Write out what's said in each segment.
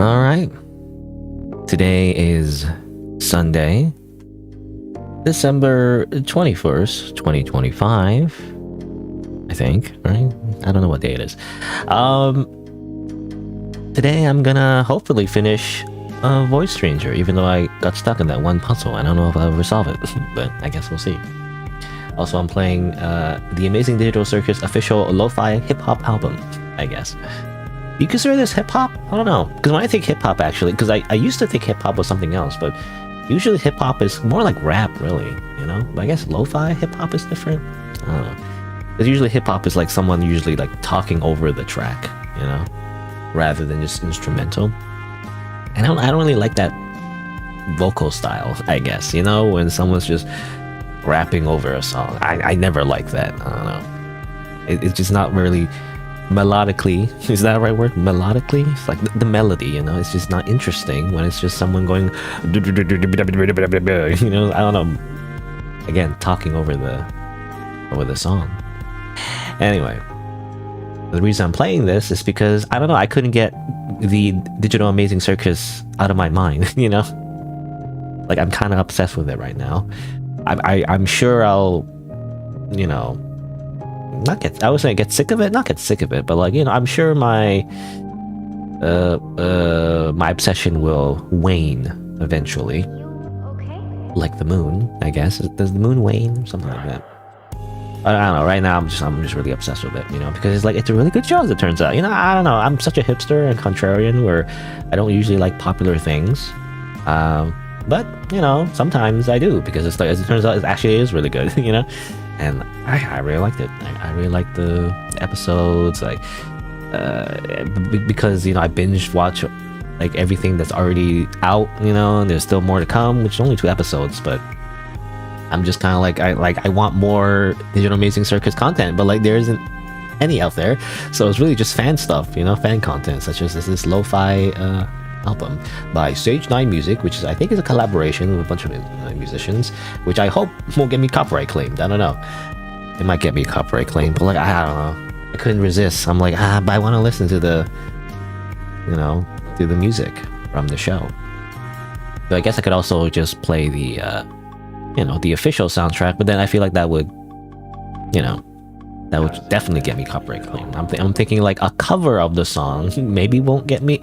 All right. Today is Sunday, December 21st, 2025. I think, right? I don't know what day it is. Today I'm gonna hopefully finish Voice Stranger, even though I got stuck in that one puzzle. I don't know if I'll ever solve it, but I guess we'll see. Also, I'm playing the Amazing Digital Circus official lo-fi hip-hop album, I guess. Do you consider this hip-hop? I don't know. Because when I think hip-hop, actually, because I used to think hip-hop was something else, but usually hip-hop is more like rap, really, you know? But I guess lo-fi hip-hop is different? I don't know. Because usually hip-hop is like someone usually like talking over the track, you know? Rather than just instrumental. And I don't really like that vocal style, I guess, you know? When someone's just rapping over a song. I never like that. I don't know. It's just not really melodically, is that the right word? Melodically? It's like the melody, you know? It's just not interesting when it's just someone going, you know? I don't know. Again, talking over the song. Anyway, the reason I'm playing this is because, I don't know, I couldn't get the Digital Amazing Circus out of my mind, you know? Like, I'm kind of obsessed with it right now. I'm sure I'll, you know, I was saying get sick of it, not get sick of it, but like, you know, I'm sure my my obsession will wane eventually. Like the moon, I guess. Does the moon wane? Something like that. I don't know. Right now, I'm just really obsessed with it, you know, because it's a really good show, as it turns out. You know, I don't know. I'm such a hipster and contrarian where I don't usually like popular things. But, you know, sometimes I do, because it's like, as it turns out, it actually is really good, you know? And I really liked it. I really liked the episodes, like, because, you know, I binge watch, like, everything that's already out, you know, and there's still more to come, which is only 2 episodes, but I'm just kind of like, I want more Digital Amazing Circus content, but, like, there isn't any out there, so it's really just fan stuff, you know, fan content, such as this lo-fi, album by Sage 9 Music, which is, I think, is a collaboration with a bunch of musicians, which I hope won't get me copyright claimed. I don't know. It might get me copyright claimed, but like, I don't know. I couldn't resist. I'm like, but I want to listen to the, you know, to the music from the show. So I guess I could also just play the, you know, the official soundtrack, but then I feel like that would, you know, that would definitely get me copyright claim. I'm thinking like a cover of the song maybe won't get me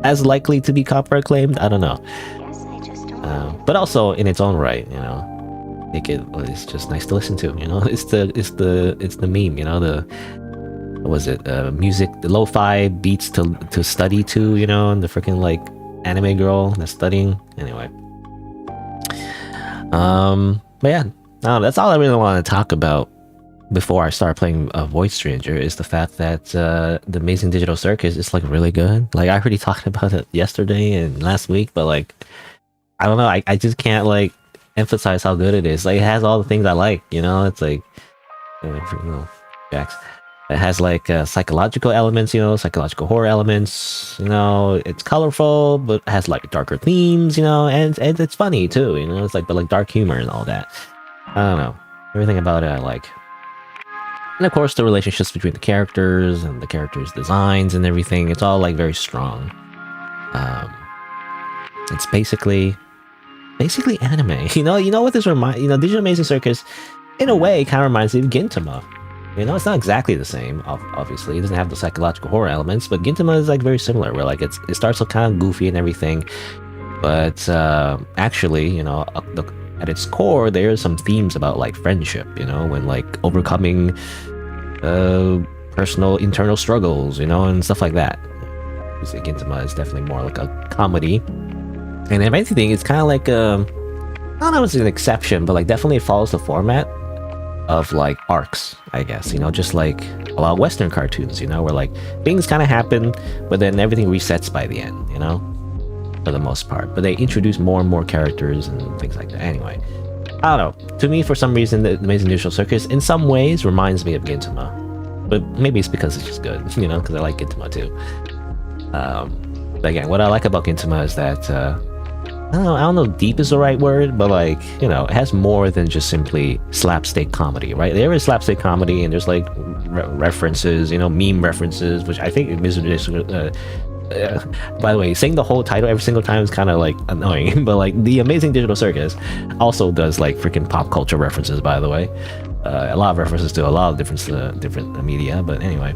as likely to be copyright claimed. I don't know. But also in its own right, you know, it's just nice to listen to. You know, it's the meme. You know, what was it? Music, the lo-fi beats to study to. You know, and the freaking like anime girl that's studying. Anyway. But yeah, no, that's all I really want to talk about before I start playing Voice Stranger, is the fact that the Amazing Digital Circus is like really good. Like, I already talked about it yesterday and last week, but like, I don't know, I just can't like emphasize how good it is. Like, it has all the things I like, you know. It's like, Jax. It has like psychological elements, you know, psychological horror elements, you know. It's colorful, but it has like darker themes, you know, and it's funny too, you know. It's like, but like dark humor and all that. I don't know, everything about it I like. And of course, the relationships between the characters and the characters' designs and everything, it's all like very strong. It's basically anime. You know what this reminds, you know, Digital Amazing Circus, in a way, kind of reminds me of Gintama. You know, it's not exactly the same, obviously. It doesn't have the psychological horror elements, but Gintama is like very similar, where like it starts off kind of goofy and everything, but actually, you know, at its core, there are some themes about like friendship, you know, when like overcoming personal internal struggles, you know, and stuff like that. Gintama is definitely more like a comedy, and if anything, it's kind of like I don't know if it's an exception, but like definitely it follows the format of like arcs, I guess, you know, just like a lot of Western cartoons, you know, where like things kind of happen, but then everything resets by the end, you know, for the most part. But they introduce more and more characters and things like that. Anyway, I don't know. To me, for some reason, the Amazing Digital Circus in some ways reminds me of Gintama, but maybe it's because it's just good, you know, because I like Gintama too. But again, what I like about Gintama is that I don't know, deep is the right word, but like, you know, it has more than just simply slapstick comedy, right? There is slapstick comedy, and there's like references, you know, meme references, which I think By the way, saying the whole title every single time is kind of like annoying, but like the Amazing Digital Circus also does like freaking pop culture references. By the way, a lot of references to a lot of different media. But anyway,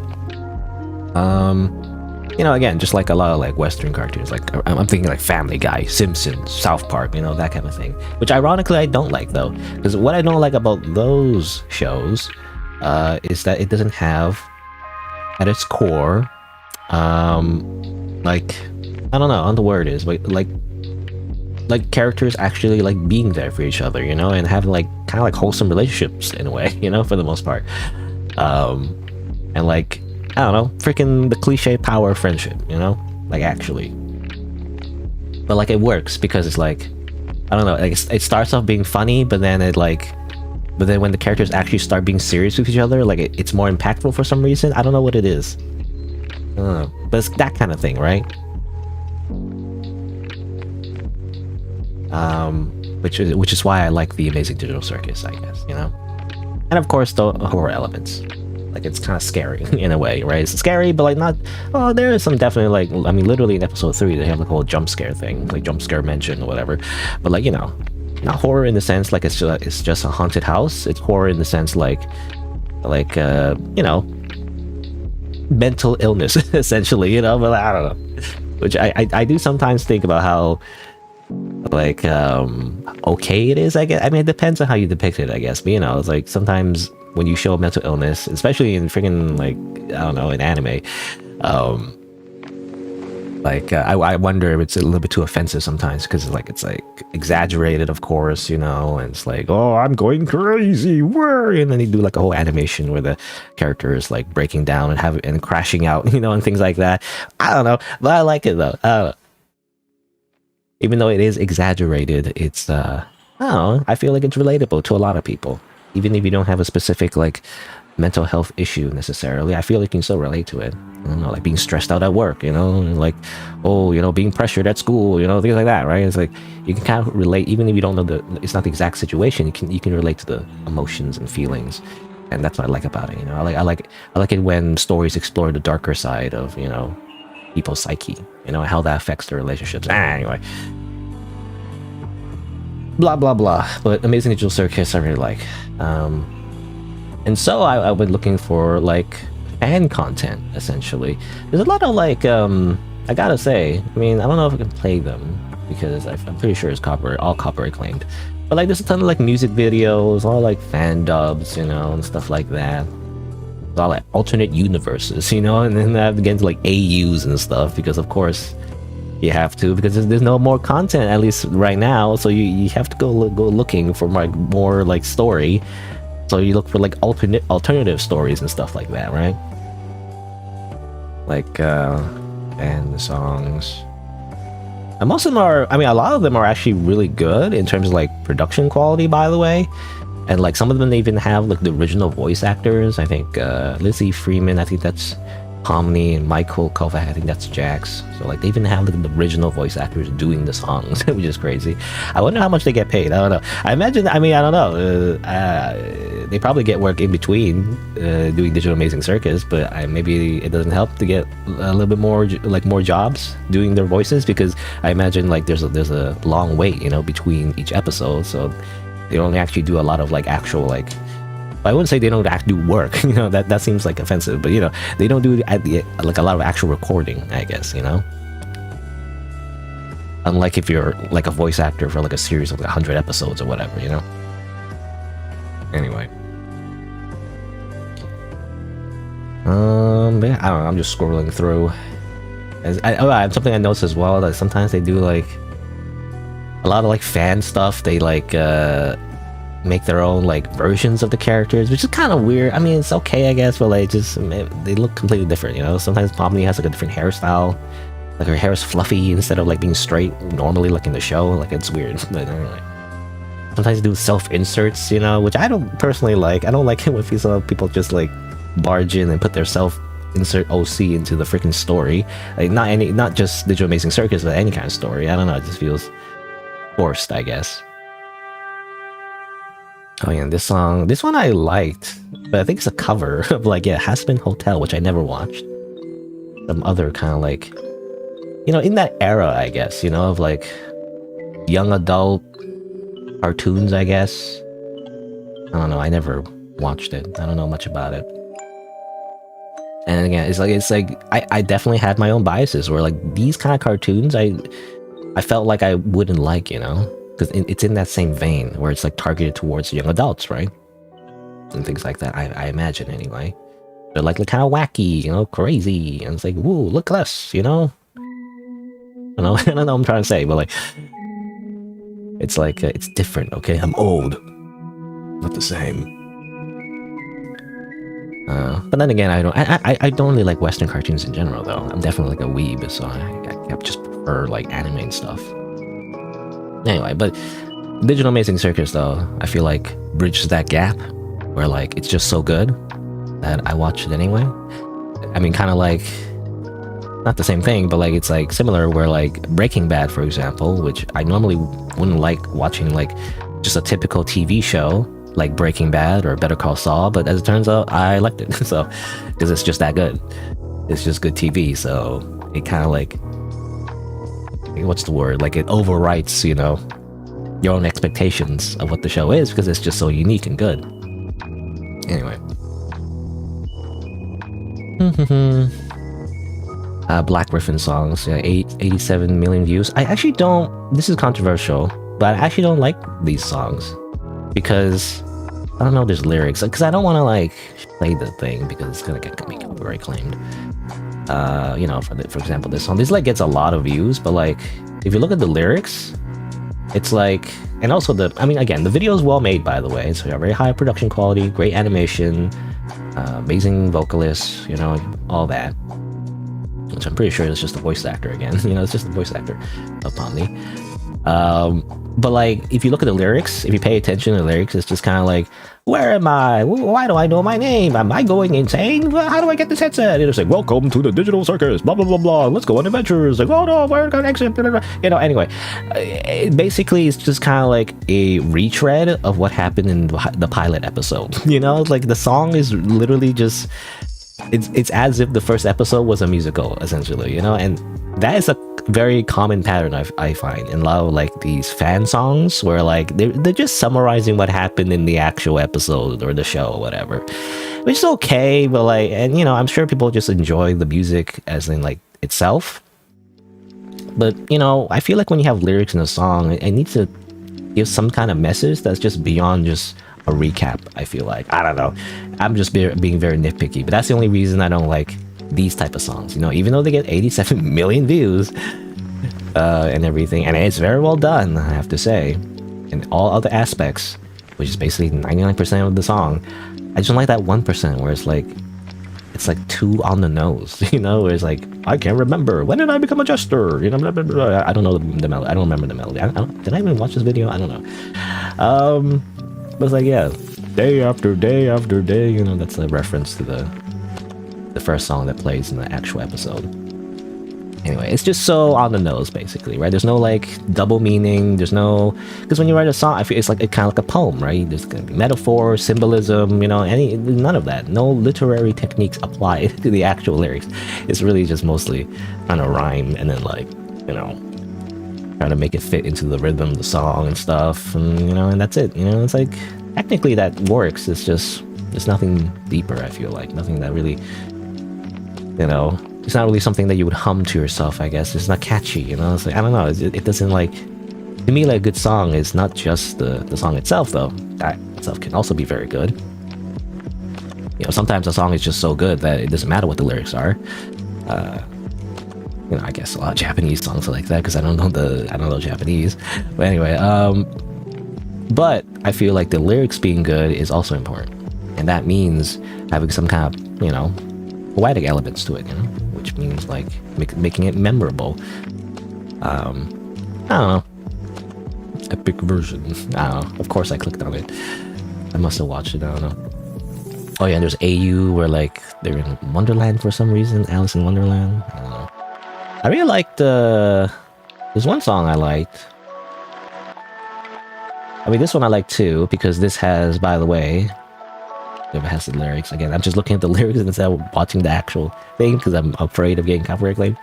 you know, again, just like a lot of like Western cartoons, like I'm thinking like Family Guy, Simpsons, South Park, you know, that kind of thing. Which ironically I don't like though, because what I don't like about those shows is that it doesn't have at its core, like, I don't know, I don't know what the word is, but like characters actually like being there for each other, you know, and having like kind of like wholesome relationships in a way, you know, for the most part. And like, I don't know, freaking the cliche power of friendship, you know, like actually. But like it works because it's like, I don't know, like it starts off being funny, but then but then when the characters actually start being serious with each other, like it's more impactful for some reason. I don't know what it is. I don't know, but it's that kind of thing, right? Which is why I like the Amazing Digital Circus, I guess, you know. And of course the horror elements. Like it's kind of scary in a way, right? It's scary, but like not. Oh, there is some definitely like. I mean, literally in episode 3, they have like a whole jump scare thing, like jump scare mention or whatever. But like, you know, not horror in the sense like it's just a haunted house. It's horror in the sense like you know, mental illness essentially, you know. But I don't know. Which I do sometimes think about how like okay it is, I guess. I mean, it depends on how you depict it, I guess. But you know, it's like sometimes when you show mental illness, especially in freaking like, I don't know, in anime, like I wonder if it's a little bit too offensive sometimes, because it's like exaggerated, of course, you know, and it's like, oh, I'm going crazy, and then they do like a whole animation where the character is like breaking down and crashing out, you know, and things like that. I don't know, but I like it though. I don't know. Even though it is exaggerated, it's I don't know, I feel like it's relatable to a lot of people. Even if you don't have a specific like mental health issue necessarily, I feel like you can still relate to it. I don't know, like being stressed out at work, you know, and like, oh, you know, being pressured at school, you know, things like that, right? It's like you can kind of relate, even if you don't know it's not the exact situation. You can relate to the emotions and feelings, and that's what I like about it. You know, I like it when stories explore the darker side of, you know, people's psyche, you know, how that affects their relationships. Anyway. Blah blah blah. But Amazing Digital Circus I really like, and so I've been looking for like fan content essentially. There's a lot of like I gotta say, I mean, I don't know if I can play them because I'm pretty sure it's all copyright claimed, but like there's a ton of like music videos, all like fan dubs, you know, and stuff like that. It's all like alternate universes, you know, and then I have to get into like AUs and stuff because of course you have to, because there's no more content, at least right now, so you have to go looking for like more like story, so you look for like alternative stories and stuff like that, right? Like and songs, and most of them are, I mean, a lot of them are actually really good in terms of like production quality, by the way, and like some of them even have like the original voice actors. I think Lizzie Freeman, I think that's Pomni, and Michael Kovac, I think that's Jax. So like they even have the original voice actors doing the songs, which is crazy. I wonder how much they get paid. I don't know. I imagine, I mean, I don't know. They probably get work in between doing Digital Amazing Circus, but maybe it doesn't help to get a little bit more, like more jobs doing their voices, because I imagine like there's a long wait, you know, between each episode, so they only actually do a lot of like actual like, I wouldn't say they don't actually do work, you know, that seems like offensive, but you know, they don't do like a lot of actual recording, I guess, you know. Unlike if you're like a voice actor for like a series of like 100 episodes or whatever, you know. Anyway, yeah, I don't know, I'm just scrolling through. Something I noticed as well, that sometimes they do like a lot of like fan stuff. They like make their own like versions of the characters, which is kind of weird. I mean, it's okay, I guess, but like just they look completely different, you know. Sometimes Pomni has like a different hairstyle, like her hair is fluffy instead of like being straight normally, like in the show. Like it's weird. But anyway, sometimes they do self-inserts, you know, which I don't personally like. I don't like it when people just like barge in and put their self-insert OC into the freaking story. Like not just Digital Amazing Circus, but any kind of story. I don't know, it just feels forced, I guess. Oh yeah, this one I liked, but I think it's a cover of like, yeah, Has Been Hotel, which I never watched. Some other kind of like in that era, I guess, of like young adult cartoons, I guess. I don't know. I never watched it. I don't know much about it. And again, it's like I definitely had my own biases where like these kind of cartoons I felt like I wouldn't like, because it's in that same vein where it's like targeted towards young adults, right? And things like that. I imagine anyway. They're like kind of wacky, crazy, and it's like, whoa, look at us, I don't know what I'm trying to say, but like, it's like it's different. Okay, I'm old, not the same. But then again, I don't really like Western cartoons in general, though. I'm definitely like a weeb, so I just prefer like anime and stuff. Anyway, but Digital Amazing Circus, though, I feel like bridges that gap where like it's just so good that I watch it anyway. I mean, kind of like not the same thing, but like it's like similar where like Breaking Bad, for example, which I normally wouldn't like watching like just a typical TV show like Breaking Bad or Better Call Saul, but as it turns out, I liked it. So, because it's just that good. It's just good TV, so it kind of like, what's the word? Like it overwrites, your own expectations of what the show is because it's just so unique and good. Anyway. Black Griffin songs, 87 million views. I actually don't, this is controversial, but I actually don't like these songs because I don't know there's lyrics, because I don't want to like play the thing because it's gonna get me copyright claimed. For example, this song, like gets a lot of views, but like if you look at the lyrics, it's like, and also again, the video is well made, by the way. So very high production quality, great animation, amazing vocalists, all that. Which I'm pretty sure is just a voice actor again. It's just a voice actor of Pomni. But like, if you look at the lyrics, if you pay attention to the lyrics, it's just kind of like, where am I? Why do I know my name? Am I going insane? How do I get this headset? And it's like, welcome to the digital circus, blah, blah, blah, blah. Let's go on adventures. Like, oh no, we're going to exit. Blah, blah, blah. Anyway, basically, it's just kind of like a retread of what happened in the pilot episode. Like the song is literally just, it's as if the first episode was a musical, essentially, and that is a very common pattern I find in a lot of like these fan songs where like they're just summarizing what happened in the actual episode or the show or whatever, which is okay, but like, and I'm sure people just enjoy the music as in like itself, but I feel like when you have lyrics in a song, it needs to give some kind of message that's just beyond just a recap. I feel like, I don't know, I'm just being very nitpicky, but that's the only reason I don't like these type of songs, even though they get 87 million views and everything, and it's very well done, I have to say, in all other aspects, which is basically 99% of the song. I just don't like that 1% where it's like too on the nose, where it's like, I can't remember, when did I become a jester, blah, blah, blah. I don't know the melody. I don't remember the melody. Did I even watch this video? I don't know. But it's like, yeah, day after day after day, that's a reference to the first song that plays in the actual episode. Anyway, it's just so on the nose, basically, right? There's no like double meaning. There's no, because when you write a song, I feel it's like kind of like a poem, right? There's gonna be metaphor, symbolism, none of that. No literary techniques apply to the actual lyrics. It's really just mostly trying to rhyme and then like, trying to make it fit into the rhythm of the song and stuff, and and that's it. It's like technically that works. It's just there's nothing deeper. I feel like nothing that really. It's not really something that you would hum to yourself, I guess. It's not catchy, It's like, I don't know, it doesn't like, to me, like a good song is not just the song itself, though. That itself can also be very good. Sometimes a song is just so good that it doesn't matter what the lyrics are. I guess a lot of Japanese songs are like that because I don't know Japanese. But anyway, but I feel like the lyrics being good is also important, and that means having some kind of, poetic elements to it, which means like making it memorable. I don't know. Epic version. I don't know. Of course I clicked on it. I must have watched it. I don't know. Oh yeah, and there's AU where like they're in Wonderland for some reason. Alice in Wonderland. I don't know. I really liked there's one song I liked. I mean, this one I like too, because this has, by the way, it has the lyrics. Again, I'm just looking at the lyrics instead of watching the actual thing because I'm afraid of getting copyright claimed.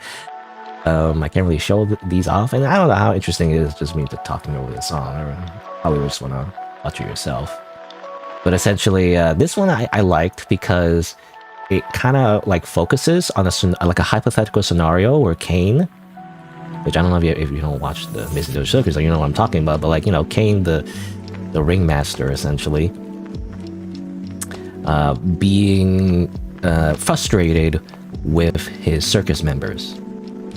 I can't really show these off, and I don't know how interesting it is just me just talking over the song. I probably just want to watch it yourself. But essentially, this one I liked because it kind of like focuses on like a hypothetical scenario where Kane, which I don't know if you don't watch the Amazing Digital Circus, like you know what I'm talking about, but like, you know, Kane, the ringmaster, essentially, being frustrated with his circus members,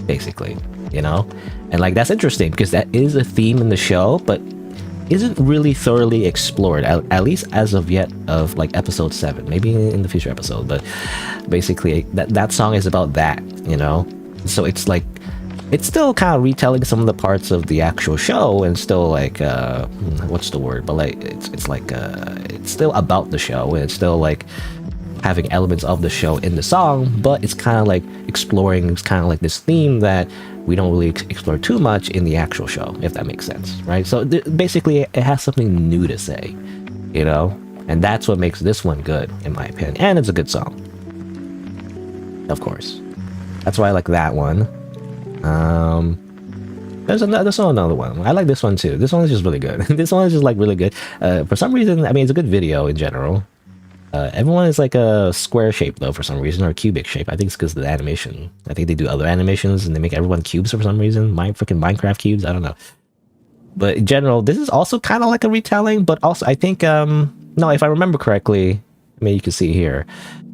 basically, you know? And like, that's interesting because that is a theme in the show, but isn't really thoroughly explored, at least as of yet, of like episode 7, maybe in the future episode. But basically that song is about that, you know? So it's like, it's still kind of retelling some of the parts of the actual show, and still like what's the word, but like it's like it's still about the show, and it's still like having elements of the show in the song, but it's kind of like exploring, it's kind of like this theme that we don't really explore too much in the actual show, if that makes sense, right? So basically it has something new to say, you know, and that's what makes this one good, in my opinion. And it's a good song, of course. That's why I like that one. There's another one. I like this one too. This one is just really good. This one is just like really good. For some reason, I mean, it's a good video in general. Everyone is like a square shape though, for some reason, or a cubic shape. I think it's because of the animation. I think they do other animations and they make everyone cubes for some reason. Freaking Minecraft cubes. I don't know. But in general, this is also kind of like a retelling, but also I think, no, if I remember correctly, I mean, you can see here,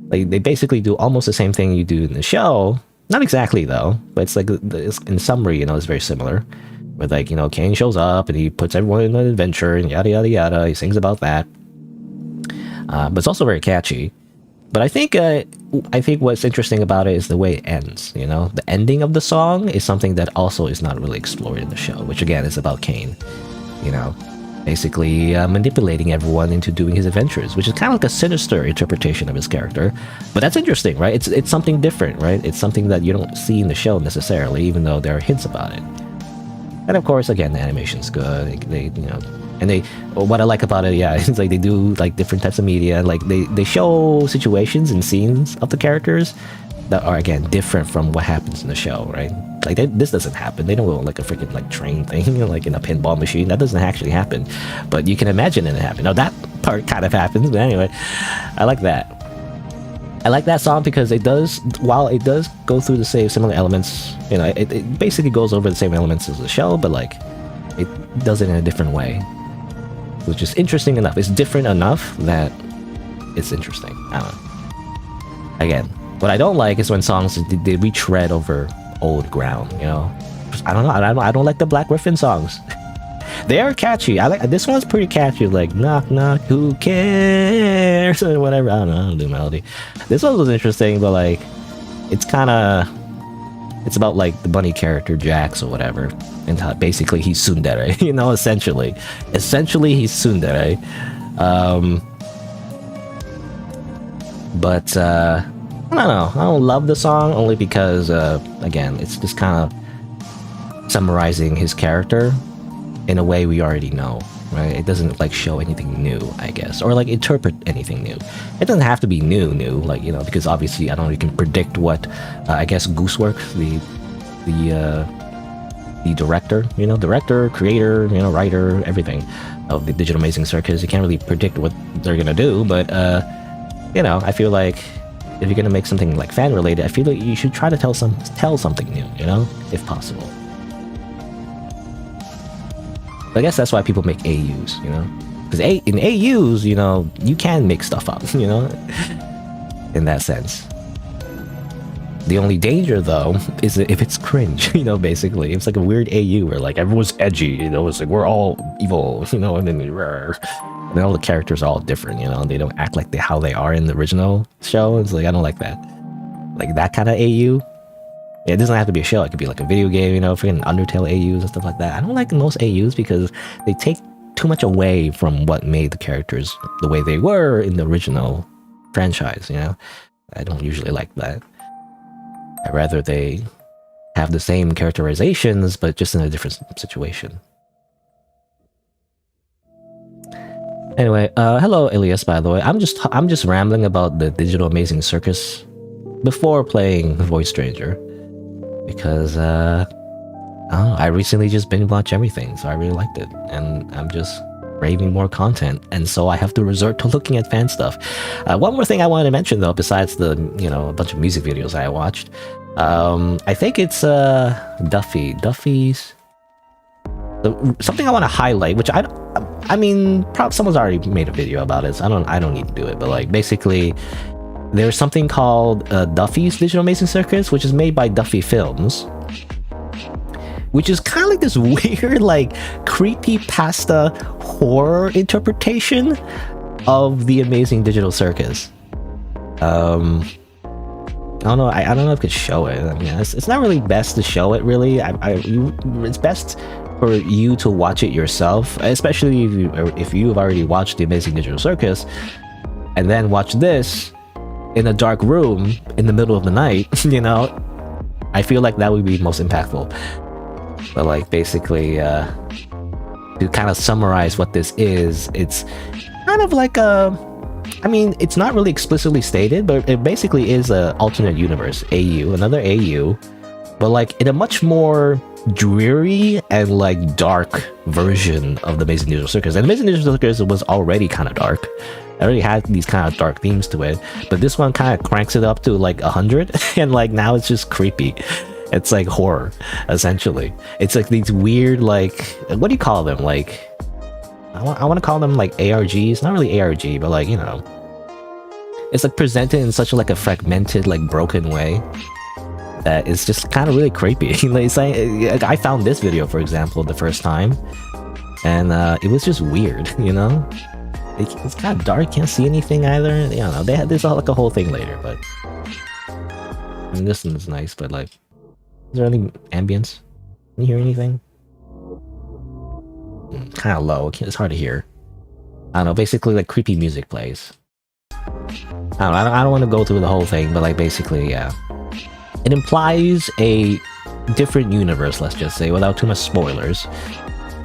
like they basically do almost the same thing you do in the show. Not exactly though, but it's like, in summary, you know, it's very similar. Where like, you know, Kane shows up and he puts everyone in an adventure and yada yada yada. He sings about that. But it's also very catchy. But I think what's interesting about it is the way it ends, you know? The ending of the song is something that also is not really explored in the show, which again is about Kane, you know? Basically manipulating everyone into doing his adventures, which is kind of like a sinister interpretation of his character. But that's interesting, right? It's something different, right? It's something that you don't see in the show necessarily, even though there are hints about it. And of course, again, the animation's good. They you know... And what I like about it, yeah, it's like they do like different types of media. Like they show situations and scenes of the characters that are again different from what happens in the show, right? Like this doesn't happen. They don't go like a freaking like train thing, like in a pinball machine. That doesn't actually happen, but you can imagine it happen. Now that part kind of happens, but anyway, I like that. I like that song because it does, while it does go through the same similar elements, you know, it basically goes over the same elements as the show, but like it does it in a different way. Which is interesting enough. It's different enough that it's interesting. I don't know. Again, what I don't like is when songs they retread over old ground. You know, I don't know. I don't like the Black Griffin songs. They are catchy. I like this one's pretty catchy. Like knock knock, who cares or whatever. I don't do melody. This one was interesting, but like it's kind of. It's about like the bunny character Jax or whatever, and how basically he's tsundere, you know, essentially he's tsundere. But I don't know, I don't love the song only because again, it's just kind of summarizing his character in a way we already know, right? It doesn't like show anything new, I guess, or like interpret anything new. It doesn't have to be new, like, you know, because obviously I don't know, you can predict what I guess Goosework, the director, you know, creator, you know, writer, everything of the Digital Amazing Circus. You can't really predict what they're gonna do, but you know, I feel like if you're gonna make something like fan related, I feel like you should try to tell something new, you know, if possible. I guess that's why people make AUs, you know? Because in AUs, you know, you can make stuff up, you know? In that sense. The only danger, though, is if it's cringe, you know, basically. It's like a weird AU where, like, everyone's edgy, you know? It's like, we're all evil, you know? And then all the characters are all different, you know? They don't act like how they are in the original show. It's like, I don't like that. Like, that kind of AU. Yeah, it doesn't have to be a show. It could be like a video game, you know, freaking Undertale AUs and stuff like that. I don't like most AUs because they take too much away from what made the characters the way they were in the original franchise, you know? I don't usually like that. I'd rather they have the same characterizations, but just in a different situation. Anyway, hello Elias, by the way. I'm just rambling about the Digital Amazing Circus before playing Voice Stranger. because I don't know, I recently just binge watched everything, so I really liked it, and I'm just craving more content, and so I have to resort to looking at fan stuff. One more thing I wanted to mention though, besides the a bunch of music videos I watched, I think it's Duffy's. Something I want to highlight, which I mean, probably someone's already made a video about it, so I don't need to do it, but like basically, there's something called Duffy's Digital Amazing Circus, which is made by Duffy Films, which is kind of like this weird, like, creepypasta horror interpretation of the Amazing Digital Circus. I don't know. I don't know if I could show it. I mean, it's not really best to show it. Really, it's best for you to watch it yourself, especially if you have already watched the Amazing Digital Circus, and then watch this in a dark room in the middle of the night. I feel like that would be most impactful. But like basically, to kind of summarize what this is, it's kind of like I mean, it's not really explicitly stated, but it basically is a alternate universe, another AU, but like in a much more dreary and like dark version of the Amazing Digital Circus. And the Amazing Digital Circus was already kind of dark. It already had these kind of dark themes to it, but this one kind of cranks it up to like 100, and like now it's just creepy. It's like horror, essentially. It's like these weird, like, what do you call them? Like, I want to call them like ARGs. Not really ARG, but like, it's like presented in such like a fragmented, like broken way that it's just kind of really creepy. Like, I found this video, for example, the first time, and it was just weird, It's kind of dark, can't see anything either. They had this like a whole thing later, but I mean, this one's nice, but like, is there any ambience? Can you hear anything? Kind of low. It's hard to hear. I don't know. Basically, like creepy music plays. I don't want to go through the whole thing, but like basically, yeah. It implies a different universe, let's just say, without too much spoilers.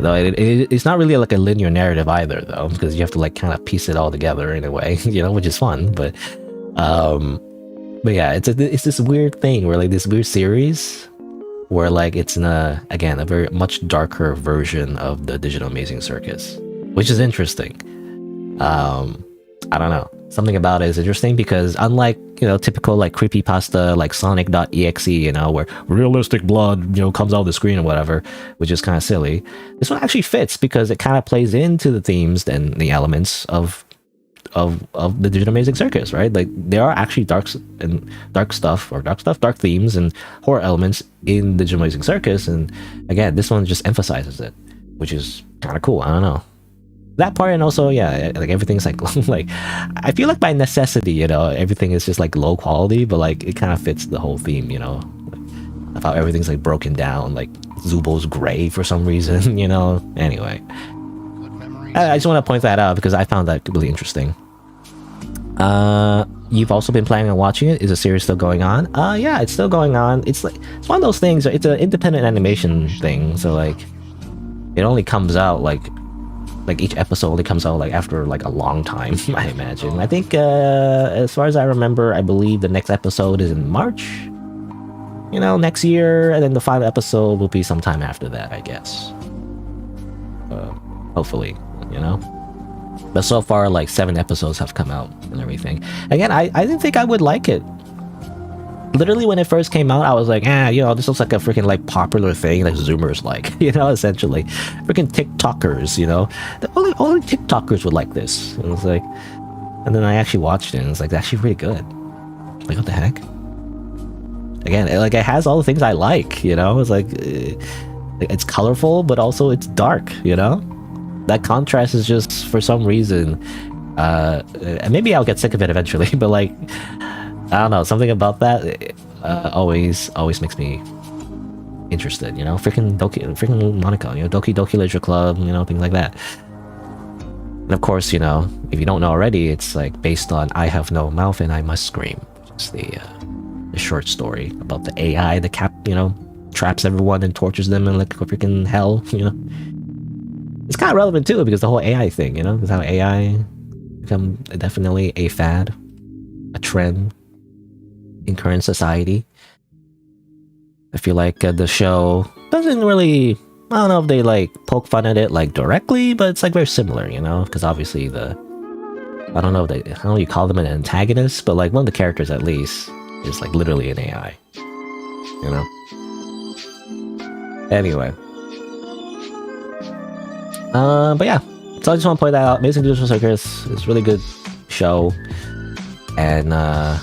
Though it's not really like a linear narrative either, though, because you have to like kind of piece it all together in a way, which is fun. But yeah, it's this weird thing where like this weird series where like it's in a very much darker version of the Digital Amazing Circus, which is interesting. I don't know. Something about it is interesting because unlike, typical like creepypasta like Sonic.exe, where realistic blood, comes out of the screen or whatever, which is kind of silly, this one actually fits because it kind of plays into the themes and the elements of the Digital Amazing Circus, right? Like there are actually dark themes and horror elements in Digital Amazing Circus, and again, this one just emphasizes it, which is kind of cool. I don't know. That part, and also, yeah, like everything's like like I feel like by necessity, everything is just like low quality, but like it kind of fits the whole theme, of how everything's like broken down, like Zubo's gray for some reason, Anyway, I just want to point that out because I found that really interesting. You've also been planning on watching it. Is the series still going on? Yeah, it's still going on. It's one of those things. It's an independent animation thing, so like it only comes out like each episode only comes out like after like a long time. I imagine. I think as far as I remember, I believe the next episode is in March. Next year, and then the final episode will be sometime after that, I guess. Hopefully, But so far, like 7 episodes have come out and everything. Again, I didn't think I would like it. Literally, when it first came out, I was like, this looks like a freaking like popular thing that Zoomers like, essentially. Freaking TikTokers, only TikTokers would like this. And it's like, and then I actually watched it, and it's like, actually really good. Like, what the heck? Again, like it has all the things I like, It's like, it's colorful, but also it's dark, That contrast is just, for some reason, and maybe I'll get sick of it eventually, but like, I don't know, something about that always makes me interested, freaking Monica, Doki Doki Literature Club, things like that. And of course, if you don't know already, it's like based on I Have No Mouth and I Must Scream, which is the short story about the AI that traps everyone and tortures them in like a freaking hell, It's kind of relevant too because the whole AI thing, is how AI become definitely a fad, a trend in current society. I feel like the show doesn't really, I don't know if they like poke fun at it like directly, but it's like very similar, you know, because obviously I don't know if I don't know if you call them an antagonist, but like one of the characters at least is like literally an AI, you know. Anyway, but yeah, so I just want to point that out. Amazing Digital Circus is a really good show, and the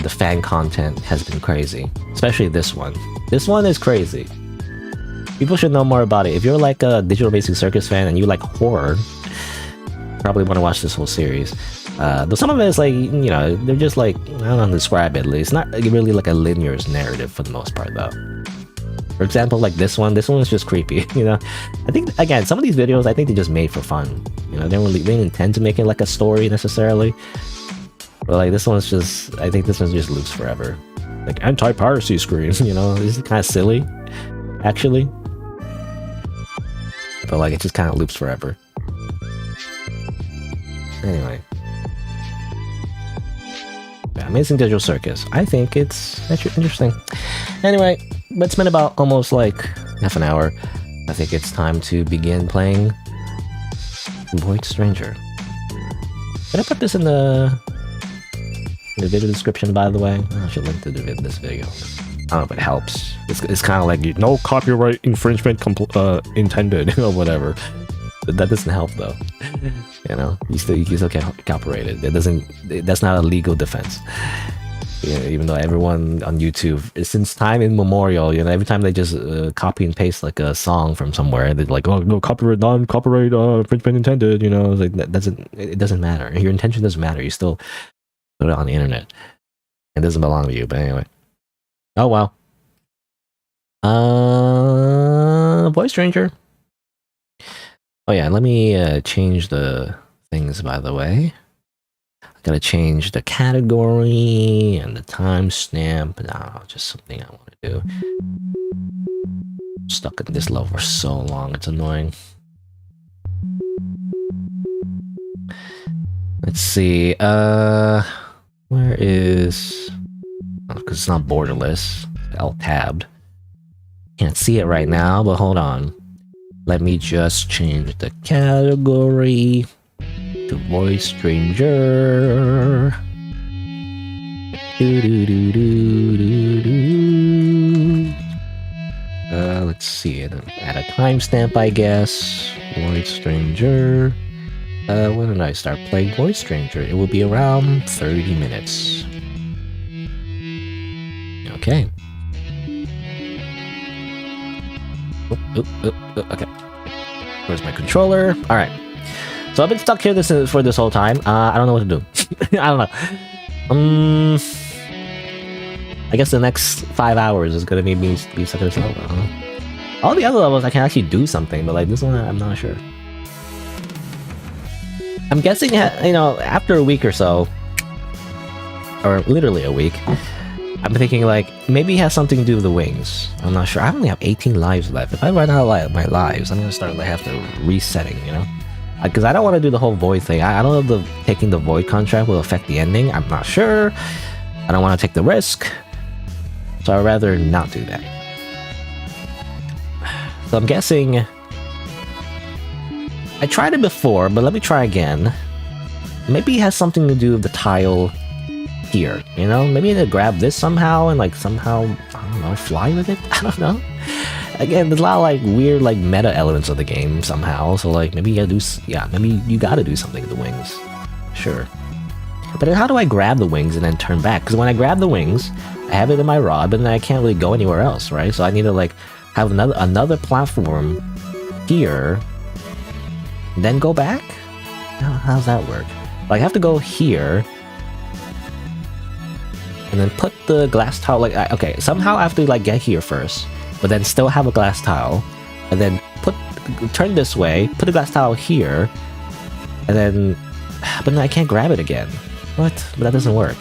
fan content has been crazy, especially this one. This one is crazy. People should know more about it. If you're like a Digital Amazing Circus fan and you like horror, probably want to watch this whole series. Though some of it is like, you know, they're just like, I don't know how to describe it. It's not really like a linear narrative for the most part, though. For example, like this one is just creepy, you know. I think, again, some of these videos, I think they just made for fun. You know, they didn't intend to make it like a story necessarily. But like this one's just, I think this one just loops forever. Like anti-piracy screen, you know, this is kind of silly, actually. But like it just kind of loops forever. Anyway. Yeah, Amazing Digital Circus. I think it's interesting. Anyway, but it's been about almost like half an hour. I think it's time to begin playing Void Stranger. Did I put this in the video description, by the way? I should link to this video. I don't know if it helps. It's kind of like no copyright infringement intended or whatever. That doesn't help though. You know, you still can't copyright it. That's not a legal defense. Yeah, even though everyone on YouTube, since time immemorial, you know, every time they just copy and paste like a song from somewhere, they're like, oh no, copyright, non-copyright infringement intended. You know, it's like it doesn't matter. Your intention doesn't matter. You still put it on the internet. It doesn't belong to you. But anyway, oh well. Voice Stranger. Oh yeah, let me change the things, by the way. I gotta change the category and the timestamp. No, just something I want to do. I'm stuck in this level for so long, it's annoying. Let's see, where is... Oh, because it's not borderless. L-tabbed. Can't see it right now, but hold on. Let me just change the category to Voice Stranger. Let's see it. Add a timestamp, I guess. Voice Stranger. When did I start playing Voice Stranger? It will be around 30 minutes. Okay. Okay. Where's my controller? All right. So I've been stuck here for this whole time. I don't know what to do. I don't know. I guess the next 5 hours is gonna be me stuck in this level. All the other levels I can actually do something, but like this one, I'm not sure. I'm guessing, you know, after a week or so, or literally a week, I'm thinking like maybe it has something to do with the wings. I'm not sure. I only have 18 lives left. If I run out of my lives, I'm gonna start like have to resetting, you know, because I don't want to do the whole void thing. I don't know if taking the void contract will affect the ending. I'm not sure. I don't want to take the risk, so I'd rather not do that. So I'm guessing I tried it before, but let me try again. Maybe it has something to do with the tile here, you know? Maybe I need to grab this somehow and like somehow, I don't know, fly with it? I don't know. Again, there's a lot of like weird like meta elements of the game somehow, so like maybe you gotta do, yeah, maybe you gotta do something with the wings. Sure. But then how do I grab the wings and then turn back? Because when I grab the wings, I have it in my rod, but then I can't really go anywhere else, right? So I need to like have another platform here, then go back? How's that work? Like I have to go here, and then put the glass tile, like, okay, somehow I have to like get here first, but then still have a glass tile, and then turn this way, put the glass tile here, and then, but then I can't grab it again. What? But that doesn't work.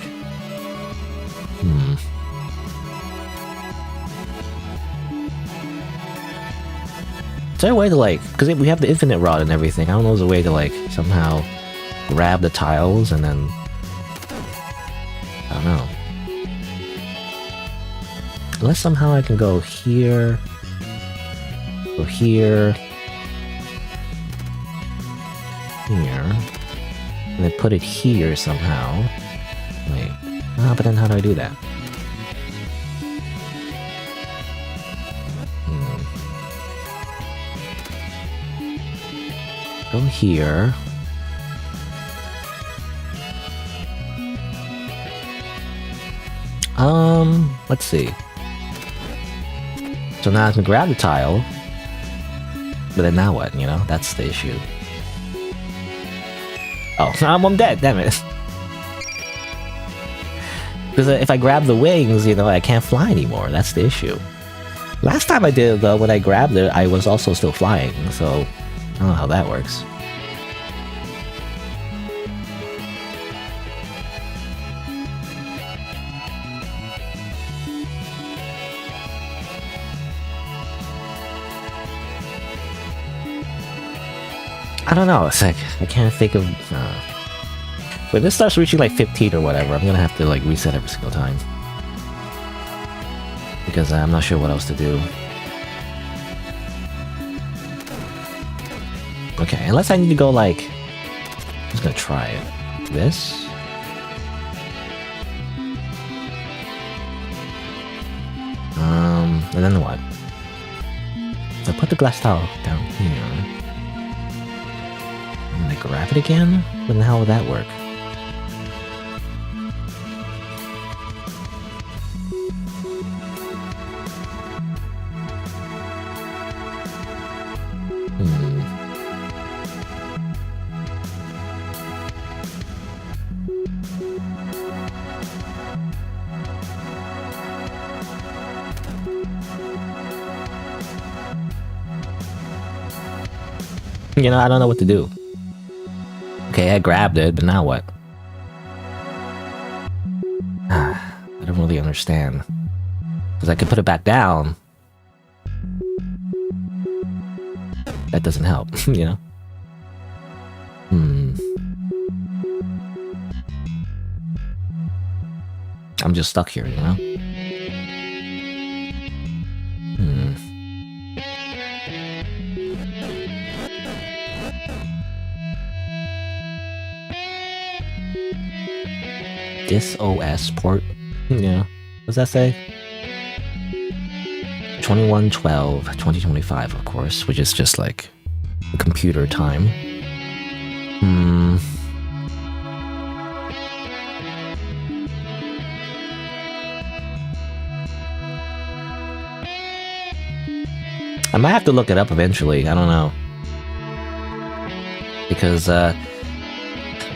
Is there a way to like, because we have the infinite rod and everything, I don't know if there's a way to like somehow grab the tiles and then, I don't know. Unless somehow I can go here, go here, here, and then put it here somehow. Wait, but then how do I do that? Go here. Let's see. So now I can grab the tile, but then now what, you know? That's the issue. Oh, I'm dead, damn it. Because if I grab the wings, you know, I can't fly anymore. That's the issue. Last time I did, though, when I grabbed it, I was also still flying, so I don't know how that works. I don't know, it's like, I can't think of... When this starts reaching like 15 or whatever, I'm gonna have to like reset every single time. Because I'm not sure what else to do. Okay, unless I need to go like... I'm just gonna try it. This? And then what? So put the glass tile down here. And I grab it again? Then how would that work? You know, I don't know what to do. Okay, I grabbed it, but now what? I don't really understand. Because I could put it back down. That doesn't help, you know? I'm just stuck here, you know? This OS port, yeah. What does that say? 21/12/2025, of course, which is just like computer time. I might have to look it up eventually. I don't know, because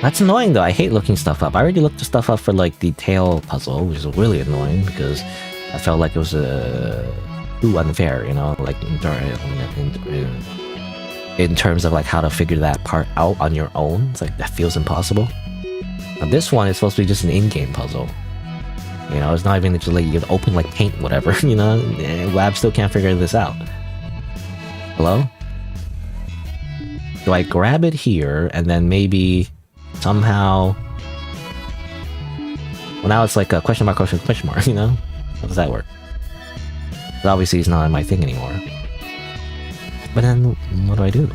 that's annoying though. I hate looking stuff up. I already looked the stuff up for like the tail puzzle, which is really annoying because I felt like it was too unfair, you know, like in terms of like how to figure that part out on your own. It's like that feels impossible. Now this one is supposed to be just an in-game puzzle. You know, it's not even just like you can open like paint, whatever. You know, Lab still can't figure this out. Hello? Do I grab it here and then maybe somehow... Well, now it's like a question mark, you know? How does that work? But obviously it's not in my thing anymore. But then, what do I do?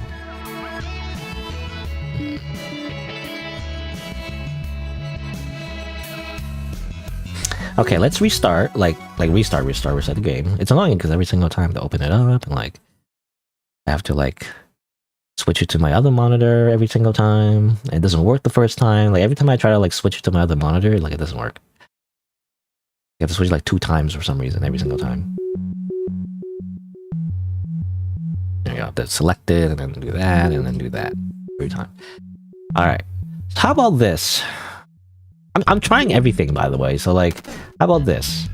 Okay, let's restart, restart the game. It's annoying because every single time to open it up and like, I have to like switch it to my other monitor every single time. It doesn't work the first time. Like every time I try to like switch it to my other monitor, like it doesn't work. You have to switch like 2 times for some reason every single time. There you go. That's select it and then do that and then do that every time. All right. So how about this? I'm trying everything, by the way. So like, how about this?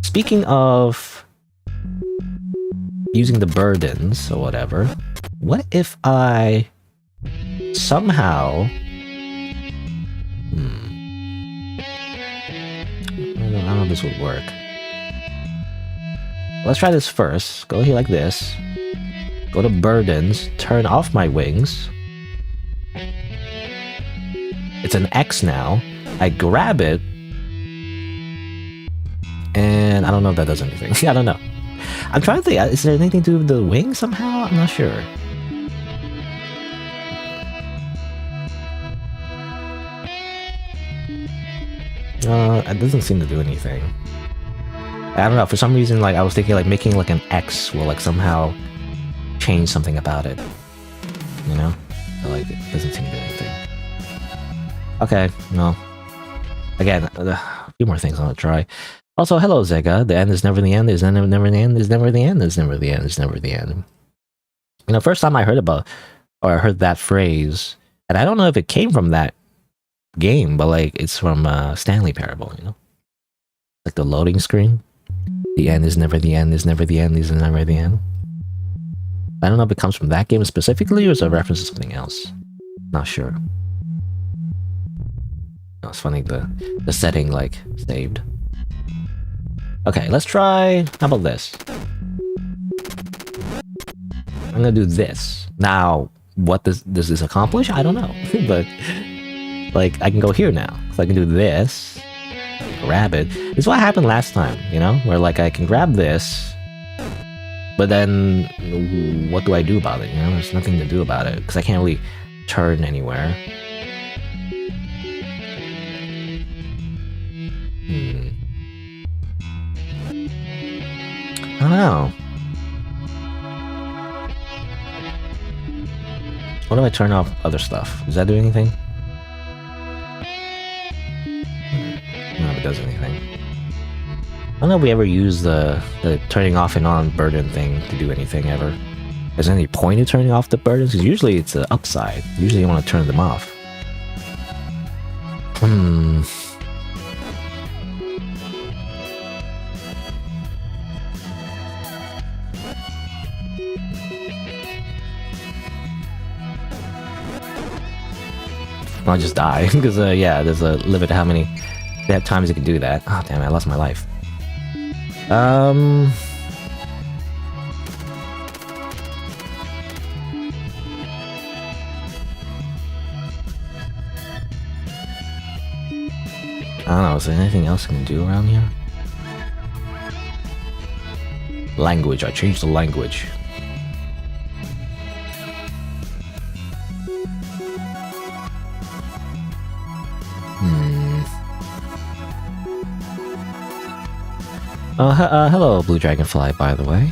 Speaking of using the burdens or whatever, what if I somehow... I don't know if this would work. Let's try this first. Go here like this. Go to burdens. Turn off my wings. It's an X now. I grab it. And I don't know if that does anything. I don't know. I'm trying to think, is there anything to do with the wing somehow? I'm not sure. It doesn't seem to do anything. I don't know, for some reason, like, I was thinking, like, making, like, an X will, like, somehow change something about it. You know? But, like, it doesn't seem to do anything. Okay, no. Again, a few more things I want to try. Also, hello, Zega. The end is never the end, is never the end, is never the end, is never the end, is never the end. You know, first time I heard about, or I heard that phrase, and I don't know if it came from that game, but, like, it's from Stanley Parable, you know? Like the loading screen. The end is never the end, is never the end, is never the end. I don't know if it comes from that game specifically, or is it a reference to something else. Not sure. No, it's funny, the setting, like, saved. Okay, let's try... How about this? I'm gonna do this. Now, what does this accomplish? I don't know. But, like, I can go here now. So I can do this. Grab it. This is what happened last time, you know? Where, like, I can grab this, but then what do I do about it? You know, there's nothing to do about it, because I can't really turn anywhere. I don't know. What if I turn off other stuff? Does that do anything? No, it does anything. I don't know if we ever use the turning off and on burden thing to do anything ever. Is there any point in turning off the burdens? Because usually it's the upside. Usually you want to turn them off. I'll just die, because yeah, there's a limit to how many times you can do that. Oh damn it, I lost my life. I don't know, is there anything else I can do around here? Language, I changed the language. Hello, Blue Dragonfly, by the way.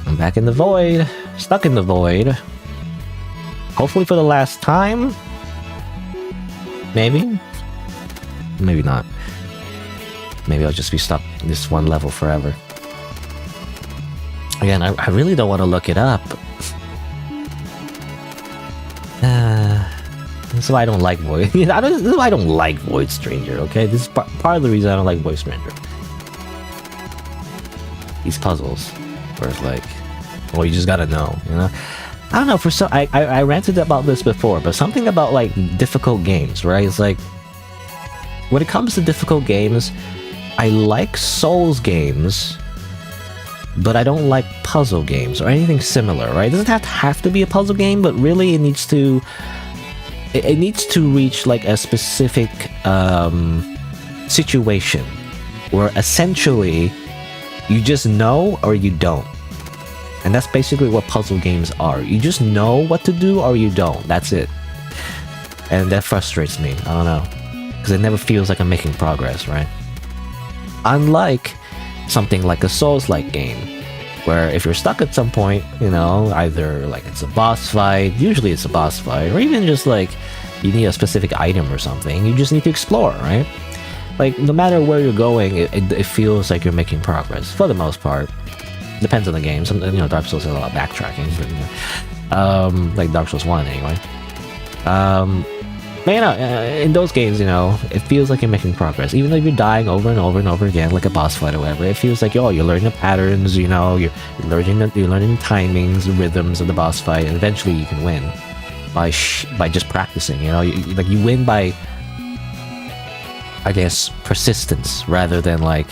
I'm back in the void. Stuck in the void. Hopefully for the last time? Maybe? Maybe not. Maybe I'll just be stuck in this one level forever. Again, I really don't want to look it up. This is why I don't like Void. This is why I don't like Void Stranger, okay? This is part of the reason I don't like Void Stranger. These puzzles, where it's like, well, you just gotta know, you know? I don't know, for some, I ranted about this before, but something about, like, difficult games, right? It's like, when it comes to difficult games, I like Souls games, but I don't like puzzle games, or anything similar, right? It doesn't have to be a puzzle game, but really it needs to reach, like, a specific, situation, where essentially, you just know or you don't. And that's basically what puzzle games are. You just know what to do or you don't. That's it. And that frustrates me. I don't know. Because it never feels like I'm making progress, right? Unlike something like a Souls-like game, where if you're stuck at some point, you know, either like it's a boss fight, usually it's a boss fight, or even just like you need a specific item or something, you just need to explore, right? Like, no matter where you're going, it feels like you're making progress, for the most part. Depends on the game. Some, you know, Dark Souls has a lot of backtracking, but, you know, like Dark Souls 1, anyway. But, you know, in those games, you know, it feels like you're making progress. Even though you're dying over and over and over again, like a boss fight or whatever, it feels like, oh, you're learning the patterns, you know, you're learning the timings, the rhythms of the boss fight, and eventually you can win by just practicing, you know? You win by, I guess, persistence rather than like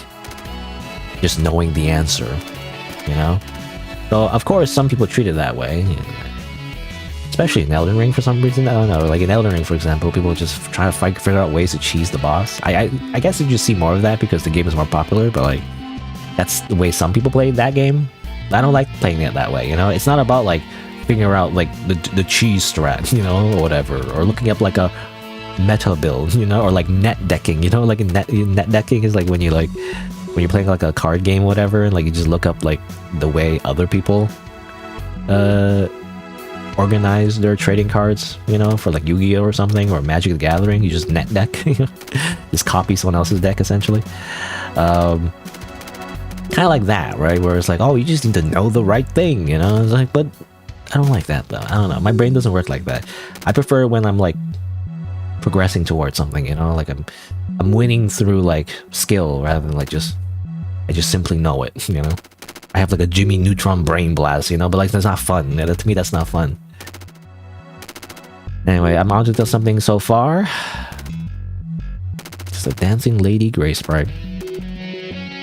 just knowing the answer, you know? So of course some people treat it that way, you know, especially in Elden Ring for some reason. I don't know, like in Elden Ring, for example, people just try to figure out ways to cheese the boss. I guess you just see more of that because the game is more popular, but like that's the way some people play that game. I don't like playing it that way, you know? It's not about like figuring out like the cheese strat, you know, or whatever, or looking up like a meta build, you know, or like net decking, you know, like net decking is like when you're playing like a card game, whatever, and like you just look up like the way other people organize their trading cards, you know, for like Yu-Gi-Oh or something, or Magic the Gathering. You just net deck, you know, just copy someone else's deck essentially. Kind of like that, right? Where it's like, oh, you just need to know the right thing, you know. It's like, but I don't like that though. I don't know. My brain doesn't work like that. I prefer when I'm like progressing towards something, you know, like I'm winning through like skill rather than like I just simply know it, you know. I have like a Jimmy Neutron brain blast, you know, but like that's not fun. To me, that's not fun. Anyway, I'm on to something so far. Just a dancing lady gray sprite.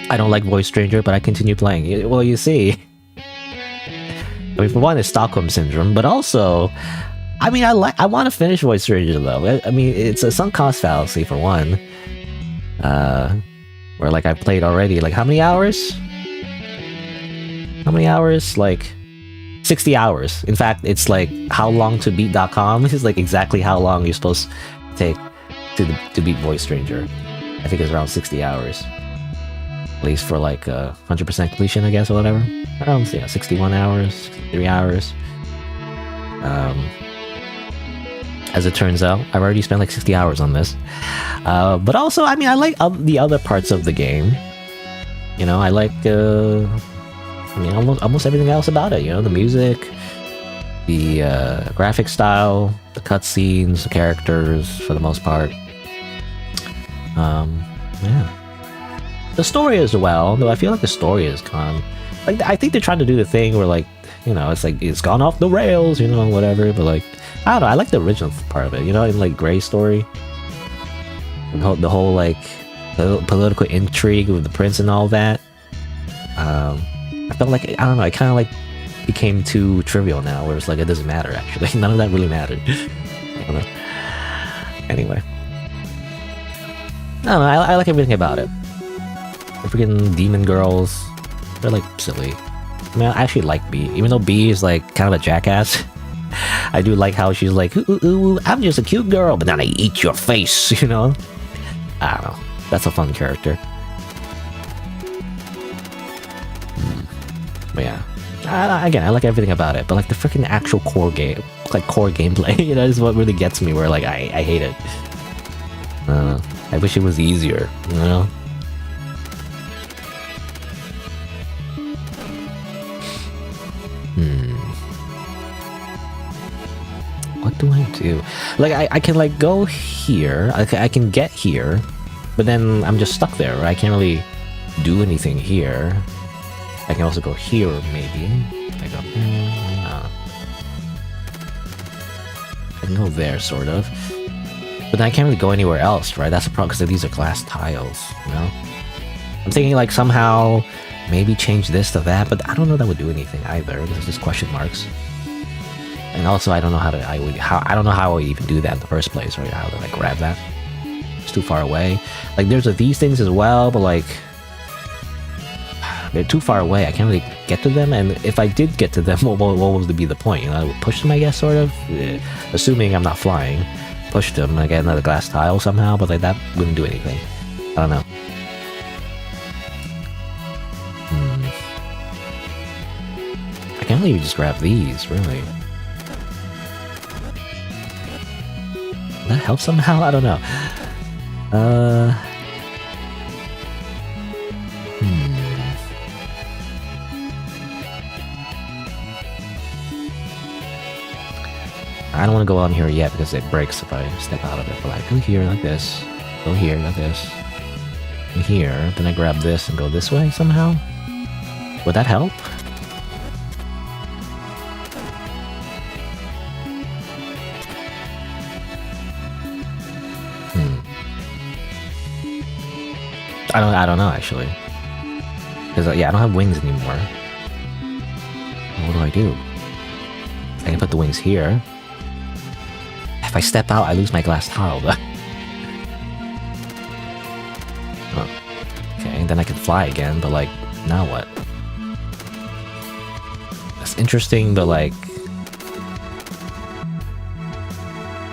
I don't like Voice Stranger, but I continue playing. Well, you see. I mean, for one, it's Stockholm Syndrome, but also, I mean, I want to finish Voice Stranger though. I mean, it's a sunk cost fallacy for one. Where like I played already, like how many hours? How many hours? Like 60 hours. In fact, it's like how long to beat.com. This is like exactly how long you're supposed to take to beat Voice Stranger. I think it's around 60 hours. At least for like 100% completion, I guess, or whatever. Around 61 hours, 63 hours. As it turns out, I've already spent like 60 hours on this. But also, I mean, I like the other parts of the game. You know, I like, I mean, almost everything else about it. You know, the music, the graphic style, the cutscenes, the characters, for the most part. Yeah. The story as well, though I feel like the story is gone. Like, I think they're trying to do the thing where, like, you know, it's like, it's gone off the rails, you know, whatever, but like, I don't know, I like the original part of it, you know, in like Gray's story. And the whole, like, political intrigue with the prince and all that. I felt like, I don't know, it kind of like became too trivial now, where it's like, it doesn't matter, actually. None of that really mattered. I don't know. Anyway. I don't know, I like everything about it. The freaking demon girls, they're like silly. I mean, I actually like B, even though B is like kind of a jackass. I do like how she's like, ooh, I'm just a cute girl, but then I eat your face, you know? I don't know. That's a fun character. But yeah, again, I like everything about it, but like the freaking actual core game, like core gameplay, you know, is what really gets me. Where like I hate it. I wish it was easier, you know. What do I do? Like I can like go here. I can get here, but then I'm just stuck there. Right? I can't really do anything here. I can also go here, maybe. I go, I can go there, sort of. But then I can't really go anywhere else, right? That's the problem, because these are glass tiles, you know? I'm thinking, like, somehow, maybe change this to that, but I don't know that would do anything either. There's just question marks. And also, I don't know I don't know how I would even do that in the first place, right? How to, like, grab that. It's too far away. Like, there's these things as well, but, like, they're too far away. I can't really get to them, and if I did get to them, what would be the point? You know, I would push them, I guess, sort of. Assuming I'm not flying, push them. I get another glass tile somehow, but like that wouldn't do anything. I don't know. I can't really just grab these, really. Will that help somehow? I don't know. I don't want to go on here yet because it breaks if I step out of it. But like, go here like this, go here like this, and here. Then I grab this and go this way somehow. Would that help? I don't know actually. Because yeah, I don't have wings anymore. What do? I can put the wings here. If I step out, I lose my glass tile, though. Oh. Okay, and then I can fly again, but like, Now what? That's interesting, but like...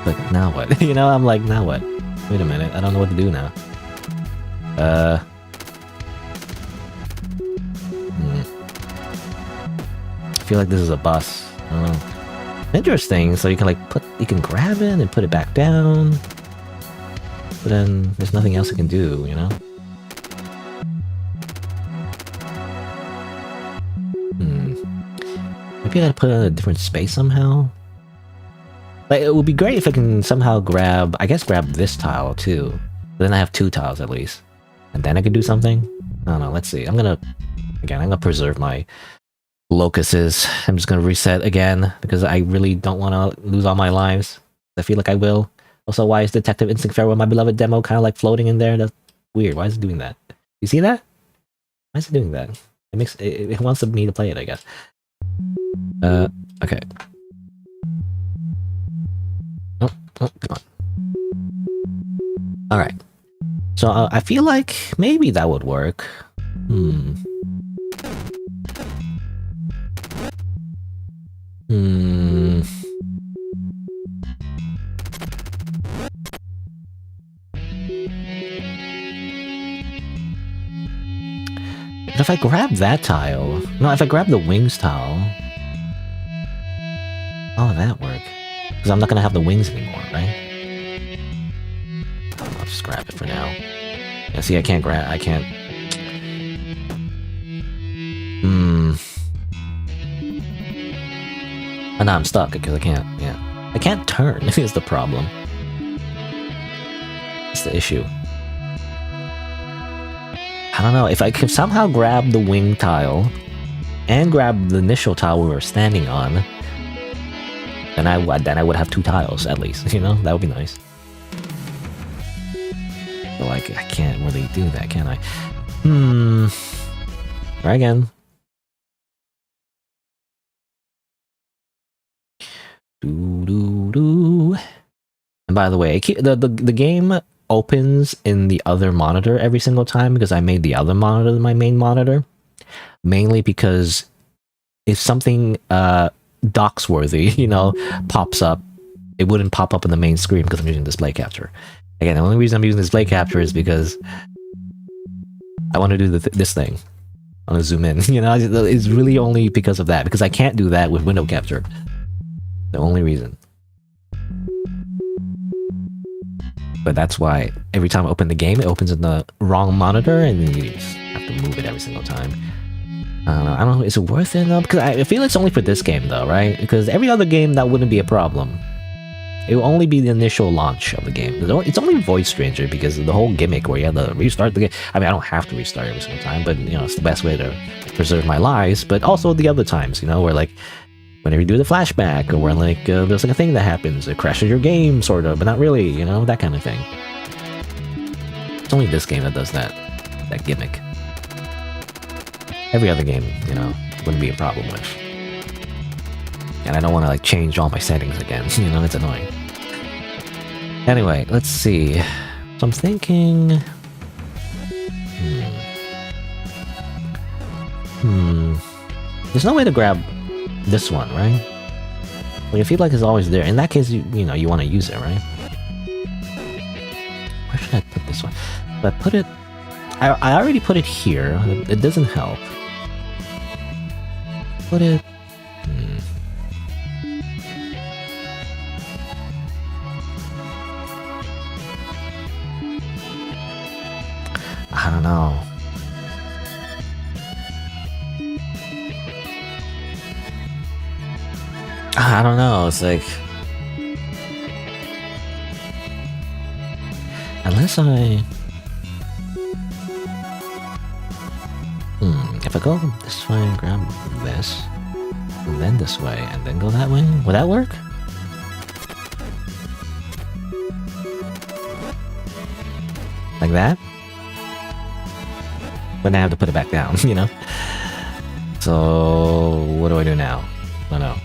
But now what? You know, I'm like, now what? Wait a minute, I don't know what to do now. I feel like this is a bus. I don't know. Interesting, so you can like you can grab it and put it back down. But then there's nothing else you can do, you know? Maybe I gotta put it in a different space somehow? Like, it would be great if I can somehow grab, I guess grab this tile too. But then I have 2 tiles at least. And then I can do something? I don't know, let's see. I'm gonna preserve my locusts. I'm just gonna reset again, because I really don't want to lose all my lives. I feel like I will. Also, why is Detective Instinct Farewell My Beloved demo kind of like floating in there? That's weird. Why is it doing that? You see that? Why is it doing that? It wants me to play it, I guess. Okay. Oh, come on. Alright. So, I feel like maybe that would work. But if I grab that tile... No, if I grab the wings tile... How will that work? Because I'm not gonna have the wings anymore, right? I'll just grab it for now. Yeah, see, I can't grab... I can't... And now I'm stuck because I can't... Yeah. I can't turn is the problem. It's the issue. I don't know, if I could somehow grab the wing tile and grab the initial tile we were standing on, then I would have 2 tiles at least, you know? That would be nice. But like, I can't really do that, can I? Try again. And by the way, the game opens in the other monitor every single time because I made the other monitor my main monitor, mainly because if something docs-worthy, you know, pops up, it wouldn't pop up on the main screen because I'm using display capture. Again, the only reason I'm using display capture is because I want to do this thing. I want to zoom in, you know, it's really only because of that, because I can't do that with window capture. The only reason. But that's why every time I open the game, it opens in the wrong monitor, and you just have to move it every single time. I don't know, is it worth it though? Because I feel it's only for this game though, right? Because every other game, that wouldn't be a problem. It will only be the initial launch of the game. It's only Voice Stranger because of the whole gimmick where you have to restart the game. I mean, I don't have to restart every single time, but, you know, it's the best way to preserve my lives. But also the other times, you know, where like, whenever you do the flashback, or where like, there's like a thing that happens, it crashes your game, sort of, but not really, you know, that kind of thing. It's only this game that does that gimmick. Every other game, you know, wouldn't be a problem with. And I don't want to like change all my settings again, you know, it's annoying. Anyway, let's see. So I'm thinking... There's no way to grab this one, right? Well, you feel like it's always there. In that case, you know, you want to use it, right? Where should I put this one? If I put it... I already put it here. It doesn't help. Put it... I don't know. I don't know, it's like... Unless I... If I go this way and grab this, and then this way, and then go that way, would that work? Like that? But now I have to put it back down, you know? So... what do I do now? I don't know.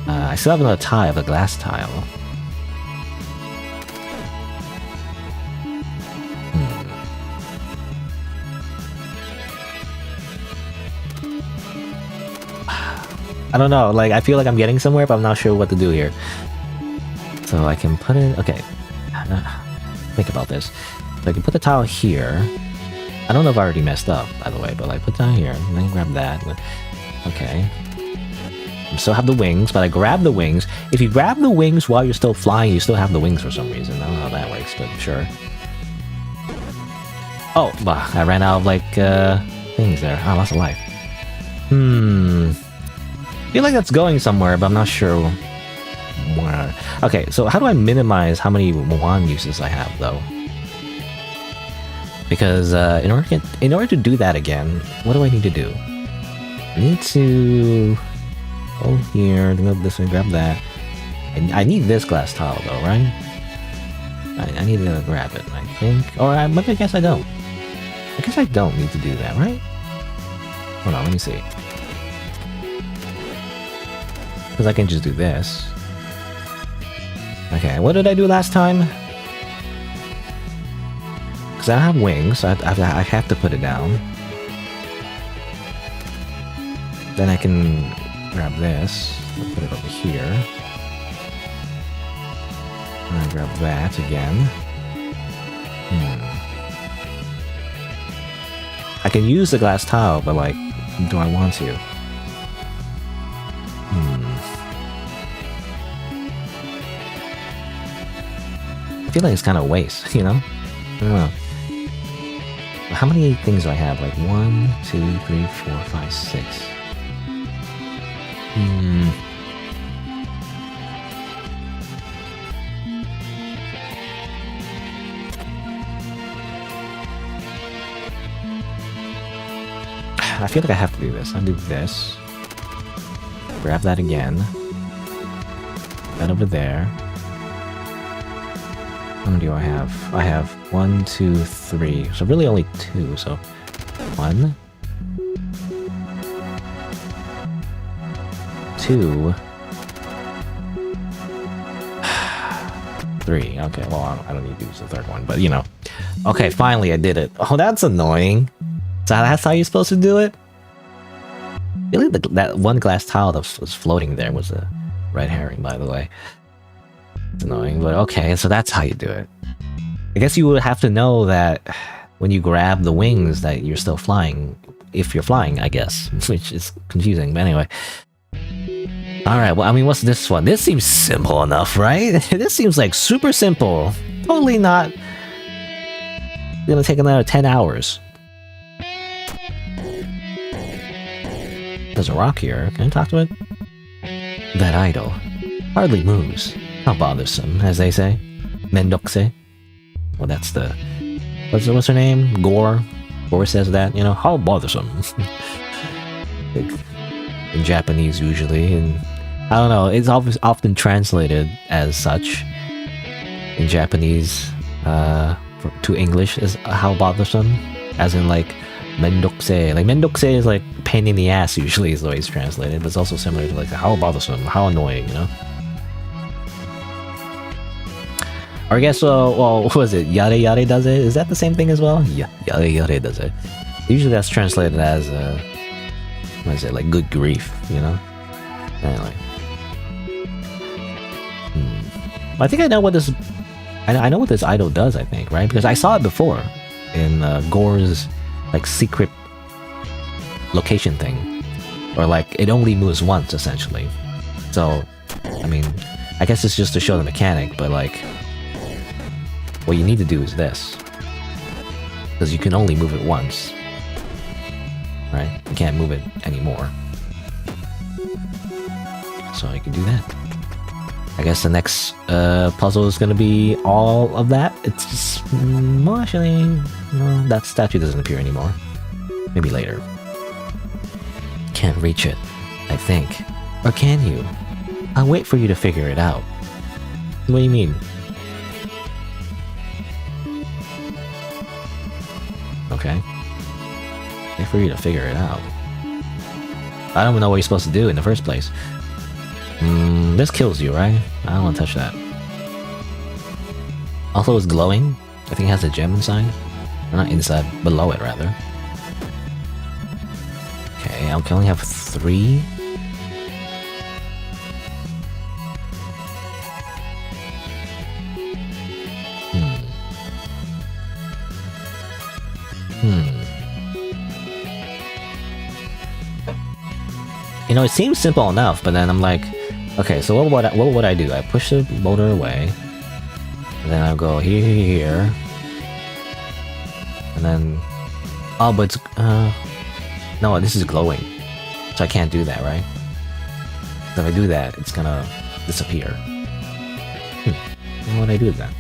I still have another tile, the glass tile. I don't know, like, I feel like I'm getting somewhere, but I'm not sure what to do here. So I can put it... Okay. Think about this. So I can put the tile here. I don't know if I already messed up, by the way, but like, put down here, and then grab that. Okay. I still have the wings, but I grab the wings. If you grab the wings while you're still flying, you still have the wings for some reason. I don't know how that works, but sure. Oh, I ran out of, like, things there. I lost a life. I feel like that's going somewhere, but I'm not sure where. Okay, so how do I minimize how many wand uses I have, though? Because in order to do that again, what do I need to do? I need to go here, move this and grab that. And I need this glass tile though, right? I need to grab it, I think. Or maybe I guess I don't. I guess I don't need to do that, right? Hold on, let me see. Because I can just do this. Okay, what did I do last time? Because I have wings, so I have to put it down. Then I can grab this, put it over here. And I grab that again. I can use the glass tile, but like, do I want to? I feel like it's kind of a waste, you know? I don't know. How many things do I have? Like 1, 2, 3, 4, 5, 6. I feel like I have to do this. I'll do this. Grab that again. That over there. How many do I have? I have 1, 2, 3. So really only 2. So 1, 2, 3. Okay, well, I don't need to use the third one, but you know. Okay, finally I did it. Oh, that's annoying. So that's how you're supposed to do it? Really, that one glass tile that was floating there was a red herring, by the way. It's annoying, but okay, so that's how you do it. I guess you would have to know that when you grab the wings that you're still flying, if you're flying, I guess, which is confusing, but anyway. Alright, well, I mean, what's this one? This seems simple enough, right? This seems like super simple. Totally not gonna take another 10 hours. There's a rock here. Can I talk to it? That idol hardly moves. How bothersome, as they say. Mendokse. Well, that's the... What's her name? Gore. Gore says that, you know? How bothersome. In Japanese, usually. And I don't know. It's often translated as such. In Japanese, to English, is how bothersome. As in, like, Mendokse. Like, Mendokse is like pain in the ass, usually, is the way it's translated. But it's also similar to, like, how bothersome, how annoying, you know? Or I guess, well, what was it? Yare yare does it? Is that the same thing as well? Yeah, yare yare does it. Usually that's translated as, what is it? Like, good grief, you know? Anyway. I think I know what this... I know what this idol does, I think, right? Because I saw it before in Gore's, like, secret location thing. Or, like, it only moves once, essentially. So, I mean, I guess it's just to show the mechanic, but, like... What you need to do is this. Because you can only move it once. Right? You can't move it anymore. So you can do that. I guess the next puzzle is going to be all of that. It's just... well, actually... no, that statue doesn't appear anymore. Maybe later. Can't reach it, I think. Or can you? I'll wait for you to figure it out. What do you mean? Okay. Wait for you to figure it out. I don't even know what you're supposed to do in the first place. This kills you, right? I don't want to touch that. Also, it's glowing. I think it has a gem inside. Or not inside, below it, rather. Okay, I can only have 3. You know, it seems simple enough, but then I'm like, okay, so what would I do? I push the motor away, and then I go here, and then, oh, but it's, no, this is glowing, so I can't do that, right? So if I do that, it's gonna disappear. What would I do with that?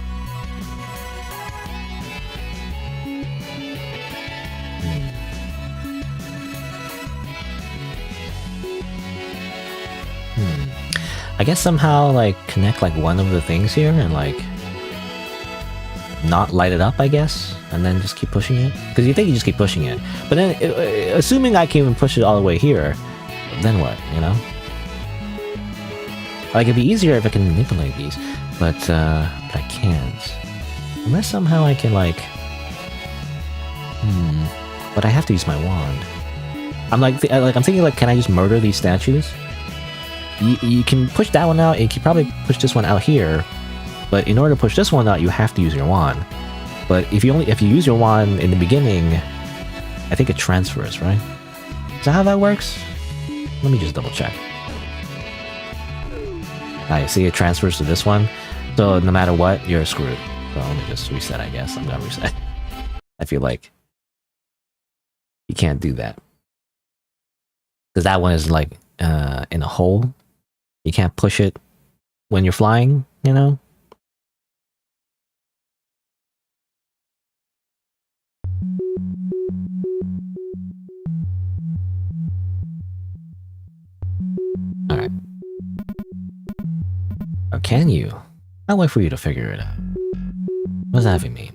I guess somehow like connect like one of the things here and like not light it up, I guess, and then just keep pushing it. Because you think you just keep pushing it, but then assuming I can even push it all the way here, then what? You know, like it'd be easier if I can manipulate these, but I can't unless somehow I can like. But I have to use my wand. I'm like I'm thinking like, can I just murder these statues? You can push that one out, and you can probably push this one out here, but in order to push this one out, you have to use your wand. But if you use your wand in the beginning, I think it transfers, right? Is that how that works? Let me just double check. I see it transfers to this one, so no matter what, you're screwed. So let me just reset, I guess. I'm gonna reset. I feel like you can't do that. Because that one is like in a hole. You can't push it when you're flying, you know? Alright. Or can you? I'll wait for you to figure it out. What does that even mean?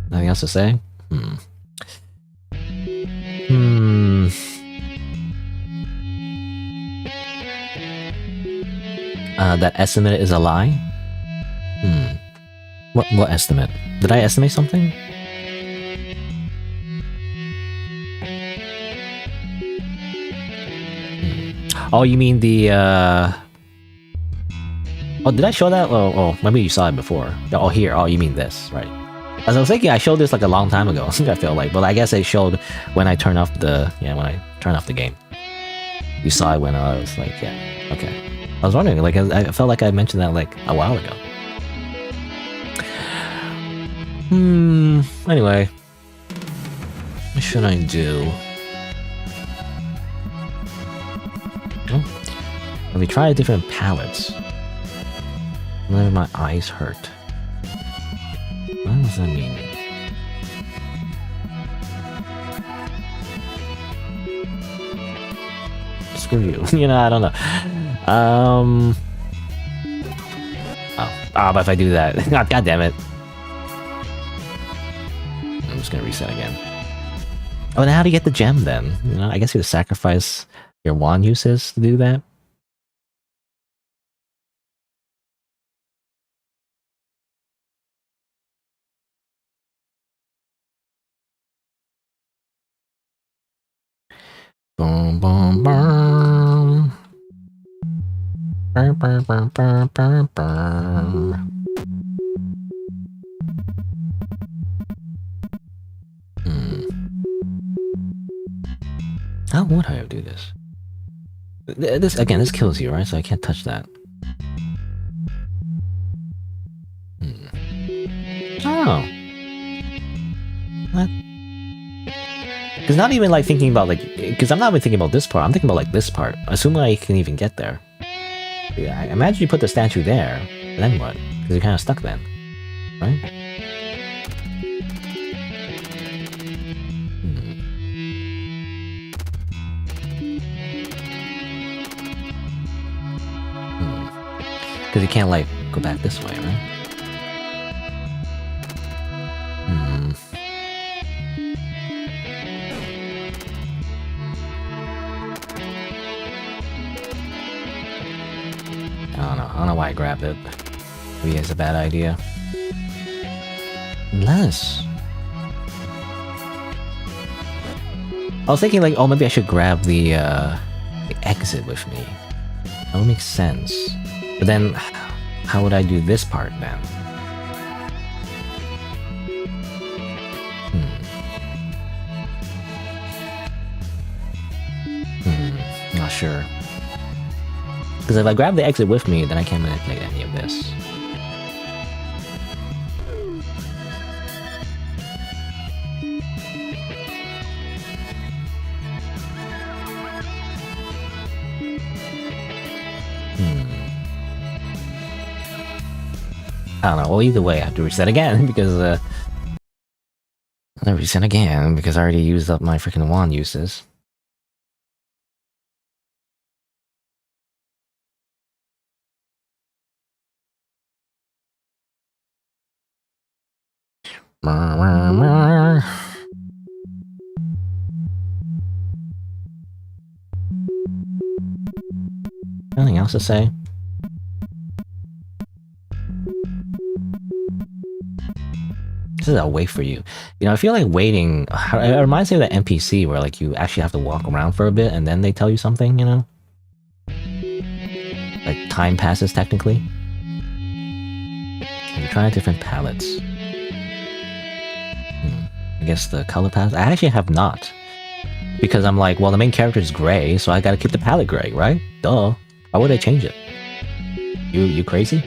Nothing else to say? That estimate is a lie? What estimate? Did I estimate something? Oh, you mean the, Oh, did I show that? Oh, maybe you saw it before. Oh, here. Oh, you mean this, right. As I was thinking, I showed this like a long time ago, I feel like. But I guess it showed when I turned off the... Yeah, when I turned off the game. You saw it when I was like, yeah, okay. I was wondering, like, I felt like I mentioned that like a while ago. Anyway. What should I do? Oh. Let me try different palettes. Let my eyes hurt. What does that mean? Screw you. You know, I don't know. But if I do that... God damn it. I'm just gonna reset again. Oh, now how do you get the gem then? You know, I guess you have to sacrifice your wand uses to do that. Boom, boom, boom. Burr, burr, burr, burr, burr, burr. How would I do this? This kills you, right? So I can't touch that. Oh. What? Because not even like thinking about like, because I'm not even thinking about this part. I'm thinking about like this part. Assuming I can even get there. Yeah, I imagine you put the statue there. Then what? Because you're kind of stuck then, right? Because you can't like go back this way, right? I don't know why I grabbed it. Maybe it's a bad idea. Unless... I was thinking like, oh, maybe I should grab the exit with me. That would make sense. But then, how would I do this part then? sure. Because if I grab the exit with me, then I can't manipulate any of this. I don't know. Well, either way, I have to reset again because I reset again because I already used up my freaking wand uses. Nothing else to say. This is a wait for you. You know, I feel like waiting. It reminds me of that NPC where like you actually have to walk around for a bit and then they tell you something. You know, like time passes technically. I'm trying different palettes. I guess the color palette. I actually have not, because I'm like, well, the main character is gray, so I gotta keep the palette gray, right? Duh. Why would I change it? You crazy?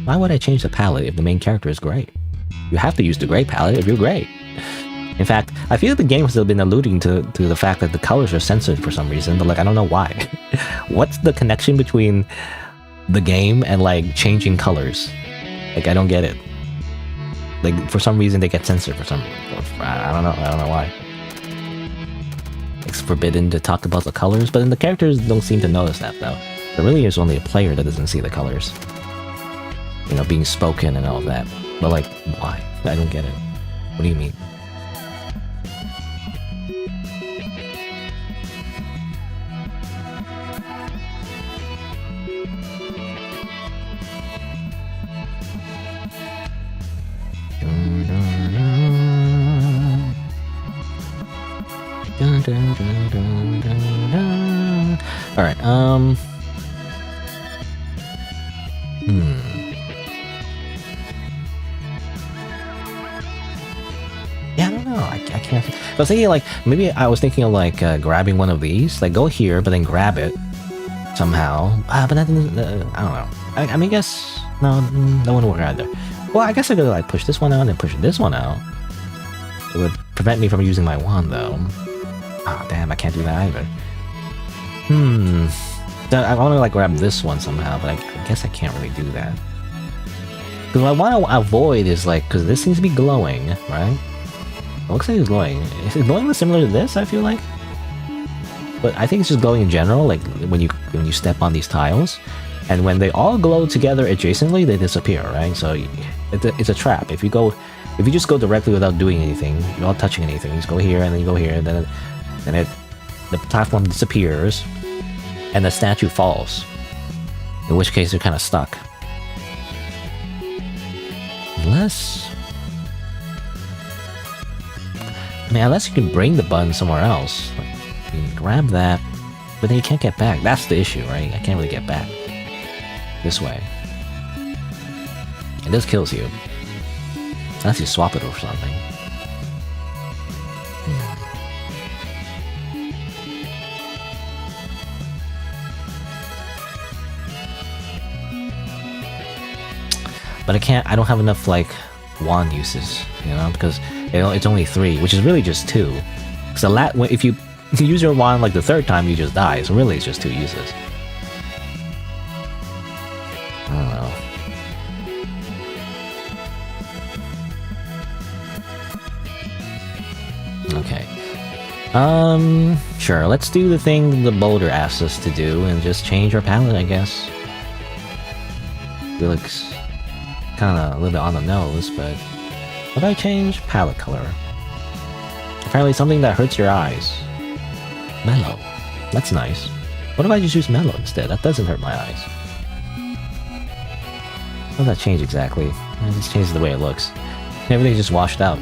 Why would I change the palette if the main character is gray? You have to use the gray palette if you're gray. In fact, I feel the game has been alluding to the fact that the colors are censored for some reason, but like, I don't know why. What's the connection between the game and like changing colors? Like, I don't get it. Like, for some reason they get censored for some... I don't know why. It's forbidden to talk about the colors, but then the characters don't seem to notice that, though. There really is only a player that doesn't see the colors. You know, being spoken and all of that. But like, why? I don't get it. What do you mean? Alright, yeah, I don't know. I can't... I was thinking like, maybe I was thinking of like grabbing one of these. Like, go here, but then grab it somehow. But that didn't... I don't know. I mean, I guess... No, that wouldn't work either. Well, I guess I could like push this one out and push this one out. It would prevent me from using my wand, though. Ah, damn, I can't do that either. I want to like grab this one somehow, but I guess I can't really do that. Because what I want to avoid is like, because this seems to be glowing, right? It looks like it's glowing. Is it glowing similar to this, I feel like? But I think it's just glowing in general, like when you step on these tiles. And when they all glow together adjacently, they disappear, right? So it's a trap. If you just go directly without doing anything, without touching anything, you just go here and then you go here, and then the platform disappears, and the statue falls. In which case, you're kind of stuck. Unless you can bring the button somewhere else. Like, you can grab that, but then you can't get back. That's the issue, right? I can't really get back this way. And this kills you. Unless you swap it or something. But I don't have enough, like, wand uses, you know, because it's only 3, which is really just 2. So if you use your wand, like, the 3rd time, you just die, so really it's just 2 uses. I don't know. Okay. Sure, let's do the thing the boulder asks us to do, and just change our palette, I guess. It looks kind of a little bit on the nose, but what do I change? Palette color. Apparently something that hurts your eyes. Mellow. That's nice. What if I just use mellow instead? That doesn't hurt my eyes. What does that change exactly? It just changes the way it looks. Everything's just washed out.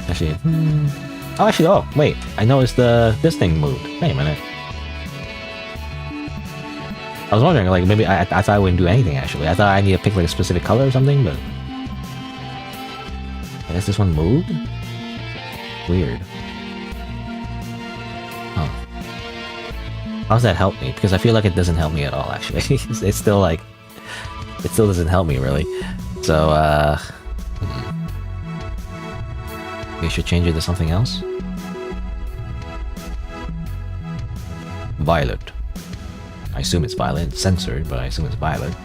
Actually, oh wait, I noticed this thing moved. Wait a minute. I was wondering, like, maybe I thought I wouldn't do anything, actually. I thought I need to pick, like, a specific color or something, but I guess this one moved? Weird. Huh. How does that help me? Because I feel like it doesn't help me at all, actually. It's still like... It still doesn't help me, really. So, we should change it to something else? Violet. I assume it's violet. It's censored, but I assume it's violet.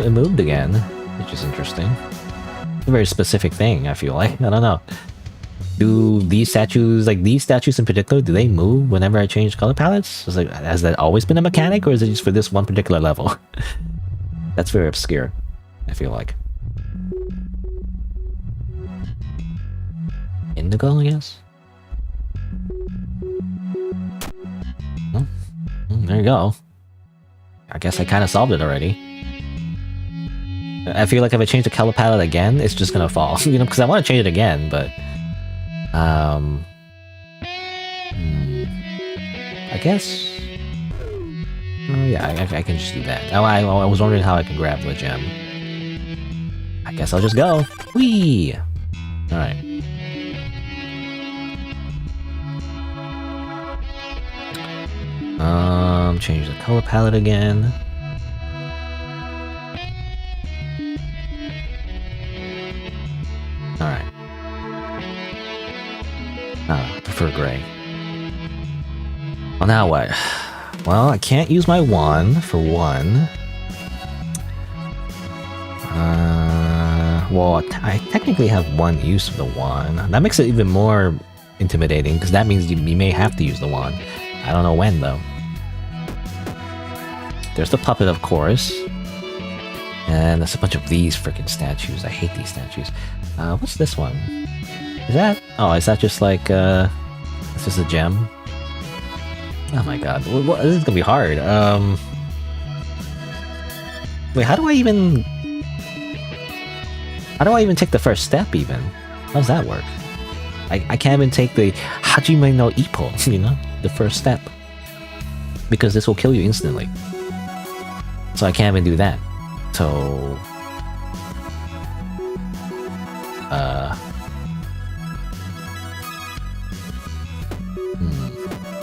It moved again, which is interesting. It's a very specific thing, I feel like. I don't know. Do these statues, like these statues in particular, do they move whenever I change color palettes? Like, has that always been a mechanic, or is it just for this one particular level? That's very obscure, I feel like. Indigo, I guess? There you go. I guess I kind of solved it already. I feel like if I change the color palette again, it's just gonna fall. You know, because I want to change it again, but... I guess... Oh yeah, I can just do that. I was wondering how I can grab the gem. I guess I'll just go. Whee! Alright. Change the color palette again. Alright. I prefer gray. Well, now what? Well, I can't use my wand, for one. Well, I technically have one use of the wand. That makes it even more intimidating, because that means you may have to use the wand. I don't know when, though. There's the puppet, of course. And there's a bunch of these freaking statues. I hate these statues. What's this one? Is that... Oh, is that just like, it's just a gem? Oh my god. This is gonna be hard. Wait, how do I even... How do I even take the first step, even? How does that work? I can't even take the Hajime no Ippo, you know? The first step. Because this will kill you instantly. So I can't even do that. So...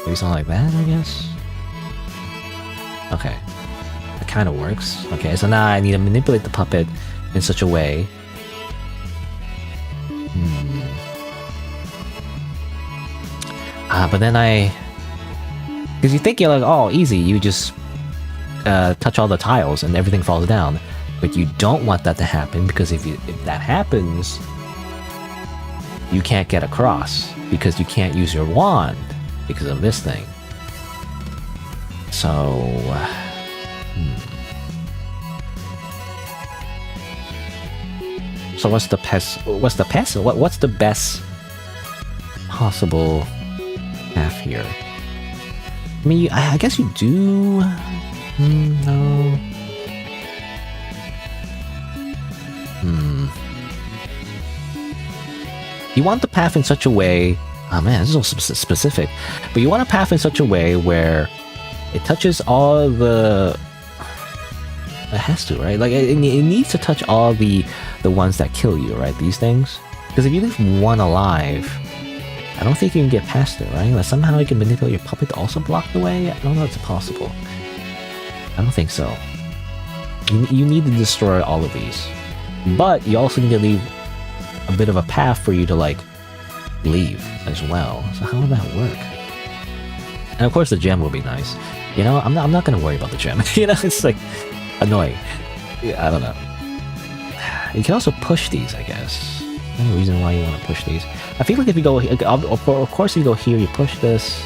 Maybe something like that, I guess? Okay. That kind of works. Okay, so now I need to manipulate the puppet in such a way... but then I... Because you think you're like, oh, easy, you just touch all the tiles and everything falls down. But you don't want that to happen, because if that happens, you can't get across, because you can't use your wand because of this thing. So... So what's the best... What's the best possible path here? I mean, I guess you do... No... You want the path in such a way... Oh man, this is so specific. But you want a path in such a way where it touches all the... It has to, right? Like, it needs to touch all the ones that kill you, right? These things. Because if you leave one alive, I don't think you can get past it, right? Like, somehow you can manipulate your puppet to also block the way? I don't know if it's possible. I don't think so. You need to destroy all of these. But you also need to leave a bit of a path for you to, like, leave as well. So how will that work? And of course the gem will be nice. You know, I'm not gonna worry about the gem. You know, it's like annoying. I don't know. You can also push these, I guess. Any reason why you want to push these? I feel like if you go, of course, if you go here, you push this.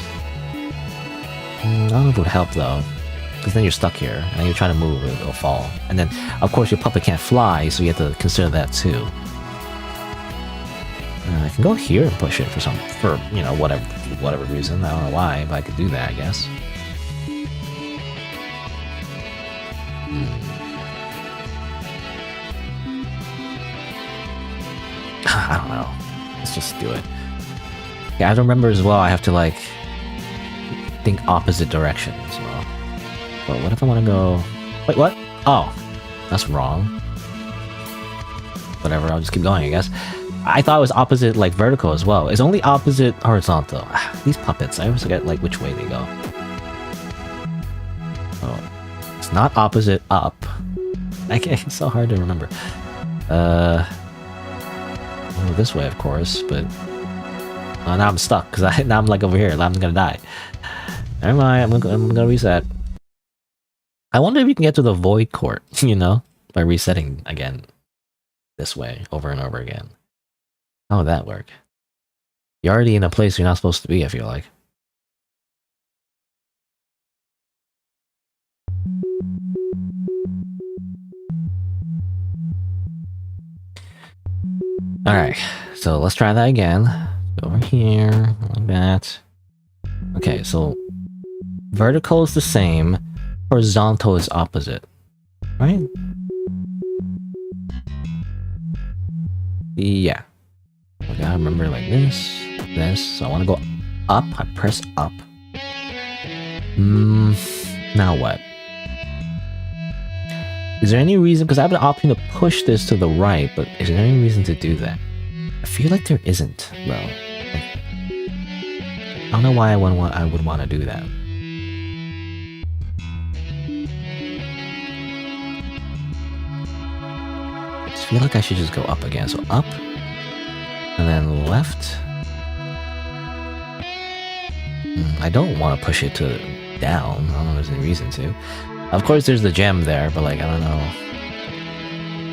I don't know if it would help though, because then you're stuck here, and you're trying to move, it'll fall. And then, of course, your puppet can't fly, so you have to consider that too. I can go here and push it for you know, whatever reason. I don't know why, but I could do that, I guess. I don't know. Let's just do it. Yeah, I don't remember as well. I have to like think opposite direction as well. But what if I want to go? Wait, what? Oh, that's wrong. Whatever. I'll just keep going, I guess. I thought it was opposite like vertical as well. It's only opposite horizontal. These puppets, I always forget like which way they go. Oh, it's not opposite up. It's so hard to remember. Oh, this way, of course, but now I'm stuck because now I'm like over here. I'm gonna die. Never mind. I'm gonna reset. I wonder if you can get to the void court, you know, by resetting again this way over and over again. How would that work? You're already in a place you're not supposed to be, I feel like. Alright, so let's try that again. Go over here, like that. Okay, so vertical is the same, horizontal is opposite, right? Yeah. Okay, I remember like this. So I want to go up, I press up. Now what? Is there any reason, because I have an option to push this to the right, but is there any reason to do that? I feel like there isn't, though. Like, I don't know why I would want to do that. I just feel like I should just go up again. So up, and then left. I don't want to push it to down. I don't know if there's any reason to. Of course, there's the gem there, but like, I don't know.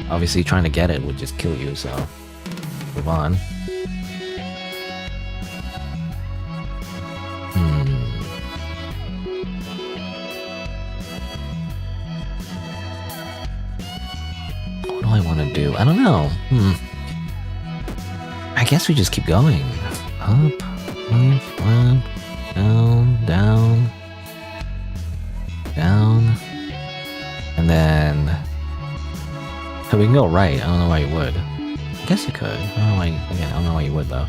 Obviously, trying to get it would just kill you, so move on. What do I want to do? I don't know. I guess we just keep going. Up, down, down, down. And then so we can go right. I don't know why you would. I guess you could. I don't know why. Again, I don't know why you would though.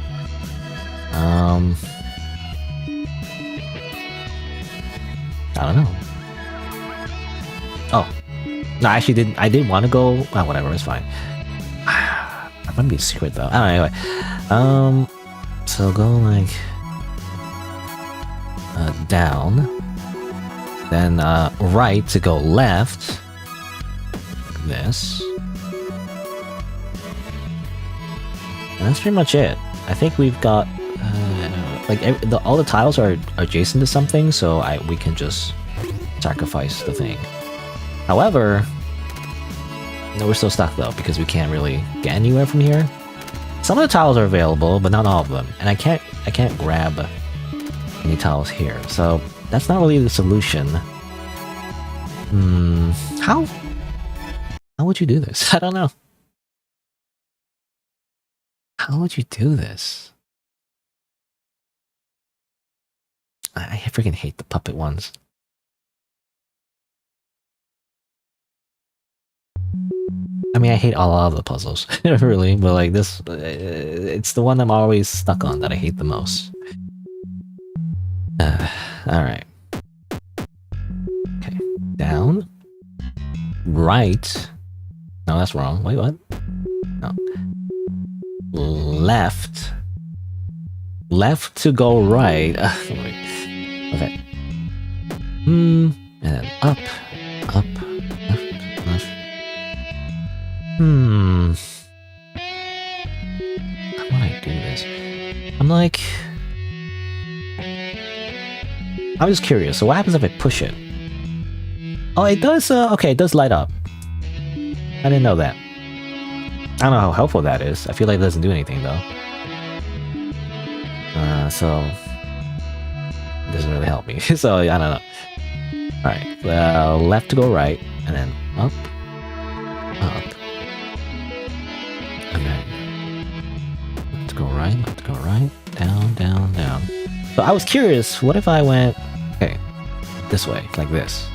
I don't know. Oh, no, I actually did. I did want to go. Oh, whatever. It's fine. That might be a secret though. I don't know. Anyway, so go like down. Then right to go left. This. And that's pretty much it. I think we've got like all the tiles are adjacent to something, so we can just sacrifice the thing. However, no, we're still stuck though because we can't really get anywhere from here. Some of the tiles are available, but not all of them, and I can't grab any tiles here. So that's not really the solution. How would you do this? I don't know. How would you do this? I freaking hate the puppet ones. I mean, I hate all of the puzzles, really, but like this, it's the one I'm always stuck on that I hate the most. Alright. Okay, down. Right. No, that's wrong. Wait, what? No. Left. Left to go right. Okay. And then up. Up. Left. Left. How do I do this? I'm like... I'm just curious. So what happens if I push it? Oh, it does, okay, it does light up. I didn't know that. I don't know how helpful that is. I feel like it doesn't do anything, though. So... it doesn't really help me. So, I don't know. Alright, left to go right, and then up. Up. And then... left to go right, left to go right, down, down, down. So I was curious, what if I went... okay, this way, like this.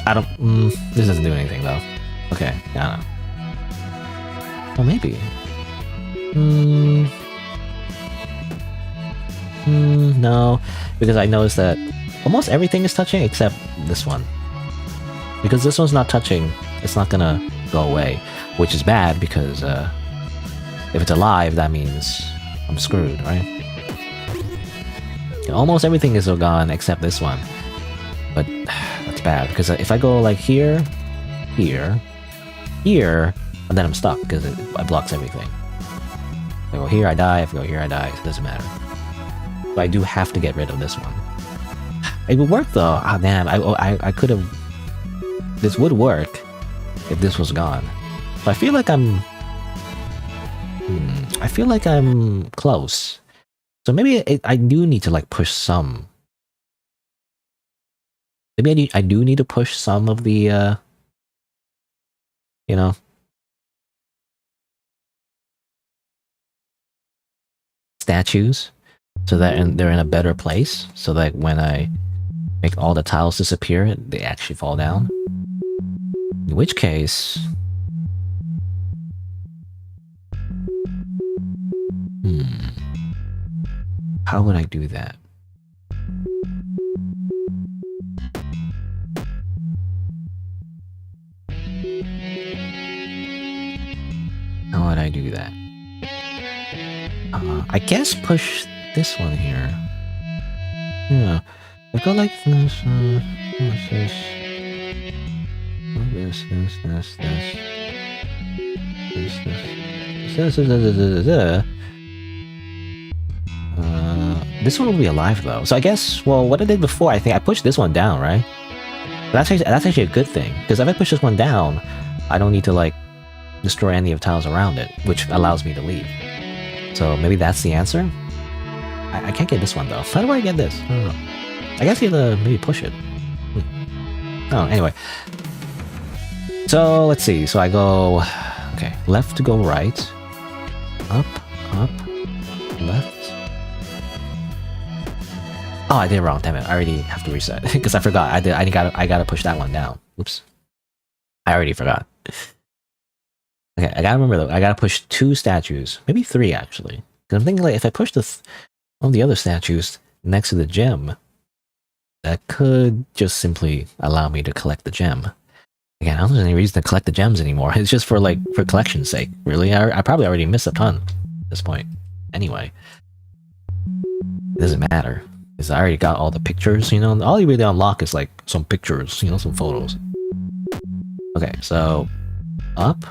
I don't... this doesn't do anything, though. Okay, I don't know. Well, maybe. No, because I noticed that almost everything is touching except this one. Because this one's not touching, it's not gonna go away. Which is bad because if it's alive, that means I'm screwed, right? Almost everything is gone except this one. But that's bad because if I go like here, here, here, and then I'm stuck because it blocks everything. If I go here, I die. If I go here, I die. It doesn't matter. So I do have to get rid of this one. It would work though. Ah, damn. I could have. This would work if this was gone. But I feel like I'm. I feel like I'm close. So maybe I do need to like push some. Maybe I do need to push some of the. You know. Statues. So that they're in a better place. So that when I make all the tiles disappear, they actually fall down. In which case... How would I do that? How would I do that? I guess push this one here. Yeah. I go like this. What's this? This one will be alive though. So I guess, well, what I did before, I think I pushed this one down, right? That's actually a good thing, because if I push this one down, I don't need to like destroy any of the tiles around it, which allows me to leave. So maybe that's the answer? I can't get this one though. How do I get this? I don't know. I guess you have to maybe push it. Oh, anyway. So let's see. So I go, okay, left to go right, up, left. Oh, I did it wrong. Damn it! I already have to reset because I forgot. I gotta push that one down. Oops. I already forgot. Okay, I gotta remember though. I gotta push 2 statues, maybe 3 actually. Because I'm thinking like if I push one of the other statues next to the gem, that could just simply allow me to collect the gem. Again, I don't think there's any reason to collect the gems anymore. It's just for collection's sake. Really, I probably already missed a ton at this point. Anyway, it doesn't matter because I already got all the pictures. You know, all you really unlock is like some pictures. You know, some photos. Okay, so up,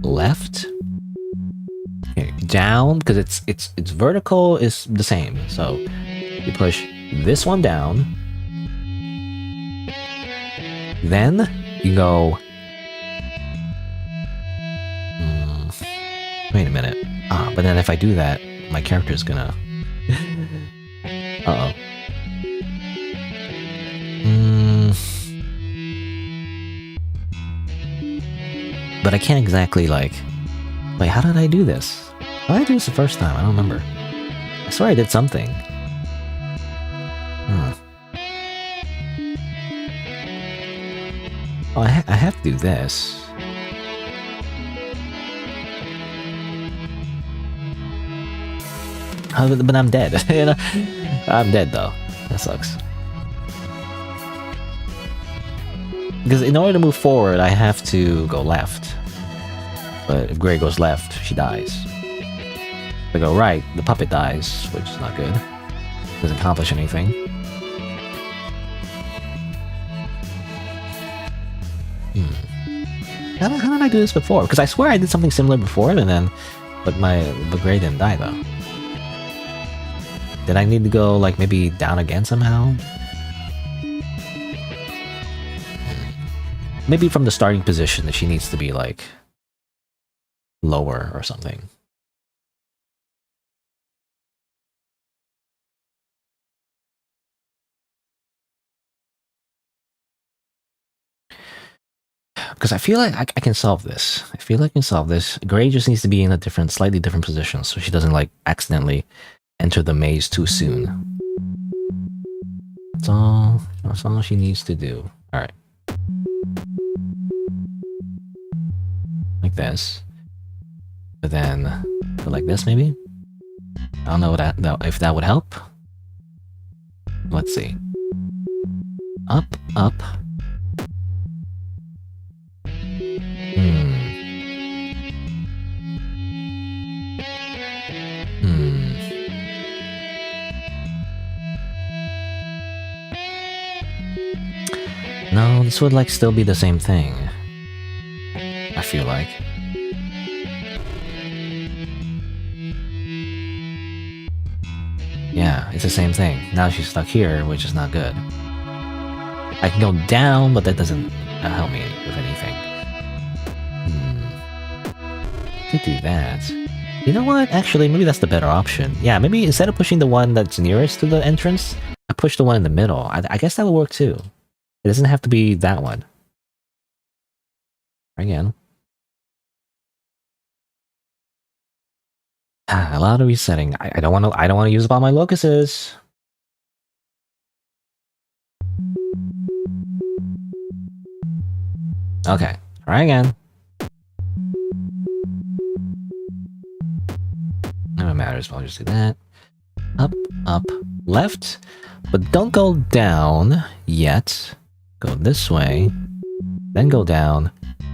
left. Okay, down because it's vertical is the same. So you push this one down. Then you go. Wait a minute. But then if I do that, my character is gonna. Uh-oh. But I can't exactly like. Wait, how did I do this? How did I do this the first time? I don't remember. I swear I did something. Oh, I have to do this. But I'm dead. You know? I'm dead though. That sucks. Because in order to move forward, I have to go left. But if Gray goes left, she dies. If I go right, the puppet dies, which is not good. Doesn't accomplish anything. How did I do this before? Because I swear I did something similar before, and then, but Gray didn't die though. Did I need to go like maybe down again somehow? Maybe from the starting position that she needs to be like lower or something. Because I feel like I can solve this. I feel like I can solve this. Gray just needs to be in a slightly different position so she doesn't like accidentally enter the maze too soon. That's all she needs to do. Alright. Like this. But then, like this maybe? I don't know if that would help. Let's see. Up, No, this would like still be the same thing. I feel like. Yeah, it's the same thing. Now she's stuck here, which is not good. I can go down, but that doesn't help me with anything. Could do that. You know what? Actually, maybe that's the better option. Yeah, maybe instead of pushing the one that's nearest to the entrance, I push the one in the middle. I guess that would work too. It doesn't have to be that one. Again. A lot of resetting. I don't want to use up all my locuses. Okay, try again. No matters. I'll just do that. Up, up, left, but don't go down yet. Go this way, then go down,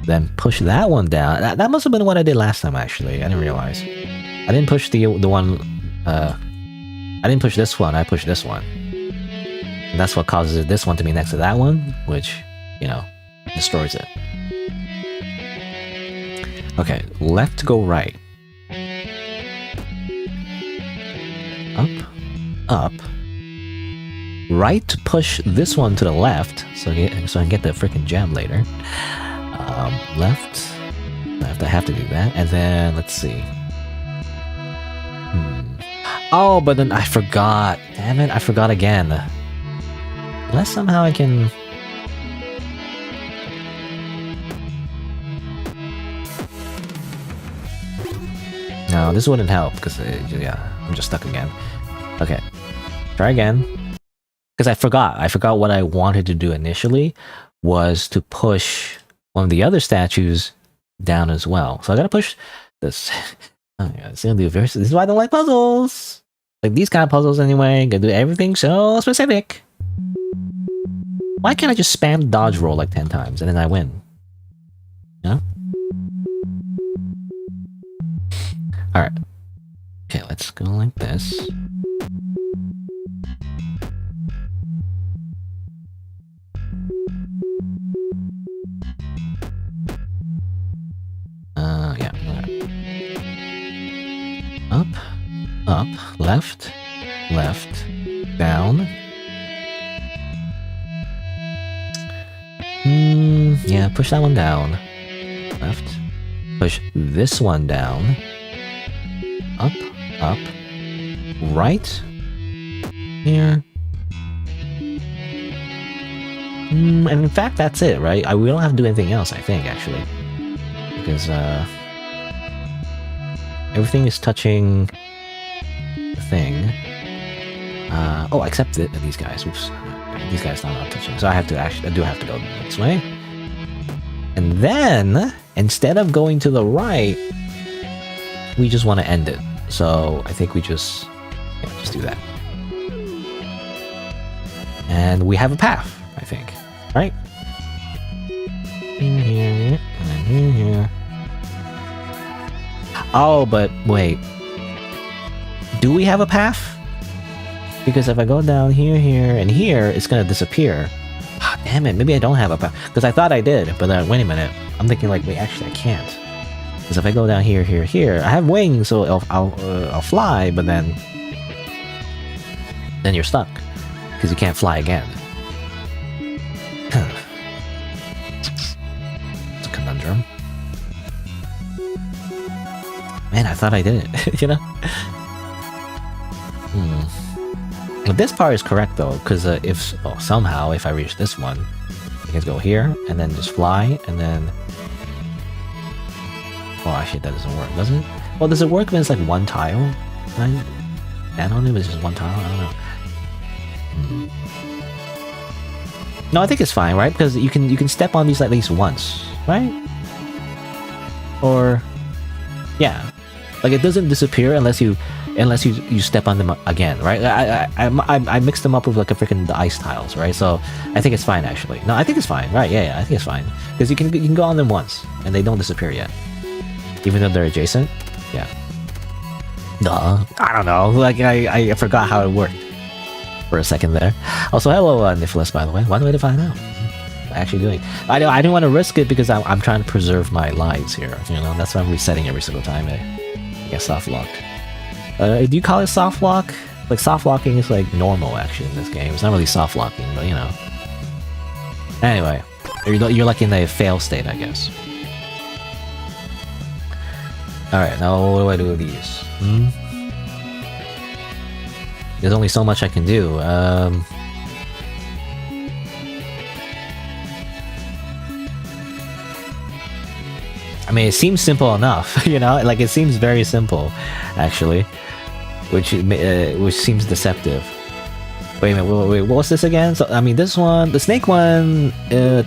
then push that one down. That must have been what I did last time. Actually, I didn't realize. I didn't push the one. I didn't push this one. I pushed this one. And that's what causes this one to be next to that one, which, you know, destroys it. Okay, left to go right. Up, up. Right to push this one to the left, so I can get the freaking gem later. Left, left. I have to do that, and then let's see. Oh, but then I forgot. Damn it, I forgot again. Unless somehow I can. No, this wouldn't help because yeah, I'm just stuck again. Okay, try again. Because I forgot what I wanted to do initially was to push one of the other statues down as well. So I gotta push this. Oh yeah, it's gonna do this is why I don't like puzzles. Like these kind of puzzles anyway. Gotta do everything so specific. Why can't I just spam dodge roll like 10 times and then I win? You know? Alright. Okay, let's go like this. Yeah. Up, up, left, left, down. Yeah, push that one down. Left. Push this one down. Up, up, right. Here. And in fact, that's it, right? We don't have to do anything else, I think, actually. Because, everything is touching the thing. Oh, except these guys. Oops. These guys not touching. So I do have to go this way. And then, instead of going to the right, we just want to end it. So I think we just do that. And we have a path, I think. Right? In here, and in here. Oh, but wait. Do we have a path? Because if I go down here, here, and here, it's gonna disappear. Ah, damn it, maybe I don't have a path. Because I thought I did, but wait a minute. I'm thinking like, wait, actually I can't. Because if I go down here, here, here, I have wings, so I'll fly, but then you're stuck. Because you can't fly again. It's a conundrum. Man, I thought I did it, you know? This part is correct though, because somehow if I reach this one, I can go here and then just fly and then. Oh, actually, that doesn't work, does it? Well, does it work when it's like one tile? Can I stand on it with just one tile? I don't know. No, I think it's fine, right? Because you can step on these at least once, right? Or yeah, like it doesn't disappear unless you step on them again, right? I mixed them up with like the ice tiles, right? So I think it's fine actually. No, I think it's fine, right? Yeah, I think it's fine because you can go on them once and they don't disappear yet, even though they're adjacent. Yeah. Duh. I don't know. Like I forgot how it worked for a second there. Also, hello, Nicholas, by the way. One way to find out. actually doing. I didn't want to risk it because I'm trying to preserve my lives here. You know, that's why I'm resetting every single time I get soft locked. Do you call it soft lock? Like soft locking is like normal actually in this game. It's not really soft locking, but you know. Anyway, you're like in a fail state, I guess. All right, now what do I do with these? There's only so much I can do. I mean, it seems simple enough, you know? Like, it seems very simple, actually. Which seems deceptive. Wait a minute, wait, what's this again? So, I mean, this one, the snake one,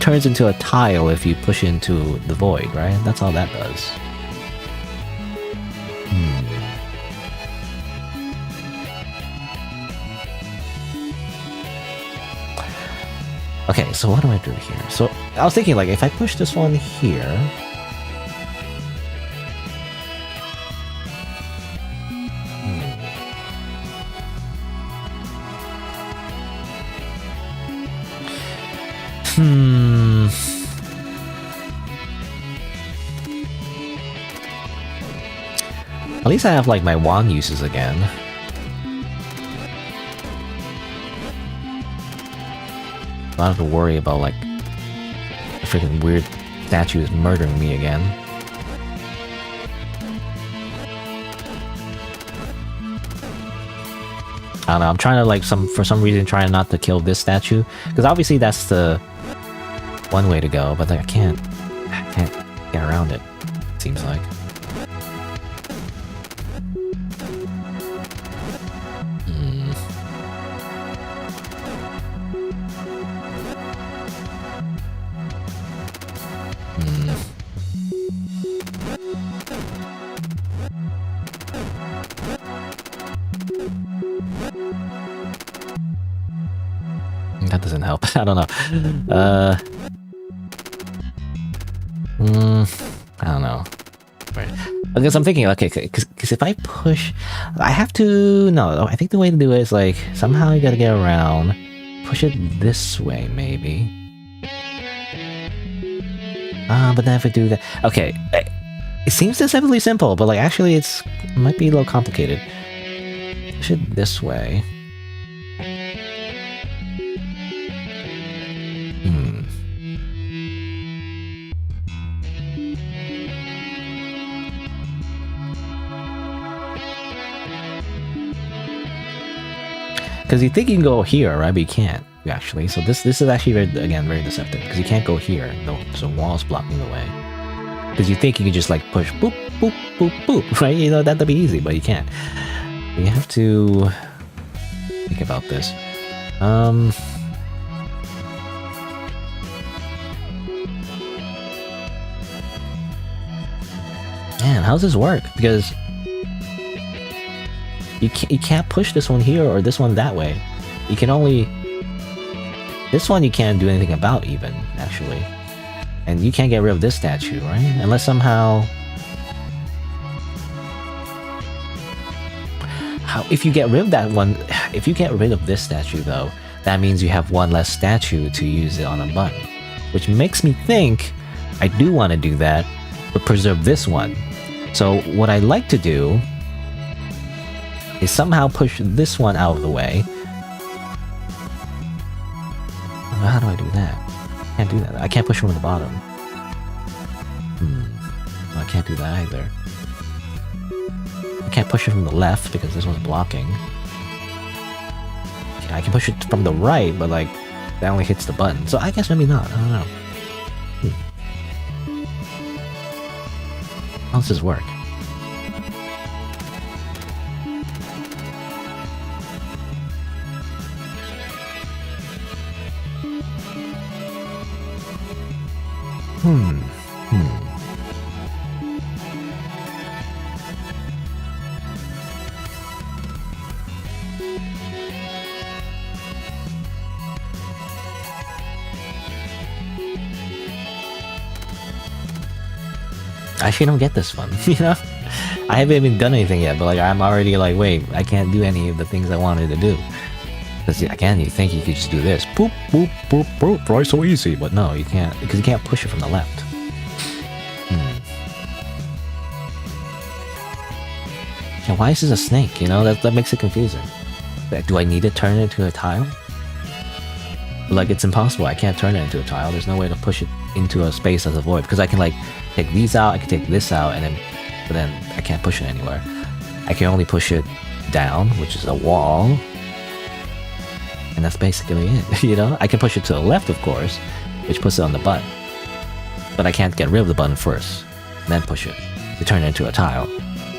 turns into a tile if you push into the void, right? That's all that does. Okay, so what do I do here? So, I was thinking, like, if I push this one here... At least I have like my wand uses again. I don't have to worry about like a freaking weird statue is murdering me again. I don't know, I'm trying to like for some reason trying not to kill this statue. Because obviously that's the one way to go, but like I can't get around it, seems like. That doesn't help. I don't know. I don't know. Right. Because I'm thinking, okay, because if I push, I have to. No, I think the way to do it is like somehow you gotta get around, push it this way, maybe. But then if I do that, okay, it seems deceptively simple, but like actually it might be a little complicated. Push it this way. Because you think you can go here, right? But you can't, actually. So this is actually, very deceptive. Because you can't go here. There's a wall's blocking the way. Because you think you can just, like, push boop, boop, boop, boop, right? You know, that'd be easy, but you can't. You have to think about this. Man, how does this work? Because... You can't push this one here or this one that way. You can only... This one you can't do anything about even, actually. And you can't get rid of this statue, right? Unless somehow... If you get rid of that one... If you get rid of this statue, though, that means you have one less statue to use it on a button. Which makes me think I do want to do that, but preserve this one. So what I like to do... is somehow push this one out of the way. How do I do that? I can't do that. I can't push from the bottom. I can't do that either. I can't push it from the left because this one's blocking. Okay, I can push it from the right, but like, that only hits the button. So I guess maybe not. I don't know. How does this work? I actually don't get this one, you know? I haven't even done anything yet, but like I'm already like, wait, I can't do any of the things I wanted to do. Because again, you think you could just do this. Boop, boop, boop, boop. Right, so easy. But no, you can't. Because you can't push it from the left. Yeah, why is this a snake? You know, that makes it confusing. Like, do I need to turn it into a tile? Like, it's impossible. I can't turn it into a tile. There's no way to push it into a space as a void. Because I can, like, take these out, I can take this out, and then... But then I can't push it anywhere. I can only push it down, which is a wall. And that's basically it, you know? I can push it to the left, of course, which puts it on the button. But I can't get rid of the button first, and then push it to turn it into a tile.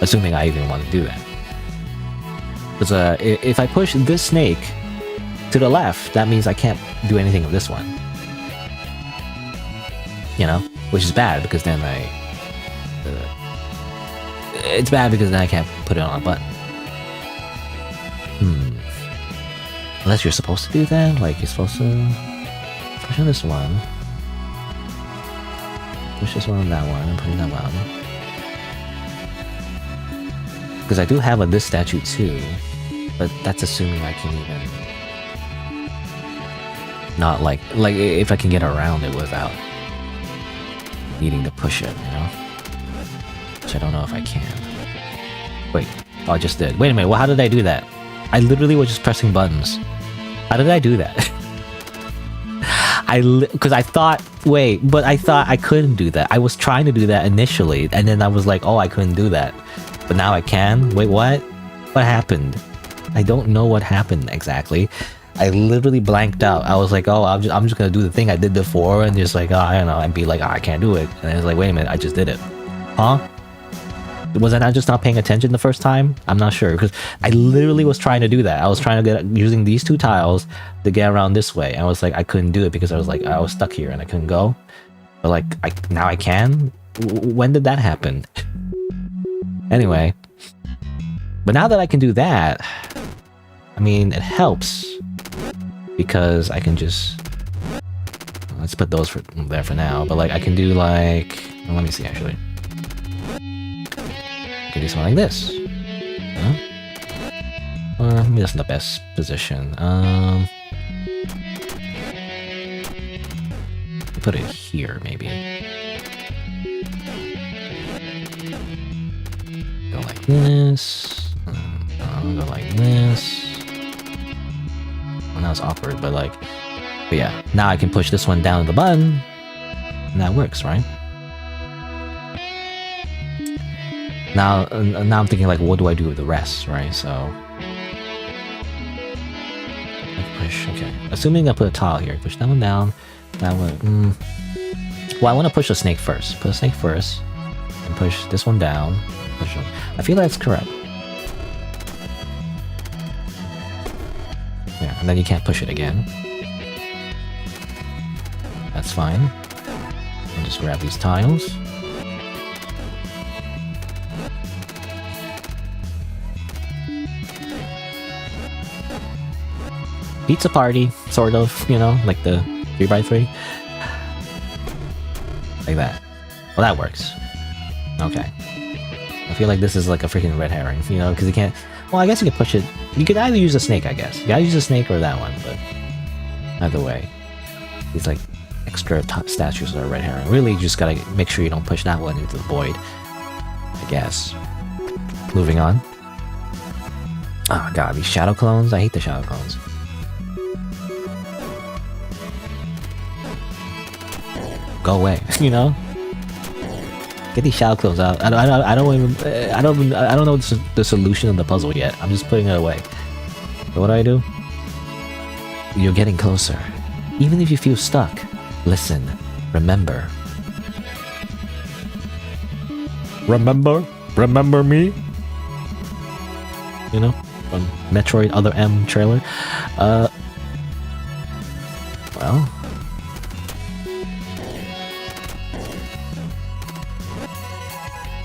Assuming I even want to do that. Because if I push this snake to the left, that means I can't do anything with this one. You know? Which is bad, because then it's bad because then I can't put it on a button. Unless you're supposed to do that? Like, you're supposed to push on this one. Push this one on that one, and put it on that one. Because I do have this statue too. But that's assuming I can even... Not like if I can get around it without needing to push it, you know? Which I don't know if I can. Wait, oh, I just did. Wait a minute, well, how did I do that? I literally was just pressing buttons. How did I do that? Because I thought, wait, but I thought I couldn't do that. I was trying to do that initially, and then I was like, oh, I couldn't do that. But now I can? Wait, what? What happened? I don't know what happened exactly. I literally blanked out. I was like, oh, I'm just gonna do the thing I did before, and just like, oh, I don't know, and be like, oh, I can't do it. And it's like, wait a minute, I just did it. Huh? Was I not just not paying attention the first time? I'm not sure, because I literally was trying to do that. I was trying to get using these two tiles to get around this way. And I was like, I couldn't do it because I was like, I was stuck here and I couldn't go. But like, now I can? When did that happen? Anyway. But now that I can do that, I mean, it helps. Because I can just... Let's put those there for now. But like, I can do like... Let me see, actually. I can do something like this. Huh? Or maybe that's not the best position. Put it here, maybe. Go like this. Go like this. Well, now it's awkward, but like... But yeah, now I can push this one down to the button. And that works, right? Now I'm thinking like, what do I do with the rest, right? So... Push, okay. Assuming I put a tile here. Push that one down. That one... Well, I want to push the snake first. Put the snake first. And push this one down. Push it. I feel that's correct. Yeah, and then you can't push it again. That's fine. I'll just grab these tiles. Pizza party, sort of, you know, like the 3x3. Like that. Well, that works. Okay. I feel like this is like a freaking red herring, you know, because you can't... Well, I guess you could push it... You could either use a snake, I guess. You gotta use a snake or that one, but... Either way. These, like, extra statues are red herring. Really, you just gotta make sure you don't push that one into the void. I guess. Moving on. Oh, God, these shadow clones? I hate the shadow clones. Go away, you know? Get these shadow clones out. I don't know the solution of the puzzle yet. I'm just putting it away. But what do? You're getting closer. Even if you feel stuck, listen, remember. Remember me? You know, from Metroid Other M trailer. Well.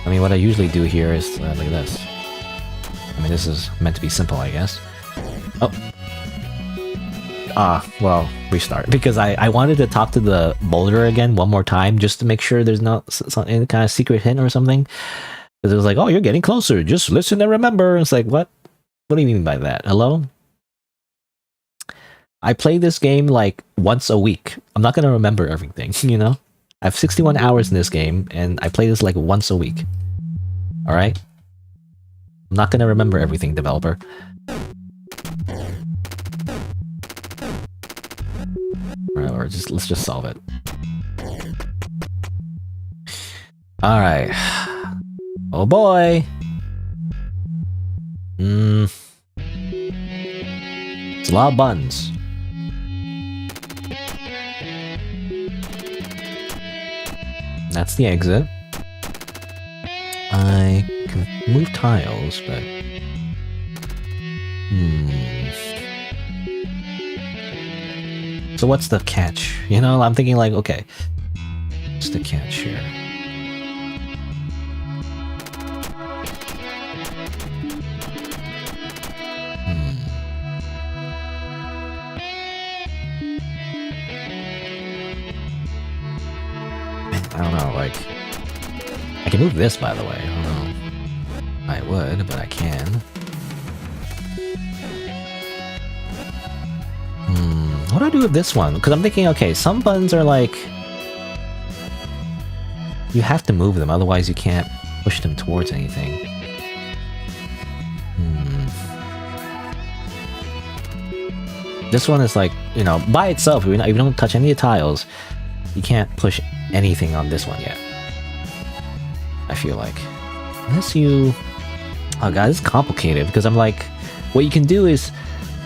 I mean, what I usually do here is, look at this. I mean, this is meant to be simple, I guess. Oh. Well, restart. Because I wanted to talk to the boulder again one more time, just to make sure there's not any kind of secret hint or something. Because it was like, oh, you're getting closer, just listen and remember. And it's like, what? What do you mean by that? Hello? I play this game like once a week. I'm not gonna remember everything, you know? I have 61 hours in this game, and I play this like once a week. Alright? I'm not gonna remember everything, developer. Alright, let's just solve it. Alright. Oh boy! It's a lot of buttons. That's the exit. I can move tiles, but... So what's the catch? You know, I'm thinking like, okay, what's the catch here? I don't know, like... I can move this, by the way. I don't know. I would, but I can. What do I do with this one? Because I'm thinking, okay, some buttons are like... You have to move them, otherwise you can't push them towards anything. This one is like, you know, by itself, if you don't touch any of the tiles, you can't push anything on this one yet. I feel like. Unless you... Oh god, it's complicated, because I'm like... What you can do is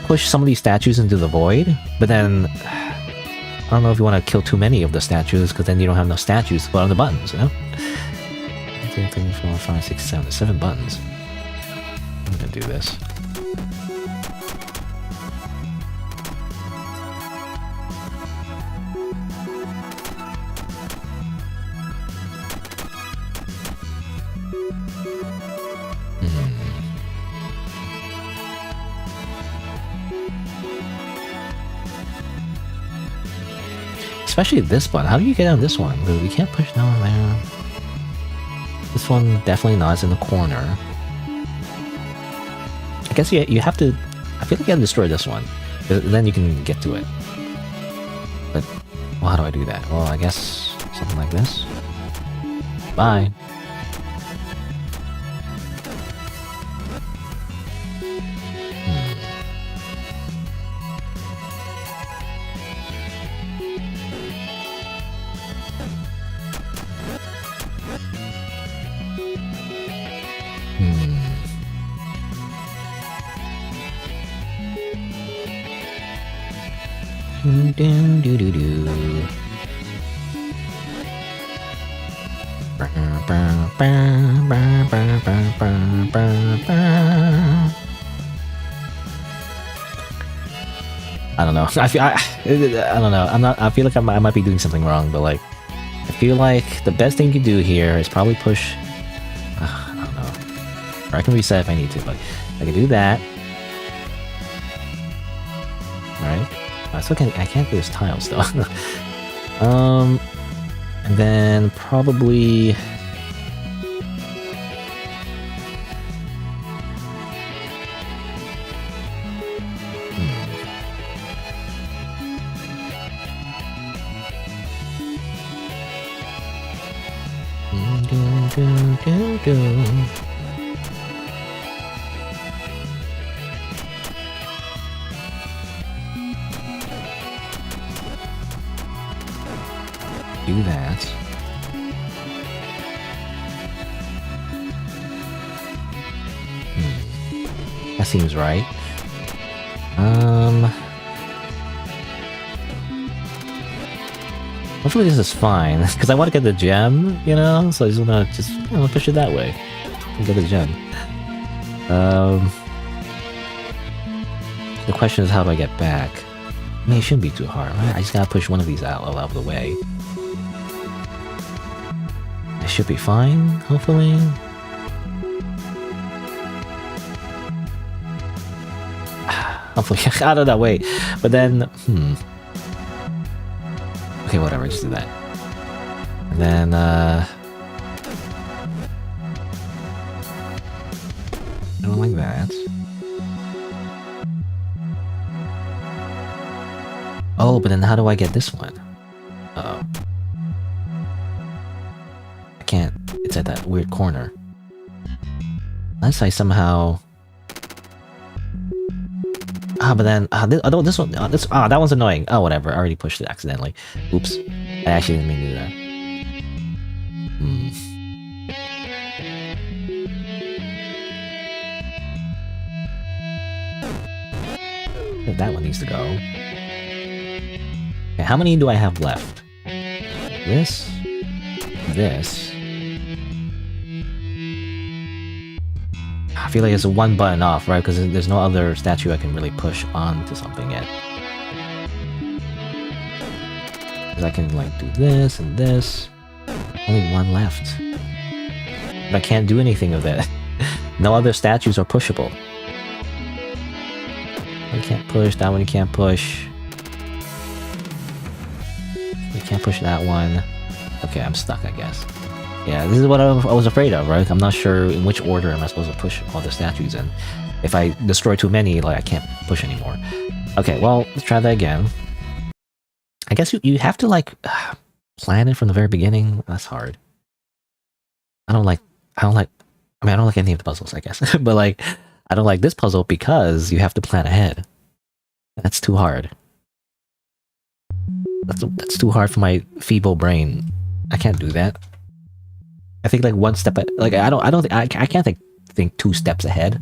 push some of these statues into the void, but then... I don't know if you want to kill too many of the statues, because then you don't have enough statues to put on the buttons, you know? 1, 2, 3, 4, 5, 6, 7. 7 buttons. I'm gonna do this. Especially this button. How do you get on this one? We can't push down there. This one definitely not. It's in the corner. I guess you have to... I feel like you have to destroy this one. Then you can get to it. But, well, how do I do that? Well, I guess something like this. Bye. I don't know. I don't know. I feel like I might be doing something wrong, but like, I feel like the best thing you can do here is probably push. I don't know. Or I can reset if I need to, but I can do that. Right? I still can't. I can't do this tiles though. And then probably. Do that. That seems right. Hopefully this is fine, because I want to get the gem, you know? So I just want to you know, push it that way and get the gem. The question is, how do I get back? I mean, it shouldn't be too hard, right? I just gotta push one of these out of the way. It should be fine, hopefully. Hopefully, out of that way. But then, okay, whatever, just do that. And then, I don't like that. Oh, but then how do I get this one? Uh-oh. I can't. It's at that weird corner. Unless I somehow... Ah, but then... this one... that one's annoying. Oh, whatever. I already pushed it accidentally. Oops. I actually didn't mean to do that. That one needs to go. Okay, how many do I have left? This. This. I feel like it's one button off, right? Because there's no other statue I can really push onto something yet. Because I can like do this and this. Only one left. But I can't do anything with it. No other statues are pushable. You can't push, that one you can't push. You can't push that one. Okay, I'm stuck, I guess. Yeah, this is what I was afraid of, right? I'm not sure in which order am I supposed to push all the statues in. If I destroy too many, like I can't push anymore. Okay, well, let's try that again. I guess you have to like plan it from the very beginning. That's hard. I don't like any of the puzzles, I guess. But like, I don't like this puzzle because you have to plan ahead. That's too hard. That's too hard for my feeble brain. I can't do that. I think like one step, like I can't think 2 steps ahead.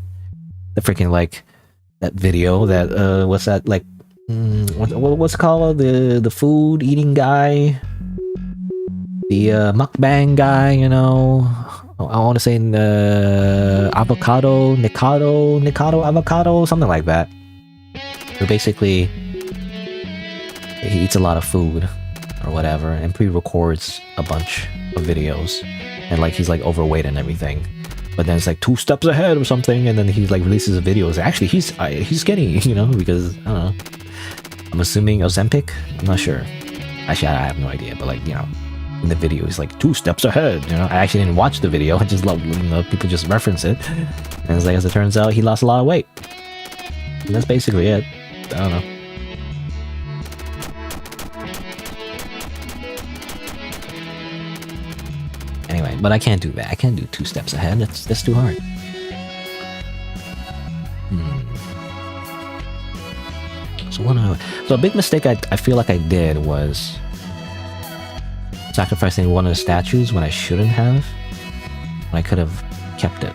The freaking like that video that what's that like what's it called, the food eating guy, the mukbang guy, you know. I want to say avocado, Nikado avocado, something like that. So basically, he eats a lot of food or whatever, and pre-records a bunch of videos, and like he's like overweight and everything. But then it's like 2 steps ahead or something, and then he like releases a video. Actually, he's skinny, you know, because I don't know. I'm assuming Ozempic. I'm not sure. Actually, I have no idea. But like, you know, in the video, he's like 2 steps ahead. You know, I actually didn't watch the video. I just love, you know, people just reference it. And it's like, as it turns out, he lost a lot of weight. And that's basically it. I don't know. Anyway, but I can't do that. I can't do 2 steps ahead. That's too hard. So a big mistake I feel like I did was sacrificing one of the statues when I shouldn't have. When I could have kept it.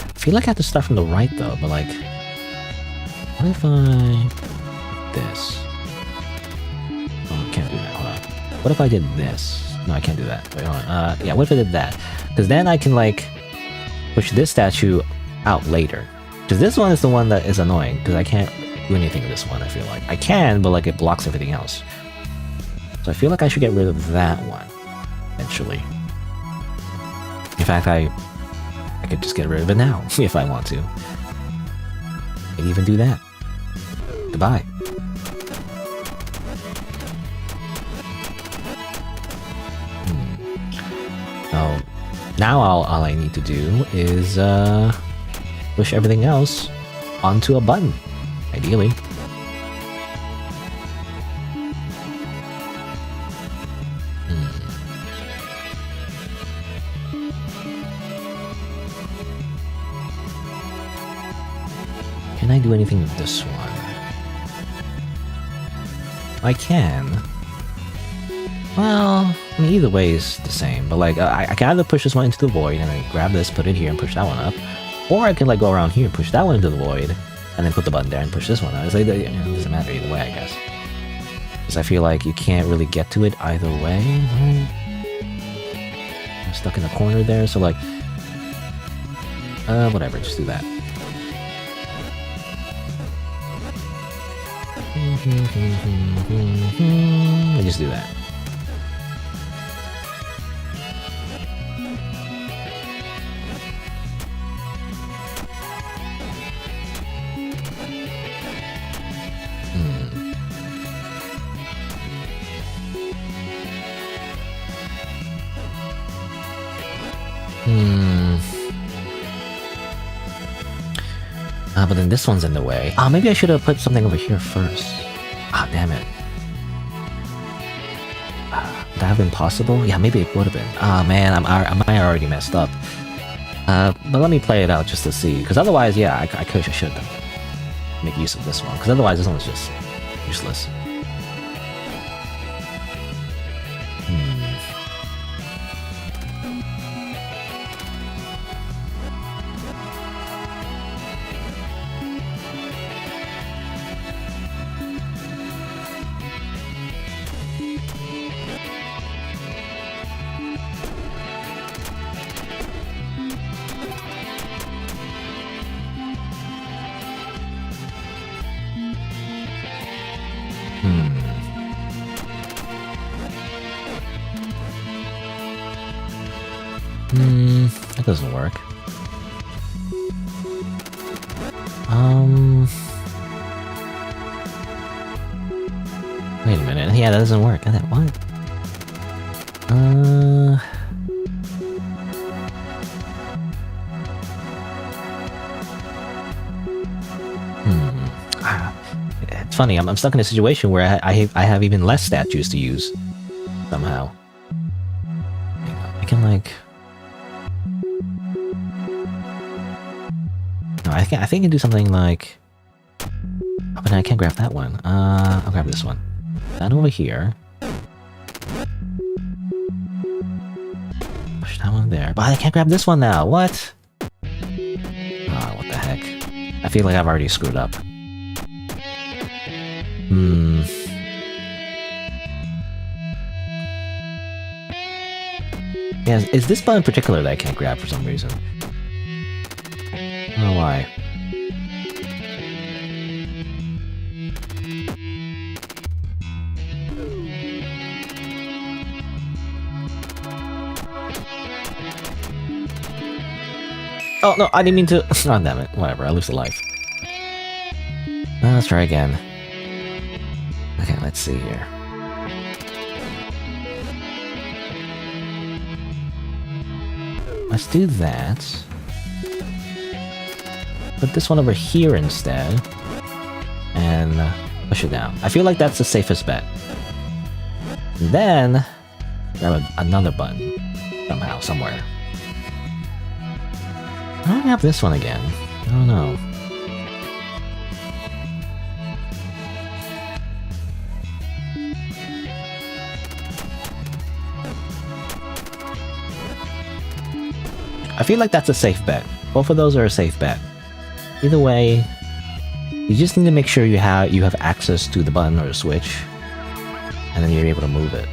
I feel like I have to start from the right though, but like, what if I this? Oh, I can't do that. Hold on. What if I did this? No, I can't do that. Wait, hold on. Yeah, what if I did that? Because then I can like push this statue out later. Because this one is the one that is annoying, because I can't do anything with this one, I feel like. I can, but like it blocks everything else. So I feel like I should get rid of that one, eventually. In fact, I could just get rid of it now, if I want to. Maybe even do that. Goodbye. Oh. Now all I need to do is push everything else onto a button, ideally. Can I do anything with this one? I can. Well, I mean, either way is the same, but like, I can either push this one into the void and then grab this, put it here, and push that one up, or I can like go around here and push that one into the void, and then put the button there and push this one up. It's like, it doesn't matter either way, I guess. Because I feel like you can't really get to it either way. I'm stuck in the corner there, so like, whatever, just do that. I just do that. But then this one's in the way. Maybe I should have put something over here first. Damn it. Would that have been possible? Yeah, maybe it would have been. Man, I already messed up. But let me play it out just to see. Because otherwise, yeah, I should make use of this one. Because otherwise, this one's just useless. That doesn't work. Wait a minute. Yeah, that doesn't work. What? It's funny. I'm stuck in a situation where I have even less statues to use somehow. I can like. No, I think I can do something like. Oh, but I can't grab that one. I'll grab this one. That over here. Push that one there. But I can't grab this one now. What? What the heck? I feel like I've already screwed up. Yeah, is this button in particular that I can't grab for some reason? I don't know why. Oh, no, I didn't mean to... Oh, damn it. Whatever, I lose the life. Let's try again. Okay, let's see here. Let's do that. Put this one over here instead. And push it down. I feel like that's the safest bet. And then... grab another button. Somehow, somewhere. I don't have this one again. I don't know. I feel like that's a safe bet. Both of those are a safe bet. Either way, you just need to make sure you have access to the button or the switch, and then you're able to move it.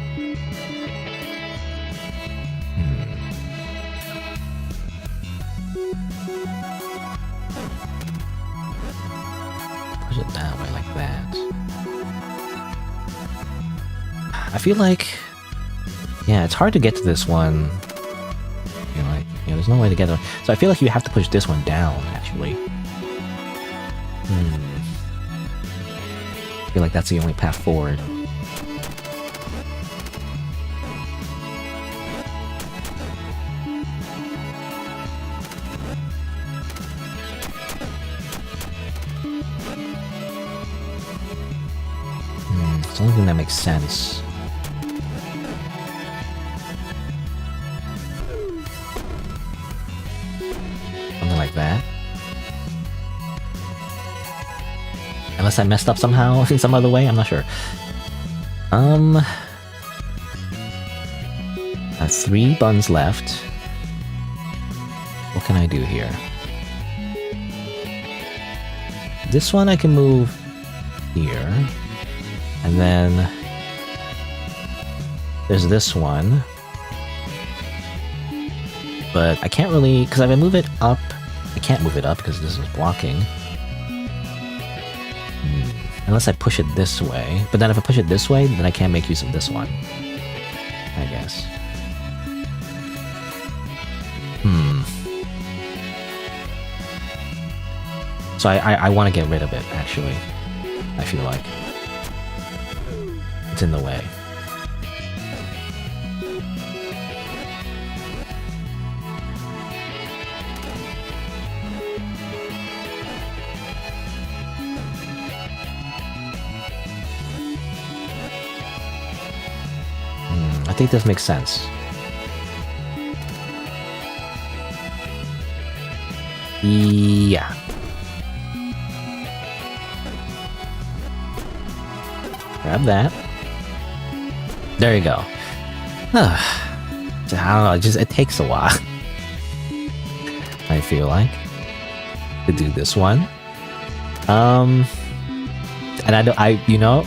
Push it that way like that. I feel like, yeah, it's hard to get to this one. Yeah, there's no way to get it. So I feel like you have to push this one down, actually. I feel like that's the only path forward. It's the only thing that makes sense. Like that. Unless I messed up somehow in some other way, I'm not sure. I have 3 buttons left. What can I do here? This one I can move here. And then there's this one. But I can't really, because if I move it up, I can't move it up because this is blocking. Unless I push it this way. But then if I push it this way, then I can't make use of this one. I guess. So I want to get rid of it, actually. I feel like. It's in the way. I think this makes sense. Yeah. Grab that. There you go. I don't know, it takes a while. I feel like to do this one. And you know,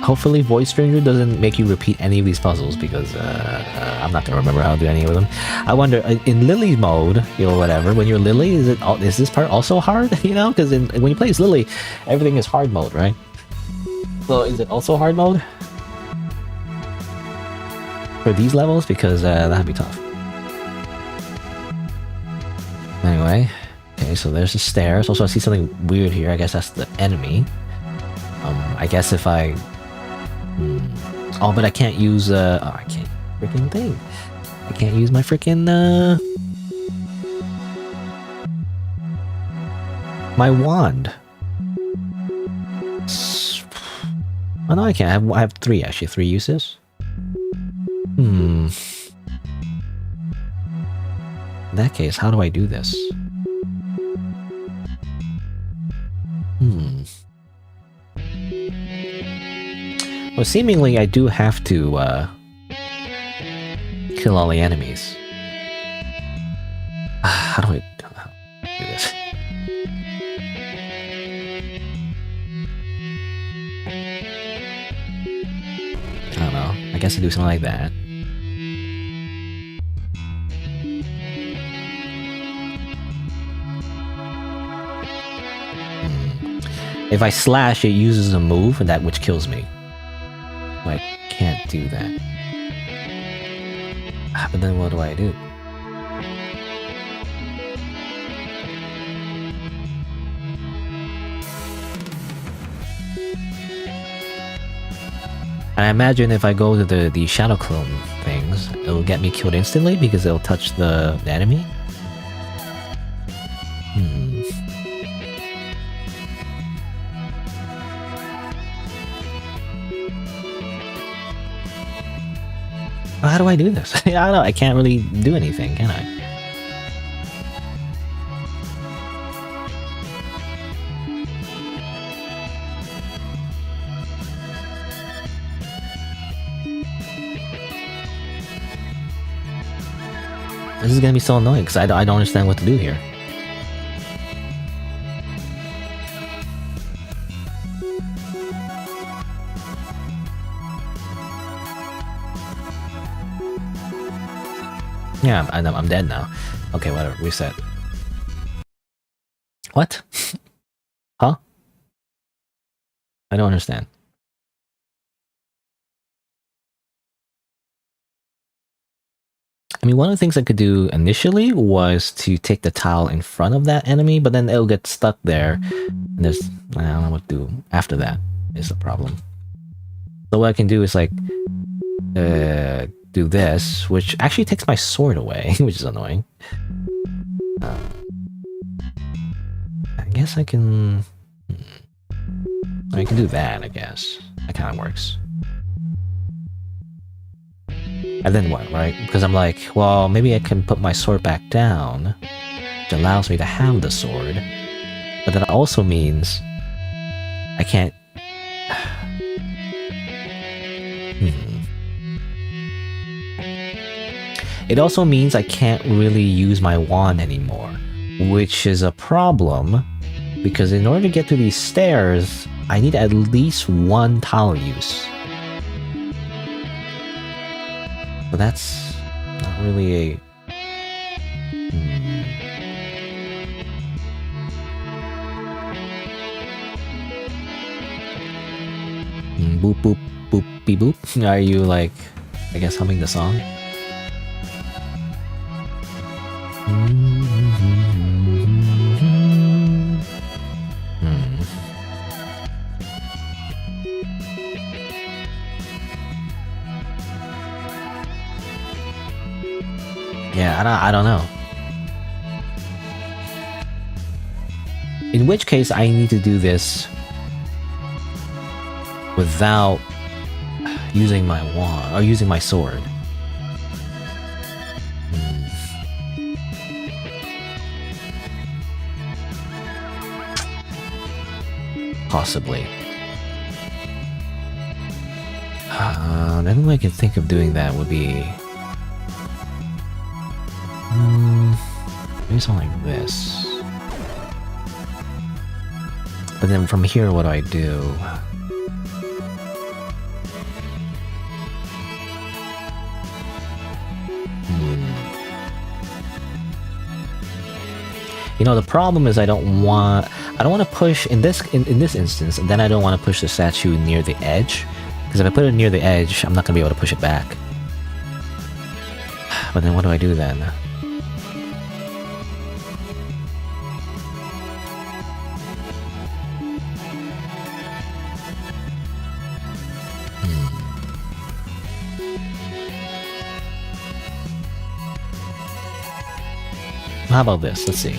hopefully Voice Stranger doesn't make you repeat any of these puzzles, because I'm not gonna remember how to do any of them. I wonder, in Lily mode, you know, whatever, when you're Lily, is this part also hard? You know, because when you play as Lily, everything is hard mode, right? So is it also hard mode for these levels? Because that'd be tough. Anyway, okay, so there's the stairs. Also, I see something weird here. I guess that's the enemy. I guess if I... Oh, but I can't use... Oh, I can't freaking thing. I can't use my freaking... My wand. Oh, no, I can't. I have three, actually. 3 uses. In that case, how do I do this? Well, seemingly I do have to kill all the enemies. How do I do this? I don't know. I guess I do something like that. If I slash, it uses a move, and that which kills me. I can't do that. But then what do I do? I imagine if I go to the shadow clone things, it'll get me killed instantly because it'll touch the enemy. How do I do this? I don't know. I can't really do anything, can I? This is gonna be so annoying because I don't understand what to do here. Yeah, I'm dead now. Okay, whatever. Reset. What? Huh? I don't understand. I mean, one of the things I could do initially was to take the tile in front of that enemy, but then it'll get stuck there. And I don't know what to do after that is the problem. So what I can do is like, do this, which actually takes my sword away, which is annoying. I guess I can... I can do that, I guess. That kind of works. And then what, right? Because I'm like, well, maybe I can put my sword back down, which allows me to have the sword. But that also means I can't... It also means I can't really use my wand anymore, which is a problem, because in order to get to these stairs, I need at least 1 tile use. But that's not really a... Boop boop boop beep boop. Are you like, I guess, humming the song? Yeah, I don't know. In which case, I need to do this without using my wand or using my sword. Possibly. The only way I can think of doing that would be maybe something like this. But then from here, what do I do? You know, the problem is I don't want to push in this instance, and then I don't want to push the statue near the edge, because if I put it near the edge, I'm not gonna be able to push it back. But then what do I do then? How about this? Let's see.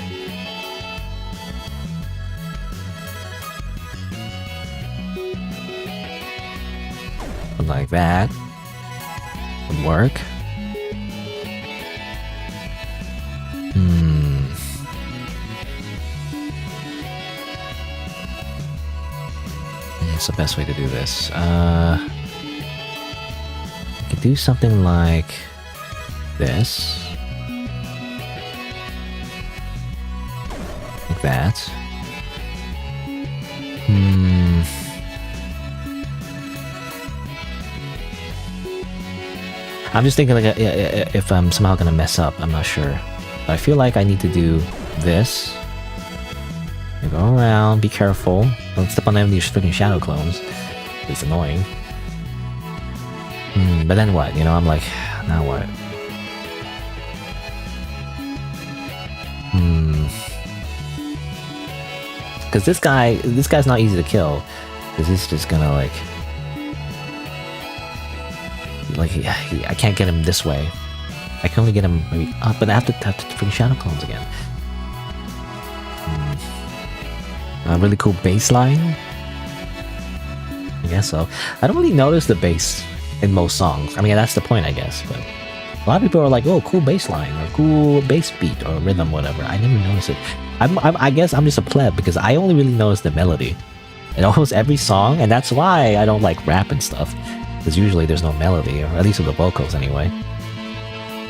Like that would work. What's the best way to do this? I could do something like this. Like that. I'm just thinking like if I'm somehow gonna mess up, I'm not sure. But I feel like I need to do this. You go around, be careful. Don't step on any of these freaking shadow clones. It's annoying. But then what? You know, I'm like, now what? Because this guy's not easy to kill. Because he's just gonna like I can't get him this way. I can only get him maybe up, but I have to freaking shadow clones again. A really cool bass line? I guess so. I don't really notice the bass in most songs. I mean, that's the point, I guess. But a lot of people are like, "Oh, cool bass line or cool bass beat or rhythm, whatever." I never notice it. I guess I'm just a pleb because I only really notice the melody in almost every song, and that's why I don't like rap and stuff. Because usually there's no melody, or at least with the vocals anyway.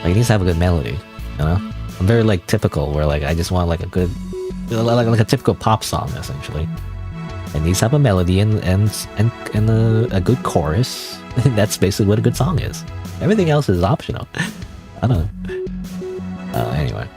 Like, it needs to have a good melody, you know? I'm very like typical, where like I just want like a good, like a typical pop song essentially. It needs to have a melody and a good chorus. That's basically what a good song is. Everything else is optional. I don't know. Anyway.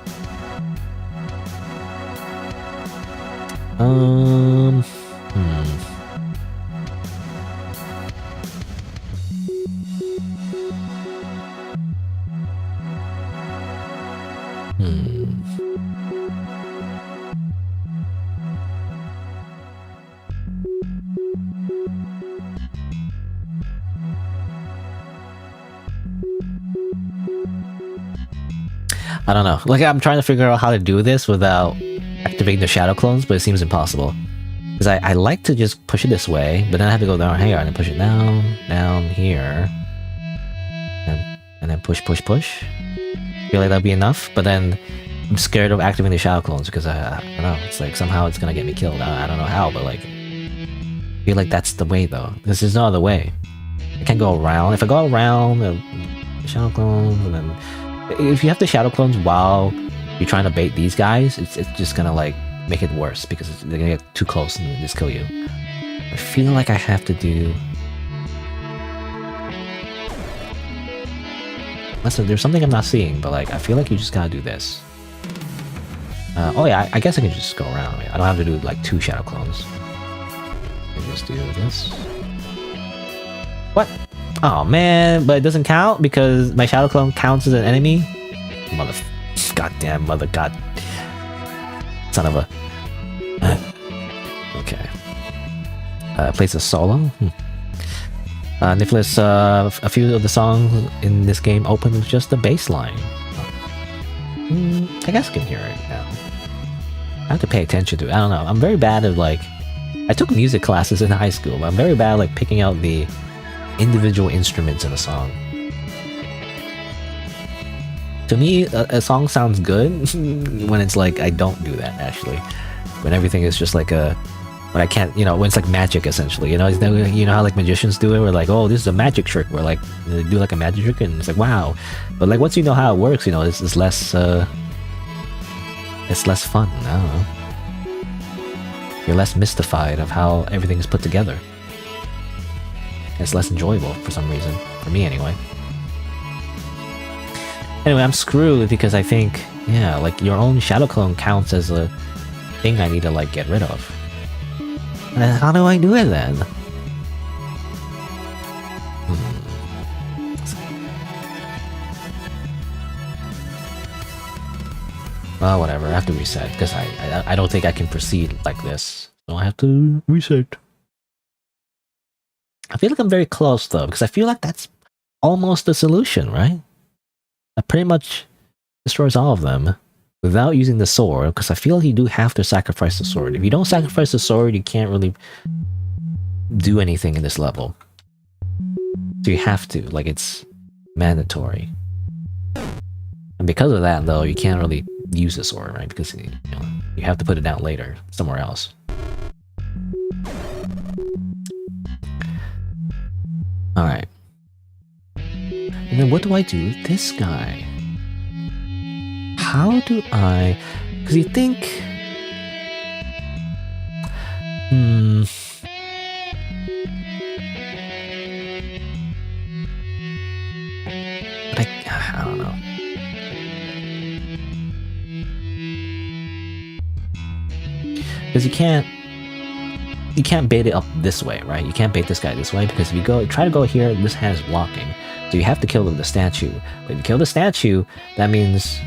I don't know. Like, I'm trying to figure out how to do this without activating the shadow clones, but it seems impossible. Because I like to just push it this way, but then I have to go down here and then push it down here. And then push. Feel like that'd be enough, but then I'm scared of activating the shadow clones because I don't know. It's like somehow it's gonna get me killed. I don't know how, but like, I feel like that's the way though. Because there's no other way. I can't go around. If I go around the shadow clones, and then if you have the shadow clones while you're trying to bait these guys, it's just gonna like make it worse because they're gonna get too close and just kill you. I feel like I have to do. Listen, there's something I'm not seeing, but like I feel like you just gotta do this. Oh yeah, I guess I can just go around. I don't have to do like 2 shadow clones. I can just do this. What? Oh man, but it doesn't count because my shadow clone counts as an enemy? Goddamn mother god. Son of a... Okay. Plays a solo? Nicholas, a few of the songs in this game open with just the bass line. I guess I can hear it now. I have to pay attention to it. I don't know. I'm very bad at like... I took music classes in high school, but I'm very bad at like picking out the individual instruments in a song. To me, a song sounds good when it's like I don't do that, actually. When everything is just like a... When I can't, you know, when it's like magic, essentially. You know how like magicians do it? Where like, oh, this is a magic trick. Where like, they do like a magic trick and it's like, wow. But like, once you know how it works, you know, it's less... it's less fun, I don't know. You're less mystified of how everything is put together. It's less enjoyable for some reason. For me, anyway. Anyway, I'm screwed because I think, yeah, like your own shadow clone counts as a thing I need to like get rid of. And how do I do it then? Well, whatever, I have to reset because I don't think I can proceed like this. So I have to reset. I feel like I'm very close though, because I feel like that's almost the solution, right? That pretty much destroys all of them without using the sword, because I feel like you do have to sacrifice the sword. If you don't sacrifice the sword, you can't really do anything in this level. So you have to, like, it's mandatory. And because of that, though, you can't really use the sword, right? Because you know, you have to put it down later, somewhere else. Alright. And then what do I do with this guy? How do I... Because you think... But I don't know. Because you can't bait it up this way, right? You can't bait this guy this way, because if you try to go here, this hand is blocking. So you have to kill the statue. But if you kill the statue, that means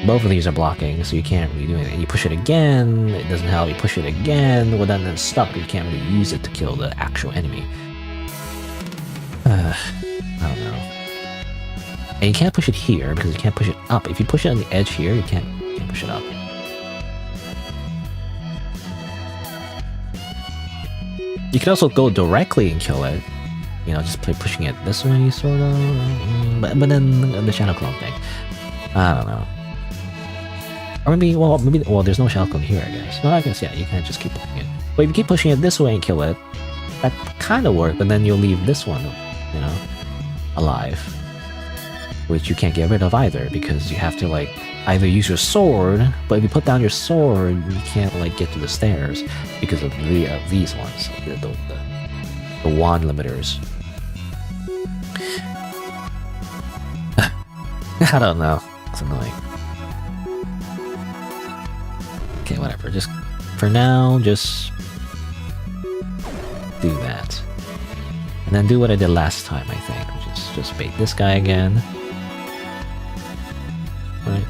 both of these are blocking, so you can't really do anything. You push it again, it doesn't help. You push it again, well then it's stuck. You can't really use it to kill the actual enemy. I don't know. And you can't push it here, because you can't push it up. If you push it on the edge here, you can't push it up. You can also go directly and kill it. You know, just pushing it this way, sort of. But then the shadow clone thing. I don't know. Or maybe, well, there's no shadow clone here, I guess. No, I guess, yeah, you can't just keep pushing it. But if you keep pushing it this way and kill it, that kind of works, but then you'll leave this one, you know, alive. Which you can't get rid of either, because you have to, like, either use your sword, but if you put down your sword, you can't, like, get to the stairs because of these ones, the wand limiters. I don't know. It's annoying. Okay, whatever. Just for now, just do that, and then do what I did last time. I think, which is just bait this guy again. Right?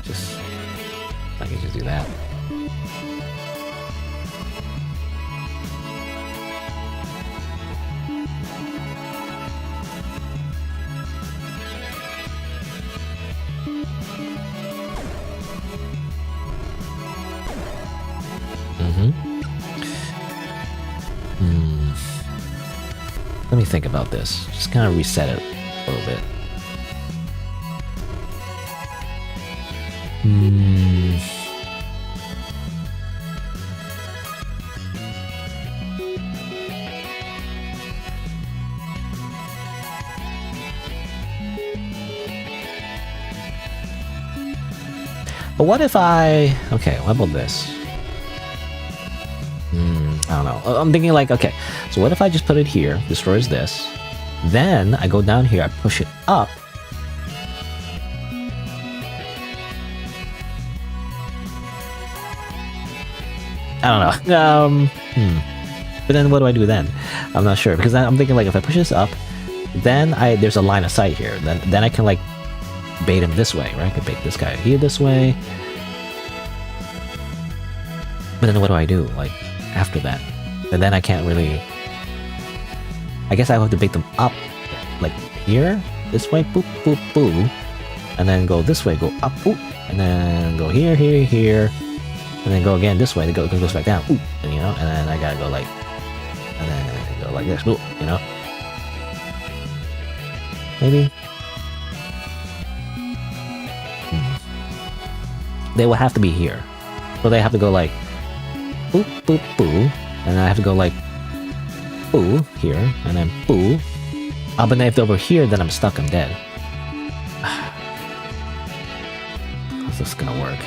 I can just do that. Let me think about this. Just kind of reset it a little bit. But what if I... Okay, what about this? I don't know. I'm thinking like, okay, so what if I just put it here, destroys this, then I go down here, I push it up, I don't know. But then what do I do then? I'm not sure, because I'm thinking like if I push this up, then there's a line of sight here. Then I can like bait him this way, right? I can bait this guy here this way. But then what do I do? Like after that, and then I can't really. I guess I have to bait them up, like here, this way, boop, boop, boop, and then go this way, go up, boop, and then go here, here, here, and then go again this way. It goes back down, boop, and you know, and then I gotta go like, and then go like this, boop, you know. maybe? They will have to be here. So they have to go like boop, boop, boo. And I have to go like boo here, and then boo. Oh, but then if they're over here, then I'm stuck, I'm dead. How's this gonna work?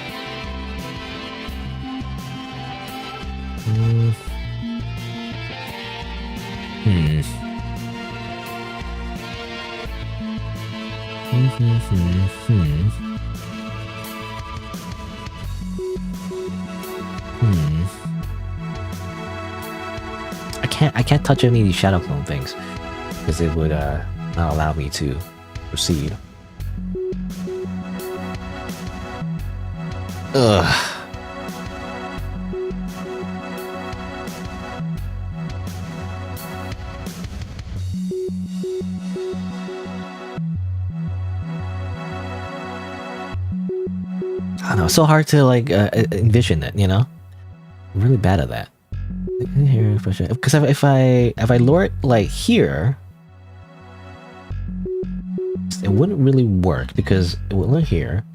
I can't touch any of these shadow clone things because it would not allow me to proceed. Ugh. I don't know, it's so hard to like envision it, you know? I'm really bad at that. Here, because if I lure it like here, it wouldn't really work because it would lure here.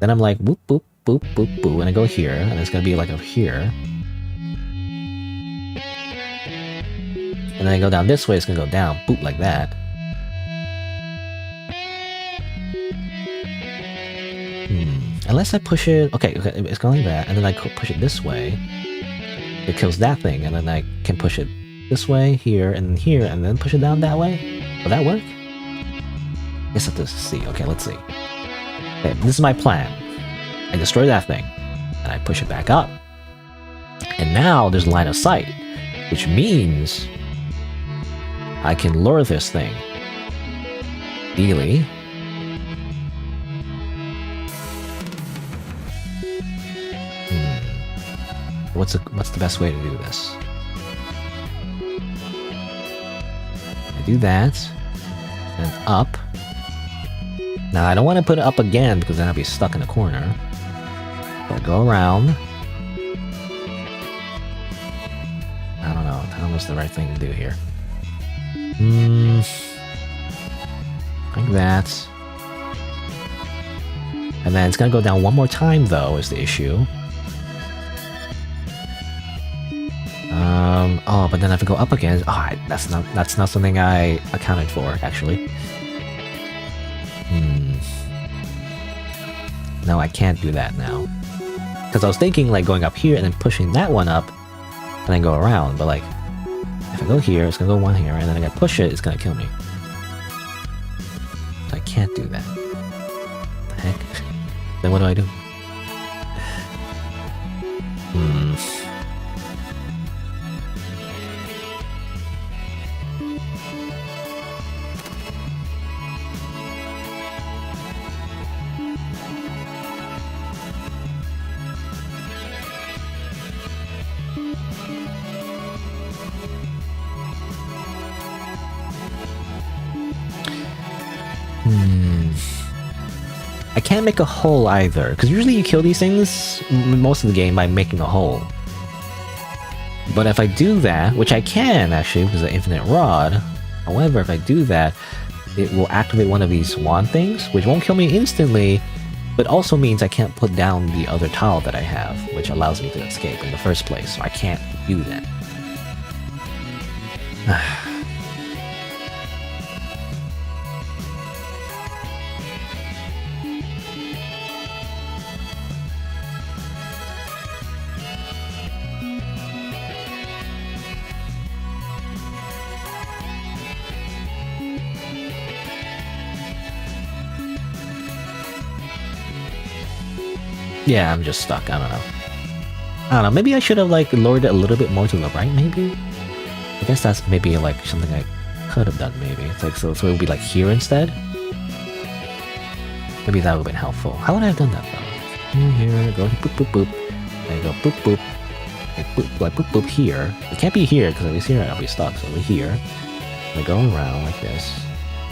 Then I'm like boop boop boop boop boop, and I go here, and it's gonna be like over here. And then I go down this way, it's gonna go down, boop like that. Unless I push it, okay, it's going like that, and then I push it this way. It kills that thing, and then I can push it this way, here, and then push it down that way. Will that work? I guess I have to see. Okay, let's see. Okay, this is my plan. I destroy that thing, and I push it back up. And now there's line of sight, which means I can lure this thing. Ideally. What's the best way to do this? I do that, and up. Now I don't want to put it up again because then I'll be stuck in a corner. But go around. I don't know. I don't know what's the right thing to do here. Like that. And then it's gonna go down one more time though, is the issue. Oh, but then I have to go up again. Oh, that's not something I accounted for, actually. No, I can't do that now. Because I was thinking, like, going up here and then pushing that one up, and then go around, but, like, if I go here, it's gonna go one here, and then I gotta push it, it's gonna kill me. So I can't do that. What the heck? Then what do I do? I can't make a hole either, because usually you kill these things most of the game by making a hole. But if I do that, which I can actually because of the infinite rod, however, if I do that, it will activate one of these wand things, which won't kill me instantly, but also means I can't put down the other tile that I have, which allows me to escape in the first place, so I can't do that. Yeah, I'm just stuck. I don't know. Maybe I should have like lowered it a little bit more to the right. Maybe. I guess that's maybe like something I could have done. Maybe it's like so it would be like here instead. Maybe that would have been helpful. How would I have done that though? Here, go boop boop boop. Then go boop boop. Like boop boop here. It can't be here because if it's here I'll be stuck. So over here. I go around like this.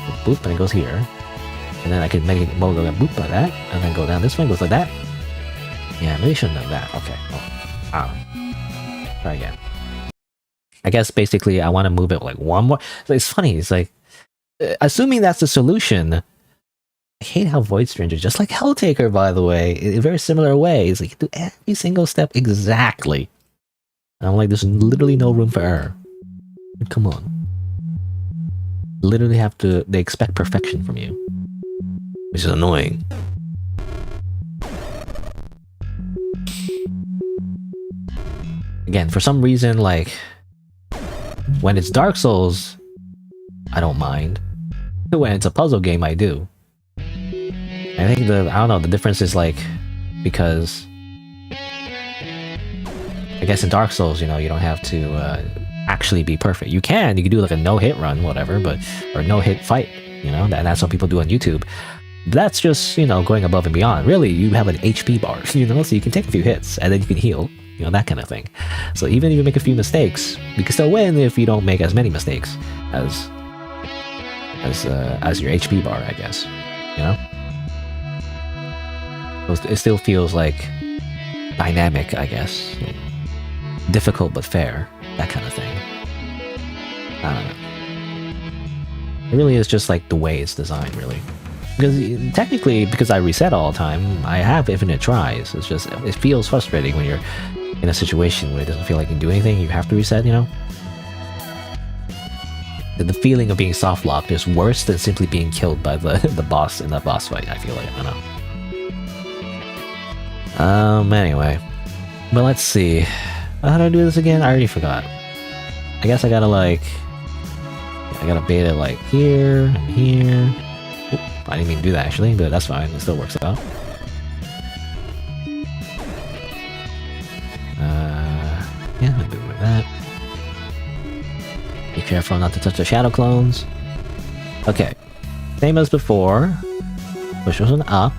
Boop boop, and it goes here. And then I could make it go boop like that, and then go down this way, goes like that. Yeah, maybe I shouldn't have done that. Okay. Oh. I don't know. Try again. I guess basically I want to move it like one more. It's funny. It's like assuming that's the solution, I hate how Void Stranger, just like Helltaker, by the way, in very similar ways, like you do every single step exactly. And I'm like, there's literally no room for error. Come on. Literally they expect perfection from you. Which is annoying. Again, for some reason, like, when it's Dark Souls, I don't mind. When it's a puzzle game, I do. I think I don't know, the difference is like, because I guess in Dark Souls, you know, you don't have to actually be perfect. You can do like a no-hit run, whatever, or no-hit fight, you know, that's what people do on YouTube. That's just, you know, going above and beyond. Really, you have an HP bar, you know, so you can take a few hits and then you can heal, you know, that kind of thing. So even if you make a few mistakes, you can still win if you don't make as many mistakes as your HP bar, I guess, you know? It still feels like dynamic, I guess. Difficult but fair, that kind of thing. I don't know. It really is just like the way it's designed, really. Because technically, because I reset all the time, I have infinite tries. It's just, it feels frustrating when you're in a situation where it doesn't feel like you can do anything, you have to reset, you know? The feeling of being soft locked is worse than simply being killed by the boss in that boss fight, I feel like. I don't know. Anyway. But let's see. How do I do this again? I already forgot. I guess I gotta like... I gotta bait it like here and here. Oop, I didn't mean to do that actually, but that's fine. It still works out. Yeah, I'm good with that. Be careful not to touch the shadow clones. Okay. Same as before. Push this one up.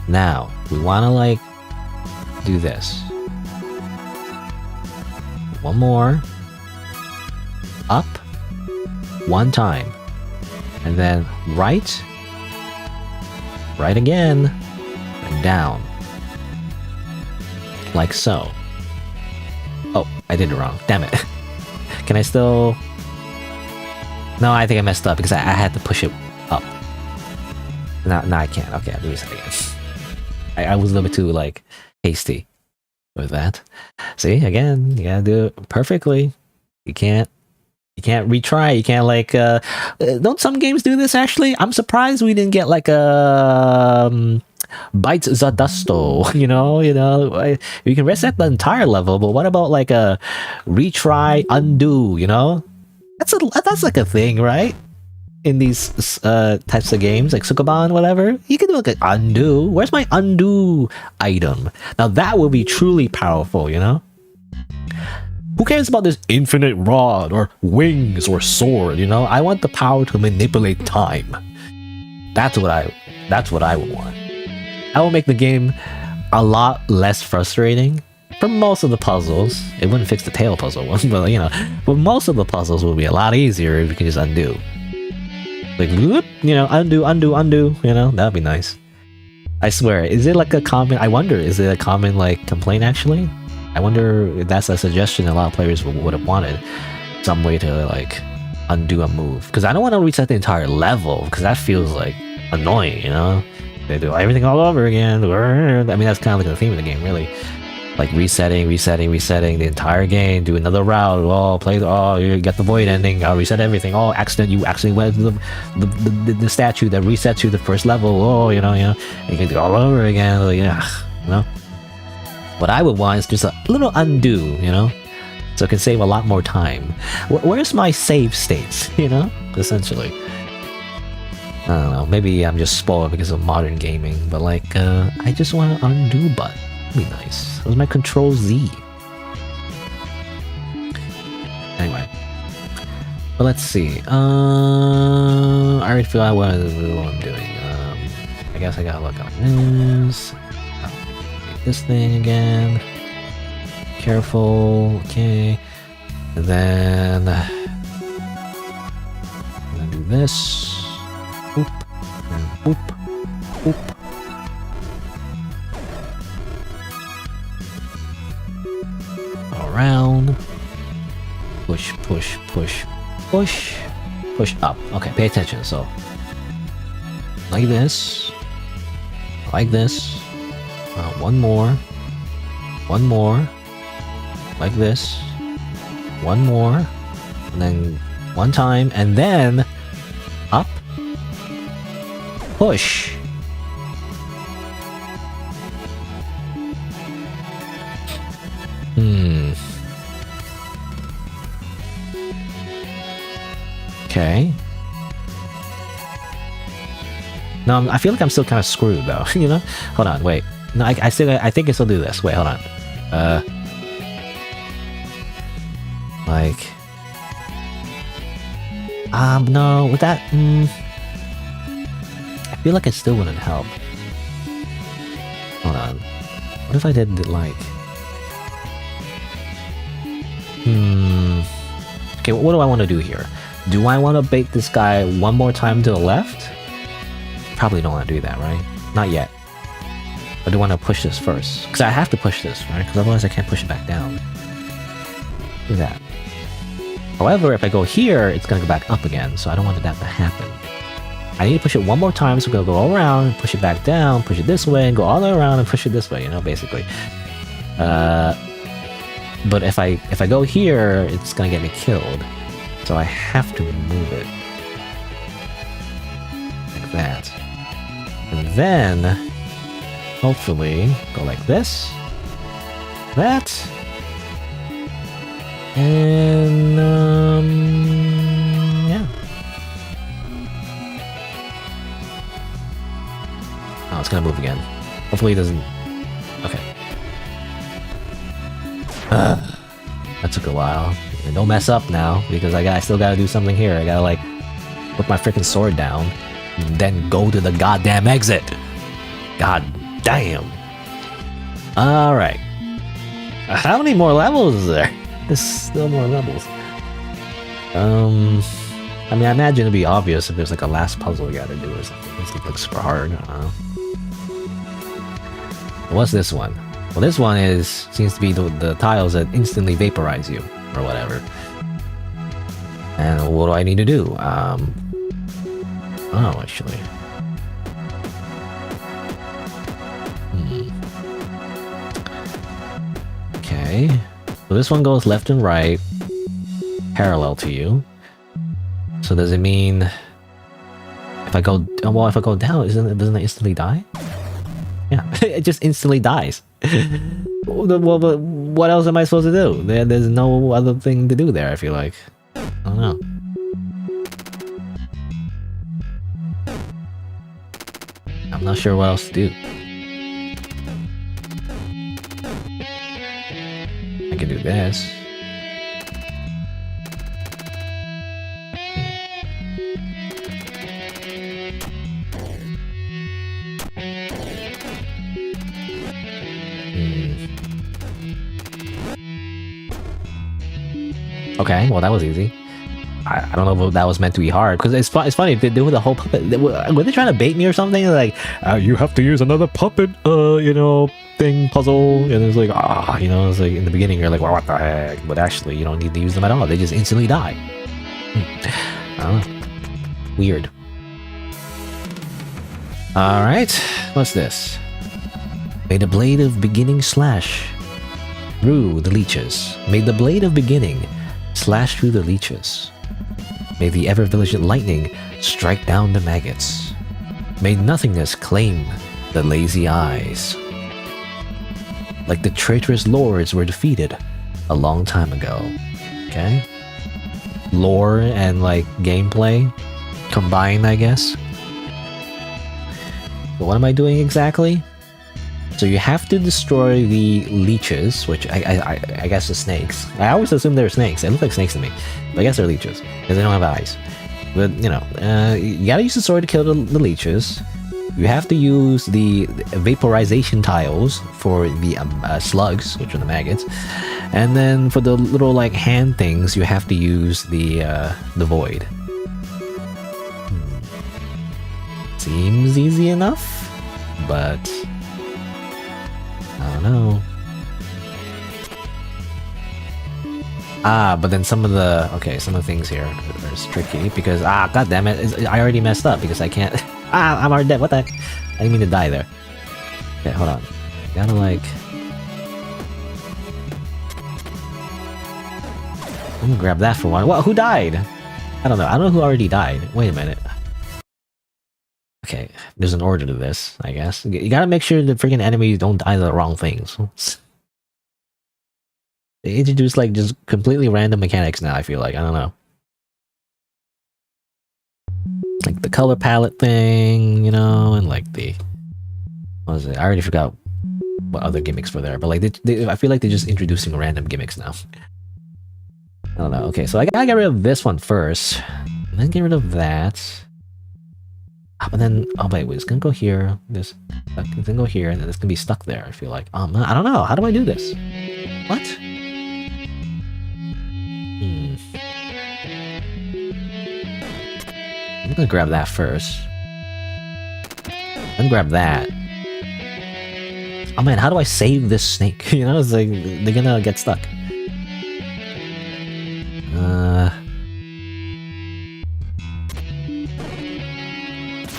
Now, we want to like do this. One more. Up. One time. And then right. Right again. And down. Like so. Oh, I did it wrong. Damn it. Can I still... No, I think I messed up because I had to push it up. Now I can't. Okay, I'll do this again. I was a little bit too, like, hasty with that. See, again, you gotta do it perfectly. You can't retry. You can't, like, don't some games do this, actually? I'm surprised we didn't get, like, a... Bites Zadusto, you know, you can reset the entire level, but what about like a retry undo, you know? That's like a thing, right? In these types of games, like Sukaban, whatever, you can do like an undo. Where's my undo item? Now that will be truly powerful, you know? Who cares about this infinite rod or wings or sword, you know? I want the power to manipulate time. That's what I would want. I will make the game a lot less frustrating for most of the puzzles. It wouldn't fix the tail puzzle one, but you know, but most of the puzzles will be a lot easier if you can just undo. Like, whoop, you know, undo, you know, that'd be nice. I swear, is it like a common, I wonder, is it a common like complaint actually? I wonder if that's a suggestion a lot of players would have wanted. Some way to like undo a move. Because I don't want to reset the entire level, because that feels like annoying, you know? They do everything all over again. I mean, that's kind of like the theme of the game, really. Like resetting the entire game. Do another route. Oh, you get the void ending. I'll reset everything. Oh, you accidentally went to the statue that resets you the first level. Oh, you know. You can do it all over again. Like, yeah, you know. What I would want is just a little undo, you know, so it can save a lot more time. Where's my save states? You know, essentially. I don't know, maybe I'm just spoiled because of modern gaming, but like, I just want an undo button. That'd be nice. That was my Control Z. Anyway. But let's see. I already forgot what I'm doing. I guess I gotta look on this. Make this thing again. Careful, okay. And then... I'm gonna do this. Whoop, and whoop, whoop. Around. Push, push, push, push, push up. Okay, pay attention. So, like this. Like this. One more. One more. Like this. One more. And then one time. And then up. Push. Okay. No, I feel like I'm still kind of screwed though. You know? Hold on, wait. No, I think I still do this. Wait, hold on. Like. No, with that. I feel like it still wouldn't help. Hold on. What if I did it like? Okay, what do I want to do here? Do I want to bait this guy one more time to the left? Probably don't want to do that, right? Not yet. Or do I want to push this first? Because I have to push this, right? Because otherwise I can't push it back down. Do that. However, if I go here, it's going to go back up again, so I don't want that to happen. I need to push it one more time, so we're going to go all around, push it back down, push it this way, and go all the way around and push it this way, you know, basically. But if I go here, it's going to get me killed. So I have to move it. Like that. And then, hopefully, go like this. That. And, yeah. Oh, it's gonna move again. Hopefully it doesn't... Okay. That took a while. And don't mess up now, because I still gotta do something here. I gotta, like, put my freaking sword down, and then go to the goddamn exit. God damn. Alright. How many more levels is there? There's still more levels. I mean, I imagine it'd be obvious if there's like a last puzzle you gotta do or something. It's like super hard. I don't know. What's this one? Well, this one seems to be the tiles that instantly vaporize you, or whatever. And what do I need to do? Oh, actually. Okay. So this one goes left and right, parallel to you. So does it mean if I go down, doesn't it instantly die? Yeah, it just instantly dies. Well, but what else am I supposed to do? There's no other thing to do there, I feel like. I don't know. I'm not sure what else to do. I can do this. Okay, well that was easy. I don't know if that was meant to be hard, because it's funny, they do the whole puppet. Were they trying to bait me or something? Like, you have to use another puppet, you know, thing, puzzle. And it's like, you know, it's like in the beginning you're like, well, what the heck? But actually, you don't need to use them at all. They just instantly die. I don't know. Weird. Alright, what's this? May the blade of beginning slash through the leeches. May the blade of beginning slash through the leeches. May the ever-vigilant lightning strike down the maggots. May nothingness claim the lazy eyes. Like the traitorous lords were defeated a long time ago. Okay? Lore and, like, gameplay combined, I guess. But what am I doing exactly? So you have to destroy the leeches, which I guess the snakes. I always assume they're snakes. They look like snakes to me. But I guess they're leeches, because they don't have eyes. But, you know, you gotta use the sword to kill the leeches. You have to use the vaporization tiles for the slugs, which are the maggots. And then for the little, like, hand things, you have to use the void. Seems easy enough, but I don't know. But then some of the things here are tricky because god damn it, I already messed up because I can't. I'm already dead. What the heck? I didn't mean to die there. Okay, hold on. Gotta like. I'm gonna grab that for one. Well, who died? I don't know who already died. Wait a minute. Okay, there's an order to this, I guess. You gotta make sure the freaking enemies don't die to the wrong things. They introduce like just completely random mechanics now, I feel like. I don't know. Like the color palette thing, you know, and like the... What was it? I already forgot what other gimmicks were there, but like I feel like they're just introducing random gimmicks now. I don't know. Okay, so I gotta get rid of this one first. And then get rid of that. But then... Oh wait, it's gonna go here. This... It's gonna go here, and then it's gonna be stuck there, I feel like. I don't know. How do I do this? What? I'm gonna grab that first. Then grab that. Oh man, how do I save this snake? You know, it's like they're gonna get stuck.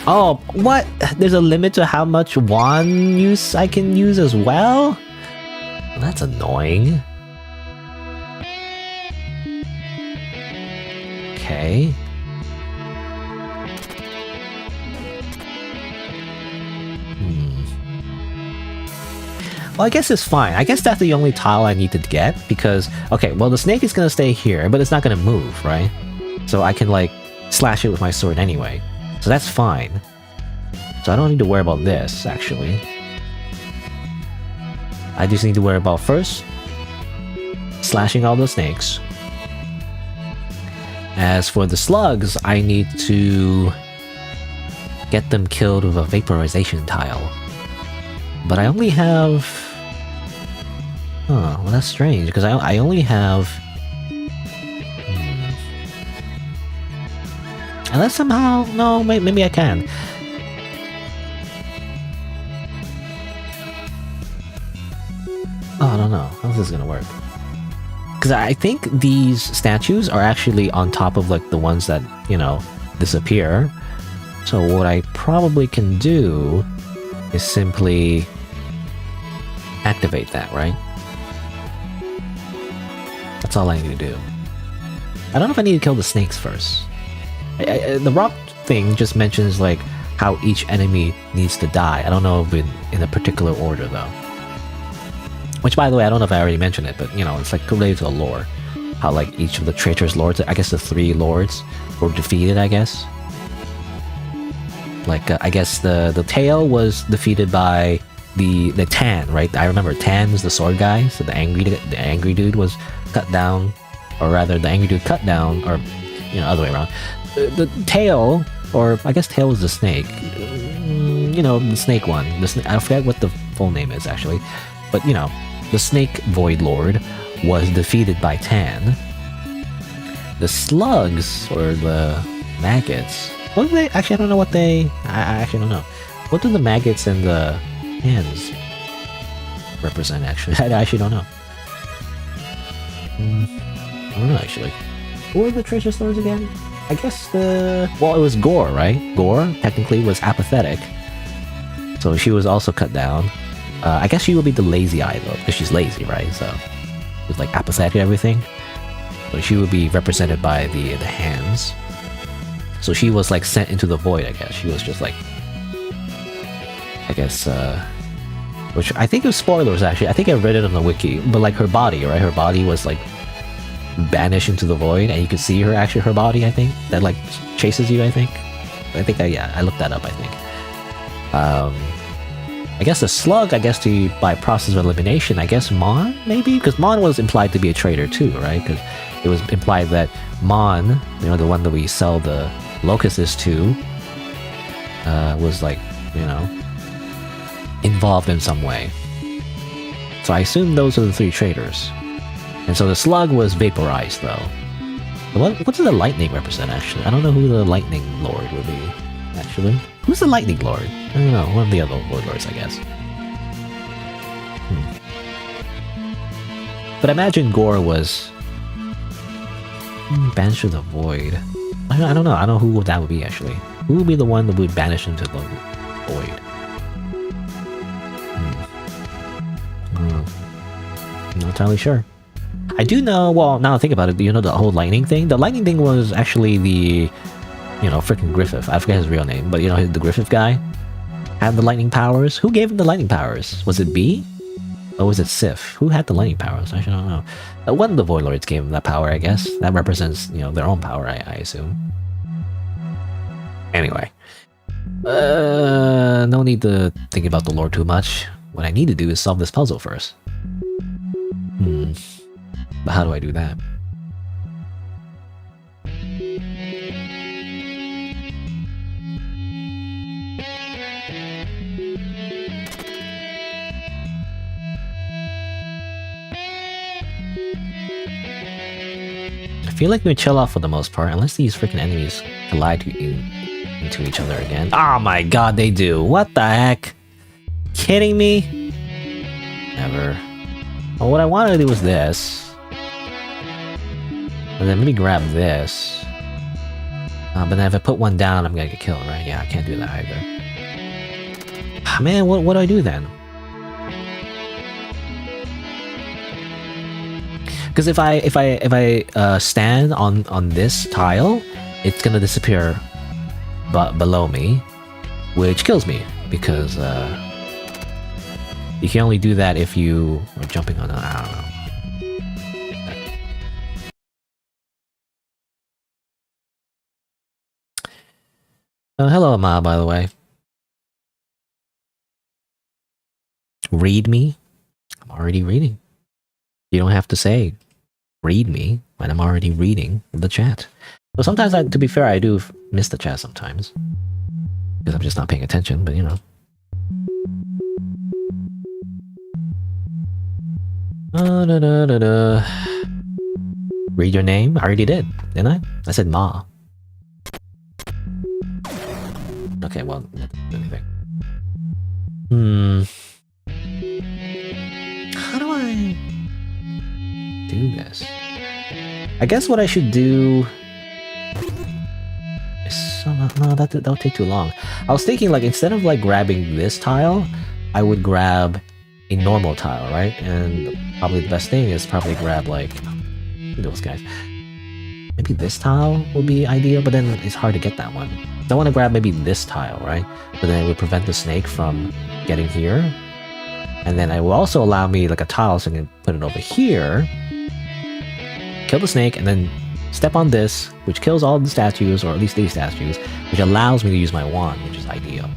Oh, what? There's a limit to how much wand use I can use as well? That's annoying. Okay. Well, I guess it's fine. I guess that's the only tile I need to get because... Okay, well the snake is gonna stay here, but it's not gonna move, right? So I can like slash it with my sword anyway. So that's fine. So I don't need to worry about this, actually. I just need to worry about first slashing all the snakes. As for the slugs, I need to get them killed with a vaporization tile. But I only have... Huh, well that's strange, because I only have... Unless somehow... No, maybe I can. Oh, I don't know. How's this gonna work? Because I think these statues are actually on top of like the ones that, you know, disappear. So what I probably can do is simply activate that, right? That's all I need to do. I don't know if I need to kill the snakes first. The rock thing just mentions like how each enemy needs to die. I don't know if in a particular order though. Which, by the way, I don't know if I already mentioned it, but you know, it's like related to the lore. How like each of the traitors lords, I guess the 3 lords were defeated, I guess. Like I guess the tail was defeated by the Tan, right? I remember Tan was the sword guy, so the angry dude was cut down, or rather the angry dude cut down, or you know, other way around. The tail, or I guess tail was the snake. You know, the snake one. I forget what the full name is actually, but you know, the snake void lord was defeated by Tan. The slugs, or the maggots, what do they actually? I don't know what they. I actually don't know. What do the maggots and the hands represent? Actually, I actually don't know. I don't know actually. Who were the treasure stores again? I guess well, it was Gore, right? Gore technically was apathetic, so she was also cut down. I guess she will be the lazy eye though, because she's lazy, right? So it's like apathetic and everything. So she would be represented by the hands. So she was like sent into the void, I guess. She was just like, I guess, which I think it was spoilers actually. I think I read it on the wiki, but like her body, right? Her body was like banished into the void, and you could see her body. I think that like chases you. I think I looked that up. I think. I guess the slug. I guess by process of elimination. I guess Mon maybe, because Mon was implied to be a traitor too, right? Because it was implied that Mon, you know, the one that we sell the locusts to, was like, you know, involved in some way. So I assume those are the 3 traitors. And so the slug was vaporized though. What does the lightning represent actually? I don't know who the lightning lord would be actually. Who's the lightning lord? I don't know, one of the other lords I guess. But I imagine Gore was Banish to the void. I don't know. I don't know who that would be actually. Who would be the one that would banish into the void? Not entirely sure. I do know, well, now I think about it, you know the whole lightning thing? The lightning thing was actually the, you know, freaking Griffith. I forget his real name, but you know, the Griffith guy had the lightning powers. Who gave him the lightning powers? Was it B? Or was it Sif? Who had the lightning powers? I actually don't know. One of the Void Lords gave him that power, I guess. That represents, you know, their own power, I assume. Anyway. No need to think about the lore too much. What I need to do is solve this puzzle first. But how do I do that? I feel like we chill off for the most part, unless these freaking enemies collide into each other again. Oh my god, they do! What the heck? Kidding me? Never. Well, what I want to do is this. And then maybe grab this. But then if I put one down, I'm gonna get killed, right? Yeah, I can't do that either. Man, what do I do then? Because if I stand on this tile, it's gonna disappear below me, which kills me because you can only do that if you are jumping on. I don't know. Hello, Ma, by the way. Read me? I'm already reading. You don't have to say, read me, when I'm already reading the chat. So sometimes, to be fair, I do miss the chat sometimes. Because I'm just not paying attention, but you know. Read your name? I already did, didn't I? I said Ma. Okay, well, that's anything. How do I do this? I guess what I should do is no, that'll take too long. I was thinking like instead of like grabbing this tile, I would grab a normal tile, right? And probably the best thing is probably grab like those guys. Maybe this tile would be ideal, but then it's hard to get that one. So I want to grab maybe this tile, right? But then it would prevent the snake from getting here. And then it will also allow me like a tile so I can put it over here. Kill the snake and then step on this, which kills all the statues, or at least these statues, which allows me to use my wand, which is ideal.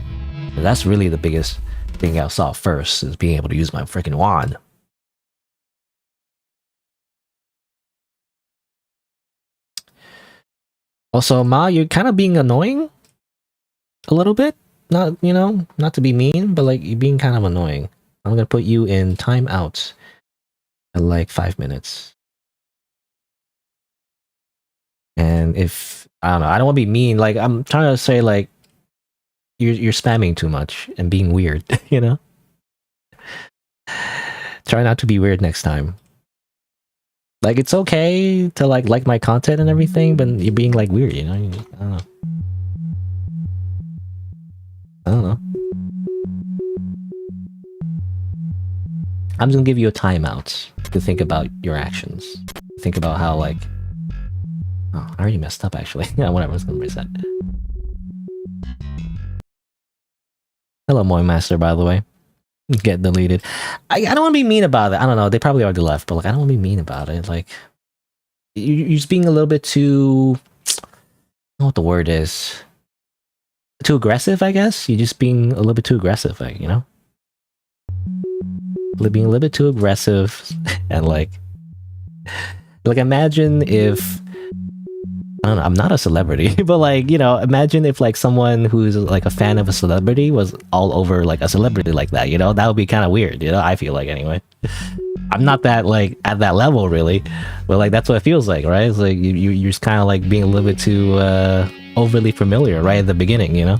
And that's really the biggest thing I saw first, is being able to use my freaking wand. Also, Ma, you're kind of being annoying a little bit. Not, you know, not to be mean, but like you're being kind of annoying. I'm gonna put you in timeout at like 5 minutes. And if I don't know, I don't want to be mean. Like I'm trying to say, like you're spamming too much and being weird. You know. Try not to be weird next time. Like it's okay to like my content and everything, but you're being like weird. You know. I don't know. I don't know. I'm just gonna give you a timeout to think about your actions. Think about how like. Oh, I already messed up actually. Yeah, whatever. Let's go reset. Hello, Moy Master. By the way, get deleted. I don't want to be mean about it. I don't know. They probably already left, but like I don't want to be mean about it. Like you're just being a little bit too. I don't know what the word is. Too aggressive, I guess. You're just being a little bit too aggressive, like, you know? Being a little bit too aggressive and like imagine if I don't know, I'm not a celebrity, but like, you know, imagine if like someone who's like a fan of a celebrity was all over like a celebrity like that, you know? That would be kind of weird, you know? I feel like anyway. I'm not that like at that level really, but like that's what it feels like, right? It's like you're just kind of like being a little bit too overly familiar right at the beginning, you know?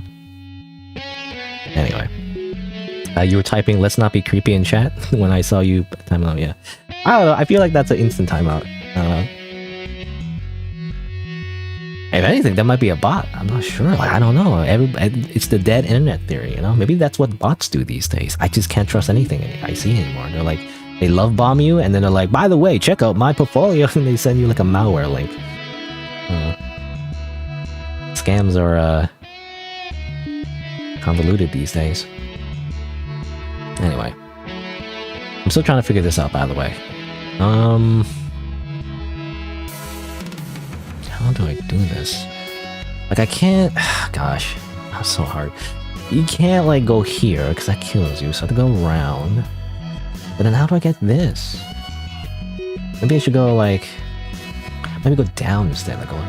Anyway. You were typing, let's not be creepy in chat when I saw you time out, yeah. I don't know, I feel like that's an instant timeout. I don't know. If anything, that might be a bot. I'm not sure. Like, I don't know. It's the dead internet theory, you know? Maybe that's what bots do these days. I just can't trust anything I see anymore. They're like, they love bomb you, and then they're like, by the way, check out my portfolio, and they send you like a malware link. Scams are convoluted these days. Anyway, I'm still trying to figure this out, by the way. How do I do this? Like, I can't... Gosh, that's so hard. You can't, like, go here, because that kills you, so I have to go around. But then how do I get this? Maybe I should go, like... Maybe go down instead, like, go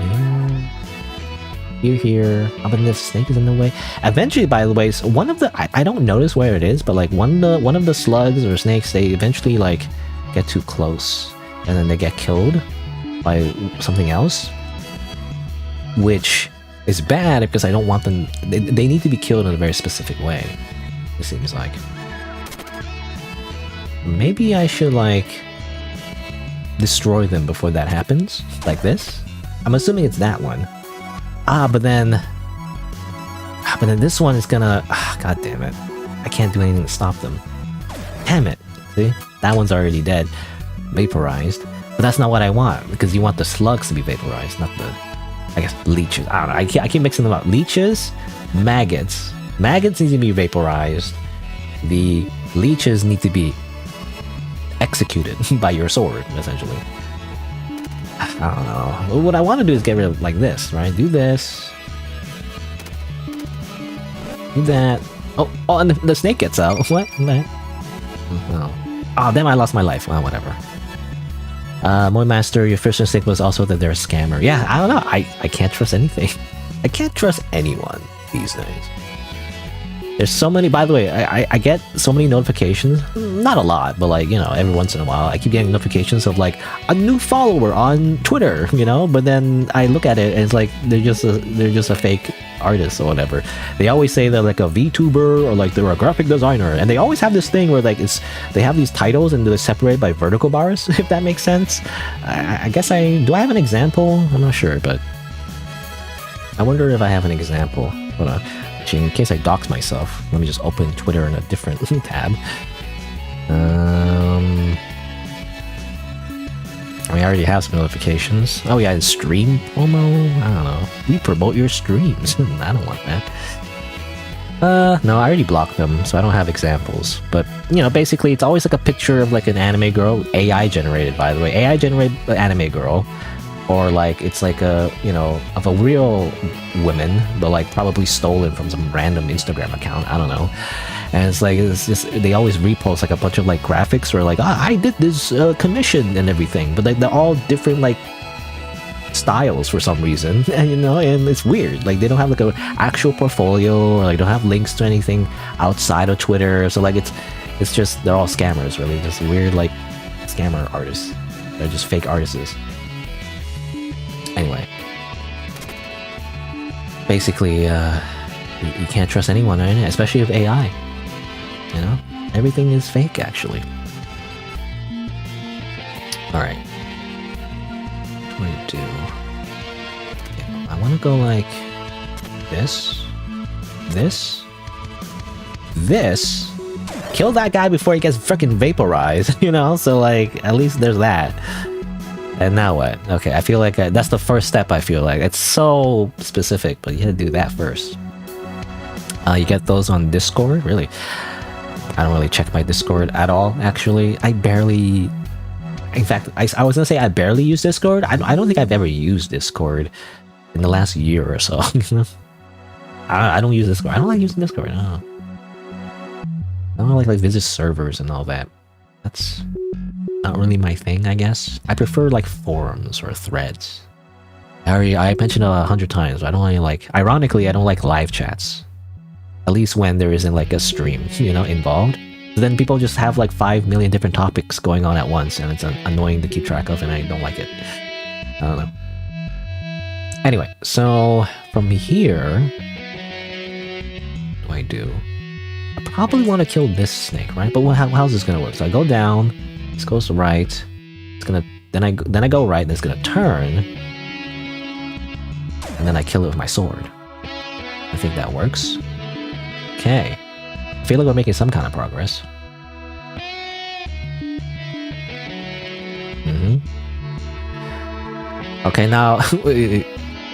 here... Oh, but the snake is in the way. Eventually, by the way, so one of the... I don't notice where it is, but, like, one of the slugs or snakes, they eventually, like, get too close. And then they get killed by something else. Which is bad because I don't want them... They need to be killed in a very specific way, it seems like. Maybe I should, like, destroy them before that happens, like this. I'm assuming it's that one. But then this one is gonna... God damn it. I can't do anything to stop them. Damn it. See? That one's already dead. Vaporized. But that's not what I want, because you want the slugs to be vaporized, not the... I guess leeches. I don't know. I keep mixing them up. Leeches, maggots. Maggots need to be vaporized. The leeches need to be executed by your sword, essentially. I don't know. What I want to do is get rid of, like, this, right? Do this. Do that. Oh, and the snake gets out. What? Oh, damn, I lost my life. Well, whatever. Moy Master, your first instinct was also that they're a scammer. Yeah, I don't know. I can't trust anything. I can't trust anyone these days. There's so many... By the way, I get so many notifications. Not a lot, but, like, you know, every once in a while, I keep getting notifications of, like, a new follower on Twitter, you know? But then I look at it, and it's like, they're just a fake artist or whatever. They always say they're, like, a VTuber, or, like, they're a graphic designer. And they always have this thing where, like, they have these titles, and they're separated by vertical bars, if that makes sense. I guess do I have an example? I'm not sure, but... I wonder if I have an example. Hold on. In case I dox myself, let me just open Twitter in a different tab. I mean, I already have some notifications. Oh yeah, stream promo? I don't know. We promote your streams. I don't want that. No, I already blocked them, so I don't have examples. But, you know, basically it's always like a picture of like an anime girl, AI generated, by the way. AI generated anime girl. Or like, it's like a, you know, of a real woman, but like probably stolen from some random Instagram account, I don't know. And it's like, it's just, they always repost like a bunch of like graphics or like, I did this commission and everything. But like, they're all different like styles for some reason, and you know, and it's weird. Like, they don't have like a actual portfolio, or like don't have links to anything outside of Twitter. So like, it's just, they're all scammers, really. Just weird like scammer artists. They're just fake artists. Anyway, basically, you can't trust anyone, right? Especially with AI. You know, everything is fake, actually. All right, what do I do? Okay, I want to go like this, this. Kill that guy before he gets freaking vaporized. You know, so like at least there's that. And now what? Okay, I feel like that's the first step, I feel like. It's so specific, but you had to do that first. You get those on Discord? Really? I don't really check my Discord at all, actually. I barely... In fact, I was gonna say I barely use Discord. I don't think I've ever used Discord in the last year or so. I don't use Discord. I don't like using Discord. I don't like visit servers and all that. That's... not really my thing, I guess. I prefer like forums or threads. I mentioned it 100 times, but I don't really like... Ironically, I don't like live chats. At least when there isn't like a stream, you know, involved. But then people just have like 5 million different topics going on at once, and it's annoying to keep track of, and I don't like it. I don't know. Anyway, so from here... What do I do? I probably want to kill this snake, right? But how's this gonna work? So I go down... This goes right. It's gonna then I go right, and it's gonna turn. And and then I kill it with my sword. I think that works. Okay. I feel like we're making some kind of progress. Okay, now...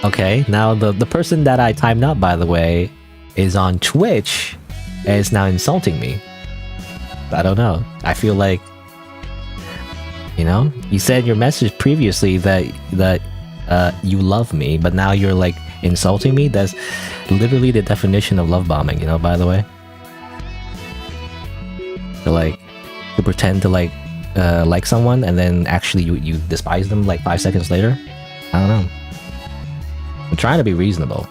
okay, now the person that I timed up, by the way, is on Twitch and is now insulting me. I don't know. I feel like... You know? You said in your message previously that you love me, but now you're like insulting me? That's literally the definition of love bombing, you know, by the way? To pretend to like someone and then actually you despise them like 5 seconds later? I don't know. I'm trying to be reasonable.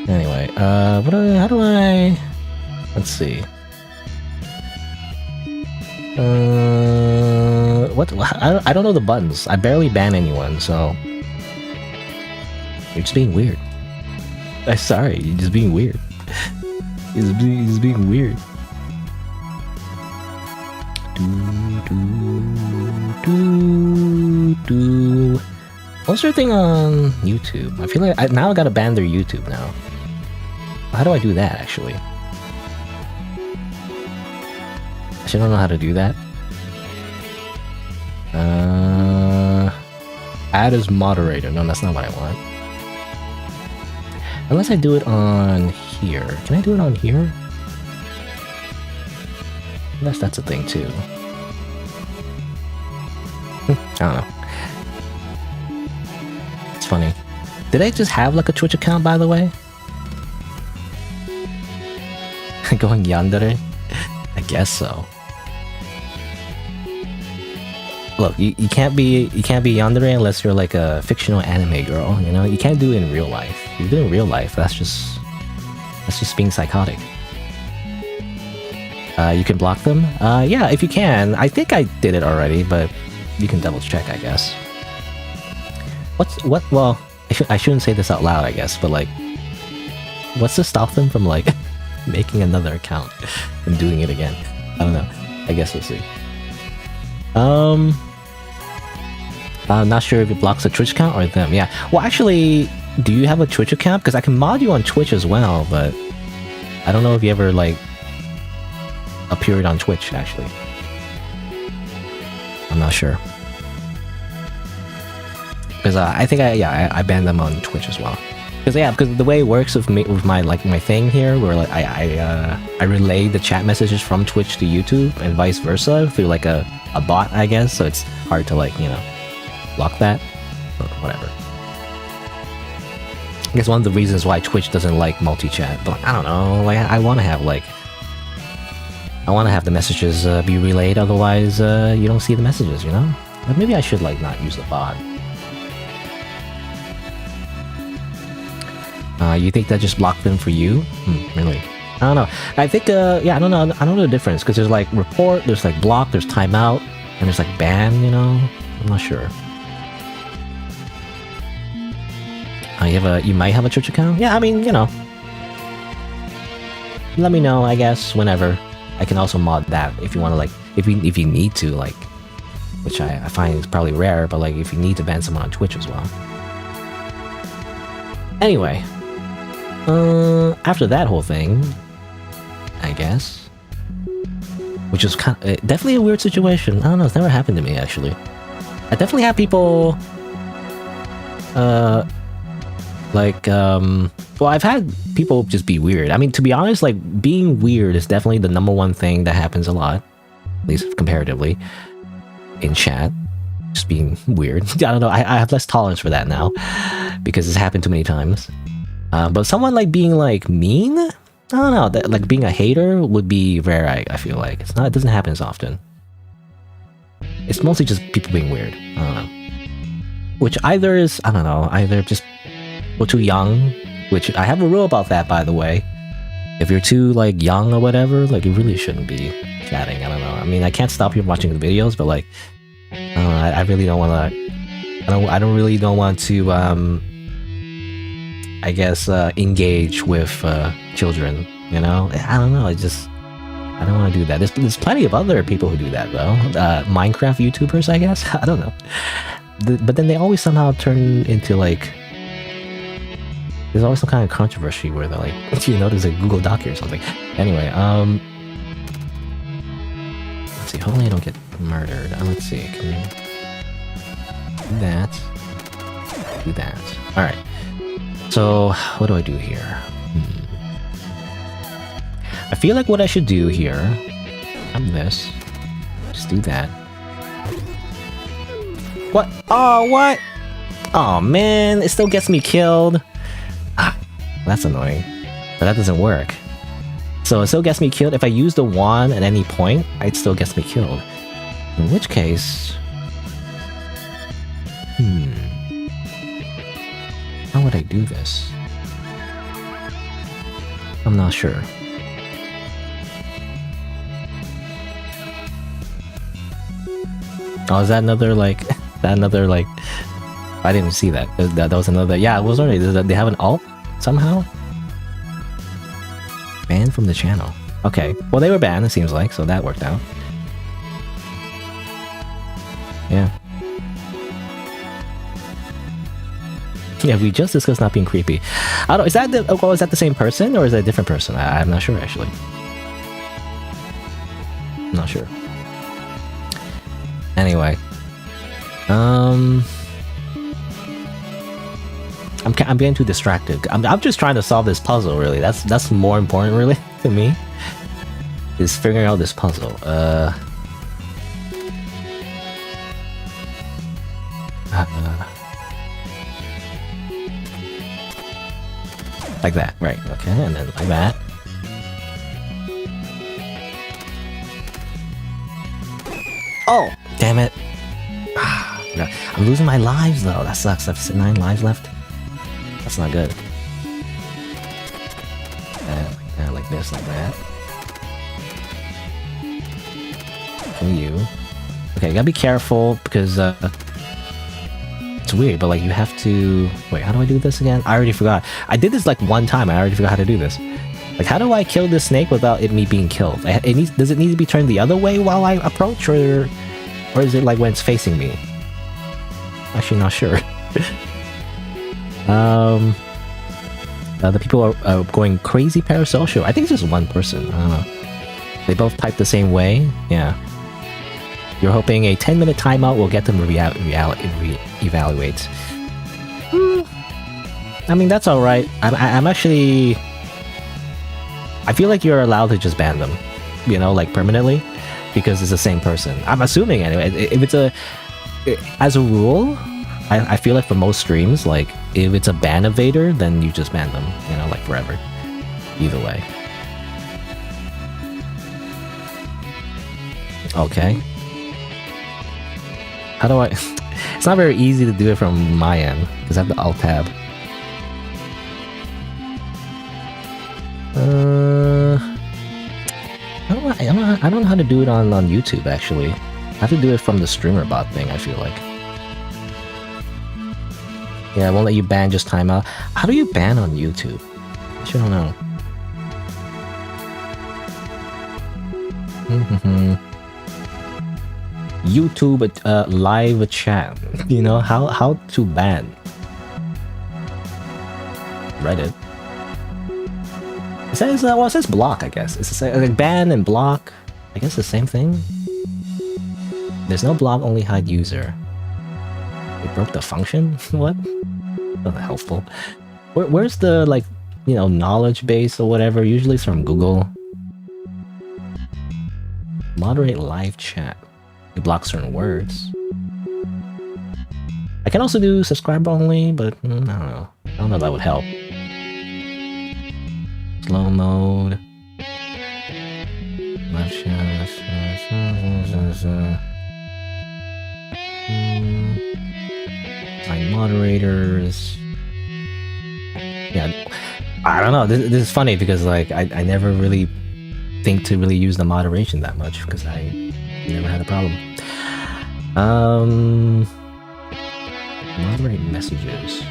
Anyway, how do I... Let's see. What? I don't know the buttons. I barely ban anyone, so... You're just being weird. I'm sorry, you're just being weird. You're just being weird. What's your thing on YouTube? I feel like now I gotta ban their YouTube now. How do I do that, actually? Actually, I don't know how to do that. Add as moderator. No, that's not what I want. Unless I do it on here. Can I do it on here? Unless that's a thing too. I don't know. It's funny. Did I just have like a Twitch account, by the way? Going yandere? I guess so. Look, you can't be yandere unless you're like a fictional anime girl, you know? You can't do it in real life. You do it in real life, that's just being psychotic. You can block them? Yeah, if you can. I think I did it already, but you can double check, I guess. Well, I shouldn't say this out loud, I guess, but like, what's to stop them from like making another account and doing it again? I don't know. I guess we'll see. I'm not sure if it blocks a Twitch account or them. Yeah. Well, actually, do you have a Twitch account? Because I can mod you on Twitch as well, but I don't know if you ever like appeared on Twitch, actually. I'm not sure. Because I think I banned them on Twitch as well. Because the way it works with my thing here, where like I relay the chat messages from Twitch to YouTube and vice versa through like a bot, I guess. So it's hard to like, you know, block that or whatever. I guess one of the reasons why Twitch doesn't like multi-chat, but I don't know, like I want to have the messages be relayed, otherwise you don't see the messages, you know? But maybe I should like not use the bot. You think that just blocked them for you? Really? I don't know. I think, yeah, I don't know the difference, because there's like report, there's like block, there's timeout, and there's like ban, you know? I'm not sure. You might have a Twitch account? Yeah, I mean, you know. Let me know, I guess, whenever. I can also mod that if you want to, like, if you need to, like, which I find is probably rare, but like if you need to ban someone on Twitch as well. Anyway, after that whole thing, I guess, which is kind of, definitely a weird situation. I don't know, it's never happened to me actually. I definitely have people, well, I've had people just be weird. I mean, to be honest, like, being weird is definitely the #1 thing that happens a lot, at least comparatively, in chat. Just being weird. I don't know, I have less tolerance for that now, because it's happened too many times. But someone, like, being, like, mean? I don't know, that, like, being a hater would be rare, I feel like. It doesn't happen as often. It's mostly just people being weird. I don't know. Which either is, I don't know, either just we're too young, which I have a rule about that, by the way. If you're too, like, young or whatever, like, you really shouldn't be chatting. I don't know. I mean, I can't stop you from watching the videos, but, like, I don't know, I really don't want to... I really don't want to, I guess, engage with children, you know? I don't know, I don't want to do that. There's plenty of other people who do that, though. Minecraft YouTubers, I guess? I don't know. But then they always somehow turn into, like, there's always some kind of controversy where they're like, you know, there's a Google Doc here or something. Anyway, let's see. Hopefully I don't get murdered. Let's see. Can you do that? Do that. All right. So what do I do here? I feel like what I should do here. I'm this. Just do that. What? Oh, what? Oh man, it still gets me killed. Ah, that's annoying. But that doesn't work. So it still gets me killed. If I use the wand at any point, it still gets me killed. In which case... How would I do this? I'm not sure. Oh, is that another like... I didn't see that. That was another... Yeah, it was already... They have an alt somehow? Banned from the channel. Okay. Well, they were banned, it seems like, so that worked out. Yeah. Yeah, we just discussed not being creepy. I don't... Is that the... Oh, is that the same person, or is that a different person? I'm not sure, actually. I'm not sure. Anyway. I'm getting too distracted. I'm just trying to solve this puzzle, really. That's more important, really, to me. Is figuring out this puzzle. Like that, right? Okay, and then like that. Oh, damn it! I'm losing my lives though. That sucks. I have 9 lives left. That's not good. Like this, like that. And you. Okay, you gotta be careful because it's weird, but like you have to... Wait, how do I do this again? I already forgot. I did this like one time. I already forgot how to do this. Like, how do I kill this snake without me being killed? Does it need to be turned the other way while I approach, or is it like when it's facing me? Actually, not sure. The people are going crazy parasocial. I think it's just one person. I don't know. They both type the same way. Yeah. You're hoping a 10-minute timeout will get them to evaluate. I mean, that's alright. I'm actually... I feel like you're allowed to just ban them. You know, like permanently. Because it's the same person. I'm assuming anyway. If it's a... As a rule... I feel like for most streams, like, if it's a ban evader, then you just ban them, you know, like forever. Either way. Okay. How do I... It's not very easy to do it from my end, because I have the alt tab. I don't know how to do it on YouTube, actually. I have to do it from the streamer bot thing, I feel like. Yeah, it won't let you ban, just timeout. How do you ban on YouTube? I don't know. YouTube live chat. You know, how to ban? Reddit. It says, well, it says block, I guess. It's like ban and block. I guess the same thing. There's no block, only hide user. It broke the function? What? Not helpful. Where's the, like, you know, knowledge base or whatever? Usually it's from Google. Moderate live chat. You block certain words. I can also do subscribe only, but I don't know. I don't know if that would help. Slow mode. Live chat. Moderators. Yeah, I don't know. This is funny because like I never really think to really use the moderation that much because I never had a problem. Moderate messages.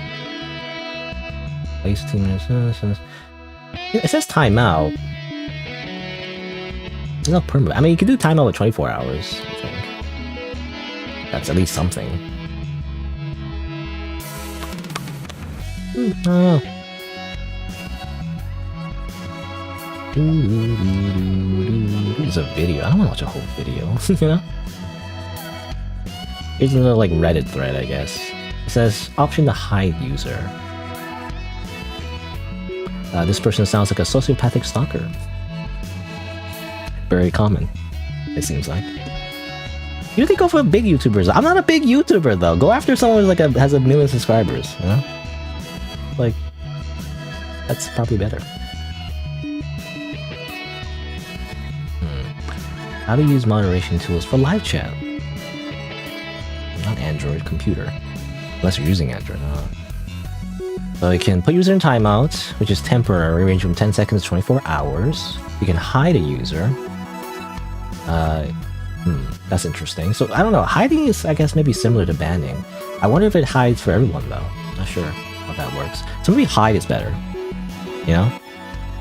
Place team. It says timeout. It's not permanent. I mean, you can do timeout with 24 hours. I think that's at least something. I don't know. There's a video. I don't want to watch a whole video, you know? Here's another like Reddit thread, I guess. It says option to hide user. This person sounds like a sociopathic stalker. Very common, it seems like. You think go for big YouTubers? I'm not a big YouTuber though. Go after someone who's like has a million subscribers, you know? Like, that's probably better. How to use moderation tools for live chat? Not Android, computer. Unless you're using Android. So you can put user in timeout, which is temporary, range from 10 seconds to 24 hours. You can hide a user. That's interesting. So I don't know. Hiding is, I guess, maybe similar to banning. I wonder if it hides for everyone though. Not sure how that works. So maybe hide is better. You know,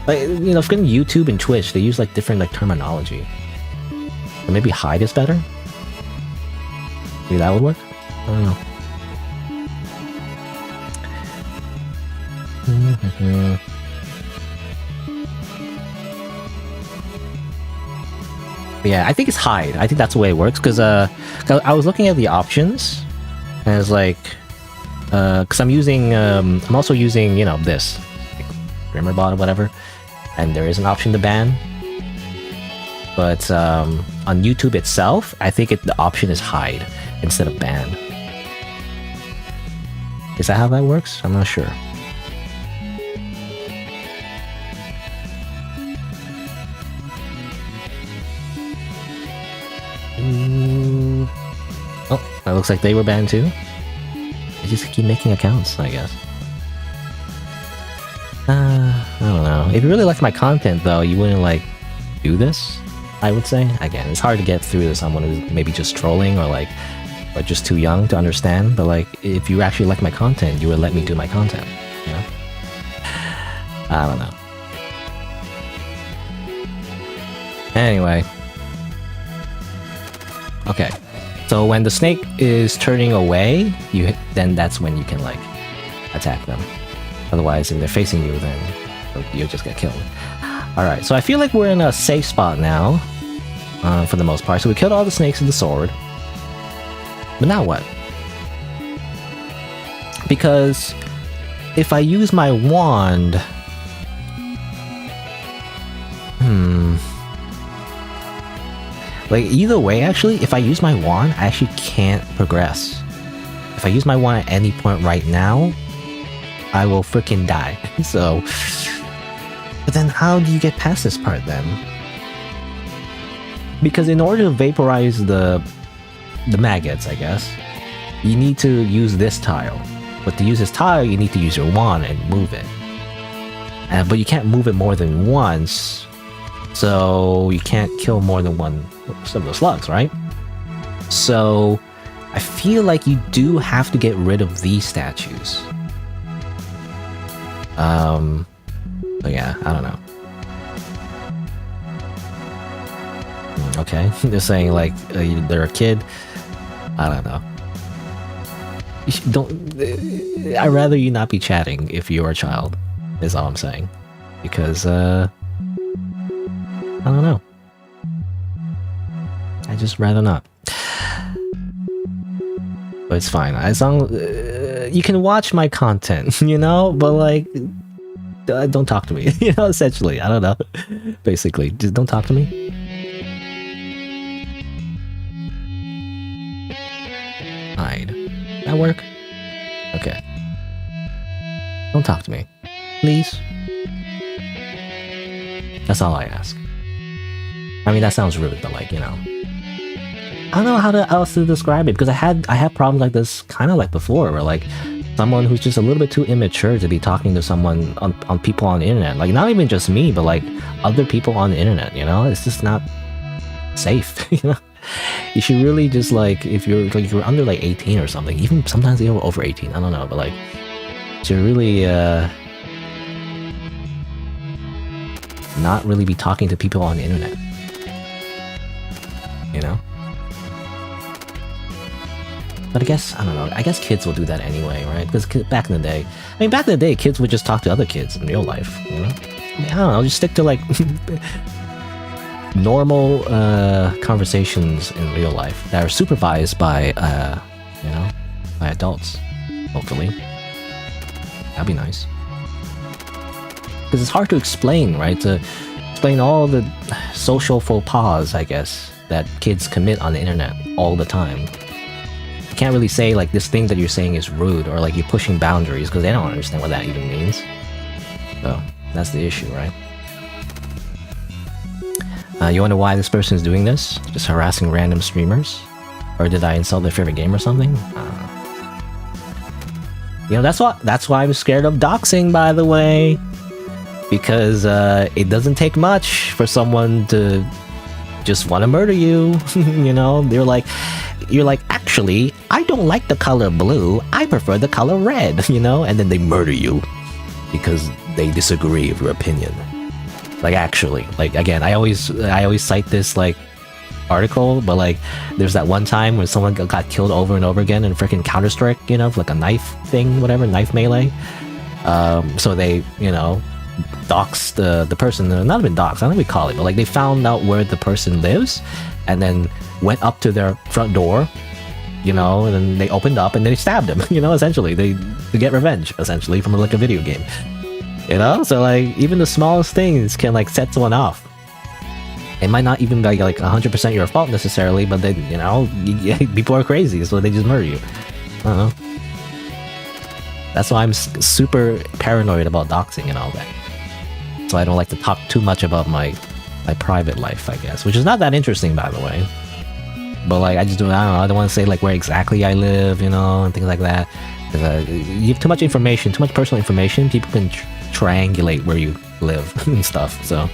like you know, forgetting YouTube and Twitch, they use like different like terminology. Or maybe hide is better. Maybe that would work. I don't know. Yeah, I think it's hide. I think that's the way it works because I was looking at the options and it's like because I'm using I'm also using, you know, this like, GrimmerBot or whatever, and there is an option to ban, but on YouTube itself I think the option is hide instead of ban. Is that how that works? I'm not sure. Oh, that looks like they were banned too. They just keep making accounts, I guess. I don't know. If you really liked my content though, you wouldn't like do this, I would say. Again, it's hard to get through to someone who's maybe just trolling or like or just too young to understand, but like if you actually like my content, you would let me do my content, you know? I don't know. Anyway. Okay. So when the snake is turning away, then that's when you can like attack them. Otherwise, if they're facing you, then you'll just get killed. Alright, so I feel like we're in a safe spot now, for the most part. So we killed all the snakes with the sword. But now what? Because if I use my wand... Like, either way, actually, if I use my wand, I actually can't progress. If I use my wand at any point right now, I will freaking die. So... But then how do you get past this part then? Because in order to vaporize the maggots, I guess, you need to use this tile. But to use this tile, you need to use your wand and move it. But you can't move it more than once, so you can't kill more than some of the slugs, right? So I feel like you do have to get rid of these statues. But yeah, I don't know. Okay, they're saying like they're a kid. I don't know. I'd rather you not be chatting if you're a child, is all I'm saying. Because, I don't know. I just rather not. But it's fine. As long you can watch my content, you know? But like, don't talk to me, you know, essentially. I don't know. Basically, just don't talk to me. Hide. That work? Okay. Don't talk to me. Please? That's all I ask. I mean, that sounds rude, but like, you know. I don't know how else to describe it, because I had problems like this kind of like before, where like someone who's just a little bit too immature to be talking to someone on people on the internet. Like, not even just me, but like other people on the internet, you know? It's just not safe, you know? You should really just like, if you're under like 18 or something, even sometimes even over 18, I don't know, but like, you should really not really be talking to people on the internet, you know? But I guess, I don't know, I guess kids will do that anyway, right? Because back in the day, kids would just talk to other kids in real life, you know? I don't know, just stick to like normal conversations in real life that are supervised by you know, by adults, hopefully. That'd be nice. Because it's hard to explain, right? To explain all the social faux pas, I guess, that kids commit on the internet all the time. You can't really say like this thing that you're saying is rude or like you're pushing boundaries because they don't understand what that even means. So that's the issue, right? You wonder why this person is doing this? Just harassing random streamers? Or did I insult their favorite game or something? I don't know. You know, that's why I'm scared of doxing, by the way. Because it doesn't take much for someone to just want to murder you. You know, you're like, actually, I don't like the color blue. I prefer the color red, you know? And then they murder you because they disagree with your opinion. Like, actually, like, again, I always cite this like article, but like there's that one time when someone got killed over and over again in freaking Counter-Strike, you know, like a knife thing, whatever, knife melee. So they, you know, doxed the person, not even doxed, I don't know what we call it, but like they found out where the person lives and then went up to their front door, you know, and then they opened up and they stabbed him, you know, essentially they get revenge essentially from like a video game, you know. So like even the smallest things can like set someone off. It might not even be like 100% your fault necessarily, but then, you know, people are crazy, so they just murder you. I don't know. That's why I'm super paranoid about doxing and all that. So I don't like to talk too much about my private life, I guess, which is not that interesting, by the way. But like, I don't know, I don't want to say like where exactly I live, you know, and things like that. Because you have too much information, too much personal information, people can triangulate where you live and stuff, so...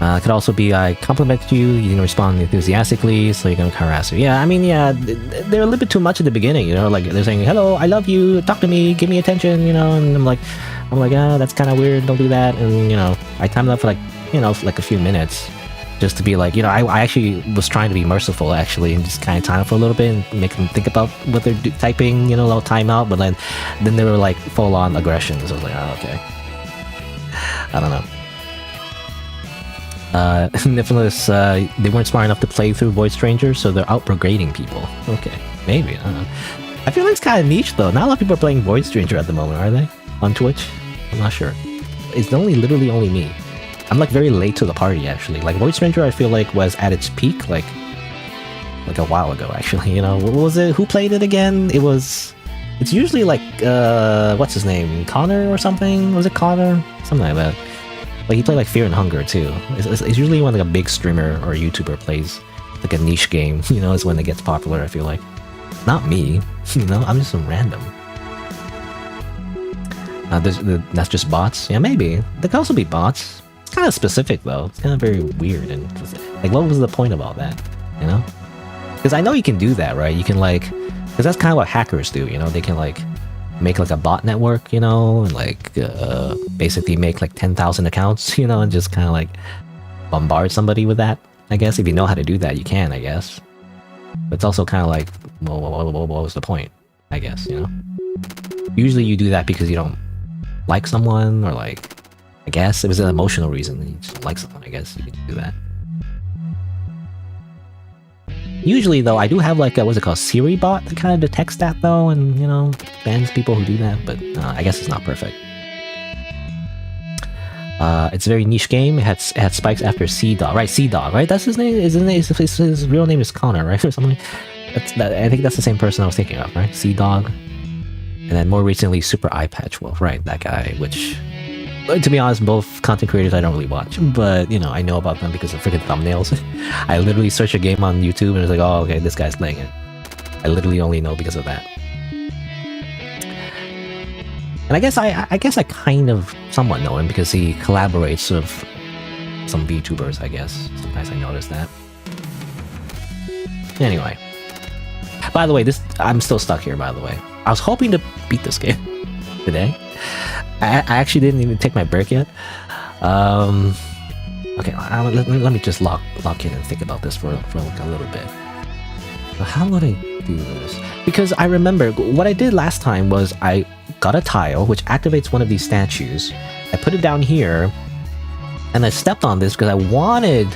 it could also be I complimented you, you didn't respond enthusiastically, so you're gonna harass you. Yeah, I mean, yeah, they're a little bit too much at the beginning, you know, like they're saying, hello, I love you, talk to me, give me attention, you know, and I'm like, that's kind of weird, don't do that, and, you know, I timed it up for like, you know, for like a few minutes, just to be like, you know, I actually was trying to be merciful, actually, and just kind of time it for a little bit and make them think about what they're typing, you know, a little timeout, but then they were like full-on aggression, so I was like, oh, okay. I don't know. Nifilus, they weren't smart enough to play through Void Stranger, so they're out-brigading people. Okay, maybe, I don't know. I feel like it's kind of niche, though. Not a lot of people are playing Void Stranger at the moment, are they? On Twitch? I'm not sure. It's literally only me. I'm like very late to the party, actually. Like, Void Stranger, I feel like, was at its peak, like a while ago, actually, you know? What was it? Who played it again? It's usually like, what's his name? Connor or something? Was it Connor? Something like that. Like, he played like Fear and Hunger too. It's usually when like a big streamer or a YouTuber plays like a niche game, you know, is when it gets popular, I feel like. Not me, you know, I'm just some random. That's just bots? Yeah, maybe. There could also be bots. It's kind of specific though. It's kind of very weird and like, what was the point of all that, you know? Because I know you can do that, right? You can like, because that's kind of what hackers do, you know? They can like make like a bot network, you know, and like basically make like 10,000 accounts, you know, and just kind of like bombard somebody with that, I guess. If you know how to do that, you can, I guess. But it's also kind of like, well, what was the point, I guess, you know? Usually you do that because you don't like someone, or like, I guess it was an emotional reason. You just don't like someone, I guess you can do that. Usually, though, I do have like a, what's it called, Siri bot that kind of detects that, though, and, you know, bans people who do that, but I guess it's not perfect. It's a very niche game. It had spikes after Sea-Dog, right? Sea-Dog, right? That's his name? His real name is Connor, right? Or something. I think that's the same person I was thinking of, right? Sea-Dog. And then more recently, Super Eye Patch Wolf, right? That guy, which... to be honest, both content creators I don't really watch, but, you know, I know about them because of freaking thumbnails. I literally search a game on YouTube and it's like, oh, okay, this guy's playing it. I literally only know because of that. And I guess I kind of somewhat know him because he collaborates with some VTubers, I guess. Sometimes I notice that. Anyway. By the way, I'm still stuck here, by the way. I was hoping to beat this game today. I actually didn't even take my break yet. Okay, let me just lock in and think about this for like a little bit. So how would I do this? Because I remember what I did last time was I got a tile which activates one of these statues. I put it down here, and I stepped on this because I wanted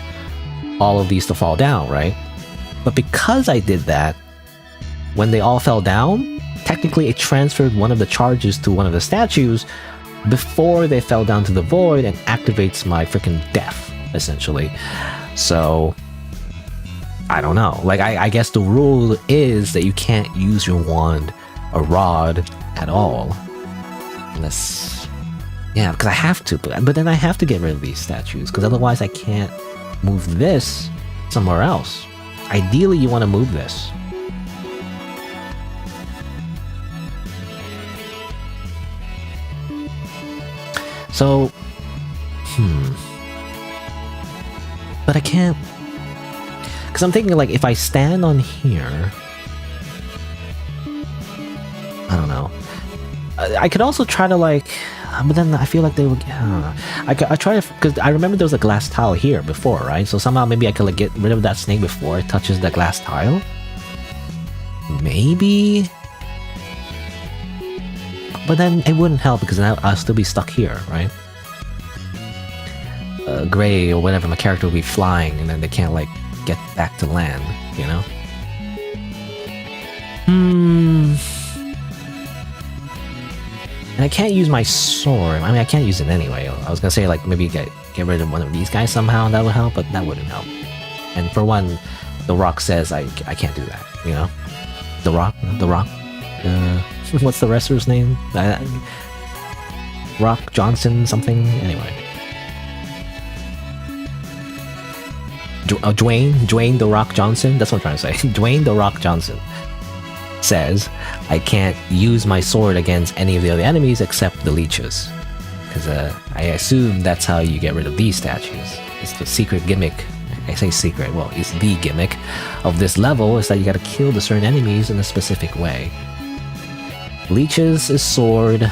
all of these to fall down, right? But because I did that, when they all fell down, technically it transferred one of the charges to one of the statues before they fell down to the void and activates my freaking death, essentially. So I don't know. Like, I guess the rule is that you can't use your wand or rod at all. Unless... yeah, because I have to. But then I have to get rid of these statues, because otherwise I can't move this somewhere else. Ideally, you want to move this. So... but I can't... because I'm thinking, like, if I stand on here... I don't know. I could also try to, like... but then I feel like they would... I try to... because I remember there was a glass tile here before, right? So somehow maybe I could, like, get rid of that snake before it touches the glass tile? Maybe? But then it wouldn't help because then I'll still be stuck here, right? Gray or whatever, my character will be flying and then they can't, like, get back to land, you know? And I can't use my sword. I mean, I can't use it anyway. I was gonna say, like, maybe get rid of one of these guys somehow, and that would help, but that wouldn't help. And for one, The Rock says I can't do that, you know? The Rock? What's the wrestler's name? Rock Johnson something? Anyway. Dwayne The Rock Johnson? That's what I'm trying to say. Dwayne The Rock Johnson says I can't use my sword against any of the other enemies except the leeches. Because I assume that's how you get rid of these statues. It's the secret gimmick. I say secret, well, it's the gimmick of this level is that you gotta kill the certain enemies in a specific way. Leeches is sword,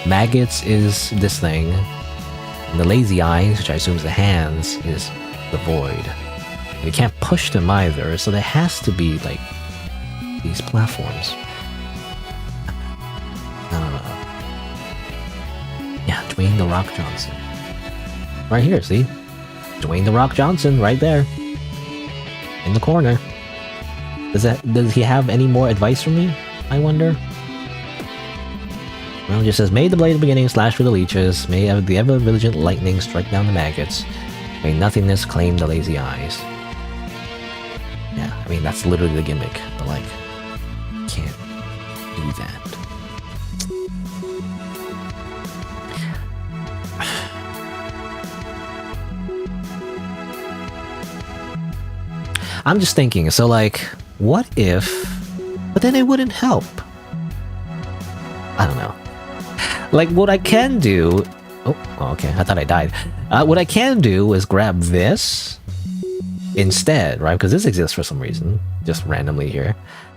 maggots is this thing, and the lazy eyes, which I assume is the hands, is the void. And you can't push them either, so there has to be, like, these platforms. I don't know. Yeah, Dwayne The Rock Johnson. Right here, see? Dwayne The Rock Johnson, right there. In the corner. Does he have any more advice for me, I wonder? Well, it just says, may the blade of the beginning slash for the leeches, may the ever-vigilant lightning strike down the maggots, may nothingness claim the lazy eyes. Yeah, I mean, that's literally the gimmick, but, like, can't do that. I'm just thinking, so, like, what if... but then it wouldn't help. I don't know. Like, what I can do... oh, okay, I thought I died. What I can do is grab this instead, right? Because this exists for some reason, just randomly here.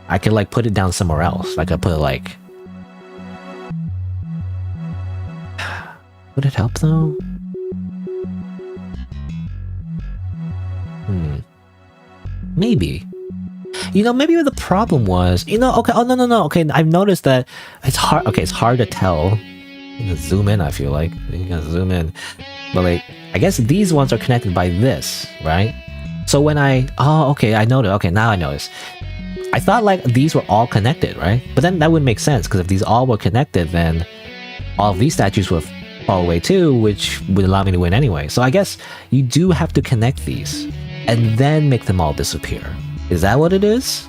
I could, like, put it down somewhere else. I could put, like... would it help, though? Maybe. You know, maybe the problem was... you know, okay, oh, no. Okay, I've noticed that it's hard... okay, it's hard to tell. You can zoom in, I feel like. You can zoom in. But, like, I guess these ones are connected by this, right? So when I... oh, okay, I noticed. Okay, now I notice. I thought, like, these were all connected, right? But then that wouldn't make sense, because if these all were connected, then all of these statues would fall away too, which would allow me to win anyway. So I guess you do have to connect these, and then make them all disappear. Is that what it is?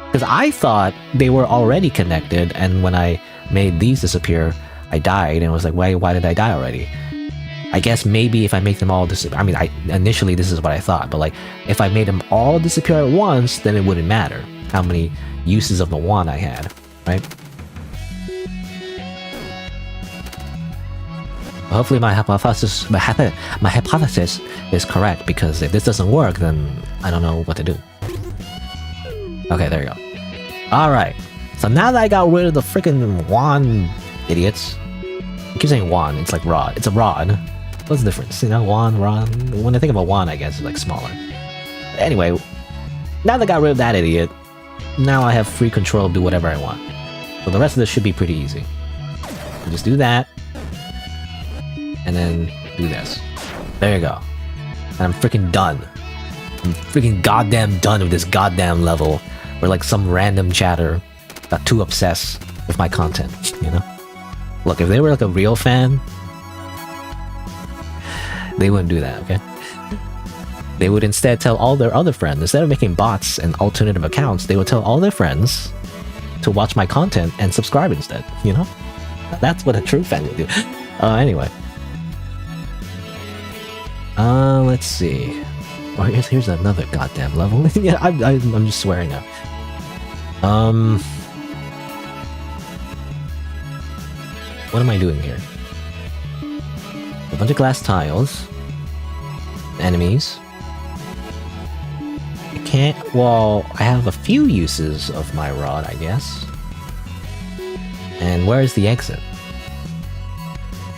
Because I thought they were already connected, and when I made these disappear, I died, and it was like, why did I die already? I guess maybe if I make them all disappear... I mean, initially this is what I thought, but, like, if I made them all disappear at once, then it wouldn't matter how many uses of the wand I had, right? Hopefully my hypothesis is correct, because if this doesn't work, then I don't know what to do. Okay, there you go. Alright, so now that I got rid of the freaking wand idiots... I keep saying wand, it's like rod. It's a rod. What's the difference? You know, wand, rod... when I think of a wand, I guess it's like smaller. Anyway, now that I got rid of that idiot, now I have free control to do whatever I want. So the rest of this should be pretty easy. So just do that. And then do this. There you go. And I'm freaking done. I'm freaking goddamn done with this goddamn level where like some random chatter got too obsessed with my content, you know? Look, if they were like a real fan, they wouldn't do that, okay? They would instead tell all their other friends, instead of making bots and alternative accounts, they would tell all their friends to watch my content and subscribe instead, you know? That's what a true fan would do. Anyway. Let's see. Oh, here's another goddamn level. Yeah, I'm just swearing now. What am I doing here? A bunch of glass tiles. Enemies. I can't... Well, I have a few uses of my rod, I guess. And where is the exit?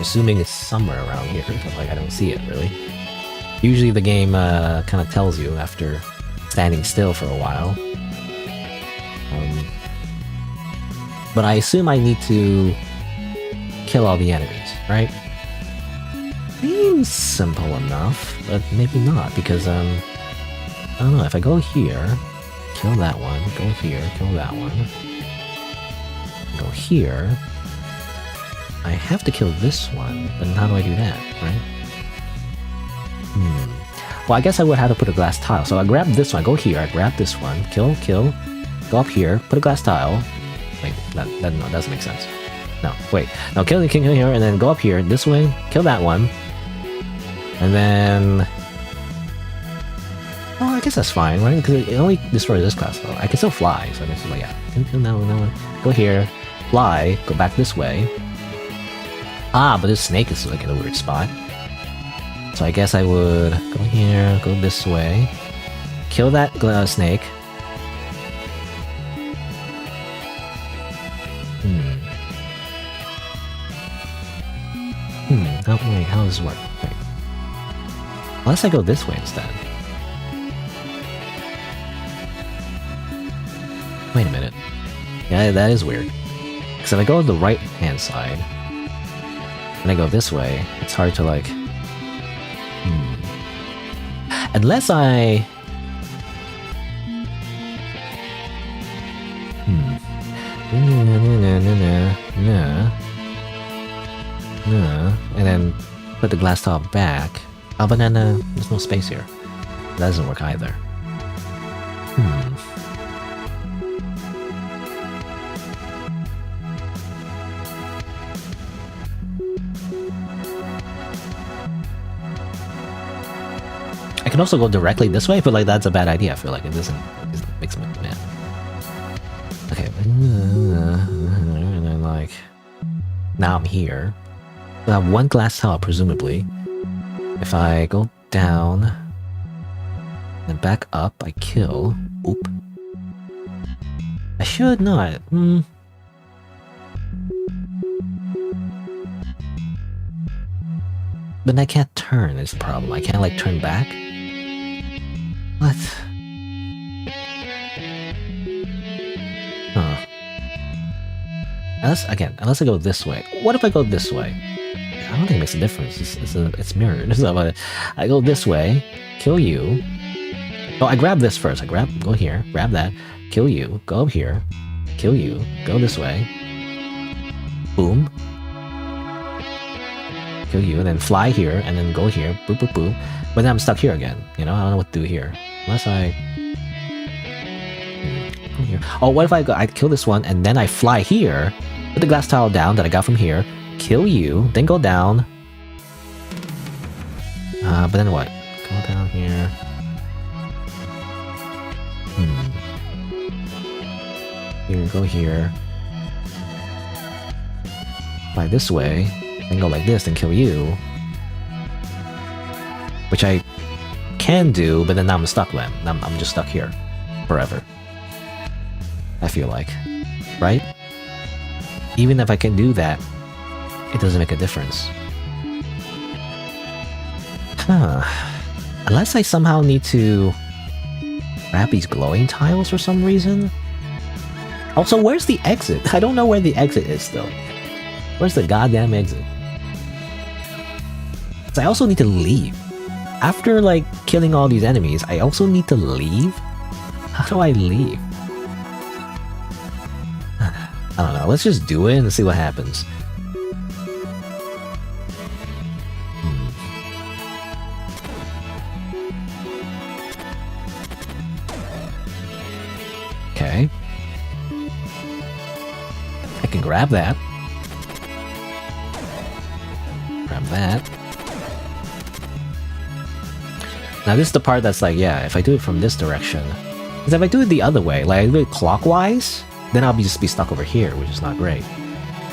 Assuming it's somewhere around here, but like I don't see it really. Usually the game kind of tells you after standing still for a while. But I assume I need to kill all the enemies, right? Seems simple enough, but maybe not, because I don't know, if I go here, kill that one, go here, kill that one, go here, I have to kill this one, but how do I do that, right? Well, I guess I would have to put a glass tile. So I grab this one, I go here, I grab this one, kill, go up here, put a glass tile. Wait, no, doesn't make sense. No, wait. No, kill the king here, and then go up here, this way, kill that one. And then... Oh, I guess that's fine, right? Because it only destroys this glass tile. I can still fly, so I guess, like, yeah. Kill that one. Go here, fly, go back this way. Ah, but this snake is like in a weird spot. So I guess I would go here, go this way, kill that snake. Wait, how does this work? Wait. Unless I go this way instead. Wait a minute. Yeah, that is weird. Because if I go to the right hand side, and I go this way, it's hard to like... Unless I... And then put the glass top back. Oh, but then there's no space here. That doesn't work either. I can also go directly this way, but like that's a bad idea. I feel like it doesn't make me mad. Okay, and then like now I'm here. I have one glass tower, presumably. If I go down and back up, I kill. Oop. I should not. But I can't turn is the problem. I can't like turn back. What? Huh. Unless I go this way. What if I go this way? I don't think it makes a difference. It's mirrored. So I go this way, kill you. Oh, I grab this first. Go here, grab that, kill you, go up here, kill you, go this way. Boom. Kill you, and then fly here, and then go here, boop, boop, boop. But then I'm stuck here again, you know? I don't know what to do here. Unless I... Go here. Oh, what if I kill this one, and then I fly here, put the glass tile down that I got from here, kill you, then go down. But then what? Go down here. Here, go here. Fly this way, then go like this, then kill you. Which I can do, but then now I'm stuck then. I'm just stuck here. Forever. I feel like. Right? Even if I can do that, it doesn't make a difference. Unless I somehow need to grab these glowing tiles for some reason. Also, where's the exit? I don't know where the exit is still. Where's the goddamn exit? So I also need to leave. After, like, killing all these enemies, I also need to leave? How do I leave? I don't know. Let's just do it and see what happens. Okay. I can grab that. Grab that. Now this is the part that's like, yeah, if I do it from this direction, because if I do it the other way, like I do it clockwise, then I'll just be stuck over here, which is not great.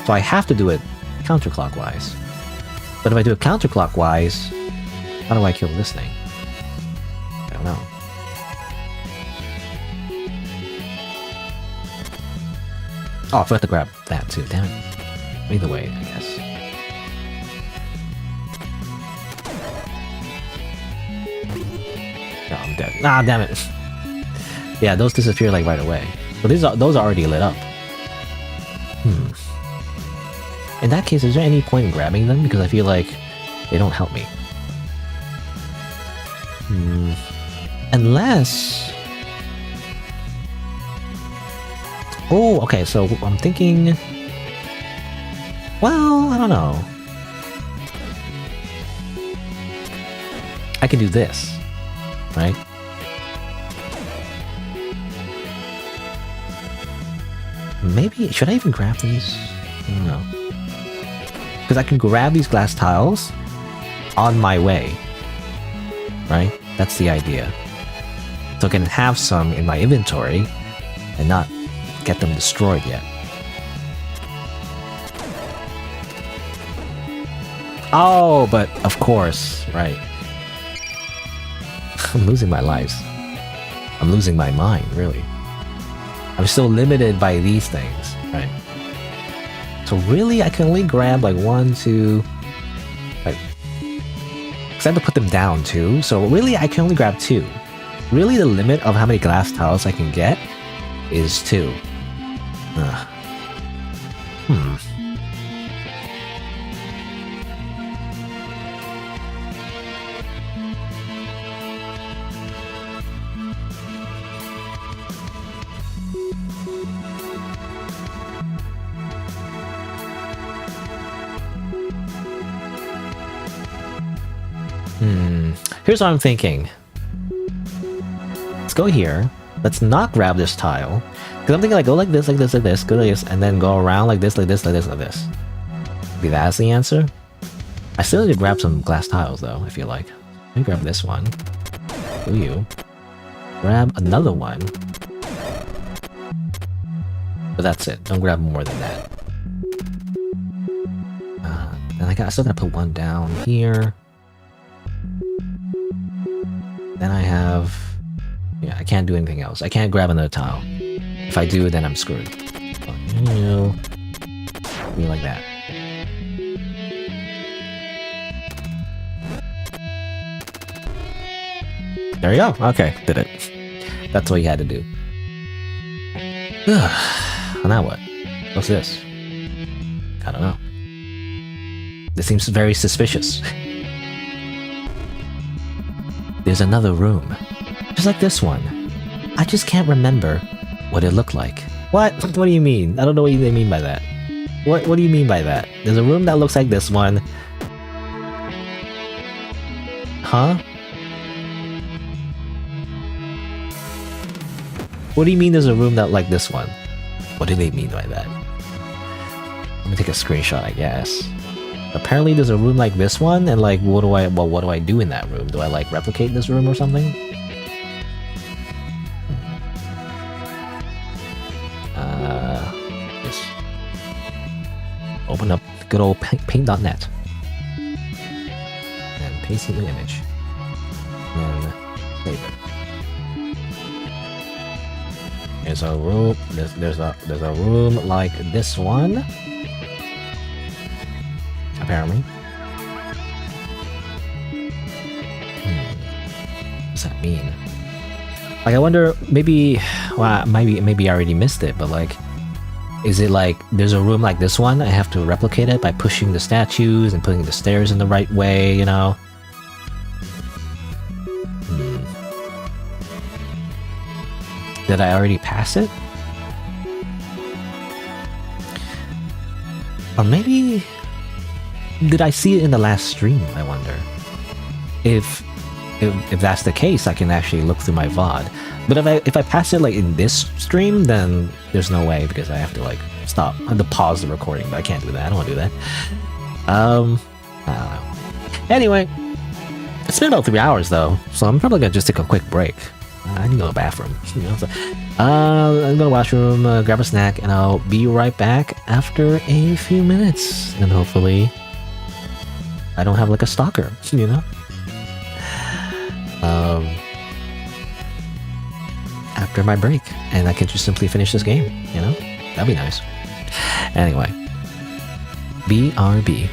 So I have to do it counterclockwise. But if I do it counterclockwise, how do I kill this thing? I don't know. Oh, I forgot to grab that too, damn it. Either way, I guess. Oh, I'm dead. Ah, damn it. Yeah, those disappear like right away. But those are already lit up. In that case, is there any point in grabbing them? Because I feel like they don't help me. Unless... Oh, okay, so I'm thinking... Well, I don't know. I can do this, right? Maybe... Should I even grab these? I don't know. Because I can grab these glass tiles on my way, right? That's the idea. So I can have some in my inventory and not get them destroyed yet. Oh, but of course, right. I'm losing my lives. I'm losing my mind, really. I'm still limited by these things, right? So really, I can only grab like 1, 2... Like... Because I have to put them down too, so really I can only grab 2. Really the limit of how many glass tiles I can get is 2. Here's what I'm thinking. Let's go here. Let's not grab this tile. Because I'm thinking like, go like this, like this, like this, go like this, and then go around like this, like this, like this, like this. Maybe that's the answer? I still need to grab some glass tiles though, I feel like. Let me grab this one. Do you? Grab another one. But that's it. Don't grab more than that. And I still gotta put one down here. Then I have... Yeah, I can't do anything else. I can't grab another tile. If I do, then I'm screwed. Be like that. There you go. Okay, did it. That's what you had to do. Well, now what? What's this? I don't know. This seems very suspicious. There's another room. Just like this one. I just can't remember what it looked like. What? What do you mean? I don't know what they mean by that. What do you mean by that? There's a room that looks like this one. Huh? What do you mean there's a room that like this one? What do they mean by that? Let me take a screenshot, I guess. Apparently there's a room like this one, and like, what do I do in that room? Do I like replicate this room or something? Just open up good old paint.net and paste in the image and save it. There's a room. There's a room like this one. Apparently. What does that mean? Like, I wonder, maybe, well, maybe I already missed it, but like, Is it like there's a room like this one, I have to replicate it by pushing the statues and putting the stairs in the right way, you know? Did I already pass it? Or maybe... Did I see it in the last stream, I wonder? If that's the case, I can actually look through my VOD. But if I pass it like in this stream, then there's no way because I have to like stop. I have to pause the recording, but I can't do that. I don't want to do that. I don't know. Anyway, it's been about 3 hours though, so I'm probably gonna just take a quick break. I need to go to the bathroom. You know, so, I'm gonna go to the washroom, grab a snack, and I'll be right back after a few minutes. And hopefully, I don't have like a stalker, you know? After my break, and I can just simply finish this game, you know? That'd be nice. Anyway, BRB.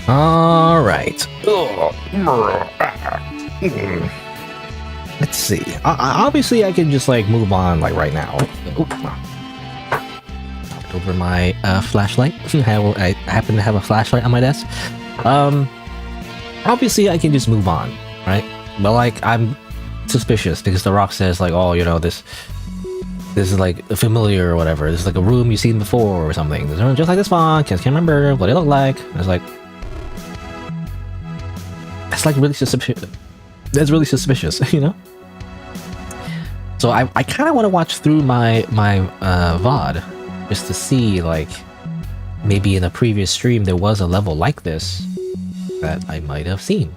All right. Let's see. Obviously, I can just like move on like right now. Over my flashlight. I happen to have a flashlight on my desk. Obviously, I can just move on, right? But like, I'm suspicious because the rock says like, oh, you know, this is like a familiar or whatever. This is like a room you've seen before or something. This room just like this one. Can't remember what it looked like. I was like, that's like really suspicious. That's really suspicious, you know. So I kind of want to watch through my VOD just to see like maybe in a previous stream there was a level like this that I might have seen.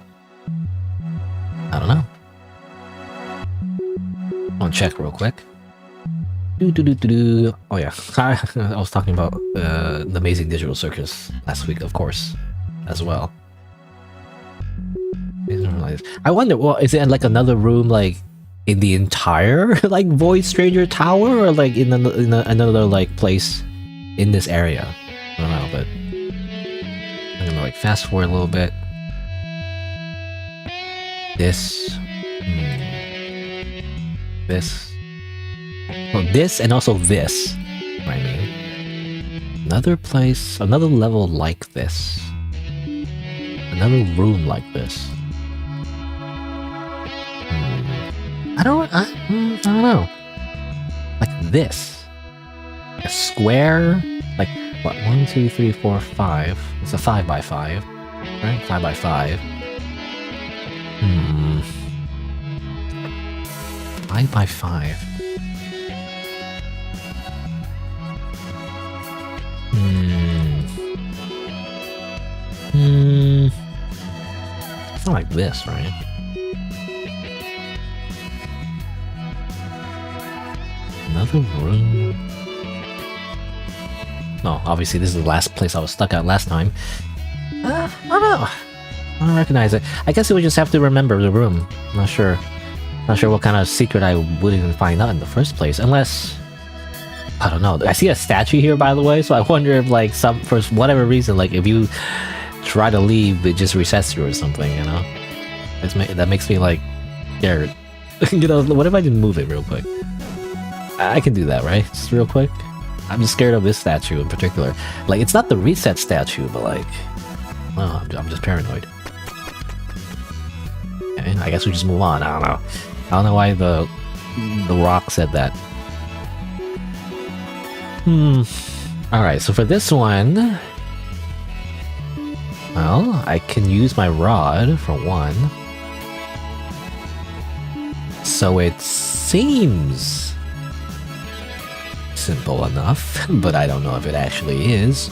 I don't know. I'll check real quick. Oh yeah, I was talking about the Amazing Digital Circus last week, of course, as well. I wonder, well, is it like another room, like in the entire like Void Stranger Tower, or like in another like place in this area? I don't know, but I'm gonna like fast forward a little bit. This, well, this, and also this. I mean, another place, another level like this, another room like this. I don't know. Like this. A square? Like, what? 1, 2, 3, 4, 5. It's a 5 by 5. Right? 5 by 5. 5 by 5. It's not like this, right? Another room. No, obviously this is the last place I was stuck at last time. I don't know. I don't recognize it. I guess we would just have to remember the room. Not sure. Not sure what kind of secret I wouldn't even find out in the first place, unless I don't know. I see a statue here, by the way, so I wonder if like for whatever reason, like if you try to leave, it just resets you or something. You know, that makes me like scared. You know, what if I just move it real quick? I can do that, right? Just real quick. I'm just scared of this statue in particular. Like, it's not the reset statue, but like, oh, I'm just paranoid. Okay, I guess we just move on. I don't know. I don't know why the rock said that. Alright, so for this one, well, I can use my rod for one. So it seems simple enough, but I don't know if it actually is.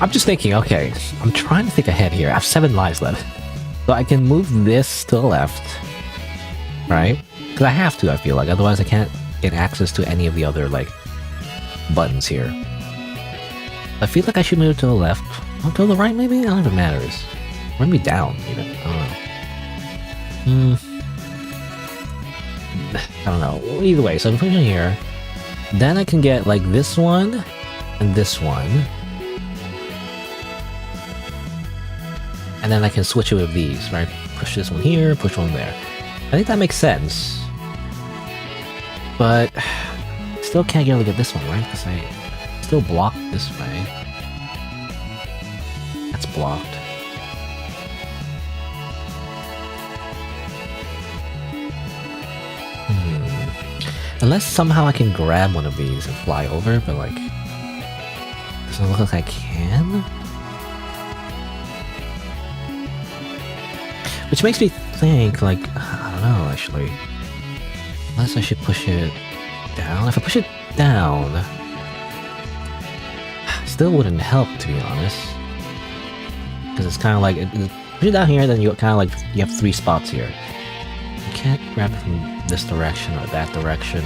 I'm just thinking, okay, I'm trying to think ahead here. I have 7 lives left. So I can move this to the left, right? Because I have to, I feel like. Otherwise I can't get access to any of the other, like, buttons here. I feel like I should move to the left. Or to the right, maybe? I don't know if it matters. Or maybe down, even. I don't know. I don't know. Either way, so I'm pushing here. Then I can get, like, this one and this one. And then I can switch it with these, right? Push this one here, push one there. I think that makes sense. But still can't get look at this one, right? Because I still blocked this way. That's blocked. Unless somehow I can grab one of these and fly over, but like, doesn't it look like I can? Which makes me think, like, I don't know, actually. Unless I should push it down. If I push it down, still wouldn't help, to be honest. because it's kind of like push it down here, then you kind of like you have 3 spots here. You can't grab it from this direction or that direction.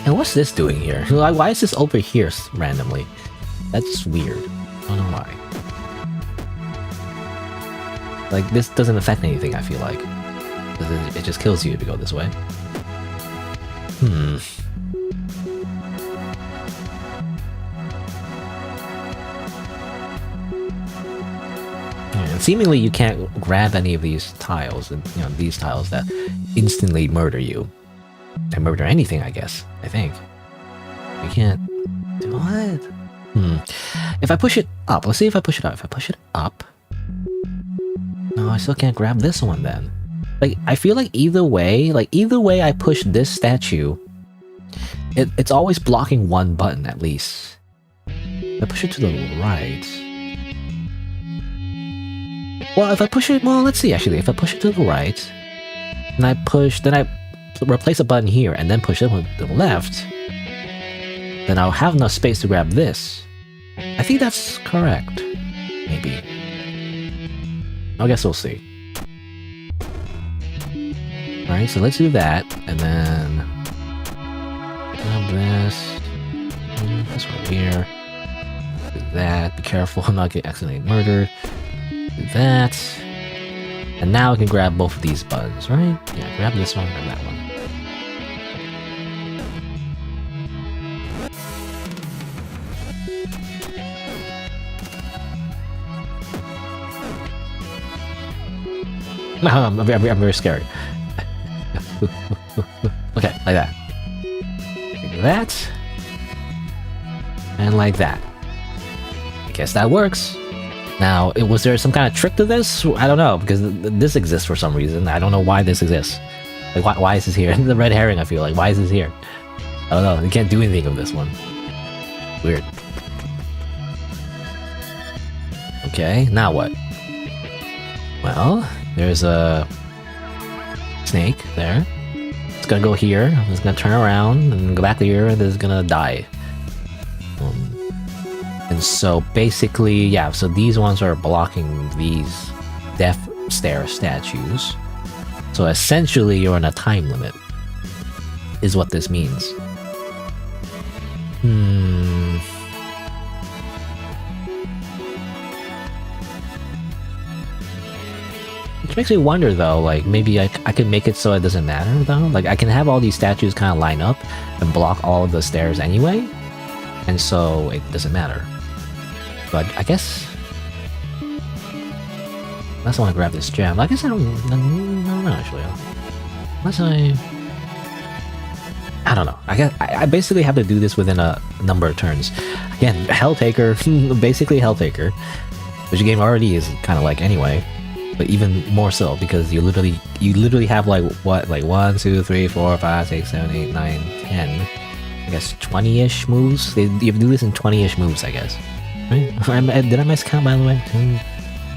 And what's this doing here? Why is this over here randomly? That's weird. I don't know why. Like, this doesn't affect anything, I feel like. It just kills you if you go this way. And seemingly you can't grab any of these tiles, these tiles that instantly murder you. And murder anything, I guess. I think. You can't... What? If I push it up, let's see if I push it up. If I push it up... No, I still can't grab this one then. Like, I feel like either way I push this statue, it's always blocking one button at least. If I push it to the right... Well, if I push it... Well, let's see actually. If I push it to the right, and I replace a button here and then push it to the left, then I'll have enough space to grab this. I think that's correct. Maybe. I guess we'll see. Alright, so let's do that, and then grab this. This one here. Do that. Be careful, I'm not getting accidentally murdered. Do that. And now I can grab both of these buttons, right? Yeah, grab this one, grab that one. I'm very scared. Okay, like that. Like that. And like that. I guess that works. Now, was there some kind of trick to this? I don't know, because this exists for some reason. I don't know why this exists. Like, why is this here? The red herring, I feel like. Why is this here? I don't know. You can't do anything with this one. Weird. Okay, now what? Well, there's a snake there. It's gonna go here. It's gonna turn around and go back here, and it's gonna die. And so basically, yeah, so these ones are blocking these death stare statues. So essentially, you're on a time limit, is what this means. Which makes me wonder though, like maybe I could make it so it doesn't matter though. Like I can have all these statues kind of line up and block all of the stairs anyway, and so it doesn't matter. But I guess unless I want to grab this gem, I guess I don't know actually. Unless I don't know. I basically have to do this within a number of turns. Again, Helltaker, basically Helltaker, which the game already is kind of like anyway. But even more so because you literally have like what, like 1, 2, 3, 4, 5, 6, 7, 8, 9, 10. I guess 20-ish moves. You have to do this in 20-ish moves, I guess. Right? Did I miscount by the way? 2,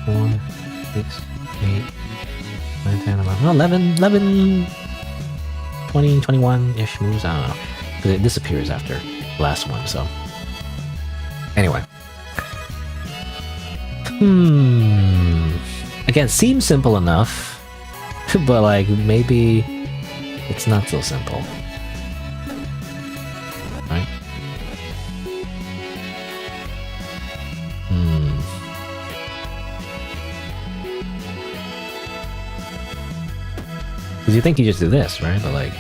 4, 6, 8, 9, 10, 11, 20, 21-ish moves. I don't know. Because it disappears after the last one. So anyway. Again, seems simple enough, but like maybe it's not so simple, right? Because you think you just do this, right? But like,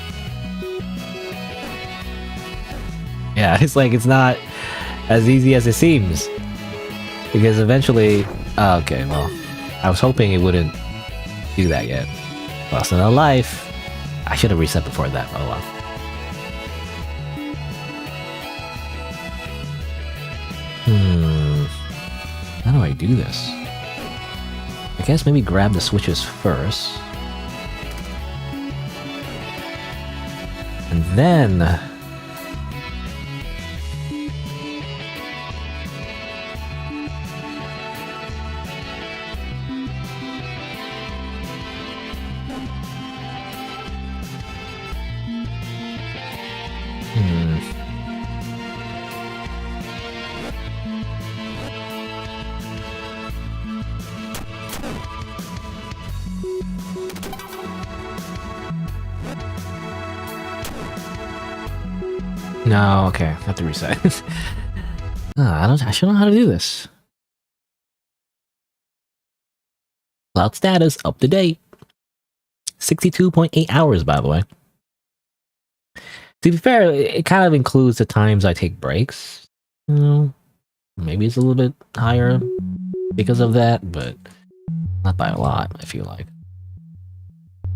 yeah, it's like it's not as easy as it seems. Because eventually, okay, well. I was hoping it wouldn't do that yet. Lost another life. I should have reset before that. Oh well. How do I do this? I guess maybe grab the switches first. And then... No, okay. I have to reset. I should know how to do this. Cloud status up to date. 62.8 hours, by the way. To be fair, it kind of includes the times I take breaks. You know, maybe it's a little bit higher because of that, but not by a lot, I feel like.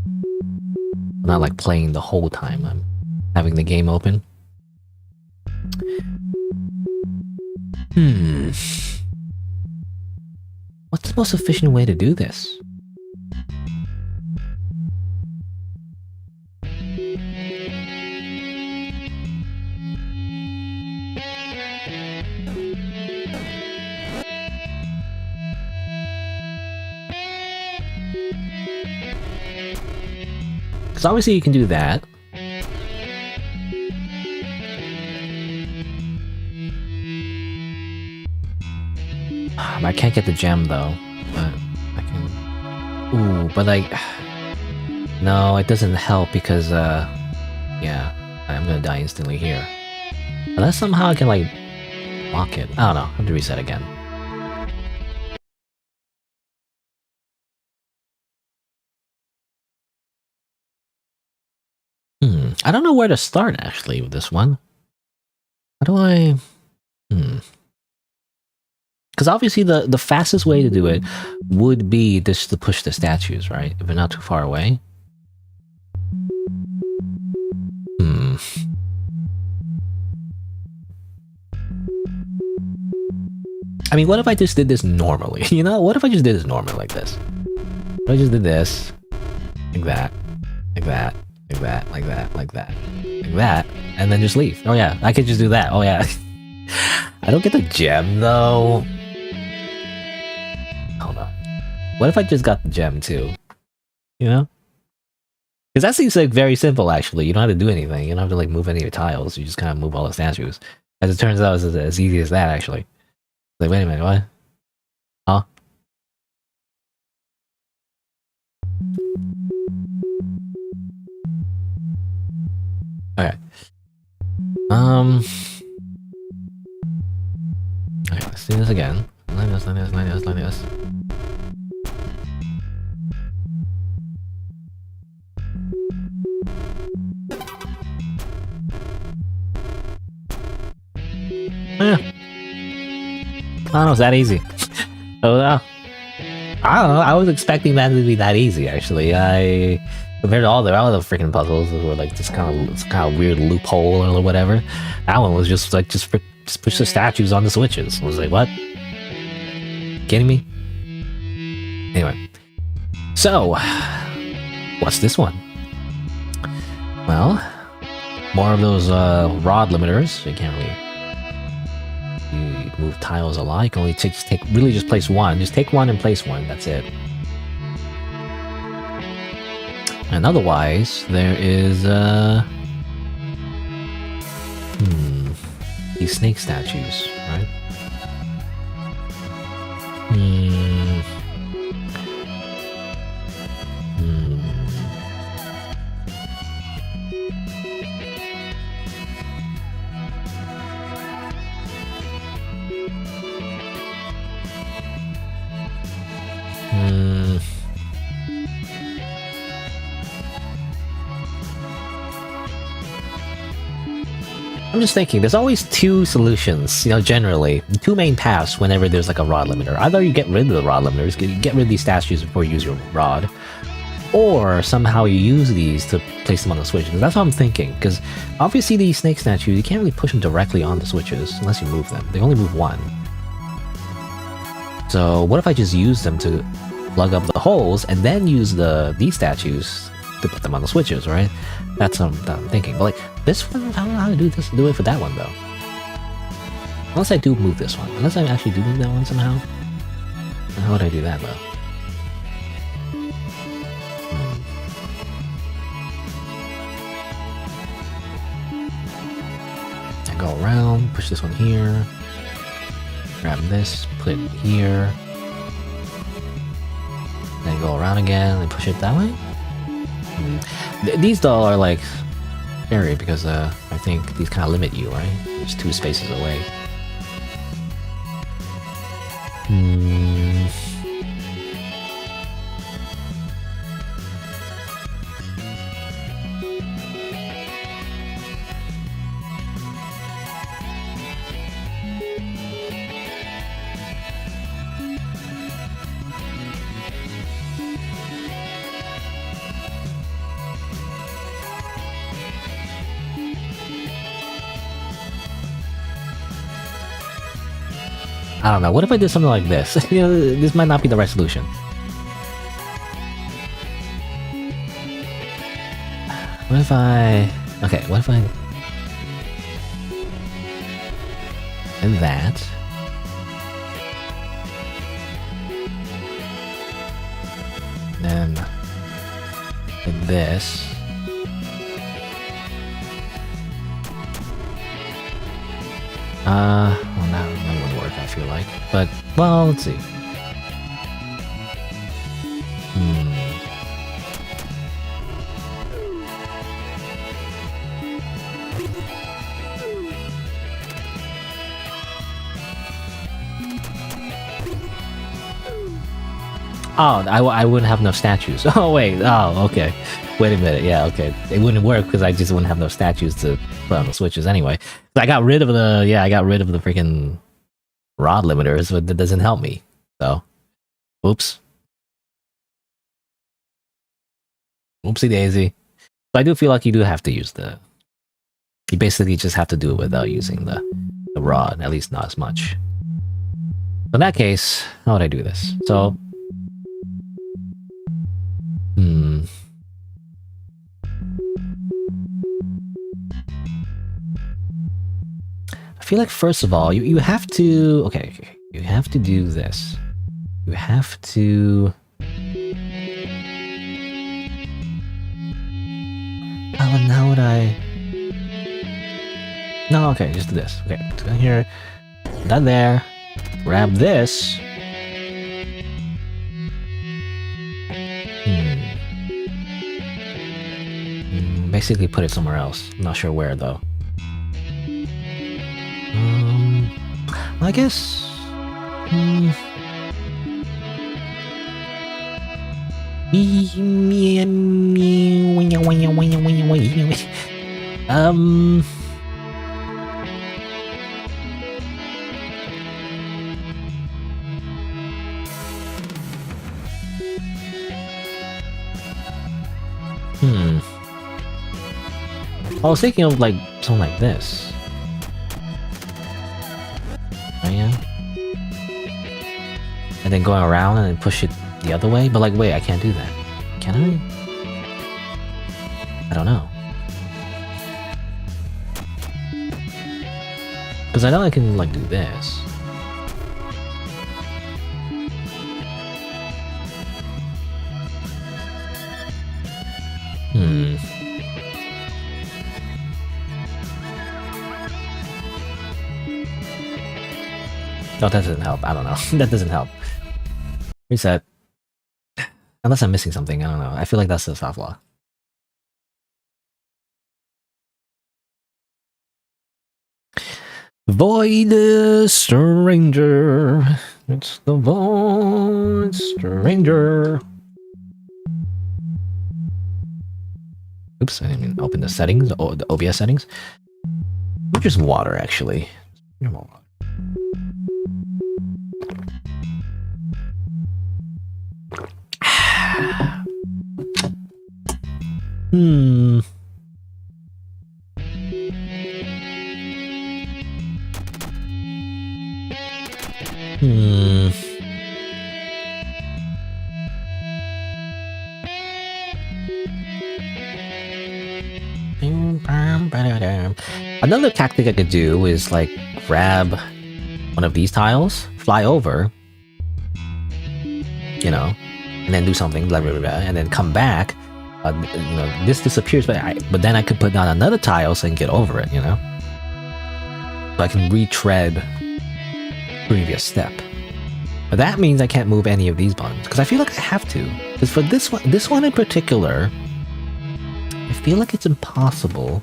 I'm not like playing the whole time I'm having the game open. What's the most efficient way to do this? Because obviously you can do that. I can't get the gem though, but I can... Ooh, but like... No, it doesn't help because, yeah, I'm gonna die instantly here. Unless somehow I can, like, block it. I don't know, I have to reset again. I don't know where to start, actually, with this one. How do I... Because obviously the fastest way to do it would be just to push the statues, right? If they're not too far away. I mean, what if I just did this normally? You know, what if I just did this normally like this? What if I just did this, like that, like that, like that, like that, like that, like that, and then just leave. Oh yeah, I could just do that. Oh yeah. I don't get the gem though. Hold on. What if I just got the gem too? You know? Because that seems like very simple actually. You don't have to do anything. You don't have to like move any of your tiles. You just kind of move all the statues. As it turns out, it's as easy as that actually. Like, wait a minute, what? Huh? Okay. Okay, let's do this again. Like this, like this, like this, like this. Yeah. I don't know, it's that easy. Oh, I don't know, I was expecting that to be that easy, actually. Compared to all the other freaking puzzles that were like this kind of weird loophole or whatever, that one was just like, just push the statues on the switches. I was like, what? Kidding me? Anyway. So, what's this one? Well, more of those rod limiters. You can't really move tiles a lot. You can only just place one. Just take one and place one. That's it. And otherwise, there is these snake statues, right? I'm just thinking, there's always two solutions, you know, generally. Two main paths whenever there's like a rod limiter. Either you get rid of the rod limiters, you get rid of these statues before you use your rod, or somehow you use these to place them on the switches. That's what I'm thinking, because obviously these snake statues, you can't really push them directly on the switches unless you move them. They only move one. So what if I just use them to plug up the holes and then use these statues to put them on the switches, right? That's what I'm thinking. But like this one, I don't know how to do it for that one though. Unless I do move this one. Unless I actually do move that one somehow. How would I do that though? I go around, push this one here, grab this, put it here, then go around again and push it that way. These though are like, area because I think these kind of limit you, right? There's 2 spaces away. Hmm. I don't know. What if I did something like this? You know, this might not be the right solution. What if I... Okay, what if I... And that... Then... And this... Well, that wouldn't work, I feel like. But, well, let's see. Oh, I wouldn't have enough statues. Oh, wait. Oh, okay. Wait a minute. Yeah, okay. It wouldn't work because I just wouldn't have enough statues to put on the switches anyway. I got rid of the... Yeah, I got rid of the freaking rod limiters, but that doesn't help me. So, oops. Oopsie daisy. So I do feel like you do have to use the... You basically just have to do it without using the rod, at least not as much. So in that case, how would I do this? So... I feel like first of all, you have to... Okay, you have to do this. You have to... How would I... No, okay, just do this. Okay, go here, that there, grab this. Basically put it somewhere else. I'm not sure where though. I guess... I was thinking of like something like this. Oh yeah. And then going around and then push it the other way, but like wait, I can't do that. Can I? I don't know. Because I know I can like do this. Oh, that doesn't help. I don't know. That doesn't help. Reset. Unless I'm missing something, I don't know. I feel like that's the soft law. Void Stranger. It's the Void Stranger. Oops, I didn't even open the settings, the OBS settings. Or just water, actually. More water. Another tactic I could do is like grab one of these tiles, fly over, you know, and then do something, blah, blah, blah, blah, and then come back. You know, this disappears, but then I could put down another tile so I can get over it, you know? So I can retread previous step. But that means I can't move any of these buttons, because I feel like I have to. Because for this one in particular, I feel like it's impossible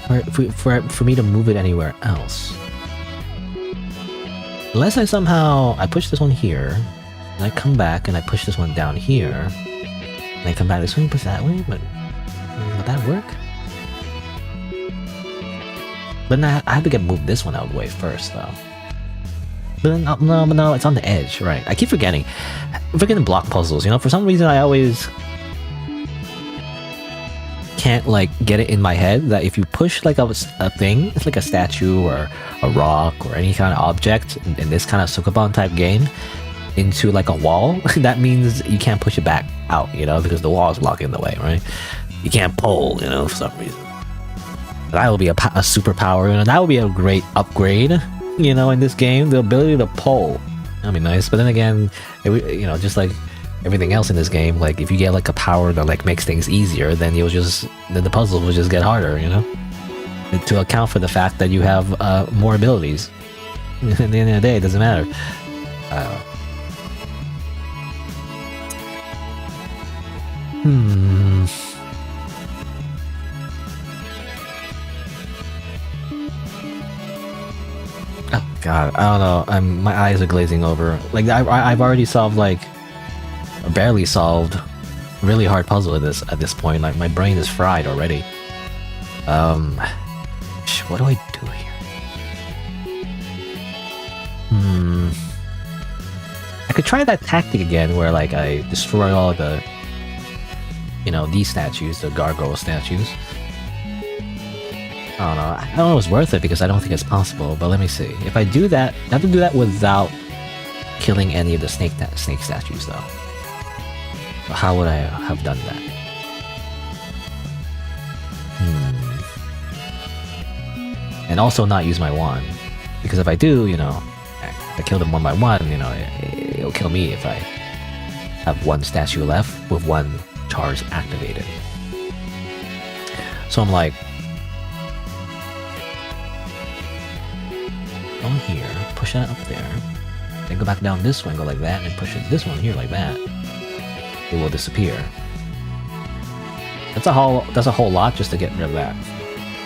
for me to move it anywhere else. Unless I push this one here, and I come back and I push this one down here, and I come back this way and push that way, but would that work? But then I have to move this one out of the way first, though. But then, no, it's on the edge, right? I keep forgetting block puzzles. You know, for some reason I always can't like get it in my head that if you push like a thing, it's like a statue or a rock or any kind of object in this kind of Sukaban type game into like a wall, that means you can't push it back out, you know, because the wall is blocking the way, right? You can't pull, you know, for some reason. That would be a superpower, you know, that would be a great upgrade, you know, in this game, the ability to pull. That'd be nice, but then again, you know, just like everything else in this game, like if you get like a power that like makes things easier, then the puzzle will just get harder, you know? And to account for the fact that you have more abilities. At the end of the day, it doesn't matter. Oh god, I don't know. My eyes are glazing over. Like I've already solved like barely solved really hard puzzle at this point. Like my brain is fried already. What do I do here? I could try that tactic again where like I destroy all the, you know, these statues, the gargoyle statues. I don't know. I don't know if it's worth it because I don't think it's possible, but let me see. If I do that, I have to do that without killing any of the snake statues though. How would I have done that? And also not use my wand, because if I do, you know, I kill them one by one, you know, it'll kill me if I have one statue left with one charge activated. So I'm like, go here, push that up there, then go back down this one, go like that, and push it this one here like that. It will disappear. That's a whole lot just to get rid of that.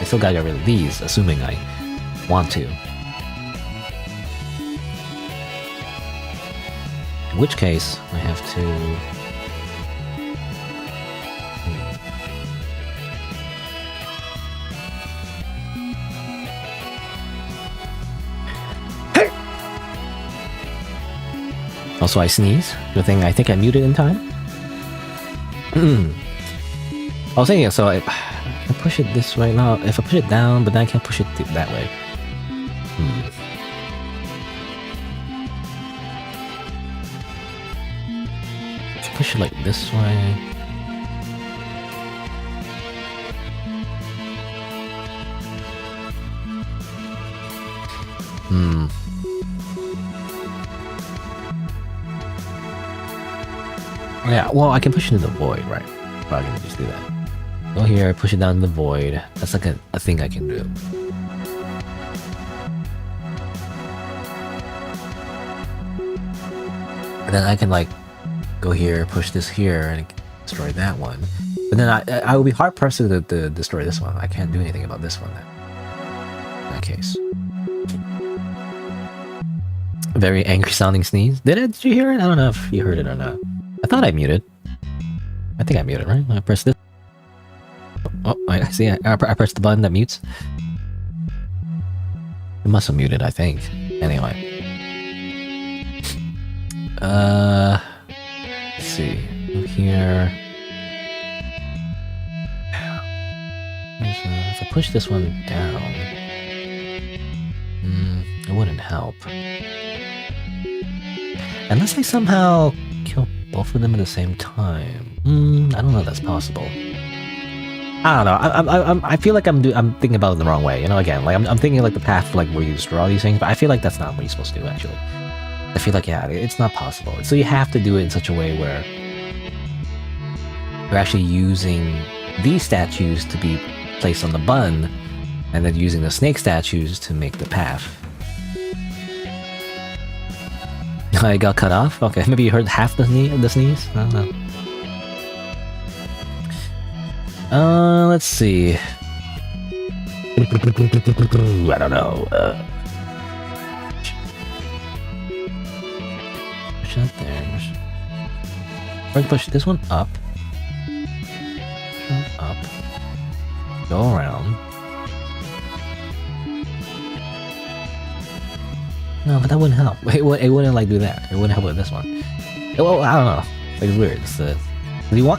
I still gotta get rid of these, assuming I want to. In which case, I have to... Hey! Also, I sneeze. Good thing I think I muted in time. I was saying, so I push it this way. No, if I push it down, but then I can't push it that way. If I push it like this way. Yeah, well, I can push it into the void, right? Well, I can just do that. Go here, push it down in the void. That's like a thing I can do. And then I can like go here, push this here, and destroy that one. But then I would be hard pressed to destroy this one. I can't do anything about this one then. In that case. Very angry sounding sneeze. Did you hear it? I don't know if you heard it or not. I thought I muted. I think I muted, right? I pressed this. Oh, I see. I pressed the button that mutes. It must have muted, I think. Anyway. Let's see. Here. If I push this one down, it wouldn't help. Unless I somehow kill both of them at the same time. I don't know if that's possible. I don't know. I feel like I'm thinking about it the wrong way. You know, again, like I'm thinking like the path like where you destroy all these things, but I feel like that's not what you're supposed to do. Actually, I feel like yeah, it's not possible. So you have to do it in such a way where you're actually using these statues to be placed on the button, and then using the snake statues to make the path. I got cut off? Okay, maybe you heard half the sneeze? I don't know. Let's see. I don't know. Push that there. Or push this one up. Up. Go around. No, but that wouldn't help. It wouldn't like do that. It wouldn't help with this one. Well, I don't know. Like, it's weird. It's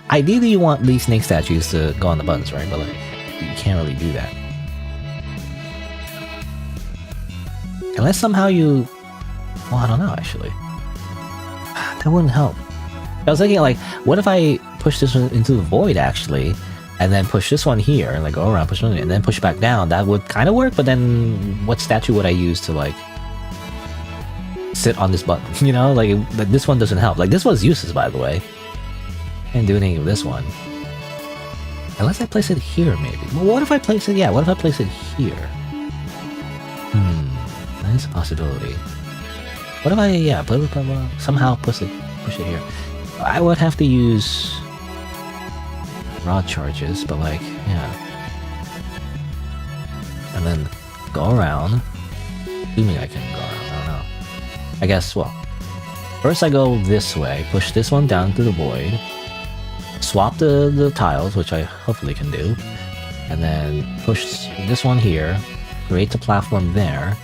ideally you want these snake statues to go on the buttons, right? But like, you can't really do that. Unless somehow you... Well, I don't know, actually. That wouldn't help. I was thinking, like, what if I push this one into the void, actually, and then push this one here, and like go around, push one, and then push back down? That would kind of work, but then what statue would I use to, like, sit on this button? You know, like this one doesn't help. Like, this one's useless, by the way. Can't do anything with this one. Unless I place it here, maybe. Well, what if I place it... Yeah, what if I place it here? That is a possibility. What if I... Yeah, somehow push it here. I would have to use... rod charges, but like, yeah. And then go around. Assuming I can go around, I don't know. I guess, well... First I go this way, push this one down to the void. Swap the tiles, which I hopefully can do, and then push this one here, create the platform there,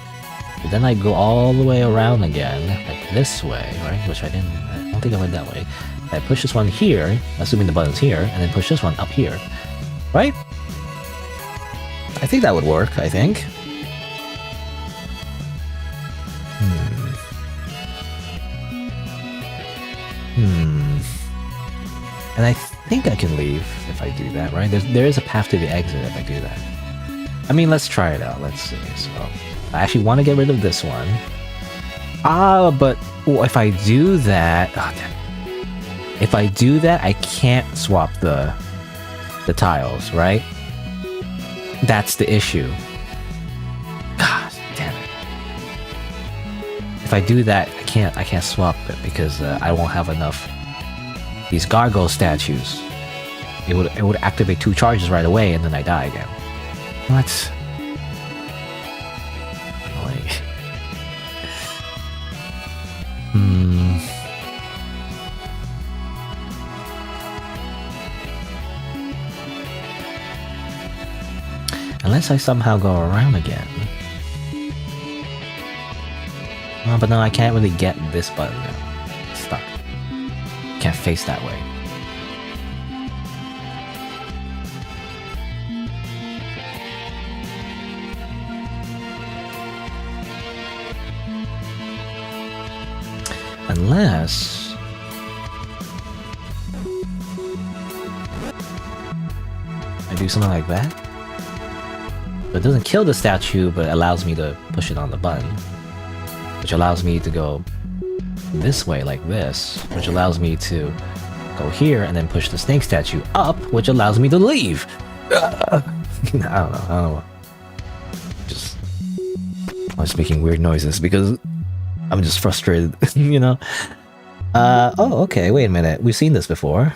but then I go all the way around again, like this way, right? Which I don't think I went that way. I push this one here, assuming the button's here, and then push this one up here, right? I think that would work, I think. And I think I can leave if I do that, right? There is a path to the exit if I do that. I mean, let's try it out. Let's see. So, I actually want to get rid of this one. But well, if I do that... Oh, damn. If I do that, I can't swap the tiles, right? That's the issue. God damn it. If I do that, I can't swap it because I won't have enough... These gargoyle statues. It would activate 2 charges right away and then I die again. What? Like... Unless I somehow go around again. Oh, but no, I can't really get this button now. It's stuck. Can't face that way. Unless... I do something like that? But it doesn't kill the statue, but allows me to push it on the button. Which allows me to go this way like this, which allows me to go here and then push the snake statue up, which allows me to leave. I don't know. I'm just making weird noises because I'm just frustrated, you know? Oh, okay, wait a minute. We've seen this before.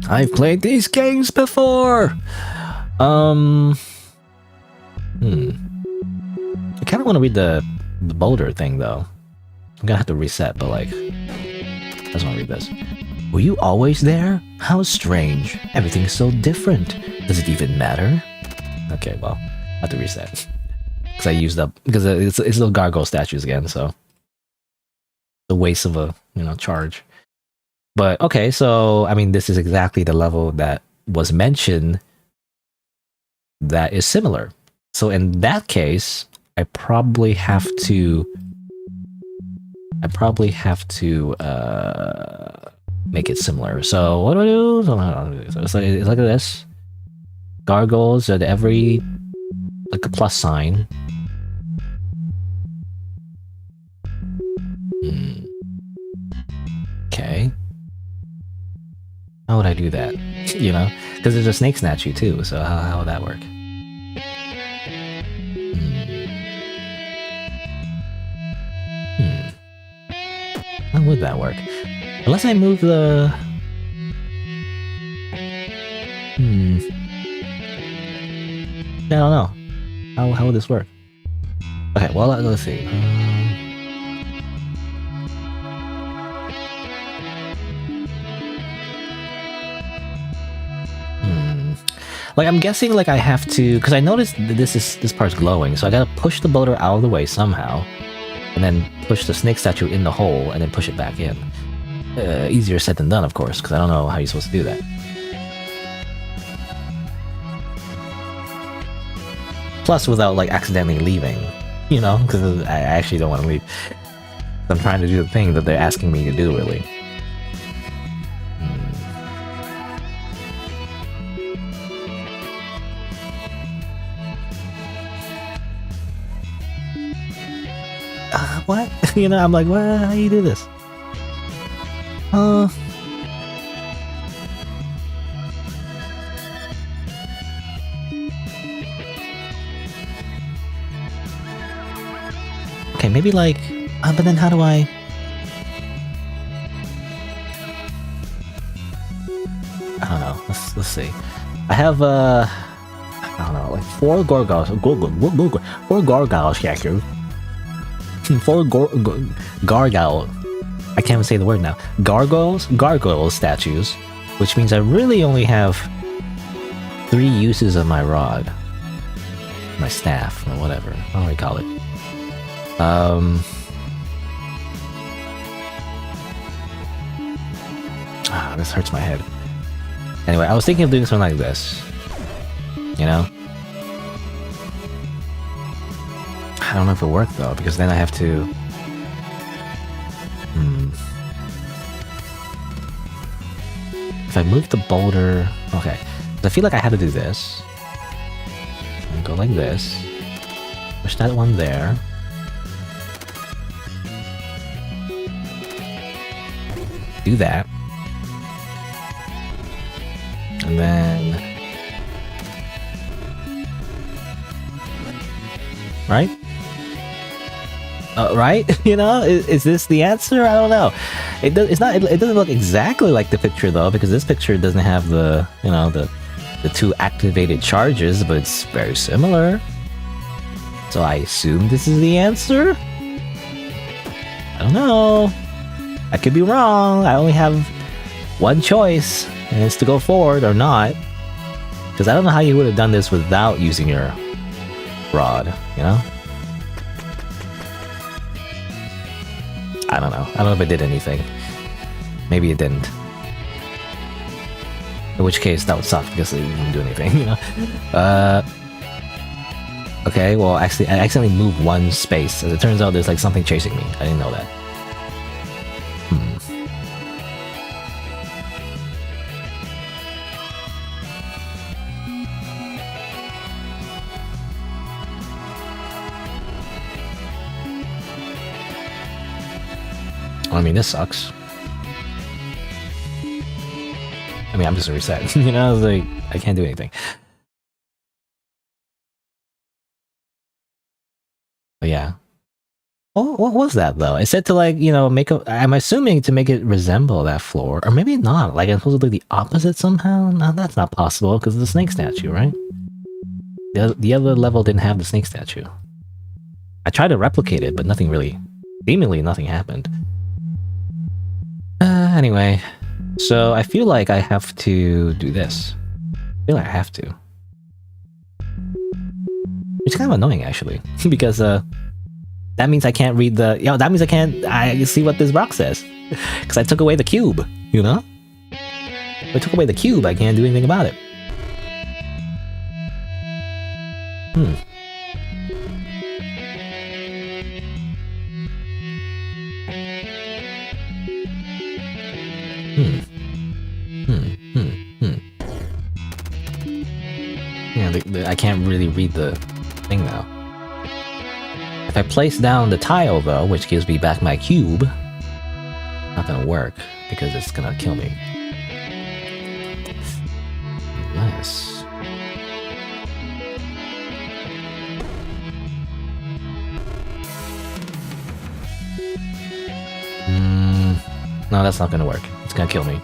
I've played these games before! I kind of want to read the boulder thing, though. I'm gonna have to reset, but like... I just want to read this. Were you always there? How strange. Everything's so different. Does it even matter? Okay, well, I have to reset. Because I used up... Because it's little gargoyle statues again, so... The waste of a, charge. But, okay, so, I mean, this is exactly the level that was mentioned that is similar. So in that case, I probably have to make it similar. So what do I do? So it's like this. Gargoyles at every, like a plus sign. Okay. How would I do that? Because there's a snake statue too, so how would that work? How would that work? Unless I move the... I don't know. How would this work? Okay, well, let's see. Like, I'm guessing, like, I have to... Because I noticed that this part's glowing, so I gotta push the boulder out of the way somehow, and then push the snake statue in the hole, and then push it back in. Easier said than done, of course, because I don't know how you're supposed to do that. Plus, without, like, accidentally leaving, you know? Because I actually don't want to leave. I'm trying to do the thing that they're asking me to do, really. What? You know, I'm like, well, how do you do this? Okay, maybe like, but then how do I? I don't know. Let's see. I have I don't know, like 4 gargoyles. 4 gargoyle statues. 4 gargoyle. I can't even say the word now. Gargoyle statues, which means I really only have 3 uses of my rod, my staff, or whatever. What do we call it? This hurts my head. Anyway, I was thinking of doing something like this. You know? I don't know if it worked though, because then I have to... If I move the boulder... Okay. I feel like I had to do this. And go like this. Push that one there. Do that. And then... Right? Right? You know? Is this the answer? I don't know. It doesn't look exactly like the picture though, because this picture doesn't have the, you know, the 2 activated charges, but it's very similar. So I assume this is the answer? I don't know. I could be wrong. I only have one choice, and it's to go forward or not. Because I don't know how you would have done this without using your rod, you know? I don't know. I don't know if it did anything. Maybe it didn't. In which case, that would suck because it didn't do anything, you know? Okay, well, actually, I accidentally moved 1 space. As it turns out, there's like something chasing me. I didn't know that. I mean, this sucks. I mean, I'm just gonna reset. You know, like, I can't do anything. But yeah. Oh, what was that though? It said to, like, you know, make a... I'm assuming to make it resemble that floor. Or maybe not. Like, I'm supposed to do the opposite somehow? No, that's not possible because of the snake statue, right? The other level didn't have the snake statue. I tried to replicate it, but nothing really... Seemingly nothing happened. Anyway, so I feel like I have to do this. I feel like I have to. It's kind of annoying, actually, because that means I can't read the... You know, that means I see what this rock says. Because I took away the cube, you know? If I took away the cube, I can't do anything about it. Yeah, I can't really read the thing now. If I place down the tile though, which gives me back my cube, not gonna work because it's gonna kill me. Nice. No, that's not gonna work. It's gonna kill me.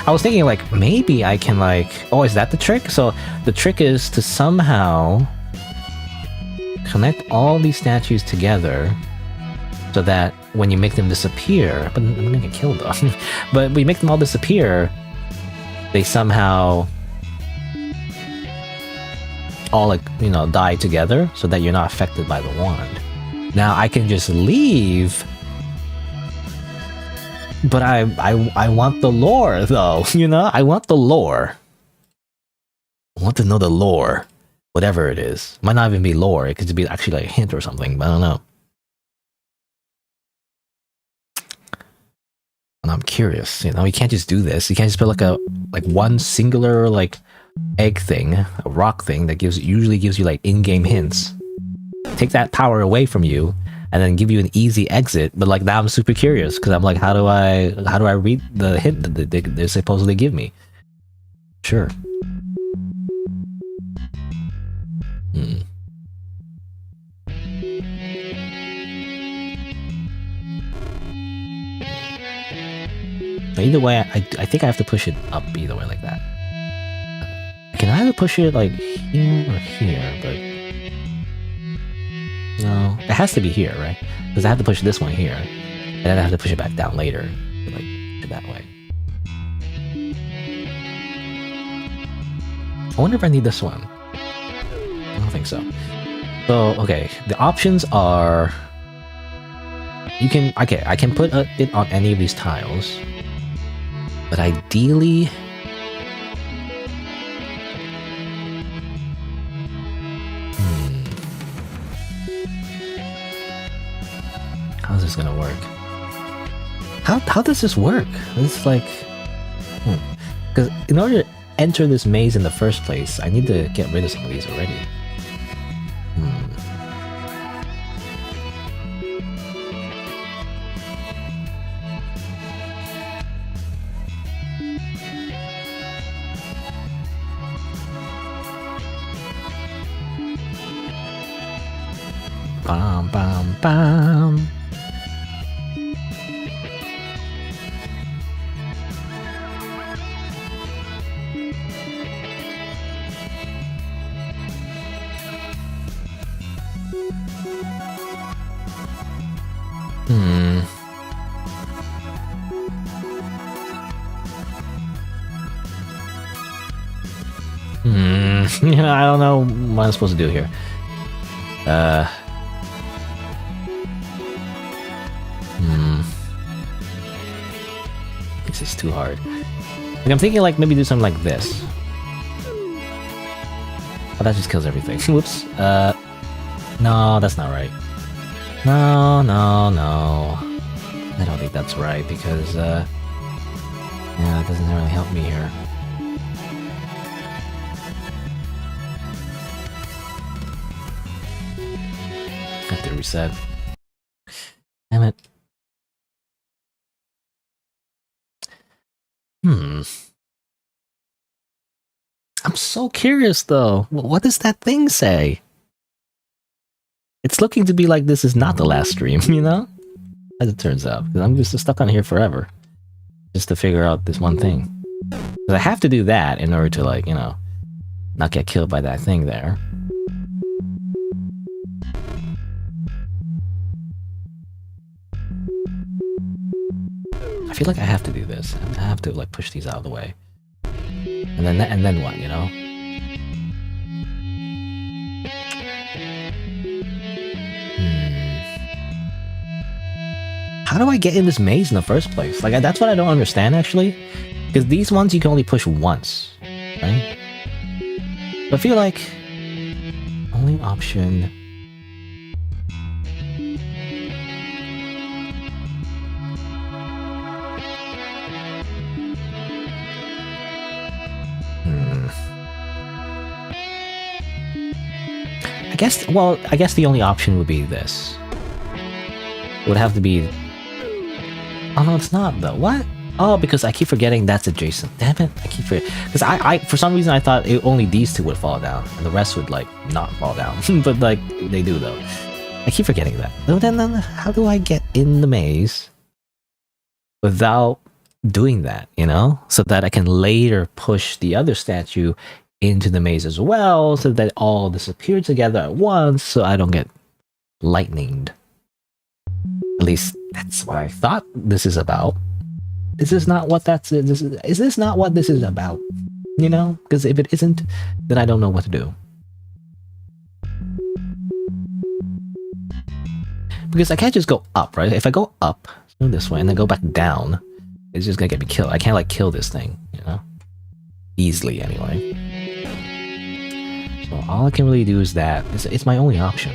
I was thinking, like, maybe I can, like... Oh, is that the trick? So, the trick is to somehow connect all these statues together so that when you make them disappear, but I'm gonna get killed though, but we make them all disappear, they somehow all like, you know, die together so that you're not affected by the wand. Now I can just leave, but I want the lore though, you know? I want the lore. I want to know the lore. Whatever it is. Might not even be lore, it could just be actually like a hint or something, but I don't know. And I'm curious, you know, you can't just do this. You can't just put like one singular like egg thing, a rock thing that usually gives you like in-game hints. Take that power away from you and then give you an easy exit, but like now I'm super curious because I'm like, how do I read the hint that they supposedly give me? Sure. Either way, I think I have to push it up either way like that. I can either push it like here or here, but no, it has to be here, right? Because I have to push this one here, and then I have to push it back down later, to, like that way. I wonder if I need this one. I don't think so. So okay, the options are I can put it on any of these tiles. But ideally, how's this gonna work? How does this work? It's like, because in order to enter this maze in the first place, I need to get rid of some of these already. Bam, bam, bam. Yeah, I don't know what I'm supposed to do here. This is too hard. Like, I'm thinking like maybe do something like this. Oh, that just kills everything. Whoops. No, that's not right. No. I don't think that's right because, yeah, it doesn't really help me here. I have to reset. Damn it. I'm so curious though. What does that thing say? It's looking to be like this is not the last stream, you know? As it turns out. Because I'm just stuck on here forever. Just to figure out this one thing. Because I have to do that in order to, like, you know, not get killed by that thing there. I feel like I have to do this. I have to, like, push these out of the way. And then what, you know? How do I get in this maze in the first place? Like, that's what I don't understand, actually. Because these ones you can only push once, right? But I feel like only option. I guess the only option would be this. It would have to be. Oh no, it's not though. What? Oh, because I keep forgetting that's adjacent. Damn it! I keep forgetting because I for some reason I thought only these two would fall down and the rest would like not fall down, but like they do though. I keep forgetting that. Then how do I get in the maze without doing that? You know, so that I can later push the other statue into the maze as well, so that all disappear together at once, so I don't get lightninged. At least that's what I thought this is about. Is this not what is this not what this is about? You know? Because if it isn't, then I don't know what to do. Because I can't just go up, right? If I go up this way and then go back down, it's just gonna get me killed. I can't like kill this thing, you know? Easily anyway. So all I can really do is that. It's my only option.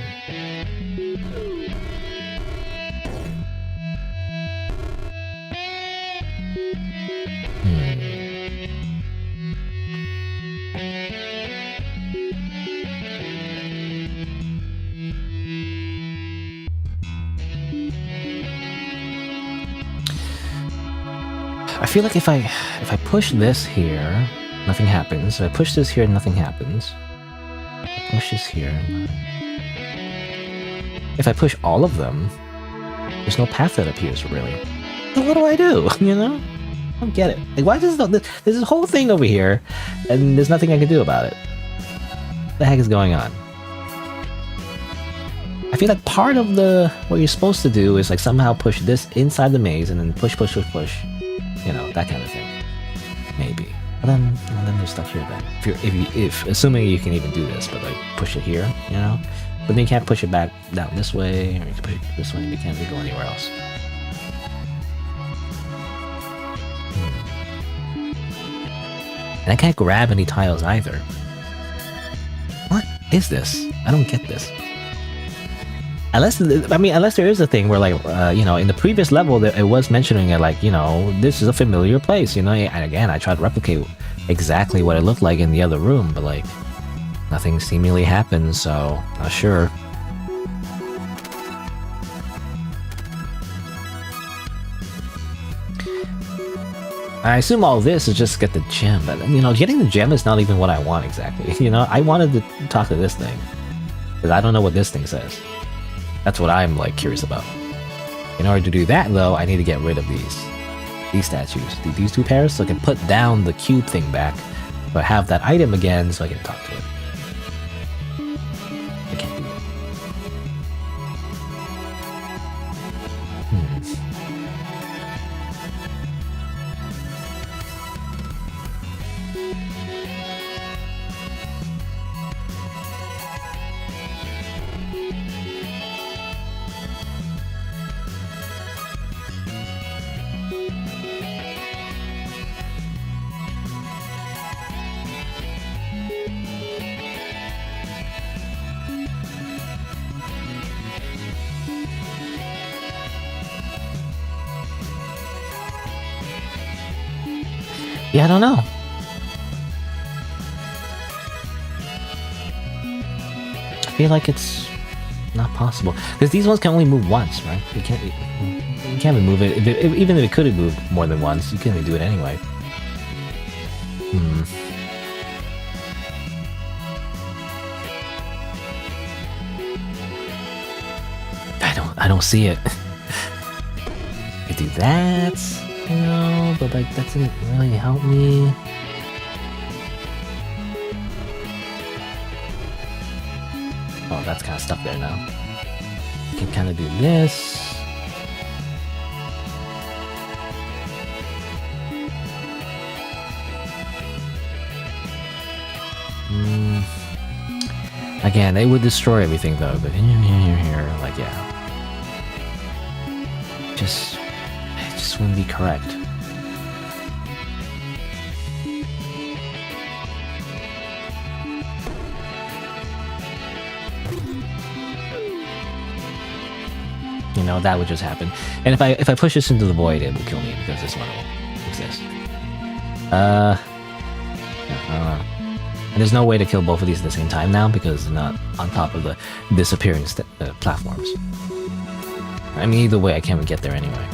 I feel like if I push this here, nothing happens. If I push this here, nothing happens. If I push this here. If I push all of them, there's no path that appears, really. So what do I do? You know? I don't get it. Like, why does there's this whole thing over here, and there's nothing I can do about it? What the heck is going on? I feel like part of what you're supposed to do is like somehow push this inside the maze, and then push. You know, that kind of thing. Maybe. But then you're stuck here then. If assuming you can even do this, but like push it here, you know? But then you can't push it back down this way, or you can push it this way, and you can't go anywhere else. And I can't grab any tiles either. What is this? I don't get this. Unless there is a thing where, like, you know, in the previous level, it was mentioning it, like, you know, this is a familiar place, you know. And again, I tried to replicate exactly what it looked like in the other room, but like, nothing seemingly happened. So, not sure. I assume all this is just to get the gem, but you know, getting the gem is not even what I want exactly. You know, I wanted to talk to this thing because I don't know what this thing says. That's what I'm like curious about. In order to do that, though, I need to get rid of these statues, these two pairs, so I can put down the cube thing back. So I have that item again, so I can talk to it. I can't do it. Yeah, I don't know. I feel like it's not possible because these ones can only move once, right? You can't move it. Even if it could have moved more than once, you couldn't do it anyway. I don't see it. I could do that. You know, but like that didn't really help me. Oh, that's kind of stuck there now. I can kind of do this. Again, they would destroy everything though, but here, like, yeah. It just wouldn't be correct. You know, that would just happen. And if I push this into the void, it will kill me because this one will exist. And there's no way to kill both of these at the same time now because they're not on top of the disappearing platforms. I mean, either way, I can't even get there anyway.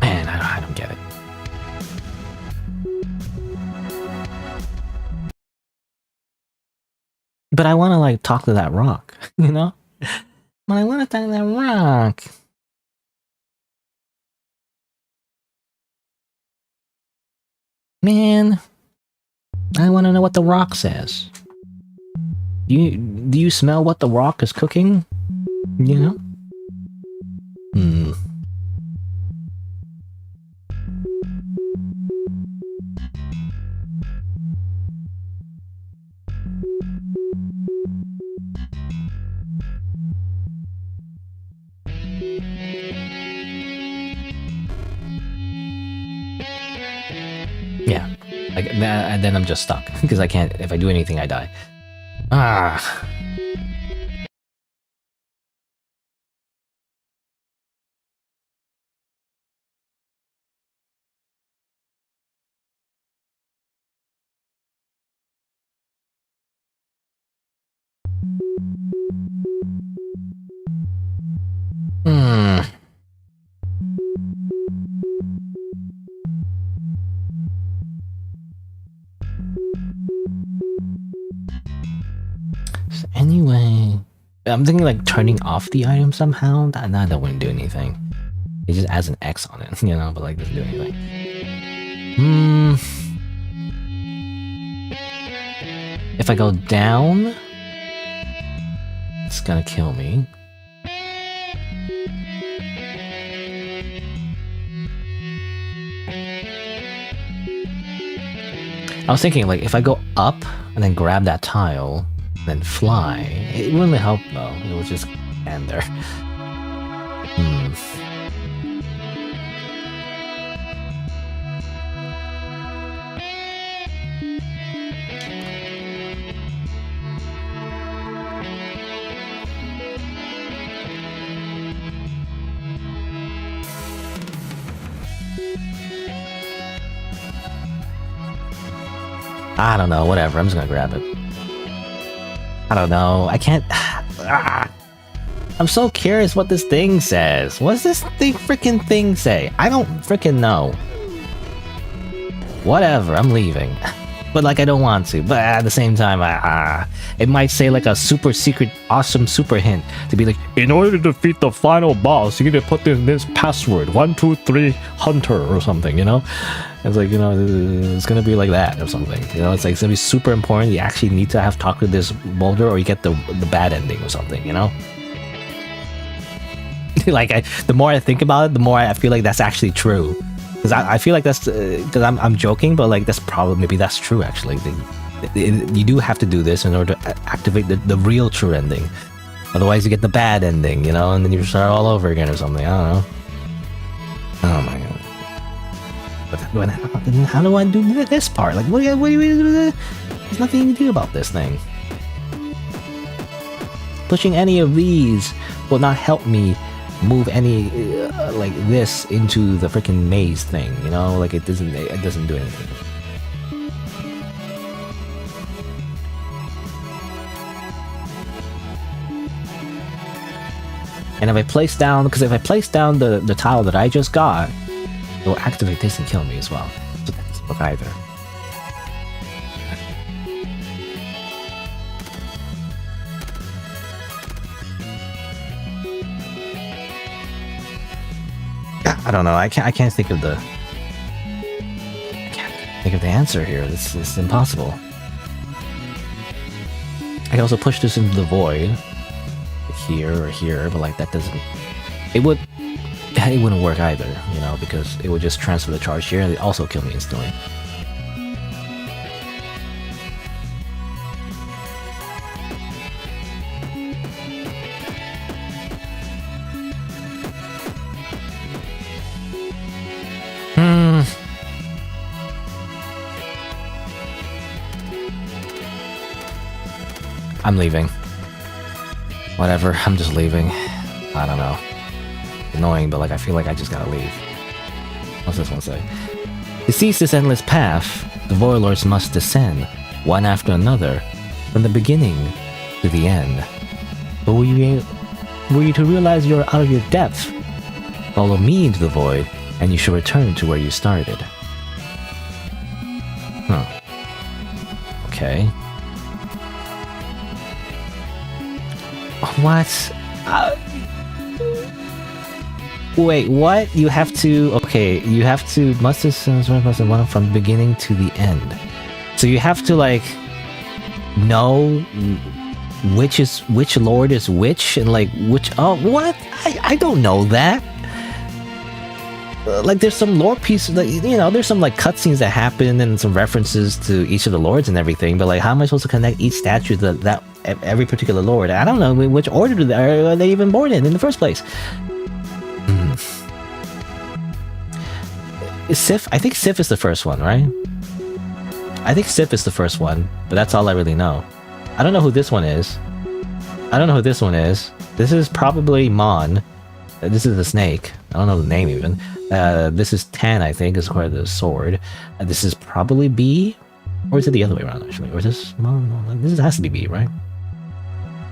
Man, I don't get it. But I want to, like, talk to that rock, you know? But I want to talk to that rock. Man, I want to know what the rock says. Do you smell what the rock is cooking? You know? Hmm. Yeah. Like, and then I'm just stuck. Because I can't, if I do anything, I die. Ah. Hmm. So anyway, I'm thinking like turning off the item somehow. That wouldn't do anything. It just adds an X on it, you know, but like doesn't do anything. Hmm. If I go down, it's gonna kill me. I was thinking, like, if I go up and then grab that tile, then fly, it wouldn't really help though. It would just end there. Hmm. I don't know, whatever, I'm just gonna grab it. I don't know, I can't... I'm so curious what this thing says. What does this freaking thing say? I don't freaking know. Whatever, I'm leaving. But like, I don't want to. But at the same time, it might say like a super secret, awesome super hint to be like, in order to defeat the final boss, you need to put in this password, 123 Hunter or something, you know? It's like, you know, it's gonna be like that or something. You know, it's like it's gonna be super important. You actually need to have talked to this boulder, or you get the bad ending or something, you know? Like, the more I think about it, the more I feel like that's actually true. Because I feel like that's because I'm joking, but like that's probably, maybe that's true actually. You do have to do this in order to activate the real true ending. Otherwise, you get the bad ending, you know, and then you start all over again or something. I don't know. Oh my god. But how do I do this part? Like, what do you? There's nothing to do about this thing. Pushing any of these will not help me move any like this into the freaking maze thing, you know? Like it doesn't do anything. And if I place down, because if I place down the tile that I just got, it will activate this and kill me as well. So that doesn't work either. I don't know. I can't think of the. I can't think of the answer here. This is impossible. I can also push this into the void, here or here, but like that doesn't. It wouldn't work either, you know, because it would just transfer the charge here and it also kill me instantly. I'm leaving. Whatever, I'm just leaving. I don't know. Annoying, but like I feel like I just gotta leave. What's this one say? To seize this endless path, the Void Lords must descend, one after another, from the beginning to the end. But were you to realize you're out of your depth, follow me into the void, and you shall return to where you started. Huh. Okay. What? Wait, what? You have to... Okay, you have to... Must have one from the beginning to the end. So you have to, like... know which lord is which, and, like, which... Oh, what? I don't know that. Like, there's some lore pieces, like, you know, there's some, like, cutscenes that happen and some references to each of the lords and everything, but, like, how am I supposed to connect each statue to that every particular lord? I don't know which order are they even born in the first place. Is Sif? I think Sif is the first one, right? I think Sif is the first one, but that's all I really know. I don't know who this one is. This is probably Mon. This is the snake. I don't know the name even. This is Tan, I think, is part of the sword. This is probably B, or is it the other way around actually? Or is this? No, this has to be B, right?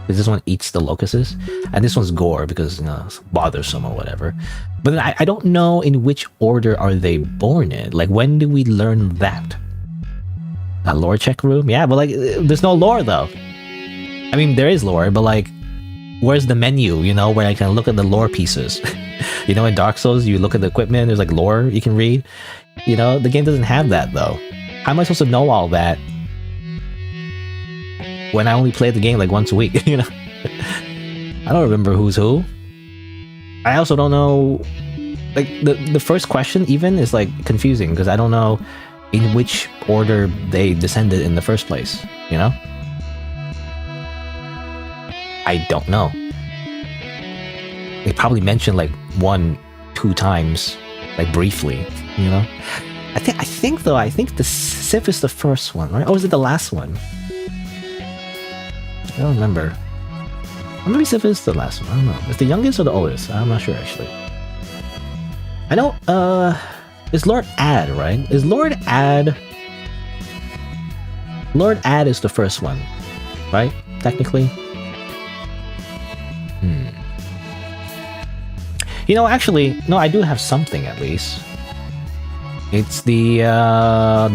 Because this one eats the locusts, and this one's Gore because, you know, it's bothersome or whatever. But then I don't know in which order are they born in. Like, when do we learn that? A lore check room? Yeah, but, like, there's no lore though. I mean, there is lore, but, like, where's the menu, you know, where I can look at the lore pieces? You know, in Dark Souls, you look at the equipment, there's, like, lore you can read. You know, the game doesn't have that, though. How am I supposed to know all that when I only play the game, like, once a week, you know? I don't remember who's who. I also don't know... Like, the first question, even, is, like, confusing, because I don't know in which order they descended in the first place, you know? I don't know. They probably mentioned, like, 1-2 times, like, briefly, you know? I think the Sif is the first one, right? Or is it the last one? I don't remember. Or maybe Sif is the last one. I don't know. It's the youngest or the oldest? I'm not sure, actually. I know, it's Lord Ad, right? Is Lord Ad... Lord Ad is the first one, right? Technically. You know, actually, no, I do have something at least. It's the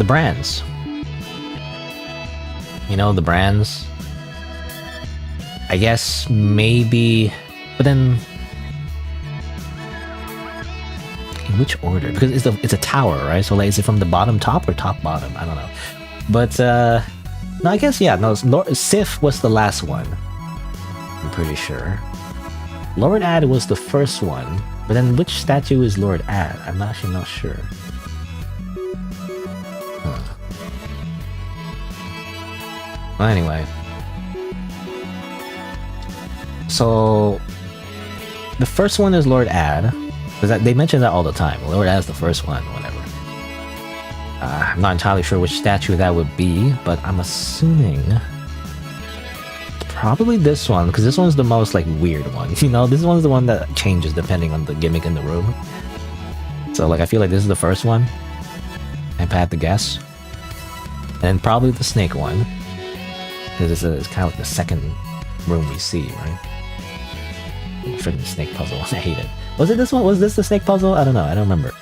brands. You know, the brands. I guess maybe, but then in which order? Because it's a tower, right? So, like, is it from the bottom top or top bottom? I don't know. But no, I guess, yeah. No, Sif was the last one. I'm pretty sure. Lord Ad was the first one, but then which statue is Lord Ad? I'm actually not sure. Well, anyway. So, the first one is Lord Ad. Because they mention that all the time. Lord Ad is the first one, whatever. I'm not entirely sure which statue that would be, but I'm assuming... probably this one, because this one's the most, like, weird one. You know, this one's the one that changes depending on the gimmick in the room. So, like, I feel like this is the first one. If I had to guess. And probably the snake one. Because it's kind of like the second room we see, right? Freaking snake puzzle. I hate it. Was it this one? Was this the snake puzzle? I don't know. I don't remember.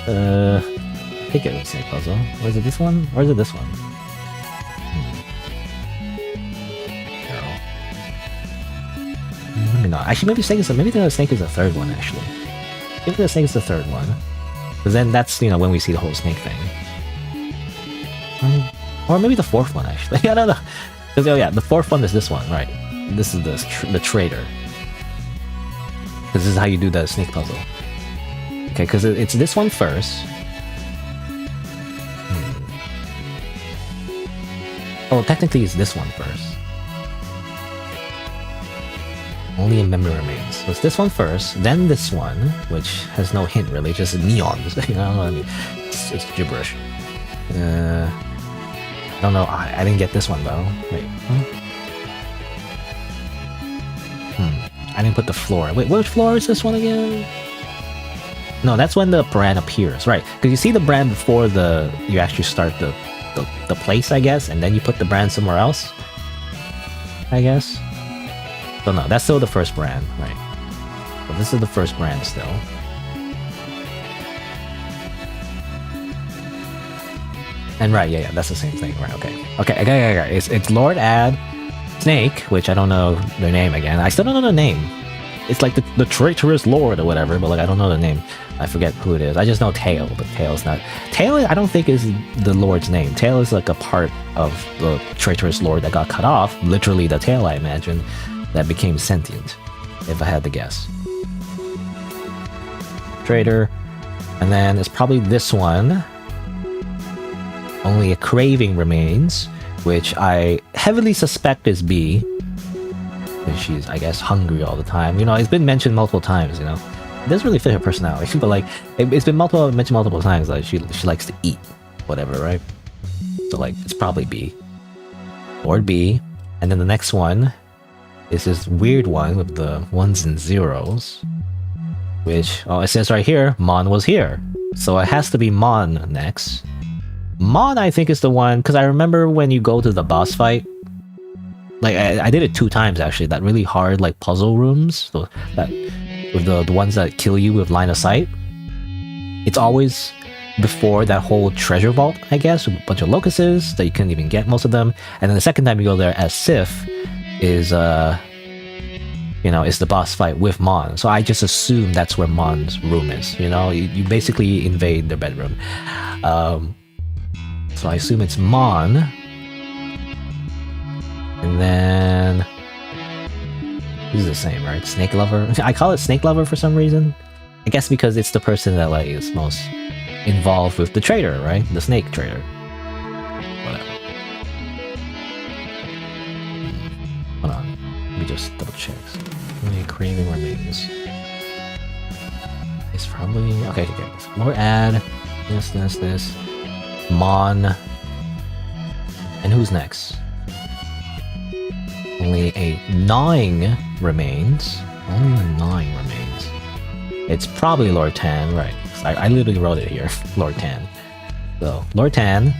I think it was snake puzzle. Was it this one? Or is it this one? Maybe not. Actually, maybe the snake is the third one, actually. Maybe the snake is the third one. Because then that's, you know, when we see the whole snake thing. Or maybe the fourth one, actually. I don't know. Because, oh yeah, the fourth one is this one, right? This is the trader. Because this is how you do the snake puzzle. Okay, because it's this one first. Oh, technically it's this one first. Only a memory remains. So it's this one first, then this one, which has no hint really, just neons. You know, I mean, it's gibberish. I don't know. I didn't get this one though. Wait. I didn't put the floor. Wait, which floor is this one again? No, that's when the brand appears, right? Because you see the brand before you actually start the place, I guess, and then you put the brand somewhere else, I guess. So no, that's still the first brand, right? But this is the first brand still. And right, yeah, that's the same thing, right? Okay. It's Lord Ad, Snake, which I don't know their name again. I still don't know their name. it's like the traitorous lord or whatever, but like I don't know the name. I forget who it is. I just know Tail, but Tail's not. Tail, I don't think is the lord's name. Tail is like a part of the traitorous lord that got cut off. Literally the tail, I imagine, that became sentient, if I had to guess. Traitor. And then it's probably this one. Only a craving remains, which I heavily suspect is B. Because she's, I guess, hungry all the time. You know, it's been mentioned multiple times, you know. It doesn't really fit her personality, but like, it's been mentioned multiple times, like, she likes to eat, whatever, right? So like, it's probably B. Or B. And then the next one is this weird one with the ones and zeros. Which, oh, it says right here, Mon was here. So it has to be Mon next. Mon, I think, is the one, because I remember when you go to the boss fight, like, I did it 2 times, actually, that really hard, like, puzzle rooms, so that, with the ones that kill you with line of sight. It's always before that whole treasure vault, I guess, with a bunch of locusts that you couldn't even get most of them. And then the second time you go there as Sif is, you know, it's the boss fight with Mon. So I just assume that's where Mon's room is, you know? You basically invade their bedroom. So I assume it's Mon. And then... This is the same, right? Snake Lover? I call it Snake Lover for some reason. I guess because it's the person that, like, is most involved with the traitor, right? The snake traitor. Whatever. Hold on. Let me just double check. How many craving remains? It's probably... Okay. More add. This. Mon. And who's next? Only a gnawing remains. Only a gnawing remains. It's probably Lord Tan, right? I literally wrote it here. Lord Tan. So, Lord Tan.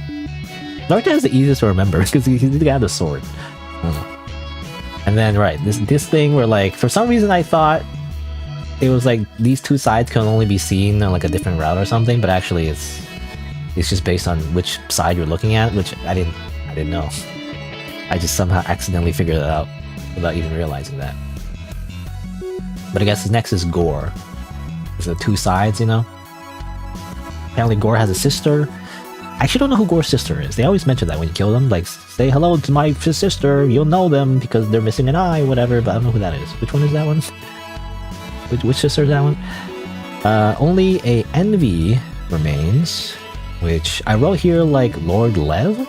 Lord Tan's the easiest to remember because he's the guy with the sword. I don't know. And then, right, this thing where, like, for some reason I thought it was like these 2 sides can only be seen on like a different route or something, but actually it's just based on which side you're looking at, which I didn't know. I just somehow accidentally figured it out without even realizing that. But I guess next is Gore. There's the 2 sides, you know? Apparently Gore has a sister. I actually don't know who Gore's sister is. They always mention that when you kill them. Like, say hello to my sister. You'll know them because they're missing an eye, whatever. But I don't know who that is. Which one is that one? Which sister is that one? Only a envy remains. Which I wrote here like Lord Lev?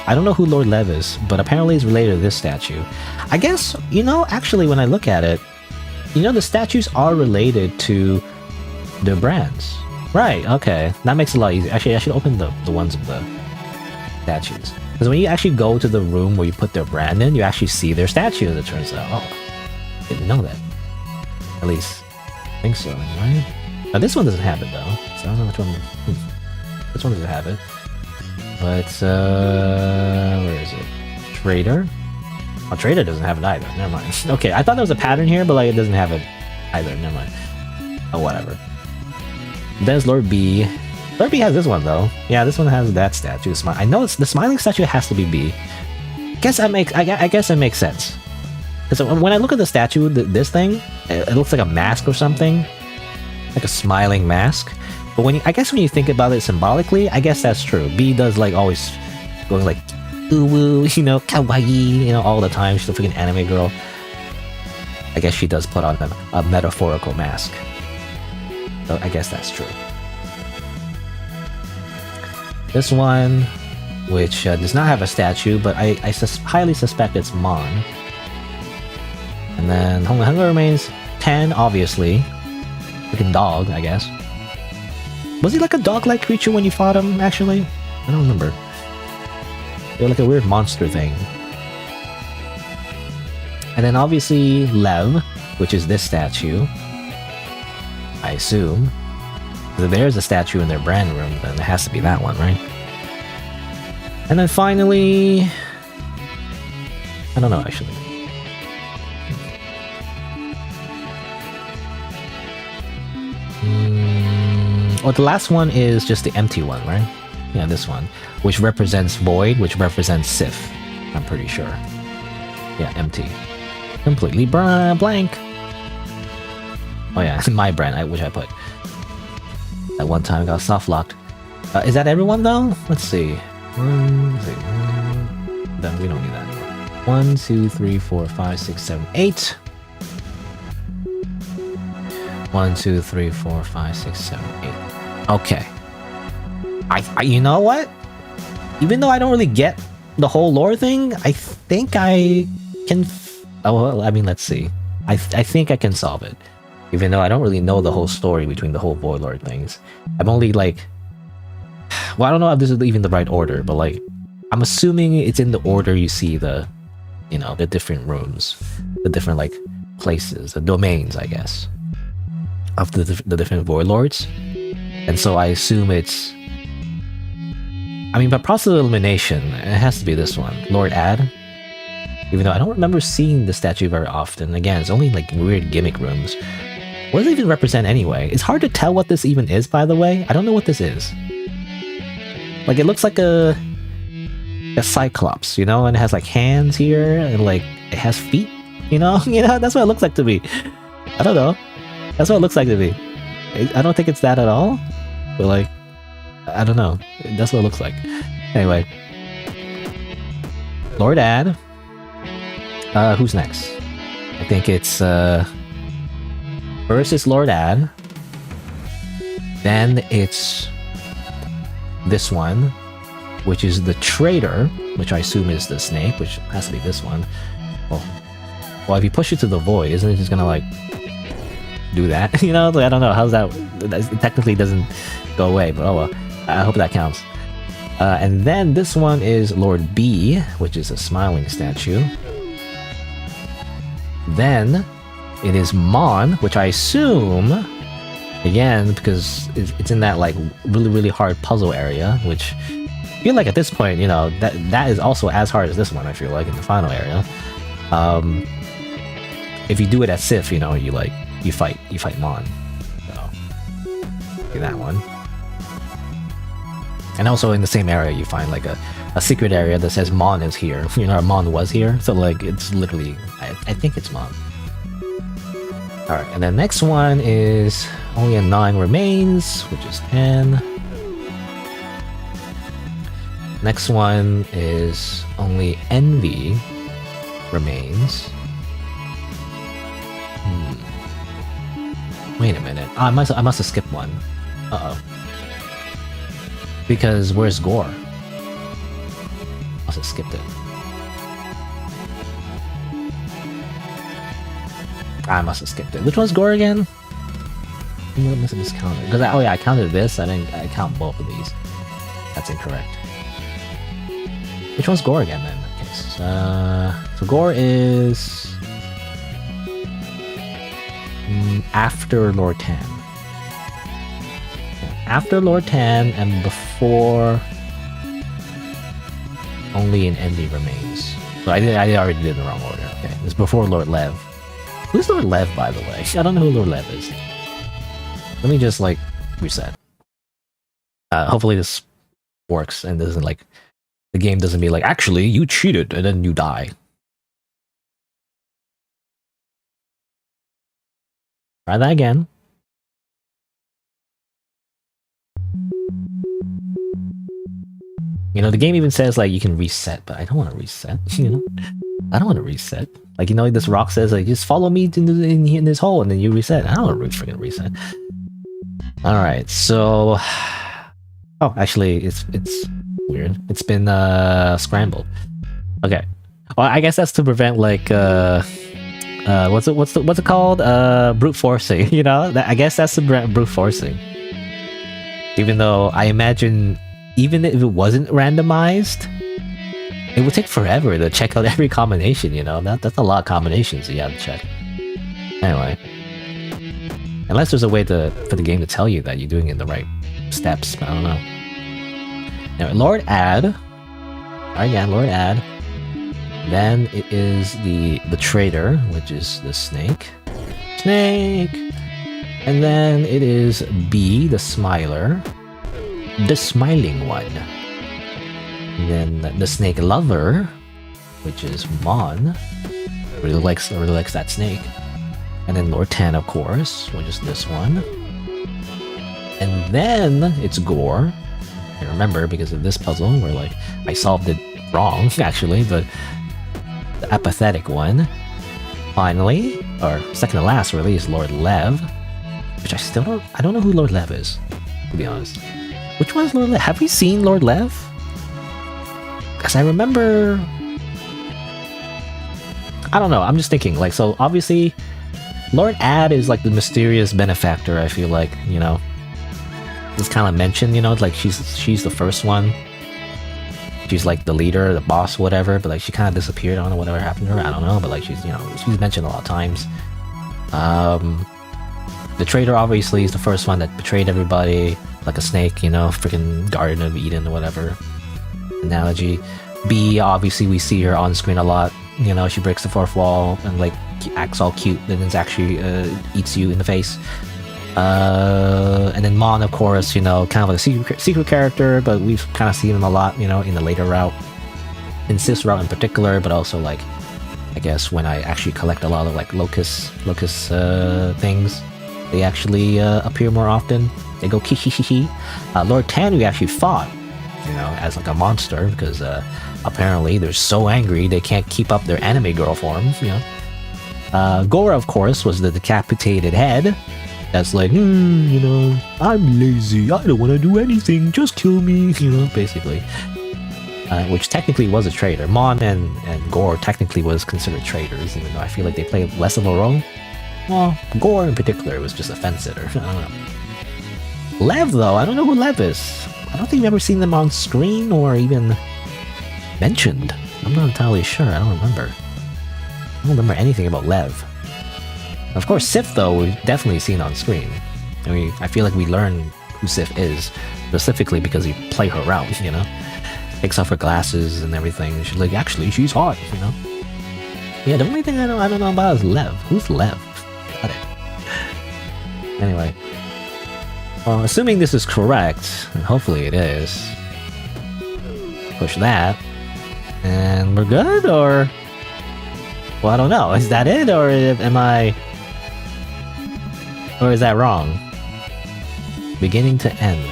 I don't know who Lord Lev is, but apparently he's related to this statue. I guess, you know, actually when I look at it, you know, the statues are related to their brands. Right, okay. That makes it a lot easier. Actually, I should open the ones of the statues. Because when you actually go to the room where you put their brand in, you actually see their statue, as it turns out. Oh, didn't know that. At least, I think so, right? Now this one doesn't have it, though. So I don't know which one... This one doesn't have it. But, where is it? Trader? Oh, Trader doesn't have it either. Never mind. Okay, I thought there was a pattern here, but like it doesn't have it either. Never mind. Oh, whatever. There's Lord B. Lord B has this one, though. Yeah, this one has that statue. I know it's the smiling statue has to be B. I guess it makes sense. Because when I look at the statue, this thing, it looks like a mask or something. Like a smiling mask. But when you think about it symbolically, I guess that's true. B does like always going like ooh woo, you know, kawaii, you know, all the time. She's a freaking anime girl. I guess she does put on a metaphorical mask. So I guess that's true. This one, which does not have a statue, but I highly suspect it's Mon. And then Hunger remains 10, obviously. Freaking dog, I guess. Was he like a dog-like creature when you fought him, actually? I don't remember. They're like a weird monster thing. And then obviously Lev, which is this statue. I assume. If there's a statue in their brand room, then it has to be that one, right? And then finally... I don't know, actually. Well, the last one is just the empty one, right? Yeah, this one. Which represents Void, which represents Sif. I'm pretty sure. Yeah, empty. completely blank. Oh yeah, my brand, which I put. At one time, I got soft locked. Is that everyone though? Let's see. Then we don't need that anymore. 1, 2, 3, 4, 5, 6, 7, 8. 1, 2, 3, 4, 5, 6, 7, 8. Okay. I you know what? Even though I don't really get the whole lore thing, I think I can. Oh, well, I mean, let's see. I think I can solve it. Even though I don't really know the whole story between the whole Void Lord things. I'm only like... Well, I don't know if this is even the right order, but like... I'm assuming it's in the order you see the... You know, the different rooms. The different, like, places. The domains, I guess. Of the different Void Lords. And so I assume it's... I mean, by process of elimination, it has to be this one. Lord Ad. Even though I don't remember seeing the statue very often. Again, it's only like weird gimmick rooms. What does it even represent anyway? It's hard to tell what this even is, by the way. I don't know what this is. Like, it looks like a cyclops, you know? And it has like hands here, and like, it has feet, you know? You know, that's what it looks like to me. I don't know. That's what it looks like to me. I don't think it's that at all. But like, I don't know. That's what it looks like. Anyway. Lord Ad. Who's next? I think it's, first is Lord Ad. Then it's this one, which is the Traitor, which I assume is the snake, which has to be this one. Well, if you push it to the void, isn't it just gonna like do that? You know, like, I don't know. How's that? It technically doesn't go away, but oh well. I hope that counts. And then this one is Lord B, which is a smiling statue. Then it is Mon, which I assume, again, because it's in that like really hard puzzle area, which I feel like at this point, you know, that is also as hard as this one. I feel like in the final area. If you do it at Sif, you know, you fight Mon. So do that one. And also in the same area, you find like a secret area that says Mon is here. You know, Mon was here. So like, it's literally, I think it's Mon. Alright, and then next one is only a 9 remains, which is 10. Next one is only Envy remains. Wait a minute. I must have skipped one. Uh-oh. Because where's Gore? Must have skipped it. I must have skipped it. Which one's Gore again? I must have miscounted. Because oh yeah, I counted this. I count both of these. That's incorrect. Which one's Gore again then? In that case. So Gore is after Lord Tan. After Lord Tan and before only an Envy remains. So I already did the wrong order. Okay, it's before Lord Lev. Who's Lord Lev, by the way? I don't know who Lord Lev is. Let me just like reset. Hopefully this works and doesn't like the game doesn't be like, actually you cheated and then you die. Try that again. You know, the game even says like you can reset, but I don't want to reset. You know, I don't want to reset. Like, you know, this rock says like just follow me in this hole, and then you reset. I don't want to freaking reset. All right, so oh, actually, it's weird. It's been scrambled. Okay, well, I guess that's to prevent like what's it called? Brute forcing. You know, I guess that's the brute forcing. Even though I imagine, even if it wasn't randomized, it would take forever to check out every combination, you know? That's a lot of combinations you have to check. Anyway. Unless there's a way for the game to tell you that you're doing it in the right steps, but I don't know. Anyway, Lord Ad. Alright, again, Lord Ad. Then it is the Traitor, which is the snake. Snake! And then it is B, the Smiler. The smiling one. And then the Snake Lover, which is Mon. really likes that snake. And then Lord Tan, of course, which is this one. And then it's Gore. I remember because of this puzzle where like I solved it wrong actually, but the apathetic one. Finally, or second to last really, is Lord Lev, which I don't know who Lord Lev is, to be honest. Which one is Lord Lev? Have we seen Lord Lev? Because I remember, I don't know, I'm just thinking, like, so obviously Lord Ad is like the mysterious benefactor, I feel like, you know. It's kind of mentioned, you know, like she's the first one. She's like the leader, the boss, whatever, but like she kind of disappeared. I don't know whatever happened to her, I don't know, but like she's, you know, she's mentioned a lot of times. The traitor obviously is the first one that betrayed everybody, like a snake, you know, freaking Garden of Eden or whatever analogy. B, obviously we see her on screen a lot, you know, she breaks the fourth wall and like acts all cute, then it's actually eats you in the face. And then Mon, of course, you know, kind of like a secret character, but we've kind of seen him a lot, you know, in the later route, in Sith's route in particular, but also like, I guess when I actually collect a lot of like locust things, they actually appear more often. They go kihihihi. Lord Tan we actually fought, you know, as like a monster because apparently they're so angry they can't keep up their anime girl form, you know. Gora, of course, was the decapitated head. That's like, you know, I'm lazy, I don't want to do anything, just kill me, you know, basically. Which technically was a traitor. Mon and Gore technically was considered traitors, even though I feel like they played less of a role. Well, Gore in particular was just a fence-sitter, I don't know. Lev, though, I don't know who Lev is. I don't think we've ever seen them on screen or even mentioned. I'm not entirely sure, I don't remember. I don't remember anything about Lev. Of course, Sith, though, we've definitely seen on screen. I mean, I feel like we learn who Sith is, specifically because we play her out, you know? Takes off her glasses and everything. She's like, actually, she's hot, you know? Yeah, the only thing I don't know about is Lev. Who's Lev? Got it. Anyway. Well, assuming this is correct, and hopefully it is, push that, and we're good, or... Well, I don't know. Is that it, or am I... Or is that wrong? Beginning to end.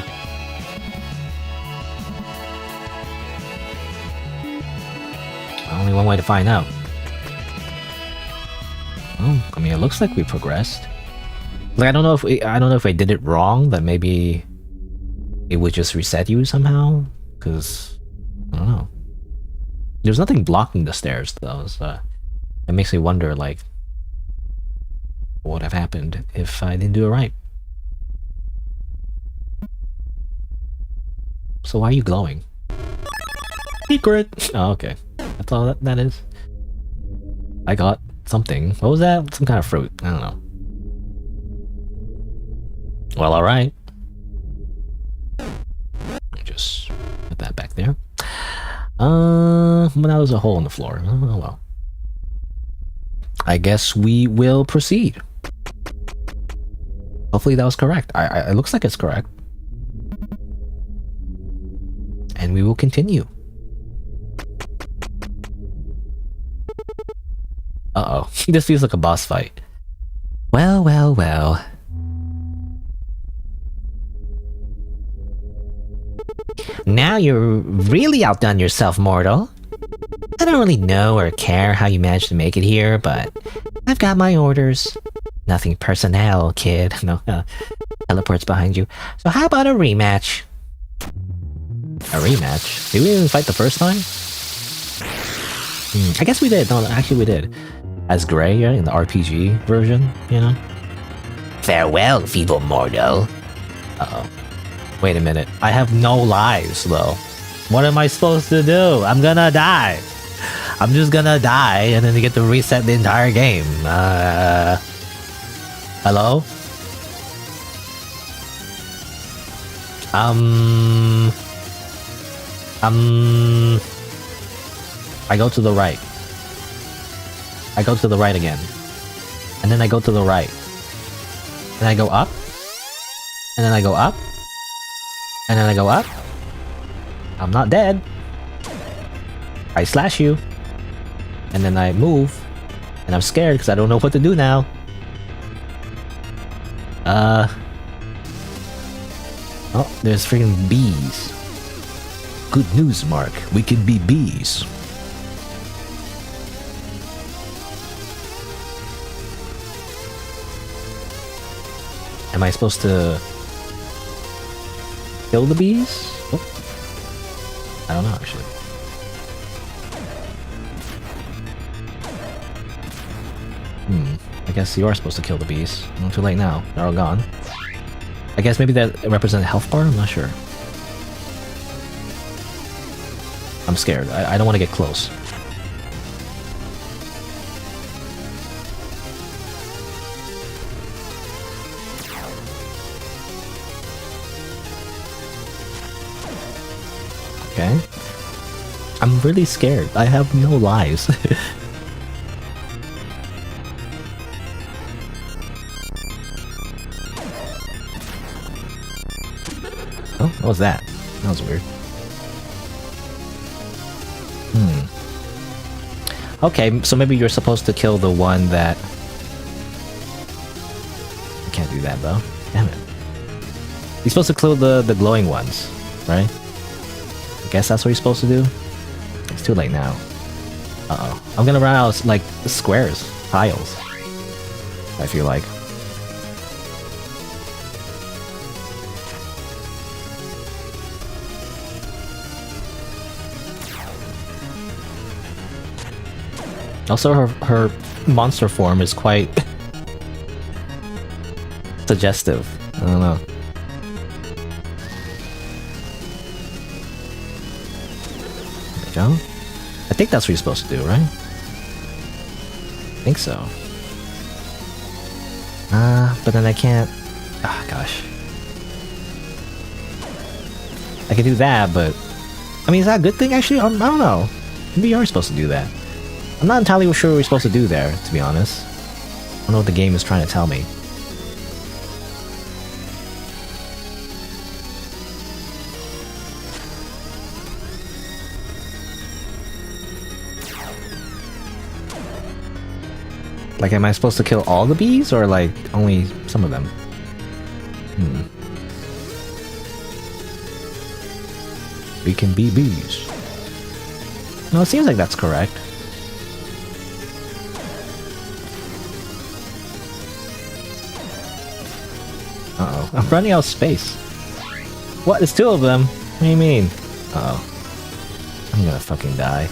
Only one way to find out. Oh, I mean, it looks like we progressed. Like, I don't know if I did it wrong. That maybe it would just reset you somehow. Because I don't know. There's nothing blocking the stairs though, so it makes me wonder, like, what would have happened if I didn't do it right? So why are you glowing? Secret! Oh, okay. That's all that is. I got something. What was that? Some kind of fruit. I don't know. Well, alright. Just put that back there. But now there's a hole in the floor. Oh, well. I guess we will proceed. Hopefully that was correct. It looks like it's correct. And we will continue. Uh-oh. This feels like a boss fight. Well, well, well. Now you're really outdone yourself, mortal. I don't really know or care how you managed to make it here, but I've got my orders. Nothing personnel, kid. No, teleports behind you. So how about a rematch? A rematch? Did we even fight the first time? I guess we did. No, actually we did. As Grey, yeah, in the RPG version, you know? Farewell, feeble mortal. Uh-oh. Wait a minute. I have no lives, though. What am I supposed to do? I'm gonna die. I'm just gonna die, and then you get to reset the entire game. Hello? I go to the right. I go to the right again. And then I go to the right. And I go up. And then I go up. And then I go up. I'm not dead. I slash you. And then I move. And I'm scared because I don't know what to do now. Oh, there's freaking bees. Good news, Mark. We can be bees. Am I supposed to kill the bees? Oh. I don't know, actually. I guess you are supposed to kill the bees. Too late now. They're all gone. I guess maybe that represents a health bar? I'm not sure. I'm scared. I don't want to get close. Okay. I'm really scared. I have no lives. Oh, what was that? That was weird. Okay, so maybe you're supposed to kill the one that... I can't do that though. Damn it. You're supposed to kill the glowing ones, right? I guess that's what you're supposed to do? It's too late now. Uh-oh. I'm gonna run out of, like, squares. Tiles. I feel like. Also, her monster form is quite suggestive. I don't know. There we go. I think that's what you're supposed to do, right? I think so. But then I can't... Ah, gosh. I can do that, but... I mean, is that a good thing, actually? I don't know. Maybe you are supposed to do that. I'm not entirely sure what we're supposed to do there, to be honest. I don't know what the game is trying to tell me. Like, am I supposed to kill all the bees, or like, only some of them? We can be bees. No, it seems like that's correct. Uh-oh. I'm running out of space. What? There's two of them? What do you mean? Uh-oh. I'm gonna fucking die.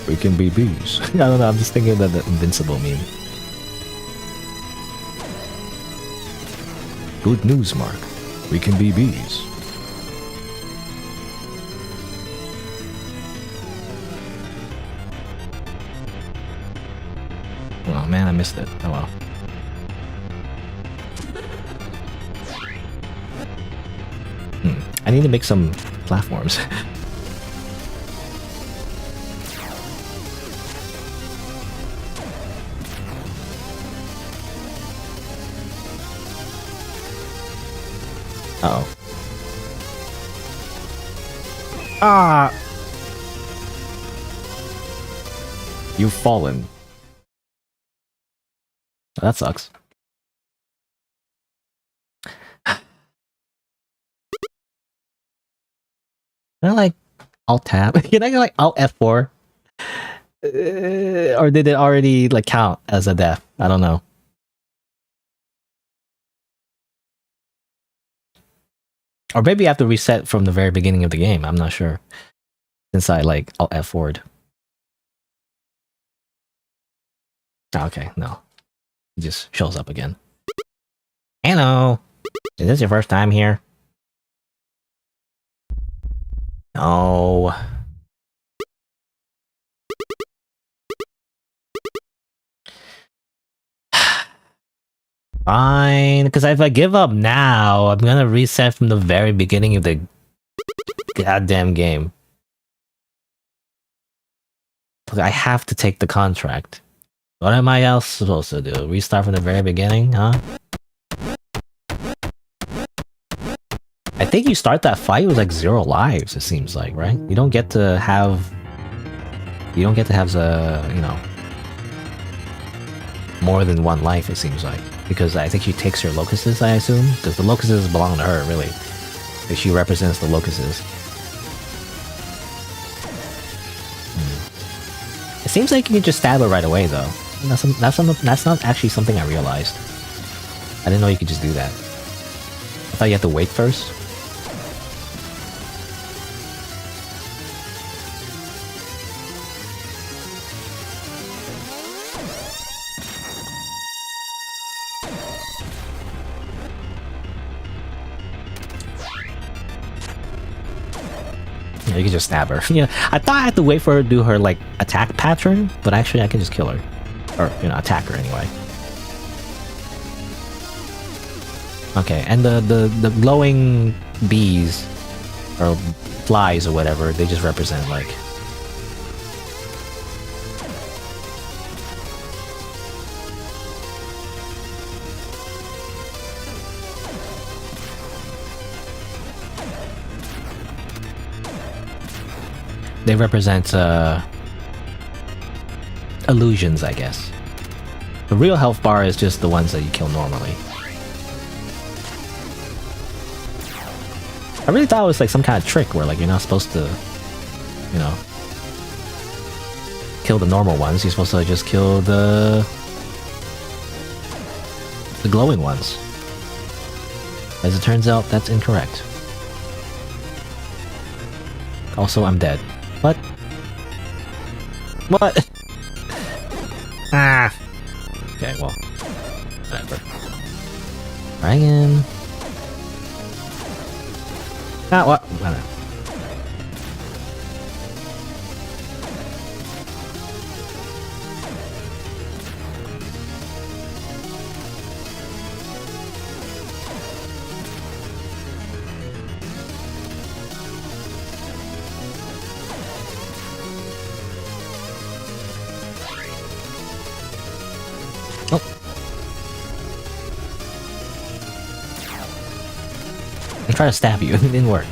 We can be bees. I don't know, I'm just thinking of the invincible meme. Good news, Mark. We can be bees. Oh man, I missed it. Oh well. I need to make some platforms. Uh-oh. Ah! You've fallen. That sucks. Can I like Alt Tab? Can I go like Alt F4? Or did it already like count as a death? I don't know. Or maybe I have to reset from the very beginning of the game. I'm not sure. Since I like Alt F4'd. Okay, no. It just shows up again. Hello! Is this your first time here? No. Fine, because if I give up now, I'm gonna reset from the very beginning of the goddamn game. Look, I have to take the contract. What am I else supposed to do? Restart from the very beginning, huh? I think you start that fight with like 0 lives, it seems like, right? You don't get to have the, you know, more than 1 life, it seems like. Because I think she takes her locusts, I assume? Because the locusts belong to her, really. Because she represents the locusts. It seems like you can just stab her right away, though. That's not actually something I realized. I didn't know you could just do that. I thought you had to wait first. Yeah, you can just stab her. Yeah, I thought I had to wait for her to do her, like, attack pattern, but actually I can just kill her. Or, you know, attack her anyway. Okay, and the glowing bees, or flies or whatever, they just represent, like... They represent, illusions, I guess. The real health bar is just the ones that you kill normally. I really thought it was like some kind of trick where like you're not supposed to, you know, kill the normal ones. You're supposed to just kill the glowing ones. As it turns out, that's incorrect. Also, I'm dead. What? What? Ah. Okay, well, whatever. Dragon. Ah, what? Whatever. Oh. I tried to stab you, it didn't work.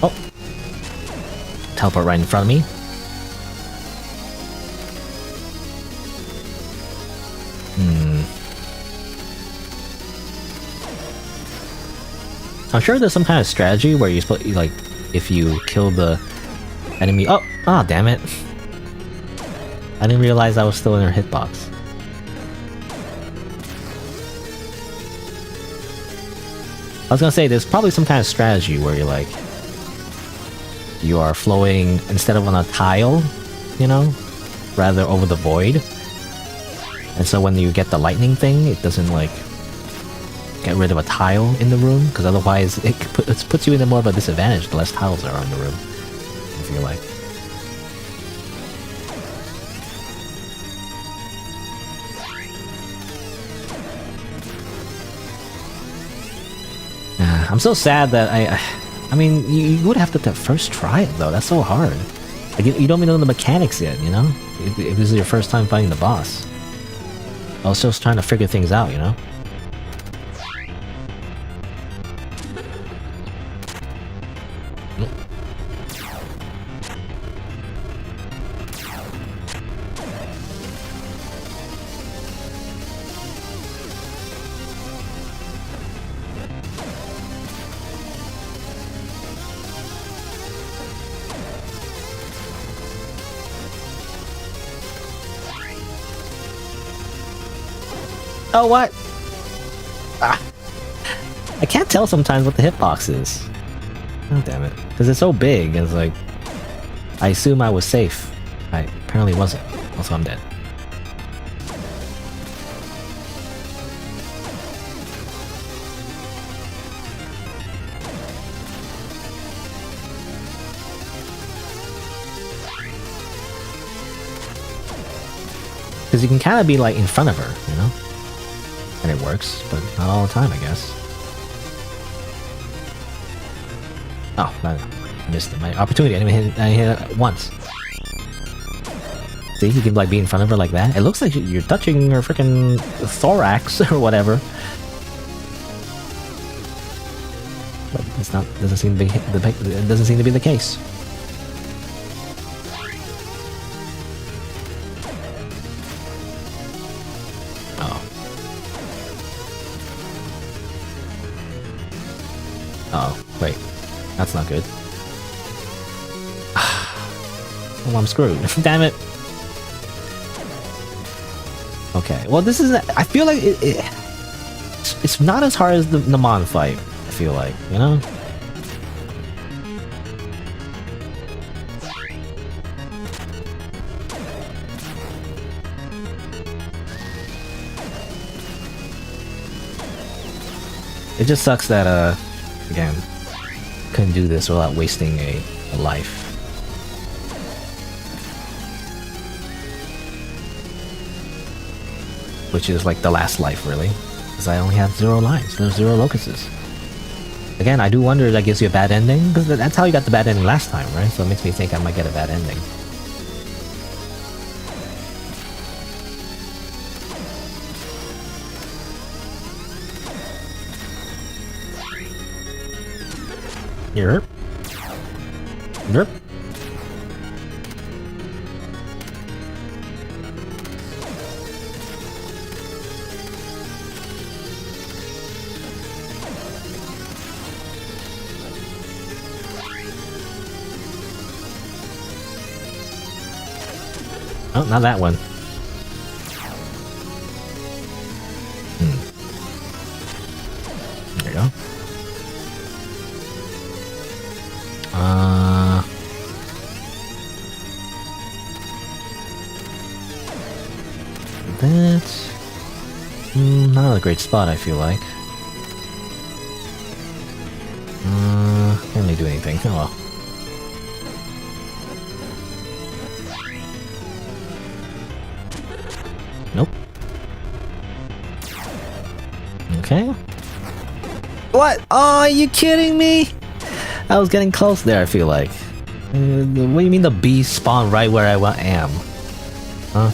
Oh. Teleport right in front of me. I'm sure there's some kind of strategy where you're supposed, like, if you kill the enemy. Oh, ah, damn it! I didn't realize I was still in her hitbox. I was gonna say there's probably some kind of strategy where you're like, you are flowing instead of on a tile, you know, rather over the void. And so when you get the lightning thing, it doesn't like get rid of a tile in the room, because otherwise it puts you in more of a disadvantage the less tiles are in the room, if you're like. I'm so sad that I mean, you would have to first try it though, that's so hard. Like, you don't even know the mechanics yet, you know? If this is your first time fighting the boss. I was just trying to figure things out, you know? Oh, what? Ah. I can't tell sometimes what the hitbox is. Oh, damn it. Because it's so big, and it's like... I assume I was safe. I apparently wasn't. Also, I'm dead. Because you can kind of be like in front of her, you know? And it works, but not all the time, I guess. Oh, I missed my opportunity. I didn't hit it once. See, you can like be in front of her like that. It looks like you're touching her freaking thorax or whatever. But it's not. Doesn't seem to be it doesn't seem to be the case. Oh. Oh, wait. That's not good. Oh, I'm screwed. Damn it. Okay, well this is... I feel like it's not as hard as the Mon fight, I feel like, you know? It just sucks that, again, couldn't do this without wasting a life. Which is like the last life, really. Because I only have 0 lives. There's 0 locusts. Again, I do wonder if that gives you a bad ending. Because that's how you got the bad ending last time, right? So it makes me think I might get a bad ending. Yerp. Yerp. Oh, not that one. There you go. That's not a great spot, I feel like. Can't really do anything. Oh well. Nope. Okay. What? Oh, are you kidding me? I was getting close there, I feel like. What do you mean the bees spawn right where I am? Huh?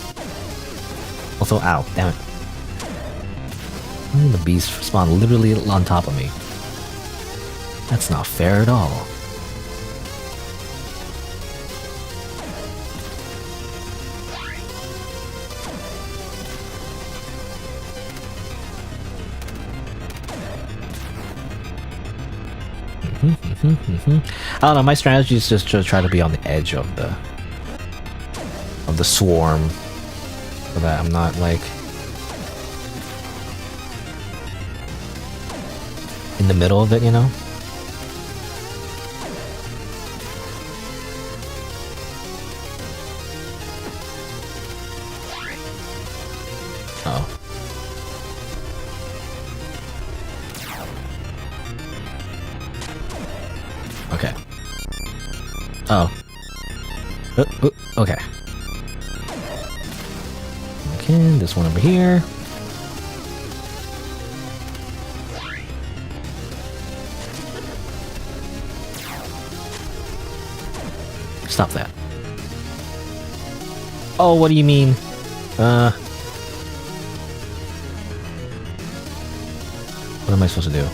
Also, ow, damn it. What do you mean the bees spawn literally on top of me? That's not fair at all. I don't know, my strategy is just to try to be on the edge of the swarm so that I'm not like in the middle of it, you know? Oh. Okay. Oh. Okay. Okay, this one over here. Stop that. Oh, what do you mean? What am I supposed to do?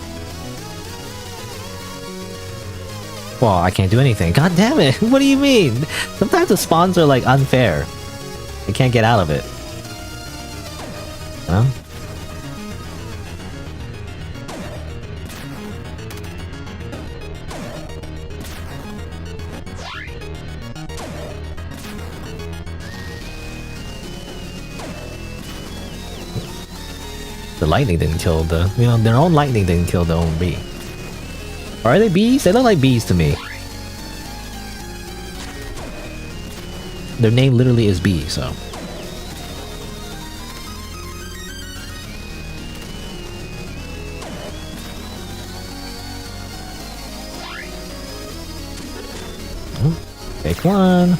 Well, I can't do anything. God damn it! What do you mean? Sometimes the spawns are like unfair. You can't get out of it. Huh? The lightning didn't kill the... You know, their own lightning didn't kill their own bee. Or are they bees? They look like bees to me. Their name literally is bee, so... Oh, take one.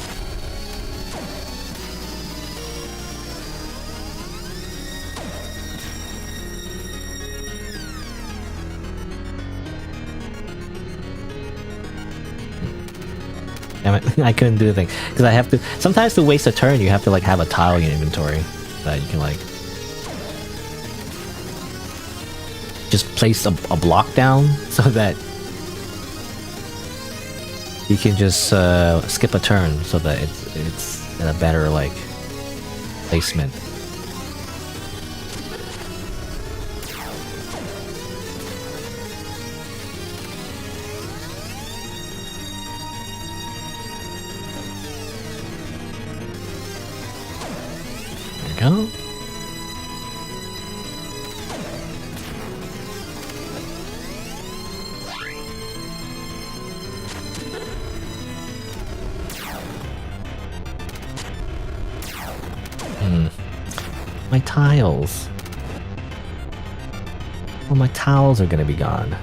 Damn it, I couldn't do the thing. Because I have to... Sometimes to waste a turn, you have to like have a tile in your inventory that you can like... just place a block down so that you can just skip a turn so that it's in a better like placement. There we go. My tiles. Well, my tiles are gonna be gone.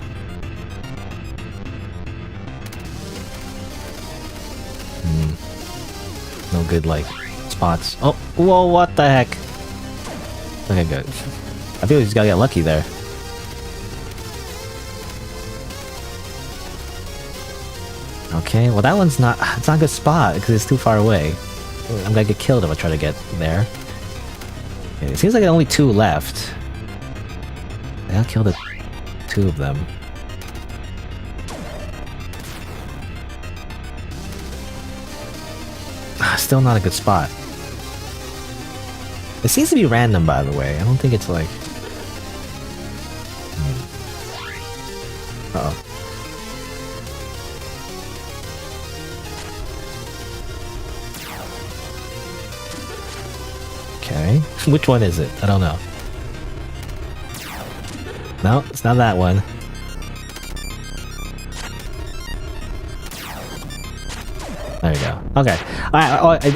No good, like, spots. Oh, whoa, what the heck? Okay, good. I feel we just gotta get lucky there. Okay, well that one's not... it's not a good spot because it's too far away. I'm gonna get killed if I try to get there. Okay, it seems like there are only 2 left. I'll kill the 2 of them. Still not a good spot. It seems to be random, by the way. I don't think it's like... Uh-oh. Okay. Which one is it? I don't know. No, it's not that one. There you go. Okay.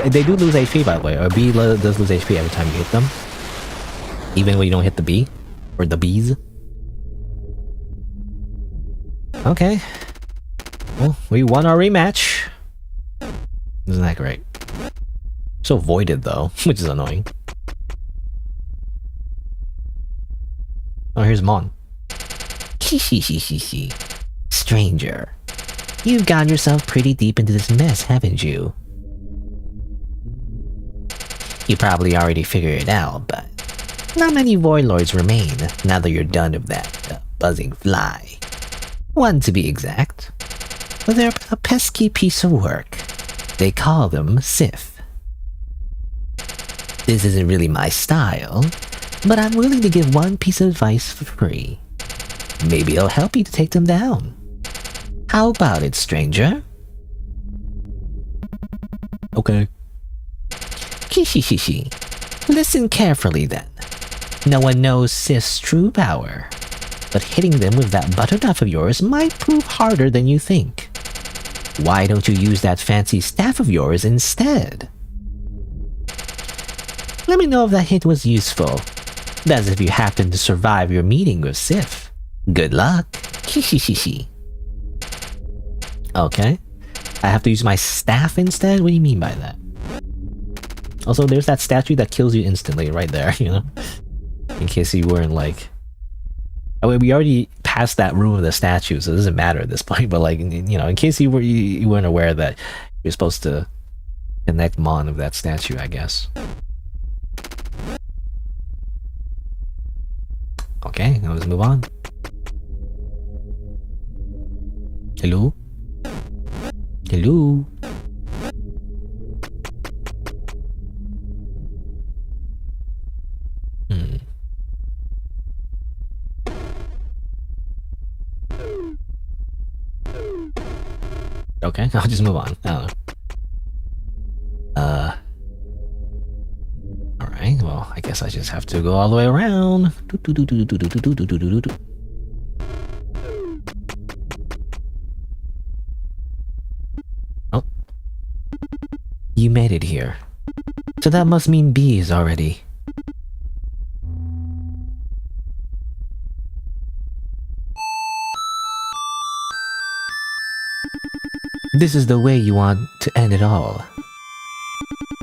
They do lose HP, by the way. Or B does lose HP every time you hit them. Even when you don't hit the B. Or the Bs. Okay. Well, we won our rematch. Isn't that great? So voided, though, which is annoying. Oh, here's Mon. Stranger. You've gotten yourself pretty deep into this mess, haven't you? You probably already figured it out, but not many Void Lords remain now that you're done with that buzzing fly. One to be exact. But they're a pesky piece of work. They call them Sith. This isn't really my style, but I'm willing to give one piece of advice for free. Maybe it'll help you to take them down. How about it, stranger? Okay. Kishishishi. Listen carefully then. No one knows Sith's true power, but hitting them with that butter knife of yours might prove harder than you think. Why don't you use that fancy staff of yours instead? Let me know if that hint was useful. That's if you happen to survive your meeting with Sith. Good luck. Kishishishi. Okay. I have to use my staff instead? What do you mean by that? Also, there's that statue that kills you instantly right there, you know? In case you weren't like... I mean, we already passed that room of the statue, so it doesn't matter at this point, but like, you know, in case you weren't aware that you're supposed to connect Mon with that statue, I guess. Okay, now let's move on. Hello? Hello? Okay, I'll just move on. I don't know. Alright, well, I guess I just have to go all the way around. Oh. You made it here. So that must mean bees already. This is the way you want to end it all.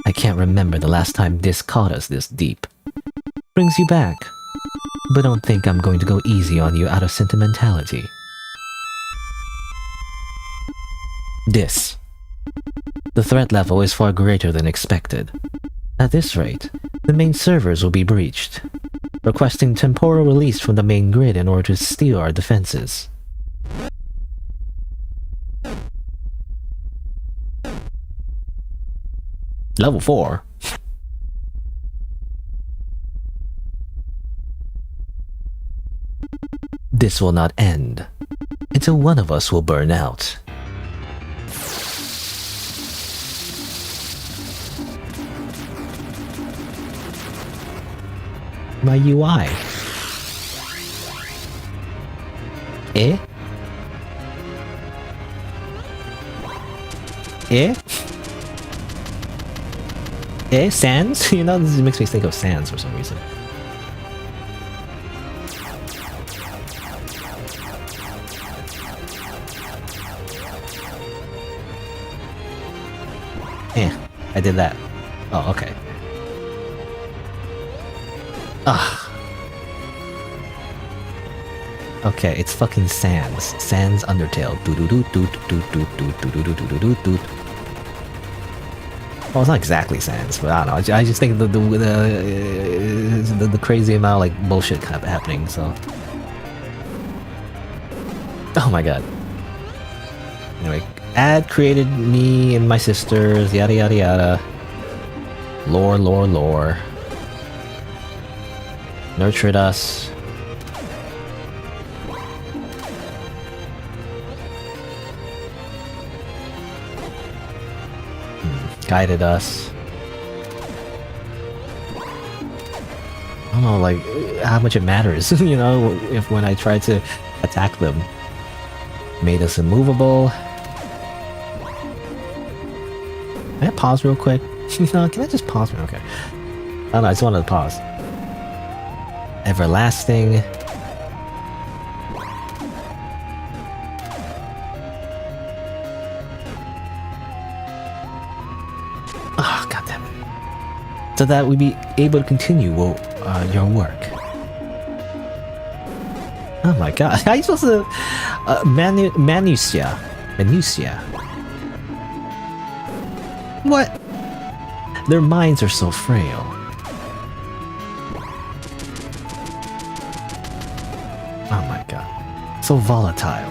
I can't remember the last time this caught us this deep. Brings you back. But don't think I'm going to go easy on you out of sentimentality. This The threat level is far greater than expected. At this rate, the main servers will be breached, requesting temporal release from the main grid in order to steal our defenses. Level 4? This will not end until one of us will burn out. My UI. Eh? Eh? Eh? Sans? You know, this makes me think of Sans for some reason. I did that. Oh, okay. Ah. Okay, it's fucking Sans. Sans Undertale. Well, it's not exactly Sans, but I don't know. I just think the crazy amount of like bullshit happening. So. Oh my god. Anyway. Ad created me and my sisters, yada yada yada. Lore, lore, lore. Nurtured us. Guided us. I don't know, like, how much it matters, you know, if when I try to attack them. Made us immovable. Can I pause real quick? No, can I just pause? Okay. I don't know, I just wanted to pause. Everlasting. Oh, goddammit. So that we'd be able to continue your work. Oh my god. How are you supposed to... Minutia. What? Their minds are so frail. Oh my god. So volatile.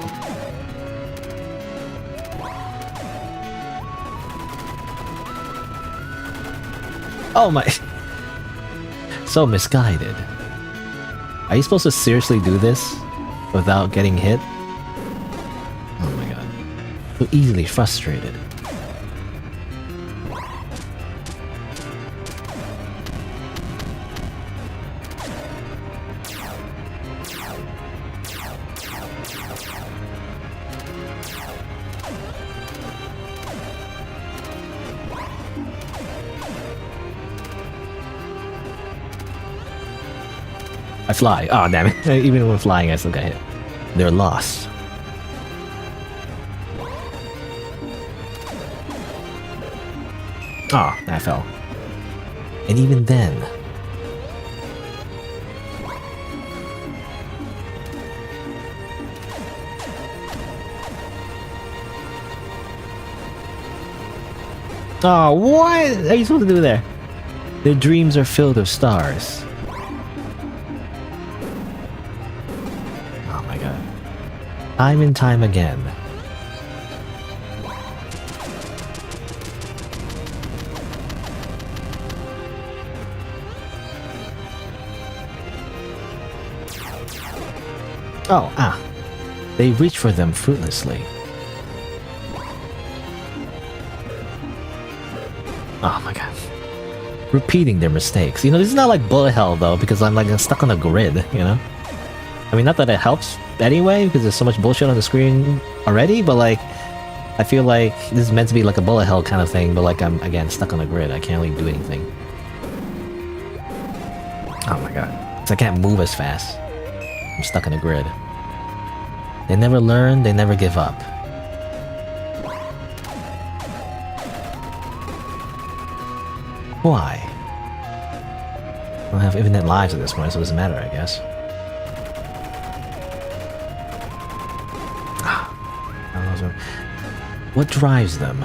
Oh my... So misguided. Are you supposed to seriously do this without getting hit? Oh my god. So easily frustrated. I fly. Oh, damn it. Even when flying, I still got hit. They're lost. Ah, I fell. And even then... Oh, what are you supposed to do there? Their dreams are filled with stars. Time and time again. Oh, they reach for them fruitlessly. Oh my god. Repeating their mistakes. You know, this is not like bullet hell though, because I'm like stuck on a grid, you know? I mean, not that it helps anyway, because there's so much bullshit on the screen already, but like, I feel like this is meant to be like a bullet hell kind of thing, but like I'm, again, stuck on a grid. I can't really do anything. Oh my god. So I can't move as fast. I'm stuck in a grid. They never learn, they never give up. Why? I don't have infinite lives at this point, so it doesn't matter, I guess. What drives them?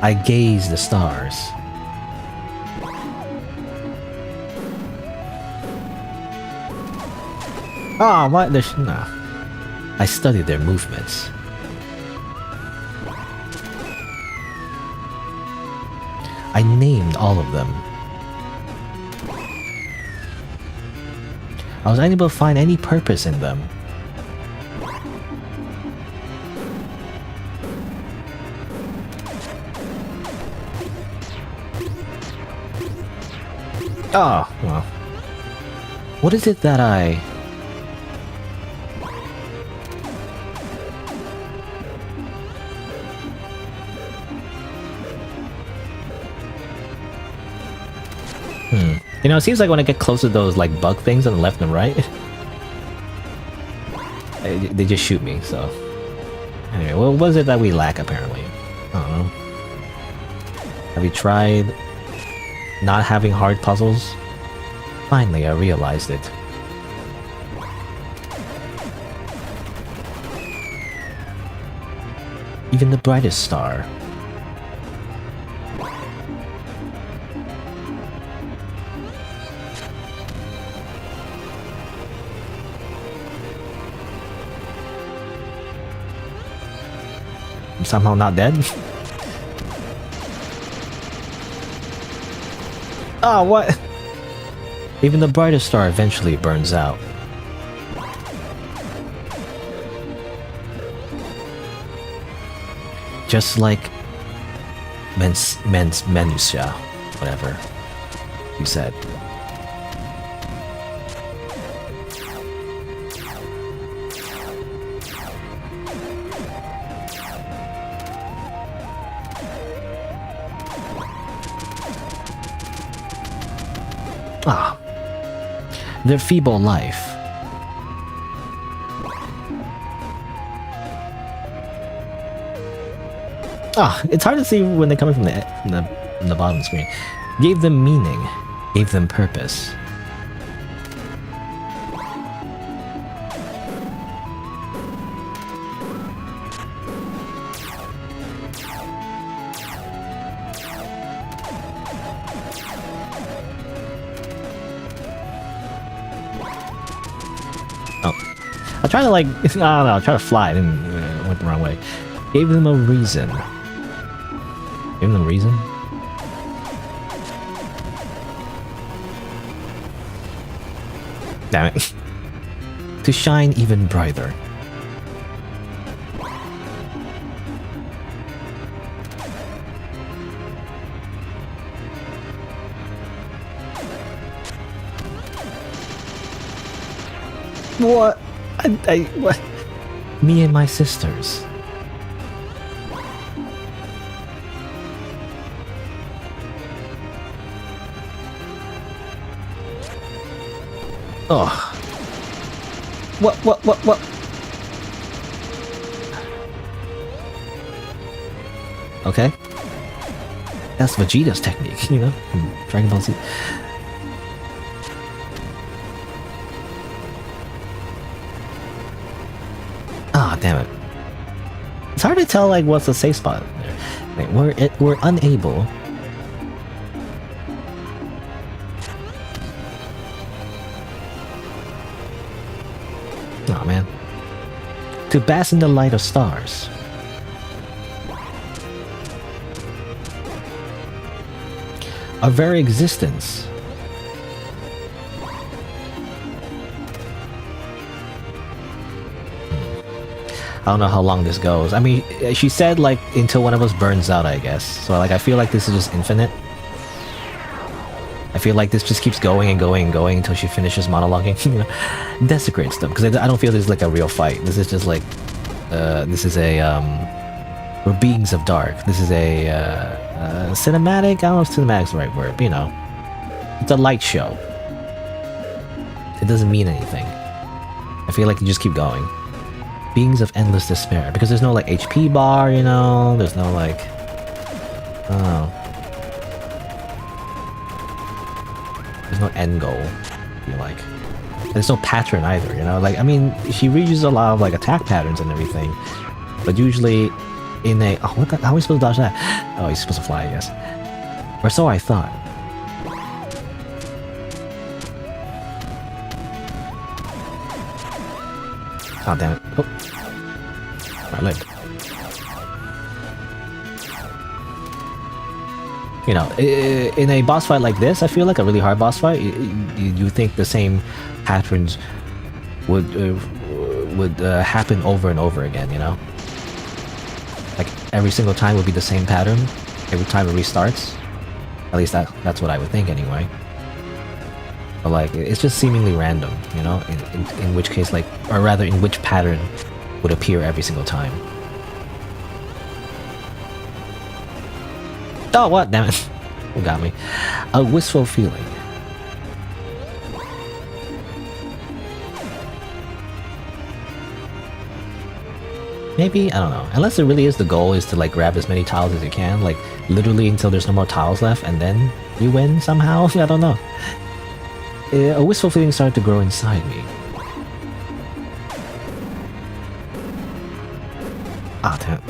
I gaze the stars. Oh, what? There's no. I study their movements. I named all of them. I was unable to find any purpose in them. Oh, well. What is it that I... You know, it seems like when I get close to those, like, bug things on the left and right, they just shoot me, so... Anyway, what was it that we lack, apparently? I don't know. Have you tried not having hard puzzles? Finally, I realized it. Even the brightest star. I'm somehow not dead? Oh, what? Even the brightest star eventually burns out. Just like Menusha, whatever you said. Ah, their feeble life. Ah, it's hard to see when they're coming from the bottom screen. Gave them meaning, gave them purpose. I tried to like, I don't know, I tried to fly, and went the wrong way. Gave them a reason. Gave them a reason? Damn it. To shine even brighter. What? What? Me and my sisters. Oh. What? Okay. That's Vegeta's technique, you know? Dragon Ball Z. Ah, damn it. It's hard to tell, like, what's the safe spot there. Like, we're unable... Oh man. To bask in the light of stars. Our very existence. I don't know how long this goes. I mean, she said like until one of us burns out, I guess. So like I feel like this is just infinite. I feel like this just keeps going and going and going until she finishes monologuing, you know, desecrates them. Because I don't feel this is like a real fight. This is just like, this is a, we're beings of dark. This is a, cinematic? I don't know if cinematic's the right word, but you know, it's a light show. It doesn't mean anything. I feel like you just keep going. Beings of endless despair. Because there's no like HP bar, you know, there's no like, oh. There's no end goal, I feel like. There's no pattern either, you know? Like, I mean, she reuses a lot of, like, attack patterns and everything. But usually, in a... Oh, what the... How are we supposed to dodge that? Oh, he's supposed to fly, I guess. Or so I thought. Oh, damn it. Oh. I lived. You know, in a boss fight like this, I feel like a really hard boss fight, you think the same patterns would happen over and over again, you know? Like, every single time would be the same pattern, every time it restarts. At least that's what I would think anyway. But like, it's just seemingly random, you know? In which case, like, or rather, in which pattern would appear every single time. Oh, what? Damn it. You got me. A wistful feeling. Maybe? I don't know. Unless it really is the goal is to like grab as many tiles as you can, like literally until there's no more tiles left and then you win somehow? I don't know. A wistful feeling started to grow inside me. Ah, damn.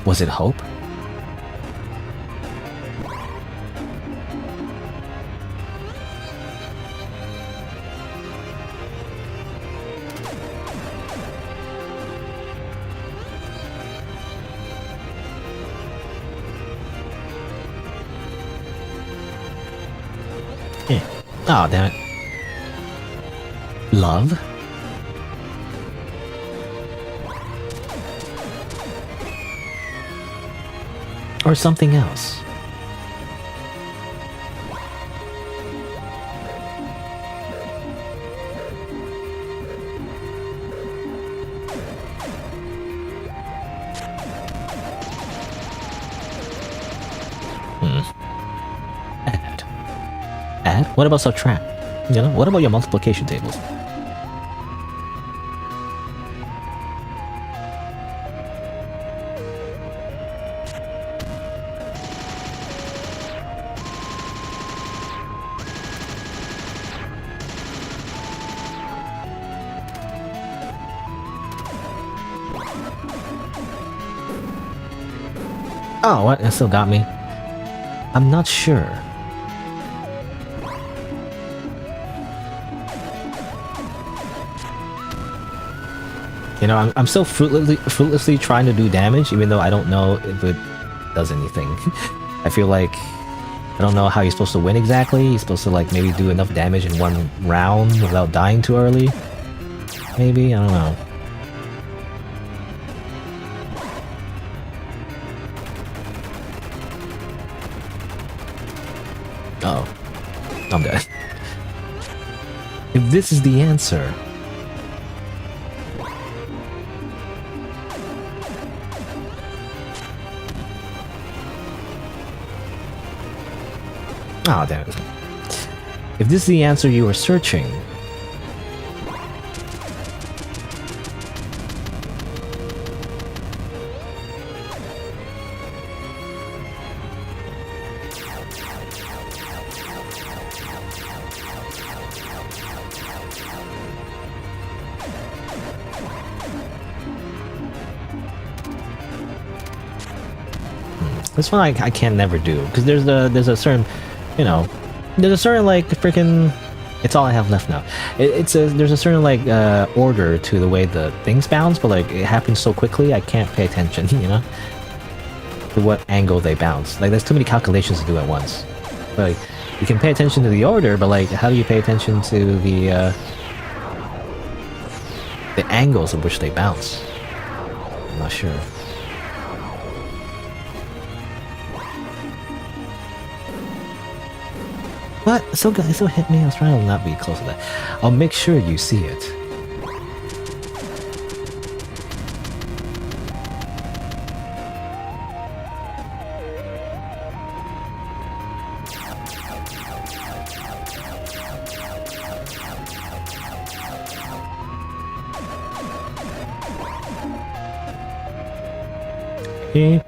Was it hope? Oh, damn it. Love? Or something else? Add? What about subtract? You know, what about your multiplication tables? Oh, what? It still got me. I'm not sure. You know, I'm still fruitlessly trying to do damage, even though I don't know if it does anything. I feel like I don't know how you're supposed to win exactly. You're supposed to like maybe do enough damage in one round without dying too early. Maybe? I don't know. Oh. I'm dead. If this is the answer... Oh, damn it. If this is the answer you were searching... This one I can never do, because there's a certain... You know, there's a certain like freaking. It's all I have left now. There's a certain like order to the way the things bounce, but like it happens so quickly I can't pay attention. You know, to what angle they bounce. Like there's too many calculations to do at once. Like you can pay attention to the order, but like how do you pay attention to the angles of which they bounce? I'm not sure. What? It still hit me? I was trying to not be close to that. I'll make sure you see it. Okay.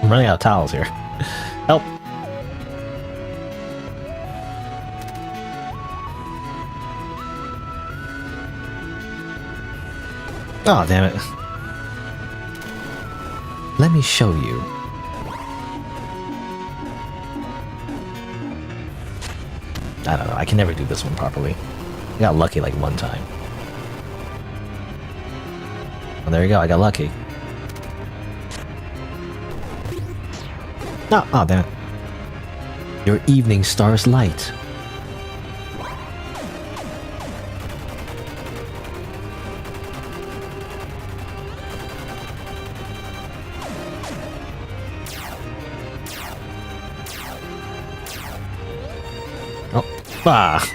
I'm running out of towels here. Help! Oh, damn it. Let me show you. I don't know, I can never do this one properly. I got lucky like one time. Oh, there you go, I got lucky. No, oh, damn it. Your evening star's light. Oh, ah.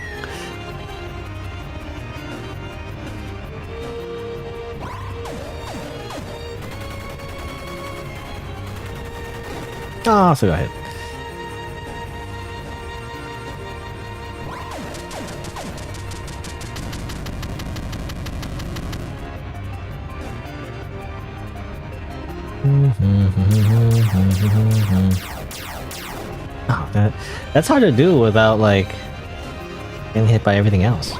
Oh, so go ahead. Oh, that's hard to do without, like, getting hit by everything else.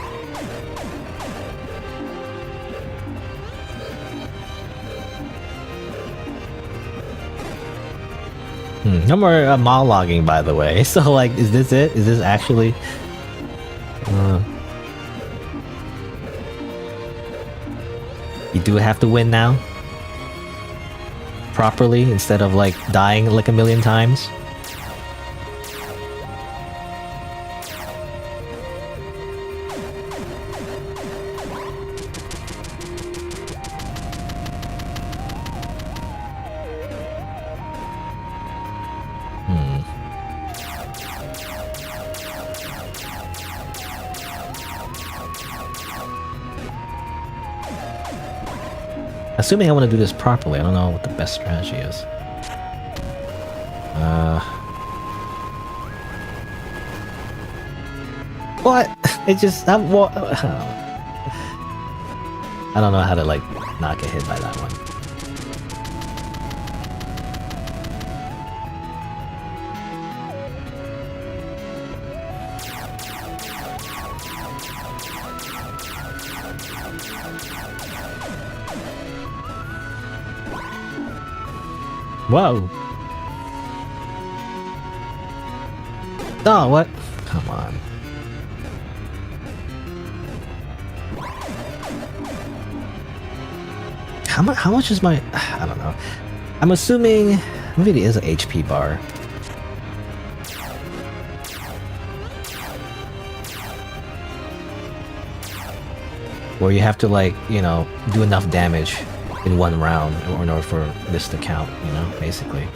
No more monologuing, by the way. So, like, is this it? Is this actually... You do have to win now? Properly, instead of, like, dying like a million times? Assuming I want to do this properly, I don't know what the best strategy is. What? It just... I don't know how to, like, not get hit by that one. Whoa! Oh, what? Come on. How much is my... I don't know. I'm assuming... Maybe it is an HP bar. Where you have to, like, you know, do enough damage in one round in order for this to count, you know, basically.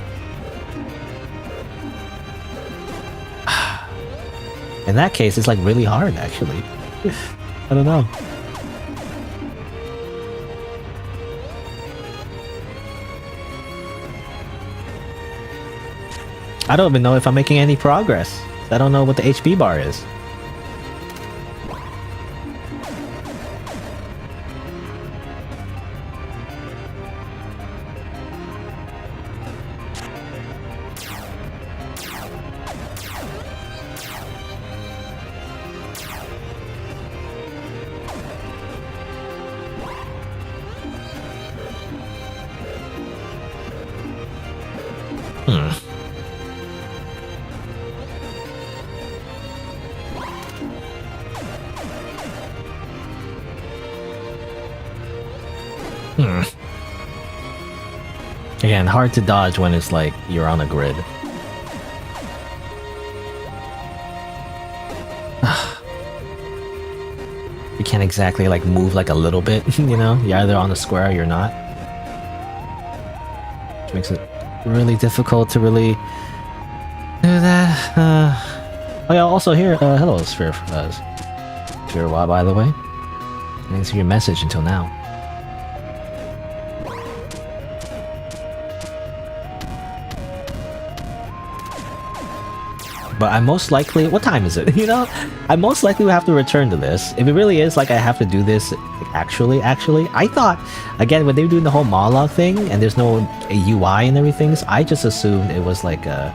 In that case, it's like really hard, actually. I don't know. I don't even know if I'm making any progress. I don't know what the HP bar is. Again, hard to dodge when it's like you're on a grid. You can't exactly like move like a little bit, you know? You're either on the square or you're not. Which makes it really difficult to really do that. Oh yeah, also here, hello Sphere, Sphere, by the way. I didn't see your message until now. But I most likely... What time is it? You know? I most likely will have to return to this. If it really is like I have to do this Actually, I thought, again, when they were doing the whole monologue thing, and there's no UI and everything, so I just assumed it was like a,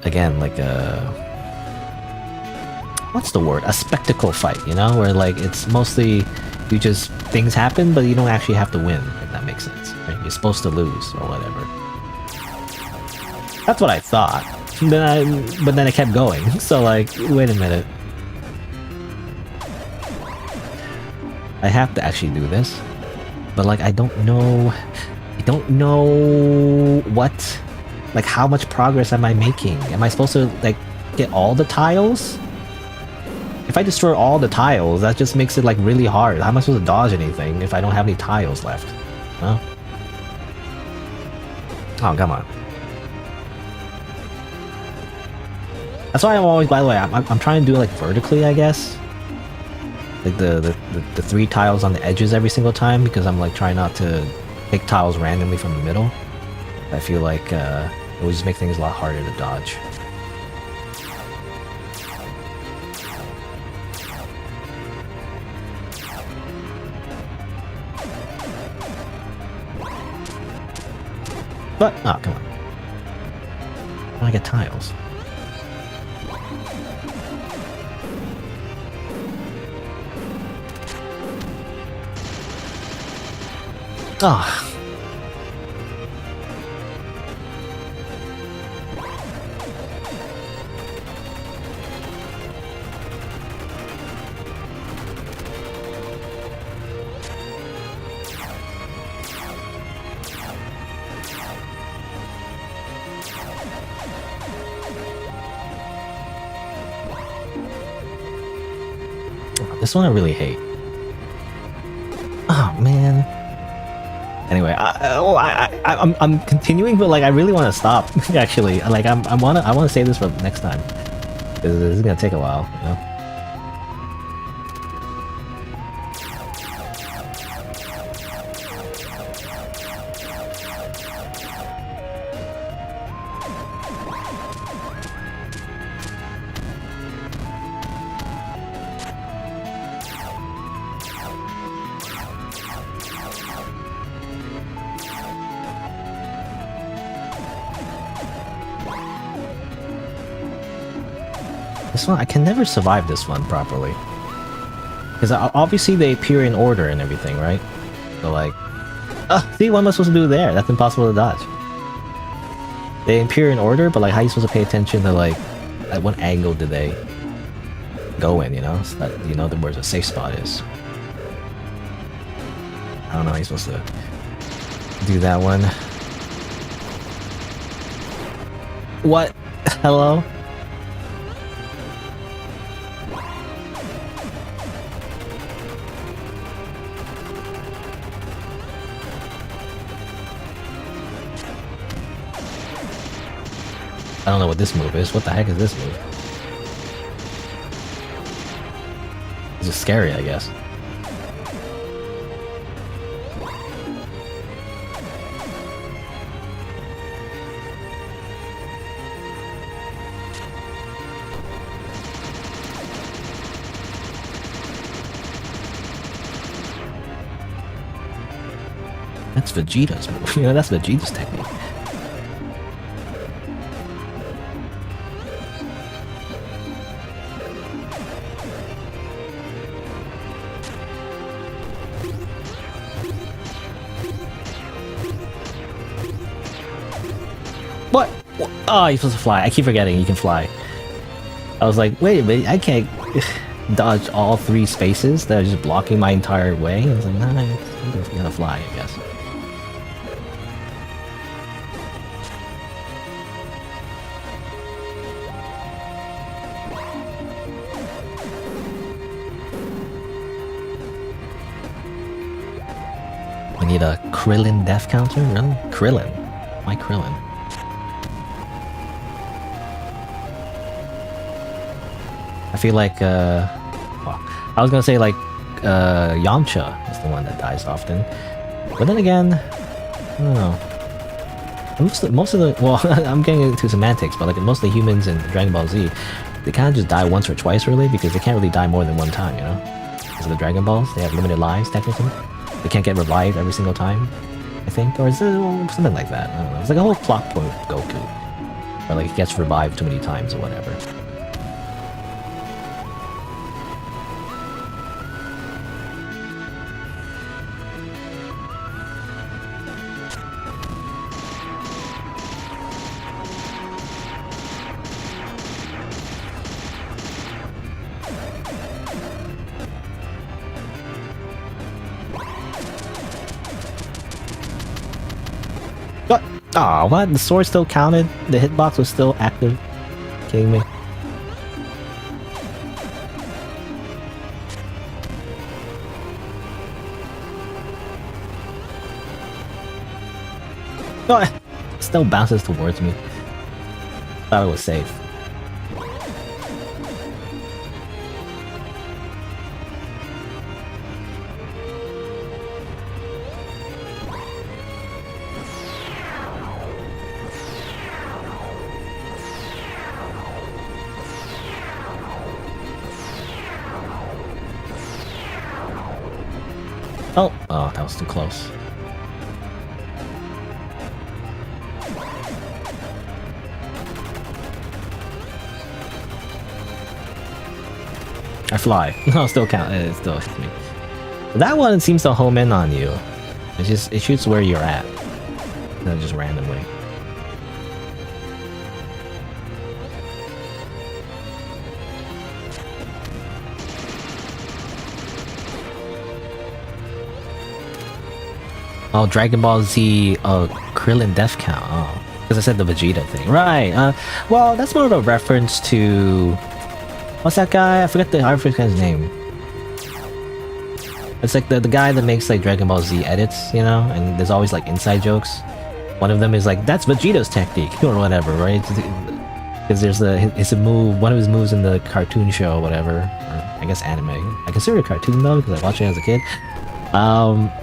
again, like a, what's the word? A spectacle fight, you know, where like it's mostly you just things happen, but you don't actually have to win. If that makes sense, right? You're supposed to lose or whatever. That's what I thought. But then I kept going. So like, wait a minute. I have to actually do this, but like I don't know what, like how much progress am I making? Am I supposed to like get all the tiles? If I destroy all the tiles, that just makes it like really hard. How am I supposed to dodge anything if I don't have any tiles left? Huh? Oh, come on. That's why I'm always, by the way, I'm trying to do it like vertically, I guess. Like the 3 tiles on the edges every single time, because I'm like trying not to pick tiles randomly from the middle. I feel like it would just make things a lot harder to dodge. But, oh, come on. I want to get tiles. Ah. This one I really hate. Oh man. Anyway, I'm continuing, but like I really want to stop. Actually, like I want to save this for next time. This is gonna take a while, you know. This one, I can never survive this one properly. Because obviously they appear in order and everything, right? So like... see, what am I supposed to do there? That's impossible to dodge. They appear in order, but like how are you supposed to pay attention to like... At what angle do they go in, you know? So that you know where the safe spot is. I don't know how you're supposed to do that one. What? Hello? I don't know what this move is. What the heck is this move? It's just scary, I guess. That's Vegeta's move. You know, that's Vegeta's technique. What? Oh, you're supposed to fly. I keep forgetting you can fly. I was like, wait a minute, I can't dodge all 3 spaces that are just blocking my entire way. I was like, nah, you're gonna fly, I guess. We need a Krillin death counter? Really? Krillin? Why Krillin? I feel like, well, I was gonna say like, Yamcha is the one that dies often. But then again, I don't know. Most of the, well, I'm getting into semantics, but like most of the humans in Dragon Ball Z, they kind of just die once or twice really, because they can't really die more than one time, you know? Because of the Dragon Balls, they have limited lives, technically. They can't get revived every single time, I think. Or is it something like that? I don't know. It's like a whole plot point with Goku. Or like he gets revived too many times or whatever. What? Aw, what? The sword still counted? The hitbox was still active? Kidding me? Oh, it still bounces towards me. Thought it was safe. Oh, that was too close. I fly. No, still count. It still hits me. That one seems to home in on you. It shoots where you're at, not just randomly. Oh, Dragon Ball Z, Krillin Death Count. Oh, because I said the Vegeta thing, right? Well, that's more of a reference to what's that guy? I forget his name. It's like the guy that makes like Dragon Ball Z edits, you know, and there's always like inside jokes. One of them is like, that's Vegeta's technique or whatever, right? Because there's it's a move, one of his moves in the cartoon show, or whatever, or I guess anime. I consider it a cartoon though because I watched it as a kid.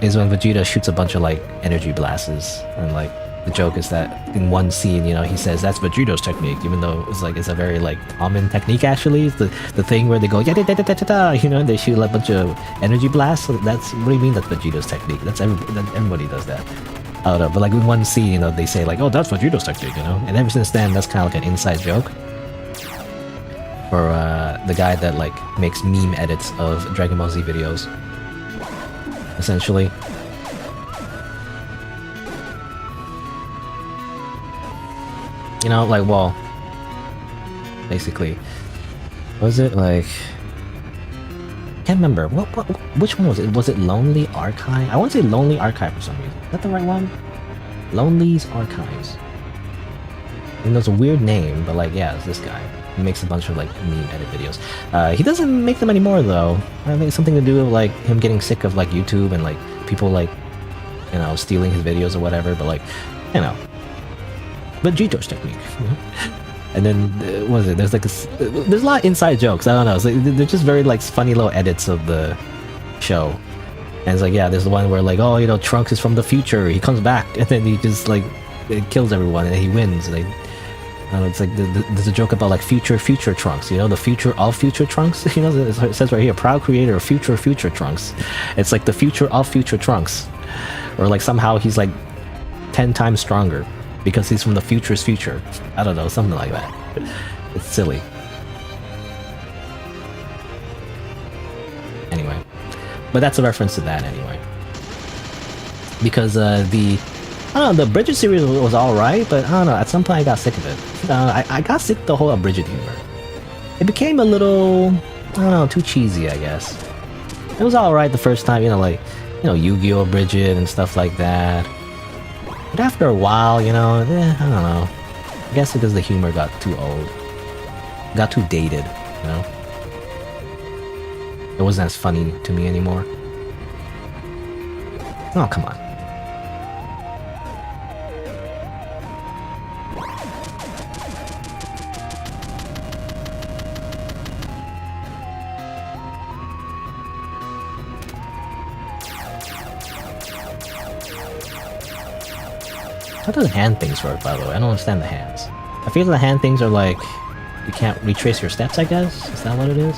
Is when Vegeta shoots a bunch of like energy blasts, and like the joke is that in one scene, you know, he says that's Vegeta's technique, even though it's a very like common technique actually. It's the thing where they go you know, and they shoot like a bunch of energy blasts. So that's what do you mean that's Vegeta's technique? Everybody does that. I don't know, but like in one scene, you know, they say like, oh, that's Vegeta's technique, you know, and ever since then, that's kind of like an inside joke. For the guy that like makes meme edits of Dragon Ball Z videos. Essentially. You know, like, well, basically, was it like, can't remember, which one was it? Was it Lonely Archive? I want to say Lonely Archive for some reason. Is that the right one? Lonely's Archives. And there's a weird name, but like, yeah, it's this guy. He makes a bunch of like meme edit videos. He doesn't make them anymore though. I think it's something to do with like him getting sick of like YouTube and like people like, you know, stealing his videos or whatever. But like, you know, Vegeta's technique. You know? And then what is it? There's like there's a lot of inside jokes. I don't know. It's like, they're just very like funny little edits of the show. And it's like, yeah, there's the one where like, oh, you know, Trunks is from the future. He comes back and then he just like kills everyone and he wins. And it's like there's a joke about like future Trunks, you know, the future of future Trunks. You know, it says right here, proud creator of future Trunks. It's like the future of future Trunks, or like somehow he's like 10 times stronger because he's from the future's future. I don't know, something like that. It's silly. Anyway, but that's a reference to that anyway, because I don't know, the Bridget series was alright, but I don't know, at some point I got sick of it. I got sick of the whole Bridget humor. It became a little, I don't know, too cheesy, I guess. It was alright the first time, you know, like, you know, Yu-Gi-Oh! Bridget and stuff like that. But after a while, you know, I don't know. I guess because the humor got too old. Got too dated, you know? It wasn't as funny to me anymore. Oh, come on. How does hand things work, by the way? I don't understand the hands. I feel the hand things are like, you can't retrace your steps, I guess? Is that what it is?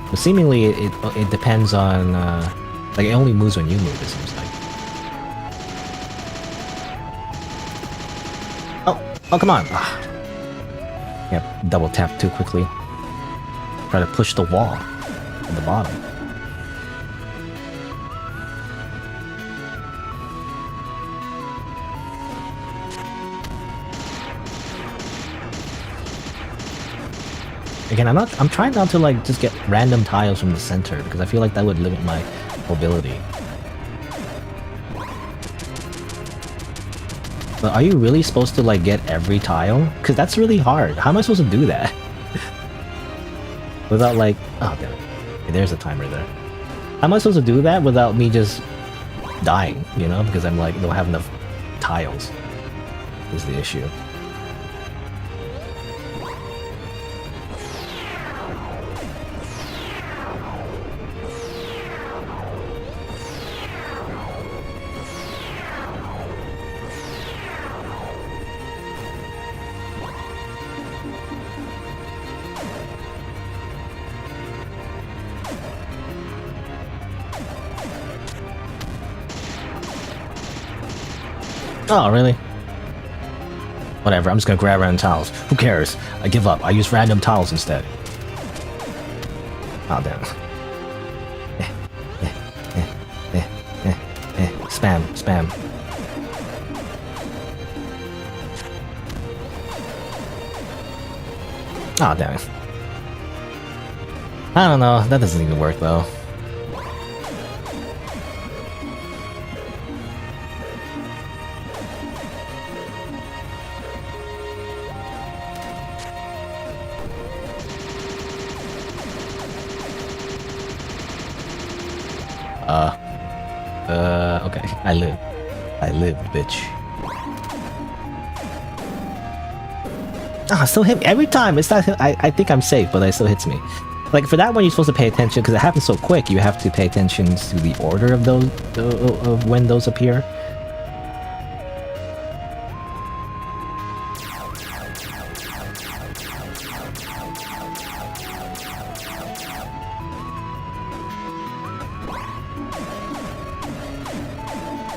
But seemingly it depends on like it only moves when you move. It seems like. Oh, come on! Ah. Yeah, double tap too quickly. Try to push the wall at the bottom. Again, I'm trying not to like just get random tiles from the center because I feel like that would limit my mobility. But are you really supposed to like get every tile? Because that's really hard. How am I supposed to do that? Without like... Oh, damn it. Okay, there's a timer there. How am I supposed to do that without me just dying, you know? Because I'm like, don't have enough tiles. Is the issue. Oh, really? Whatever, I'm just gonna grab random tiles. Who cares? I give up. I use random tiles instead. Oh, damn. Spam, spam. Oh, damn it. I don't know, that doesn't even work though. Okay. I lived, bitch. Ah, still hit me every time. It's not. I think I'm safe, but it still hits me. Like for that one, you're supposed to pay attention because it happens so quick. You have to pay attention to the order of those of when those appear.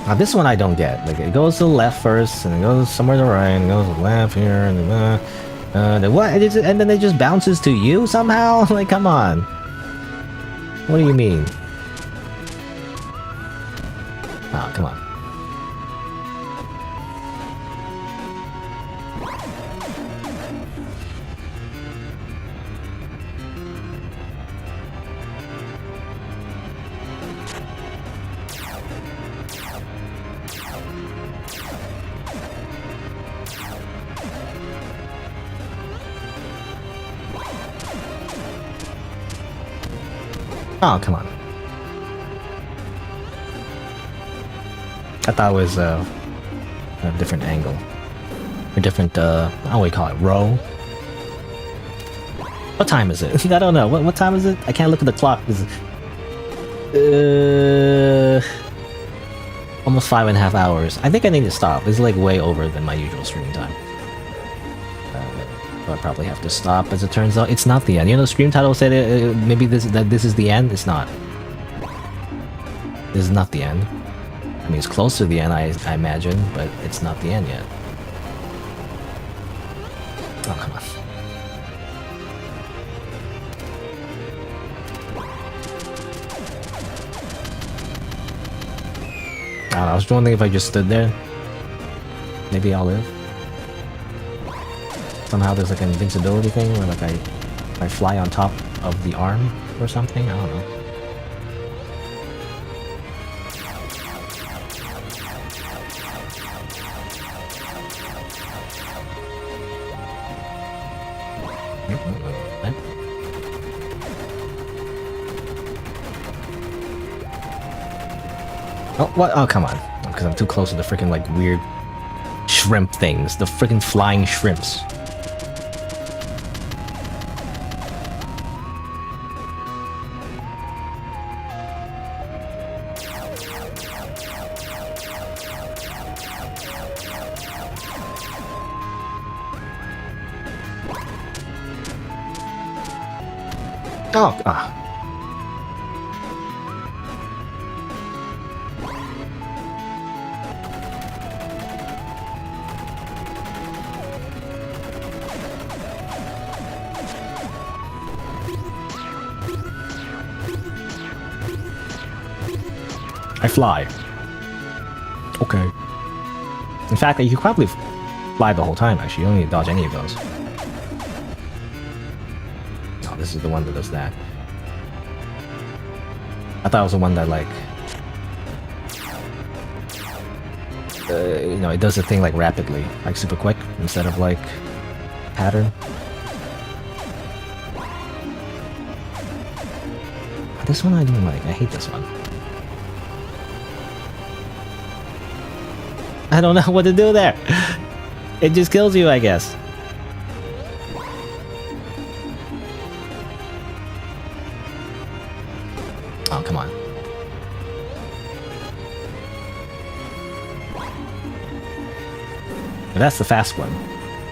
Now this one I don't get. Like it goes to the left first, and it goes somewhere to the right, and it goes to the left here, and then what? And then it just bounces to you somehow? Like, come on. What do you mean? Oh, come on. Oh, come on. I thought it was a different angle. A different, how do we call it? Row? What time is it? I don't know. What time is it? I can't look at the clock. Almost 5.5 hours. I think I need to stop. It's like way over than my usual stream time. I probably have to stop. As it turns out, it's not the end. You know, the stream title said maybe this is the end. It's not. This is not the end. I mean, it's close to the end, I imagine, but it's not the end yet. Oh, come on. I don't know, I was wondering if I just stood there. Maybe I'll live. Somehow there's like an invincibility thing where like I fly on top of the arm or something. I don't know. Oh, what? Oh, come on. Because I'm too close to the freaking like weird shrimp things. The freaking flying shrimps. Oh, ah. I fly. Okay. In fact, you could probably fly the whole time, actually. You don't need to dodge any of those. Oh, this is the one that does that. I thought it was the one that, like... you know, it does the thing, like, rapidly. Like, super quick, instead of, like, pattern. This one I don't like. I hate this one. I don't know what to do there. It just kills you, I guess. Oh, come on. That's the fast one.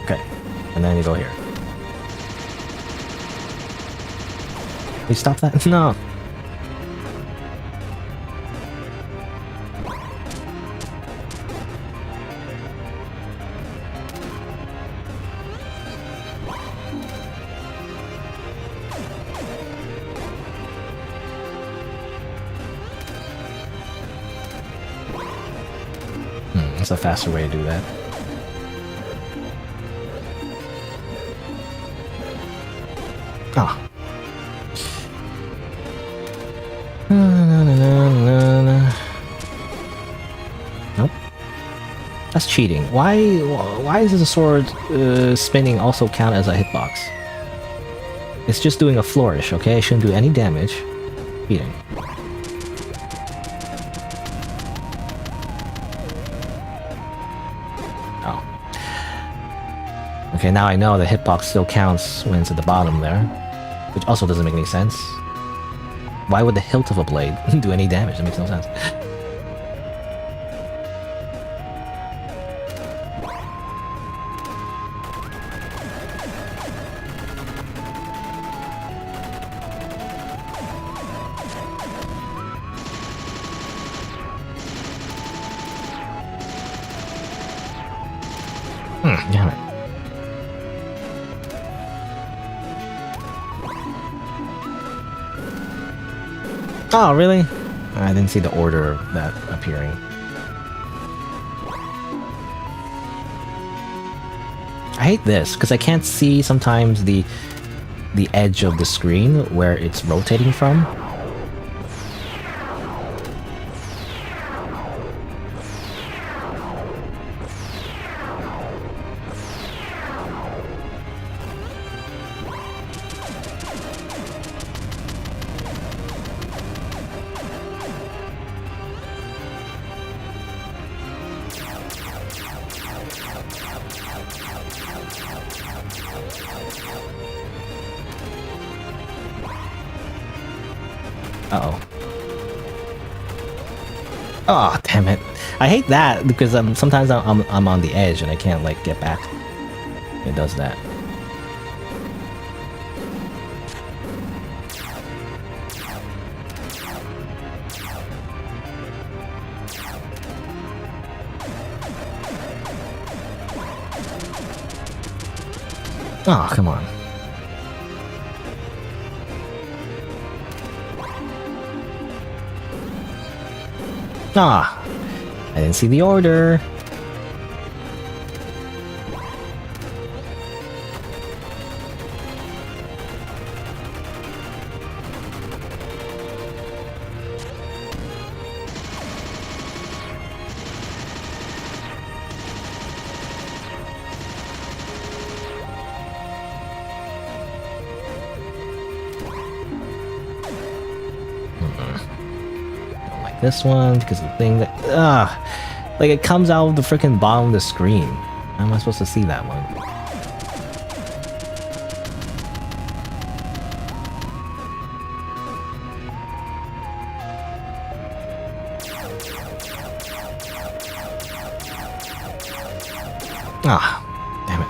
Okay. And then you go here. You stop that? No. That's a faster way to do that. Ah. Nope. That's cheating. Why is the sword spinning also count as a hitbox? It's just doing a flourish, okay? It shouldn't do any damage. Cheating. Okay, now I know the hitbox still counts when it's at the bottom there, which also doesn't make any sense. Why would the hilt of a blade do any damage? That makes no sense. Damn it. Oh, really? I didn't see the order of that appearing. I hate this, because I can't see sometimes the edge of the screen where it's rotating from. Uh-oh. Oh, damn it. I hate that because sometimes I'm on the edge and I can't like get back. It does that. Oh, come on. Ah, I didn't see the order. This one because the thing that like it comes out of the freaking bottom of the screen. How am I supposed to see that one? Ah, damn it.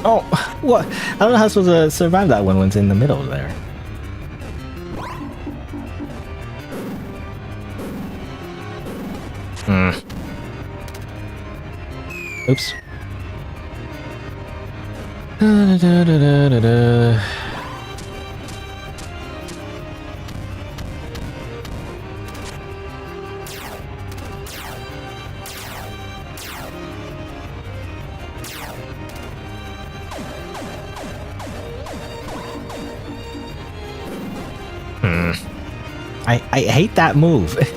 Oh, what? I don't know how I'm supposed to survive that one when it's in the middle there. Oops. Da, da, da, da, da, da. I hate that move. It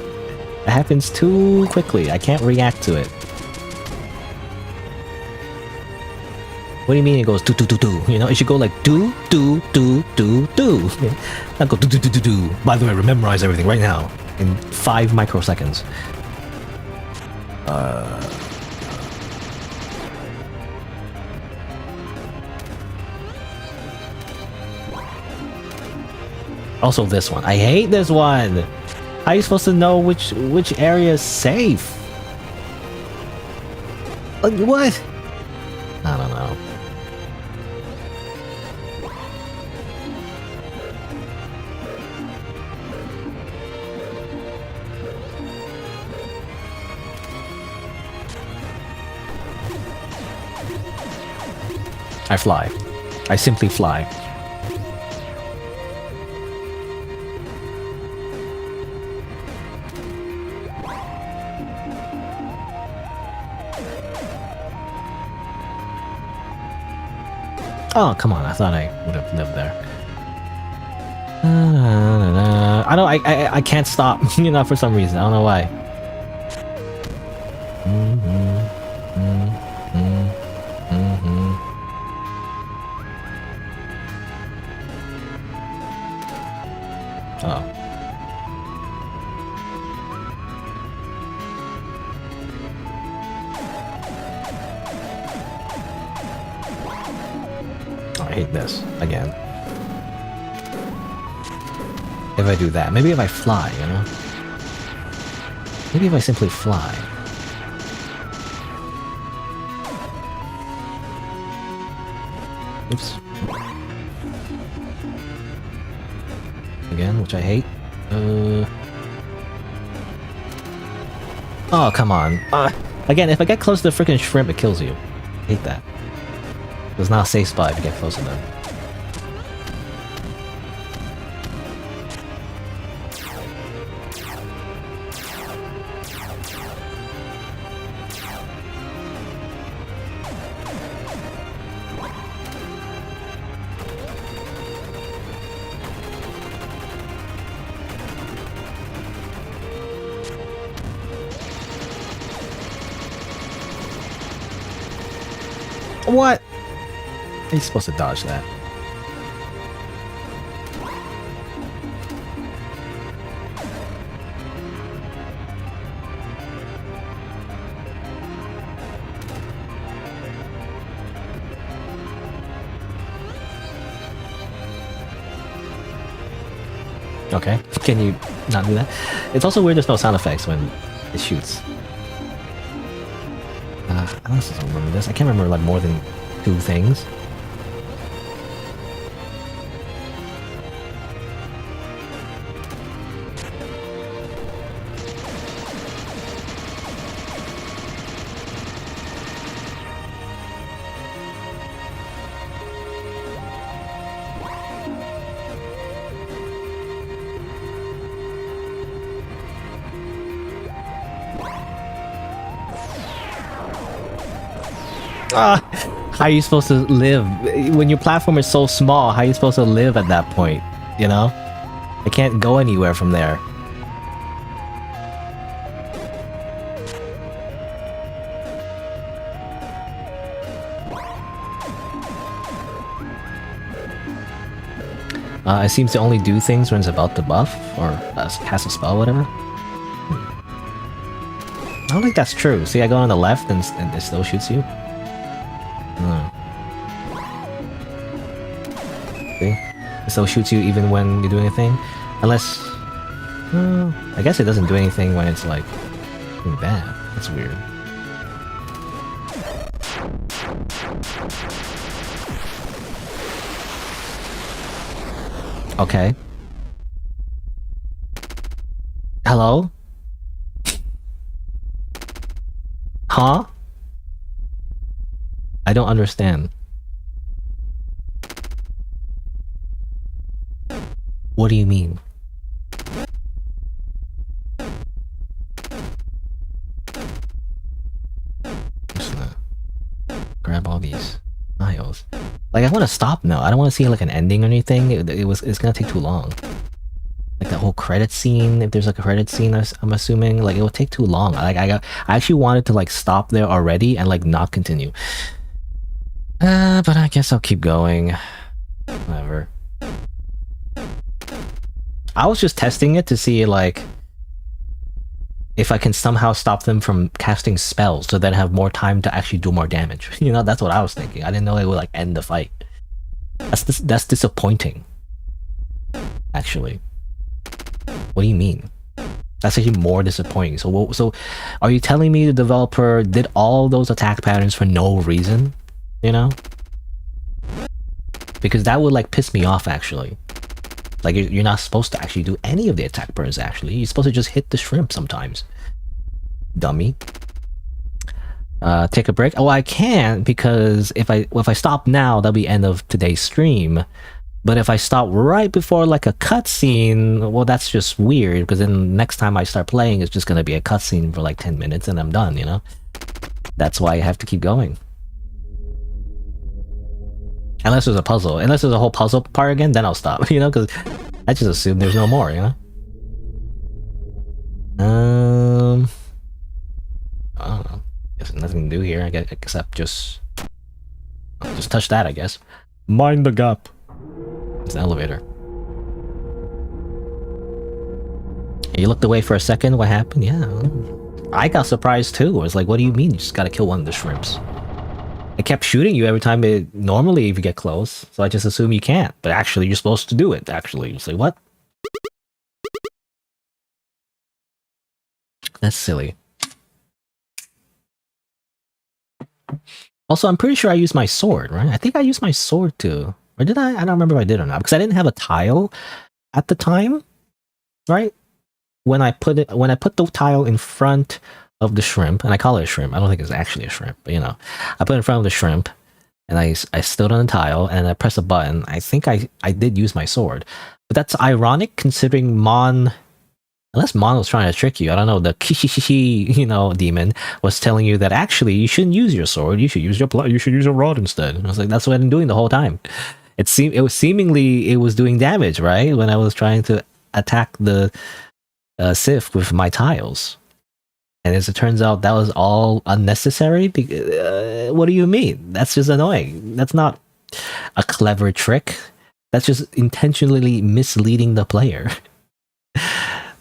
happens too quickly. I can't react to it. What do you mean it goes do do do do? You know, it should go like do do do do do. Not go do do do do do. By the way, memorize everything right now in 5 microseconds. Also this one. I hate this one! How are you supposed to know which area is safe? Like, what? I don't know. I fly. I simply fly. Oh, come on, I thought I would have lived there. I don't, I can't stop, you know, for some reason, I don't know why. Oh. I hate this again. If I do that, maybe if I fly, you know? Maybe if I simply fly. Oops. Again, which I hate. Oh, come on. Again, if I get close to the freaking shrimp, it kills you. I hate that. There's not a safe spot if you get close to them. What? How are you supposed to dodge that? Okay, can you not do that? It's also weird there's no sound effects when it shoots. I don't remember this. I can't remember like more than 2 things. How are you supposed to live? When your platform is so small, how are you supposed to live at that point? You know? I can't go anywhere from there. It seems to only do things when it's about to buff, or cast a spell, whatever. I don't think that's true. See, I go on the left and it still shoots you. See? It still shoots you even when you do anything. Unless... I guess it doesn't do anything when it's like... bad. That's weird. Okay. Hello? Huh? I don't understand. What do you mean? Just grab all these tiles. Like, I want to stop now. I don't want to see like an ending or anything. It's gonna take too long. Like that whole credit scene. If there's like a credit scene, I'm assuming like it would take too long. I actually wanted to like stop there already and like not continue. But I guess I'll keep going. Whatever. I was just testing it to see like if I can somehow stop them from casting spells so then have more time to actually do more damage. You know, that's what I was thinking. I didn't know it would like end the fight. That's disappointing. Actually. What do you mean? That's actually more disappointing. So are you telling me the developer did all those attack patterns for no reason? You know? Because that would like piss me off actually. Like you're not supposed to actually do any of the attack patterns actually. You're supposed to just hit the shrimp sometimes. Dummy. Take a break? Oh, I can't because if I stop now, that'll be end of today's stream. But if I stop right before like a cutscene, well, that's just weird because then next time I start playing, it's just gonna be a cutscene for like 10 minutes and I'm done, you know? That's why I have to keep going. Unless there's a puzzle. Unless there's a whole puzzle part again, then I'll stop, you know? Because I just assume there's no more, you know? I don't know. There's nothing to do here, I guess, except just touch that, I guess. Mind the gap. It's an elevator. You looked away for a second, what happened? Yeah. I got surprised too. I was like, what do you mean you just gotta kill one of the shrimps? It kept shooting you every time normally if you get close, so I just assume you can't. But actually, you're supposed to do it, actually. It's like, what? That's silly. Also, I'm pretty sure I used my sword, right? I think I used my sword too. Or did I? I don't remember if I did or not. Because I didn't have a tile at the time, right? When I put the tile in front of the shrimp, and I call it a shrimp. I don't think it's actually a shrimp, but you know. I put it in front of the shrimp, and I stood on the tile, and I pressed a button. I think I did use my sword. But that's ironic considering unless Mon was trying to trick you, I don't know, the Kishishi, you know, demon was telling you that actually you shouldn't use your sword, you should use your rod instead. And I was like, that's what I'm doing the whole time. It was doing damage, right? When I was trying to attack the Sith with my tiles. And as it turns out, that was all unnecessary. What do you mean? That's just annoying. That's not a clever trick. That's just intentionally misleading the player.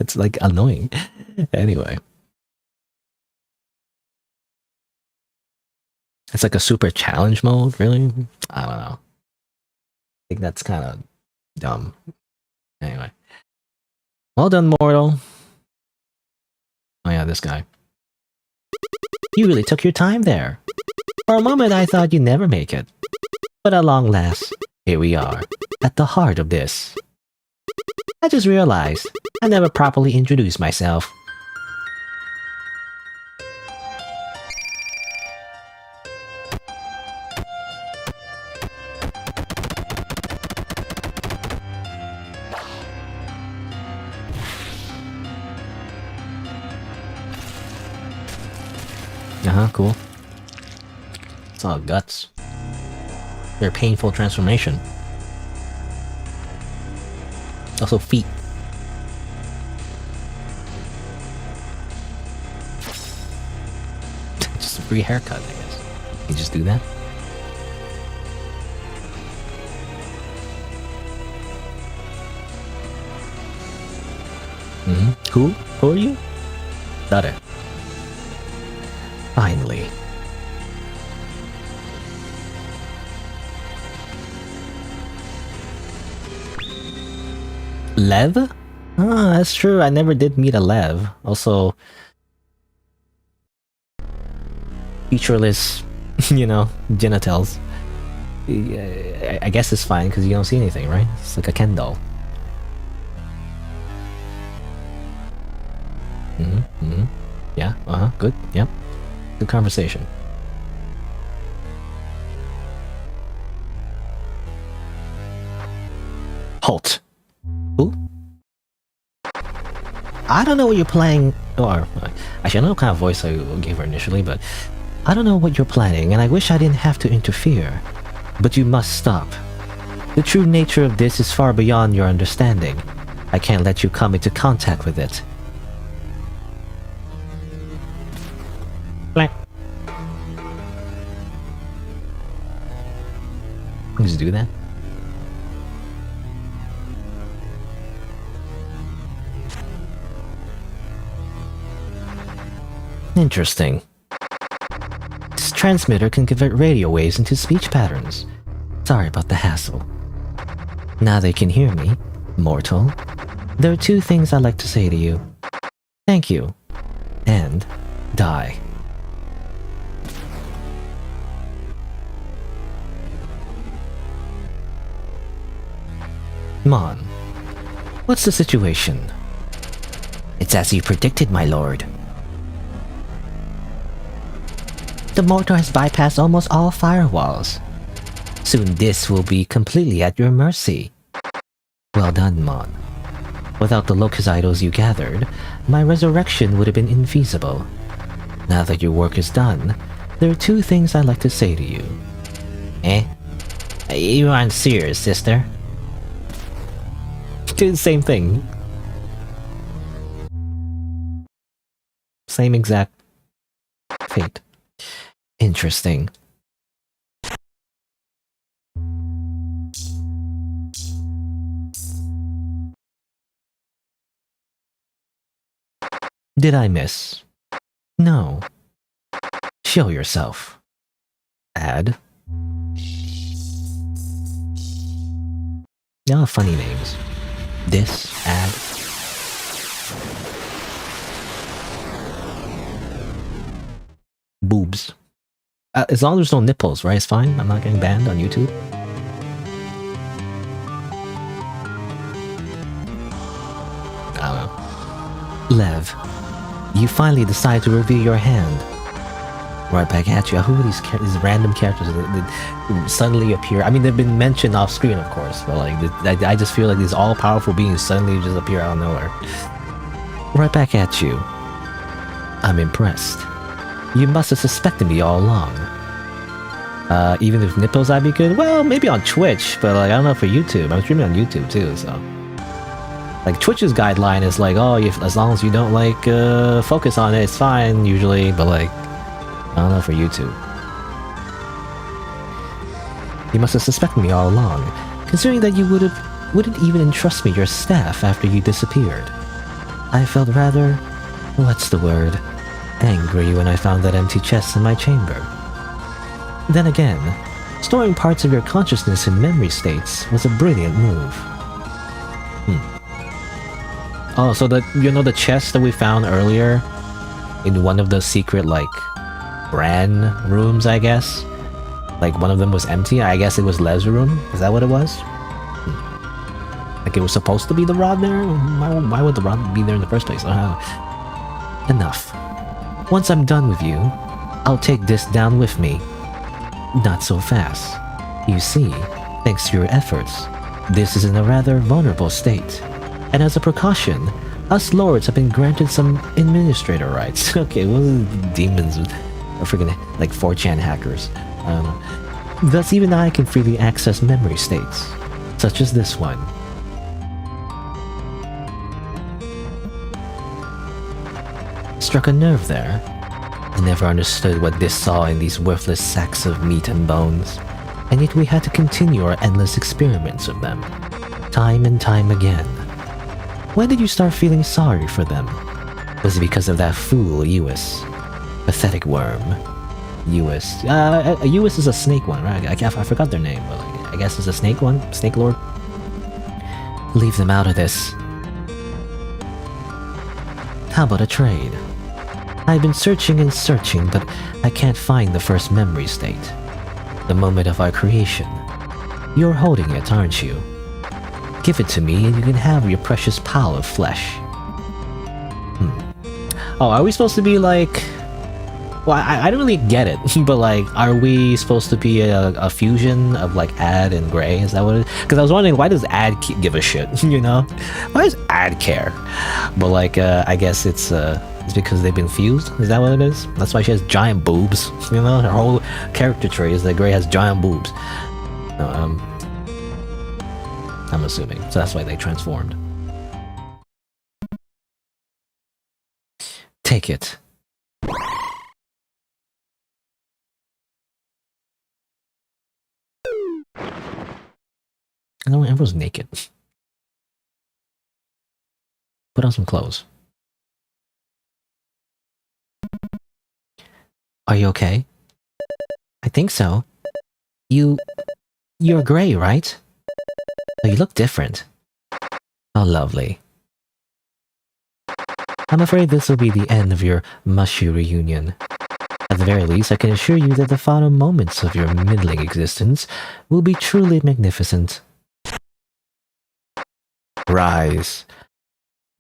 It's like annoying. Anyway. It's like a super challenge mode, really? I don't know. I think that's kind of dumb. Anyway. Well done, mortal. Oh yeah, this guy. You really took your time there. For a moment I thought you'd never make it. But at long last, here we are, at the heart of this. I just realized I never properly introduced myself. Cool. It's all guts. Their painful transformation. Also feet. Just a free haircut, I guess. You just do that? Who are you? Dare. Finally. Lev? Ah, that's true. I never did meet a Lev. Also, featureless, you know, genitals. I guess it's fine because you don't see anything, right? It's like a Ken doll. good. Yep. Good conversation. Halt. Who? I don't know what you're playing, or actually I don't know what kind of voice I gave her initially, but I don't know what you're planning, and I wish I didn't have to interfere. But you must stop. The true nature of this is far beyond your understanding. I can't let you come into contact with it. Blank. Just do that. Interesting. This transmitter can convert radio waves into speech patterns. Sorry about the hassle. Now they can hear me, mortal. There are two things I'd like to say to you. Thank you. And die. Mon, what's the situation? It's as you predicted, my lord. The mortar has bypassed almost all firewalls. Soon this will be completely at your mercy. Well done, Mon. Without the locust idols you gathered, my resurrection would have been infeasible. Now that your work is done, there are two things I'd like to say to you. Eh? You aren't serious, sister? Do the same thing. Same exact fate. Interesting. Did I miss? No. Show yourself. Add. Ah, funny names. This, add. Boobs. As long as there's no nipples, right? It's fine. I'm not getting banned on YouTube. I don't know. Lev, you finally decide to reveal your hand. Right back at you. Who are these random characters that suddenly appear? I mean, they've been mentioned off screen, of course, but like, I just feel like these all-powerful beings suddenly just appear out of nowhere. Right back at you. I'm impressed. You must have suspected me all along. Even with nipples, I'd be good. Well, maybe on Twitch, but like I don't know for YouTube. I'm streaming on YouTube too, so like Twitch's guideline is like, oh, as long as you don't like focus on it, it's fine usually. But like, I don't know for YouTube. You must have suspected me all along, considering that you wouldn't even entrust me your staff after you disappeared. I felt rather, what's the word? Angry when I found that empty chest in my chamber. Then again, storing parts of your consciousness in memory states was a brilliant move. Oh, so the chest that we found earlier in one of the secret like Bran rooms, I guess. Like one of them was empty. I guess it was Lev's room. Is that what it was? Like it was supposed to be the rod there? Why would the rod be there in the first place? Enough. Once I'm done with you, I'll take this down with me. Not so fast. You see, thanks to your efforts, this is in a rather vulnerable state. And as a precaution, us lords have been granted some administrator rights. Okay, what are the demons or freaking like 4chan hackers? I don't know. Thus even I can freely access memory states, such as this one. Struck a nerve there. I never understood what this saw in these worthless sacks of meat and bones, and yet we had to continue our endless experiments with them, time and time again. When did you start feeling sorry for them? Was it because of that fool, Ewis? Pathetic worm. Ewis. Ewis is a snake one, right? I forgot their name, but like, I guess it's a snake one? Snake lord? Leave them out of this. How about a trade? I've been searching and searching, but I can't find the first memory state. The moment of our creation. You're holding it, aren't you? Give it to me and you can have your precious pile of flesh. Oh, are we supposed to be like Well, I don't really get it, but like, are we supposed to be a fusion of like Ad and Gray? Is that what it is? Because I was wondering, why does Ad give a shit, you know? Why does Ad care? But like, I guess it's because they've been fused? Is that what it is? That's why she has giant boobs, you know? Her whole character trait is that Gray has giant boobs. I'm assuming. So that's why they transformed. Take it. I know everyone's naked. Put on some clothes. Are you okay? I think so. You're Gray, right? Oh, you look different. Oh, lovely. I'm afraid this will be the end of your mushy reunion. At the very least, I can assure you that the final moments of your middling existence will be truly magnificent. Rise.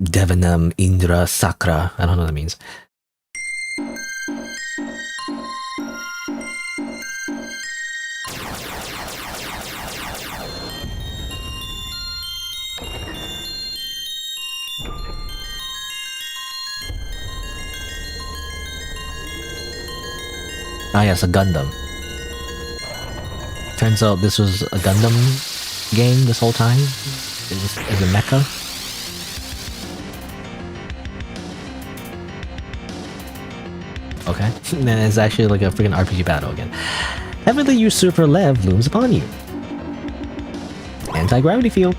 Devanam Indra Sakra. I don't know what that means. Ah yes, a Gundam. Turns out this was a Gundam game this whole time. It was a mecha. Okay, and then it's actually like a freaking RPG battle again. Heavenly Usurper Lev looms upon you. Anti-gravity field.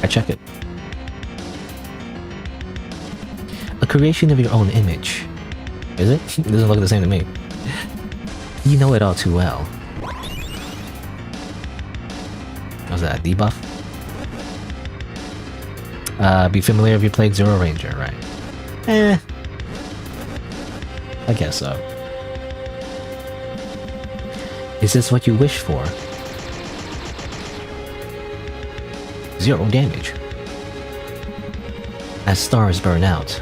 I check it. A creation of your own image. Is it? It doesn't look the same to me. You know it all too well. Was that a debuff? Be familiar if you played Zero Ranger, right? I guess so. Is this what you wish for? 0 damage. As stars burn out.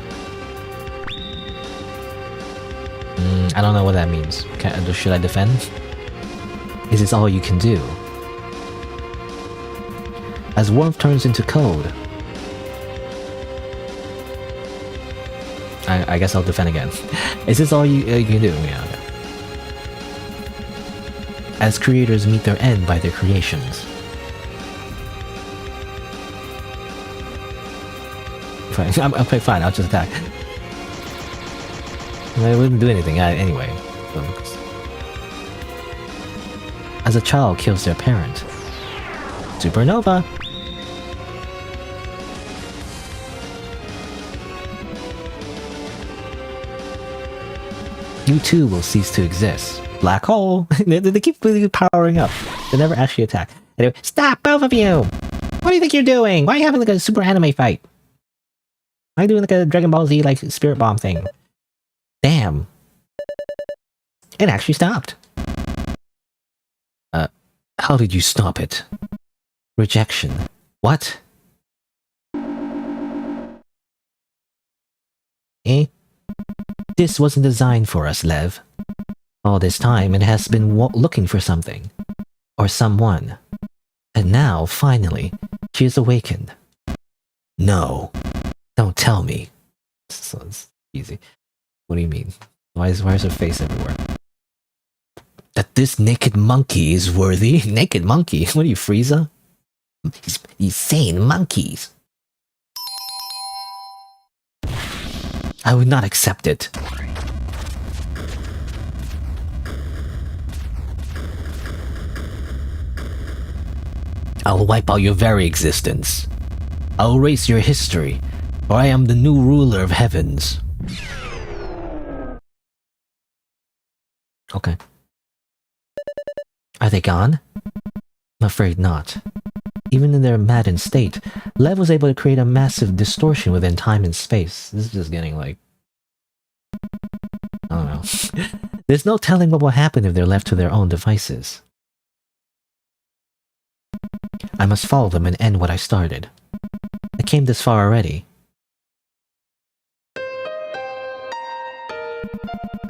I don't know what that means. Should I defend? Is this all you can do? As warmth turns into cold. I guess I'll defend again. Is this all you can do? Yeah, okay. As creators meet their end by their creations. Fine, okay, fine, I'll just attack. I wouldn't do anything anyway. As a child kills their parent. Supernova! You too will cease to exist. Black hole! they keep really powering up. They never actually attack. Anyway, stop, both of you! What do you think you're doing? Why are you having like a super anime fight? Why are you doing like a Dragon Ball Z like spirit bomb thing? Damn. It actually stopped. How did you stop it? Rejection. What? Eh? This wasn't designed for us, Lev. All this time it has been looking for something. Or someone. And now, finally, she is awakened. No. Don't tell me. So it's easy. What do you mean? Why is her face everywhere? That this naked monkey is worthy? Naked monkey? What are you, Frieza? He's saying monkeys. I would not accept it. I'll wipe out your very existence. I'll erase your history, for I am the new ruler of heavens. Okay. Are they gone? I'm afraid not. Even in their maddened state, Lev was able to create a massive distortion within time and space. This is just getting like... I don't know. There's no telling what will happen if they're left to their own devices. I must follow them and end what I started. I came this far already.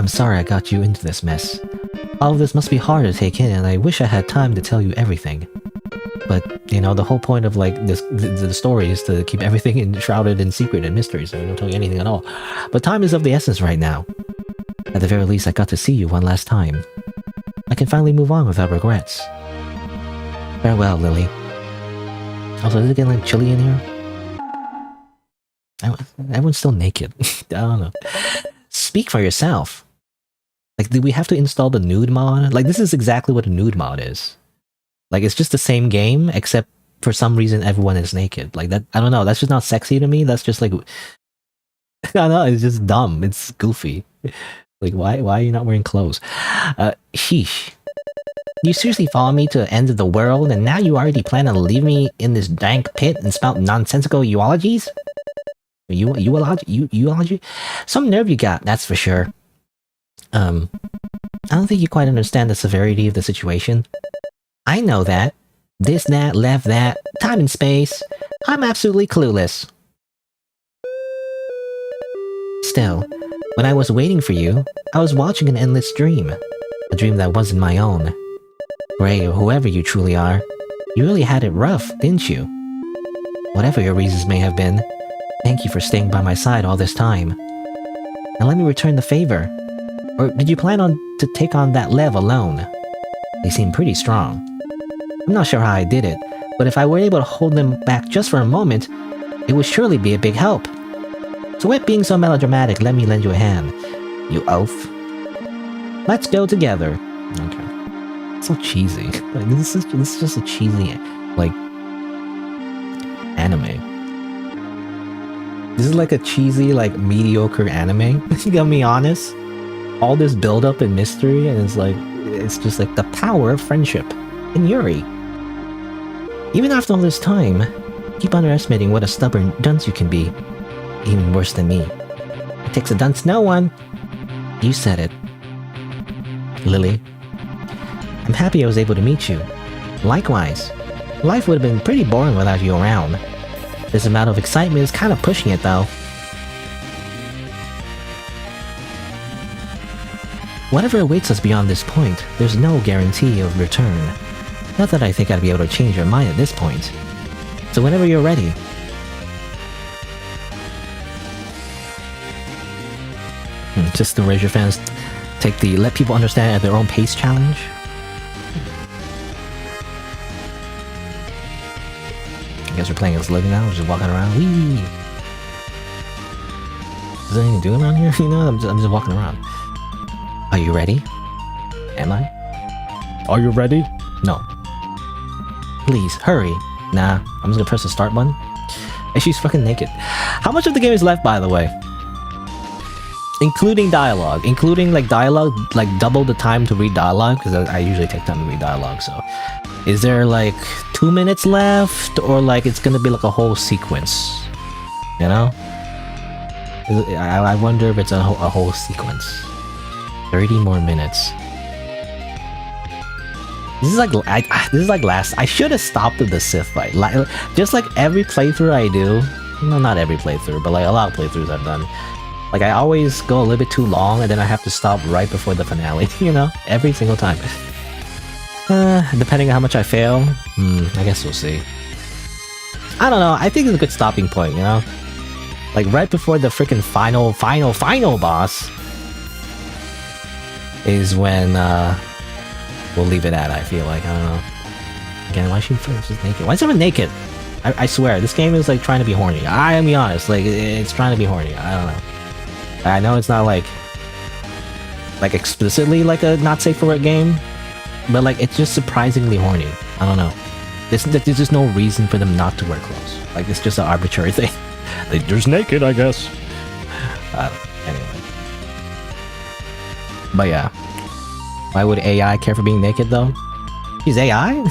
I'm sorry I got you into this mess. All of this must be hard to take in, and I wish I had time to tell you everything. But, you know, the whole point of, like, the story is to keep everything shrouded in secret and mystery, so I don't tell you anything at all. But time is of the essence right now. At the very least, I got to see you one last time. I can finally move on without regrets. Farewell, Lily. Also, is it getting, like, chilly in here? Everyone's still naked. I don't know. Speak for yourself. Like, did we have to install the nude mod? Like, this is exactly what a nude mod is. Like, it's just the same game, except for some reason everyone is naked. Like, that, I don't know, that's just not sexy to me. That's just like, I don't know, it's just dumb. It's goofy. Like, why are you not wearing clothes? Sheesh. You seriously follow me to the end of the world, and now you already plan on leaving me in this dank pit and spout nonsensical eulogies? Eulogy? Some nerve you got, that's for sure. I don't think you quite understand the severity of the situation. I know that. This, that, left, that, time and space. I'm absolutely clueless. Still, when I was waiting for you, I was watching an endless dream. A dream that wasn't my own. Ray, or whoever you truly are, you really had it rough, didn't you? Whatever your reasons may have been, thank you for staying by my side all this time. And let me return the favor. Or did you plan to take on that Lev alone? They seem pretty strong. I'm not sure how I did it, but if I were able to hold them back just for a moment, it would surely be a big help. So quit being so melodramatic, let me lend you a hand, you oaf. Let's go together. Okay. So cheesy. Like, this is just a cheesy, like, anime. This is like a cheesy, like, mediocre anime. You gotta be honest. All this build-up and mystery, and it's just like the power of friendship in Yuri. Even after all this time, keep underestimating what a stubborn dunce you can be. Even worse than me. It takes a dunce no one. You said it. Lily. I'm happy I was able to meet you. Likewise. Life would have been pretty boring without you around. This amount of excitement is kind of pushing it though. Whatever awaits us beyond this point, there's no guarantee of return. Not that I think I'd be able to change your mind at this point. So whenever you're ready. Just the raise your fans take the let people understand at their own pace challenge. I guess we're playing as Living now, we're just walking around. Whee! Is there anything to do around here? You know, I'm just walking around. Are you ready? Am I? Are you ready? No. Please, hurry. Nah, I'm just gonna press the start button. And she's fucking naked. How much of the game is left, by the way? Including dialogue. Including, like, dialogue, like, double the time to read dialogue, because I usually take time to read dialogue, so... Is there, like, 2 minutes left, or, like, it's gonna be, like, a whole sequence? You know? I wonder if it's a whole sequence. 30 more minutes. This is like last. I should have stopped at the Sith fight. Just like every playthrough I do, no, not every playthrough, but like a lot of playthroughs I've done. Like I always go a little bit too long, and then I have to stop right before the finale. You know, every single time. Depending on how much I fail, I guess we'll see. I don't know. I think it's a good stopping point. You know, like right before the freaking final boss. Is when we'll leave it at. I feel like, I don't know. Again, why is she just naked? Why is everyone naked? I swear, this game is like trying to be horny. I'm be honest, like it's trying to be horny. I don't know. I know it's not like explicitly like a not safe for work game, but like it's just surprisingly horny. I don't know. There's just no reason for them not to wear clothes. Like it's just an arbitrary thing. They're just naked, I guess. Anyway. But yeah, why would AI care for being naked though? He's AI?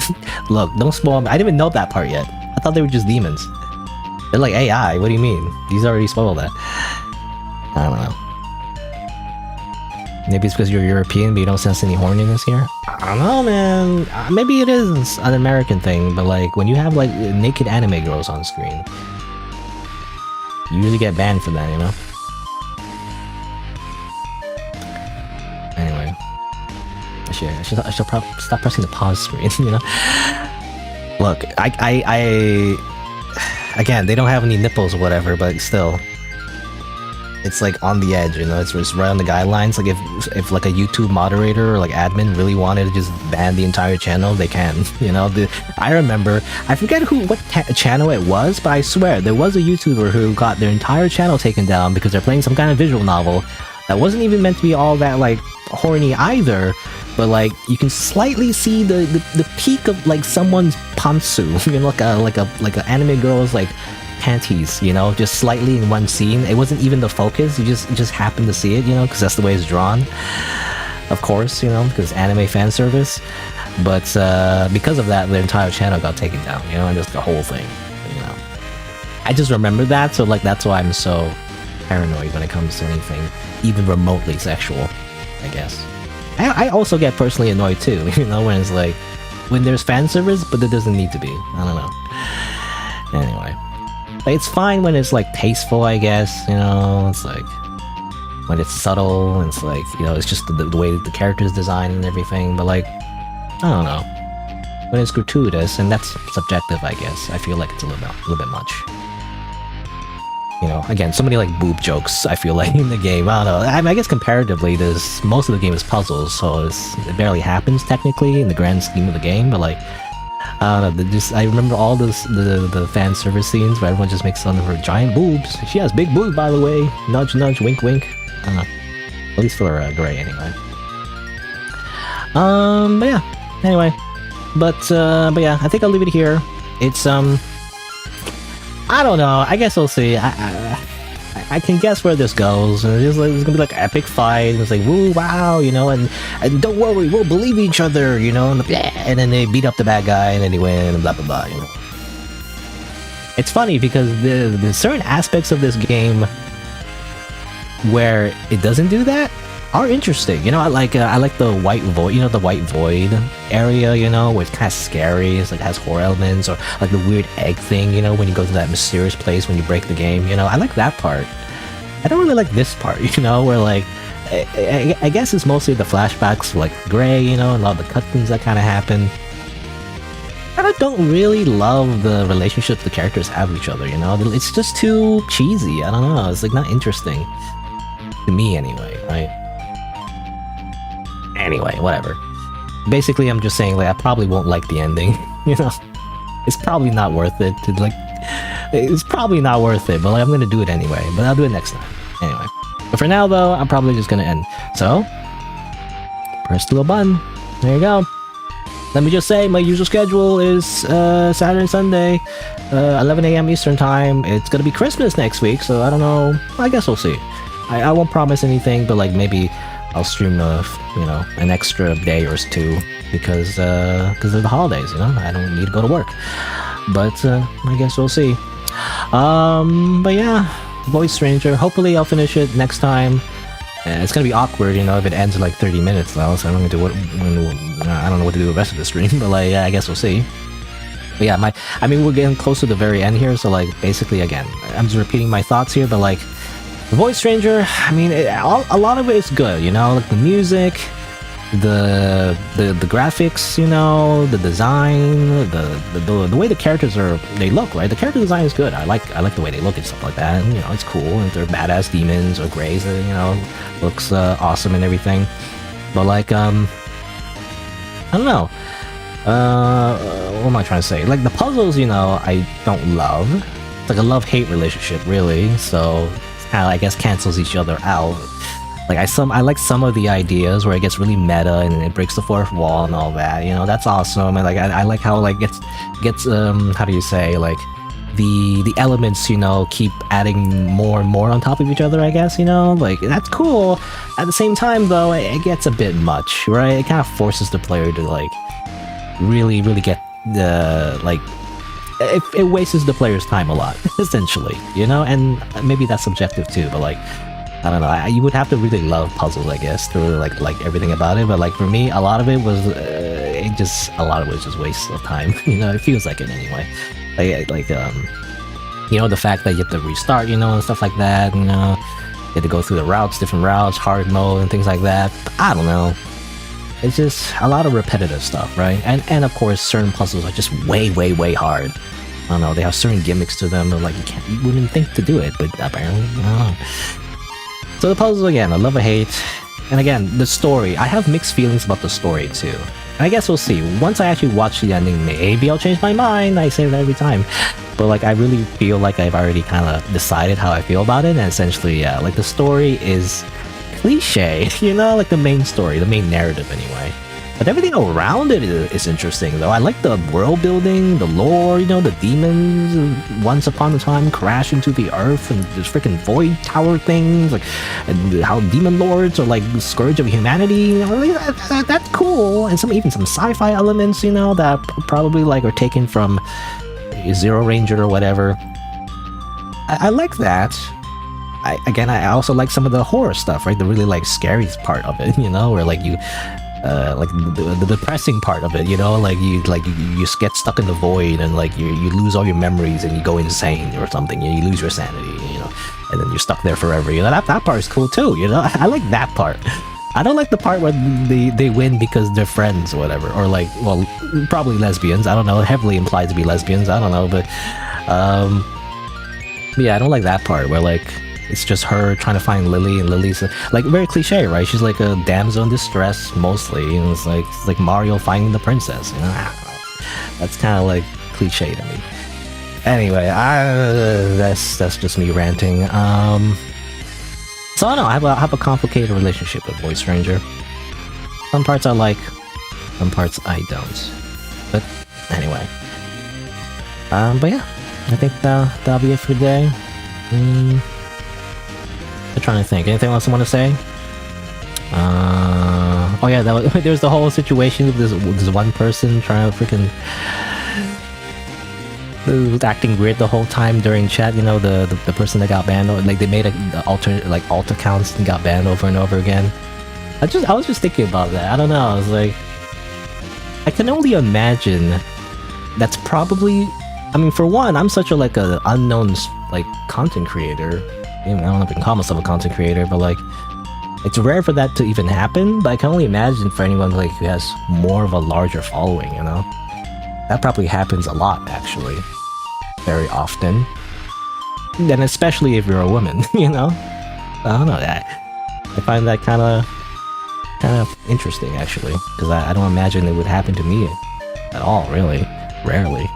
Look, don't spoil me. I didn't even know that part yet. I thought they were just demons. They're like AI, what do you mean? He's already spoiled that. I don't know. Maybe it's because you're European but you don't sense any horniness here? I don't know, man. Maybe it is an American thing, but like when you have like naked anime girls on screen, you usually get banned for that, you know? I should probably stop pressing the pause screen, you know? Look, again, they don't have any nipples or whatever, but still. It's like on the edge, you know, it's right on the guidelines. Like if like a YouTube moderator or like admin really wanted to just ban the entire channel, they can, you know. I remember, I forget what channel it was, but I swear there was a YouTuber who got their entire channel taken down because they're playing some kind of visual novel that wasn't even meant to be all that like horny either, but like you can slightly see the peak of like someone's pantsu, you know, like a anime girl's like panties, you know, just slightly in one scene. It wasn't even the focus, you just happened to see it, you know, because that's the way it's drawn, of course, you know, because anime fan service. But because of that, their entire channel got taken down, you know, and just the whole thing, you know. I just remember that, so like that's why I'm so paranoid when it comes to anything even remotely sexual, I guess. I also get personally annoyed too, you know, when it's like, when there's fan service, but it doesn't need to be. I don't know. Anyway. Like, it's fine when it's like tasteful, I guess, you know, it's like when it's subtle, and it's like, you know, it's just the way that the character's designed and everything, but like, I don't know. When it's gratuitous, and that's subjective, I guess, I feel like it's a little bit much. You know, again, so many like boob jokes, I feel like, in the game. I don't know. I guess comparatively, most of the game is puzzles, so it barely happens technically in the grand scheme of the game. But like, I don't know. I remember all the fan service scenes where everyone just makes fun of her giant boobs. She has big boobs, by the way. Nudge, nudge, wink, wink. I don't know. At least for Gray, anyway. But yeah. Anyway, but yeah, I think I'll leave it here. It's I don't know. I guess we'll see. I can guess where this goes. It's gonna be like an epic fight. It's like woo wow, you know, and don't worry, we'll believe each other, you know. And then they beat up the bad guy, and then they win, and blah blah blah. You know. It's funny because the certain aspects of this game where it doesn't do that are interesting. You know, I like the white void. You know, the white void area. You know, where it's kind of scary. It's like has horror elements, or like the weird egg thing. You know, when you go to that mysterious place when you break the game. You know, I like that part. I don't really like this part. You know, where like I guess it's mostly the flashbacks, like Gray. You know, and a lot of the cutscenes that kind of happen. I don't really love the relationships the characters have with each other. You know, it's just too cheesy. I don't know. It's like not interesting to me anyway. Right. Anyway, whatever. Basically, I'm just saying, like, I probably won't like the ending, you know? It's probably not worth it to, like... It's probably not worth it, but, like, I'm gonna do it anyway. But I'll do it next time. Anyway. But for now, though, I'm probably just gonna end. So, press the little button. There you go. Let me just say, my usual schedule is Saturday and Sunday, 11 a.m. Eastern Time. It's gonna be Christmas next week, so I don't know. I guess we'll see. I won't promise anything, but, like, maybe I'll stream you know, an extra day or two because of the holidays, you know. I don't need to go to work, but I guess we'll see. But yeah, Voice Stranger. Hopefully, I'll finish it next time. It's gonna be awkward, you know, if it ends in like 30 minutes though. So I don't know I don't know what to do with the rest of the stream, but like, yeah, I guess we'll see. But yeah, I mean, we're getting close to the very end here, so like, basically, again, I'm just repeating my thoughts here, but like. Voice Stranger, I mean, a lot of it is good, you know, like the music, the graphics, you know, the design, the way the characters they look, right? The character design is good. I like the way they look and stuff like that. And, you know, it's cool. And they're badass demons or Greys, you know, looks awesome and everything. But like, I don't know. What am I trying to say? Like the puzzles, you know, I don't love. It's like a love-hate relationship, really. So. I guess cancels each other out. Like I like some of the ideas where it gets really meta and it breaks the fourth wall and all that. You know, that's awesome. And like I like how like gets how do you say, like the elements, you know, keep adding more and more on top of each other, I guess, you know, like that's cool. At the same time though, it gets a bit much, right? It kind of forces the player to like really get the like it wastes the player's time a lot, essentially, you know. And maybe that's subjective too, but like I don't know, you would have to really love puzzles, I guess, to really like everything about it. But like for me, a lot of it was just waste of time. You know, it feels like it anyway. Like you know, the fact that you have to restart, you know, and stuff like that. You know, you have to go through the routes, different routes, hard mode, and things like that. I don't know. It's just a lot of repetitive stuff, right? And of course, certain puzzles are just way hard. I don't know, they have certain gimmicks to them that like you wouldn't think to do it, but apparently, I don't know. So the puzzles again, I love or hate. And again, the story, I have mixed feelings about the story too. And I guess we'll see. Once I actually watch the ending, maybe I'll change my mind. I say that every time. But like, I really feel like I've already kind of decided how I feel about it. And essentially, yeah, like the story is cliche, you know, like the main story, the main narrative anyway. But everything around it is interesting though. I like the world building, the lore, you know, the demons once upon a time crash into the earth and there's freaking void tower things, like, and how demon lords are like the scourge of humanity, you know, that's cool. And even some sci-fi elements, you know, that probably like are taken from Zero Ranger or whatever. I like that. I also like some of the horror stuff, right? The really like scary part of it, you know, where like you like the depressing part of it, you know, like you just get stuck in the void and like you lose all your memories and you go insane or something, you lose your sanity, you know, and then you're stuck there forever, you know. That part is cool too, you know. I like that part. I don't like the part where they win because they're friends or whatever, or like, well, probably lesbians, I don't know, heavily implied to be lesbians, I don't know, but yeah, I don't like that part where like it's just her trying to find Lily, and Lily's like very cliche, right? She's like a damsel in distress mostly, and it's like Mario finding the princess, you know? That's kind of like cliche to me. Anyway, that's just me ranting. So I don't know, I have a complicated relationship with Voice Ranger. Some parts I like, some parts I don't. But anyway, but yeah, I think that'll be it for today. I'm trying to think. Anything else I want to say? Oh yeah, there's the whole situation with this one person trying to freaking acting weird the whole time during chat. You know, the person that got banned. Like they made alternate like alt accounts and got banned over and over again. I was just thinking about that. I don't know. I was like, I can only imagine. That's probably. I mean, for one, I'm such a like a unknown like content creator. I don't know if I can call myself a content creator, but like, it's rare for that to even happen, but I can only imagine for anyone like who has more of a larger following, you know? That probably happens a lot, actually. Very often. And especially if you're a woman, you know? I don't know, I find that kind of interesting, actually, because I don't imagine it would happen to me at all, really. Rarely.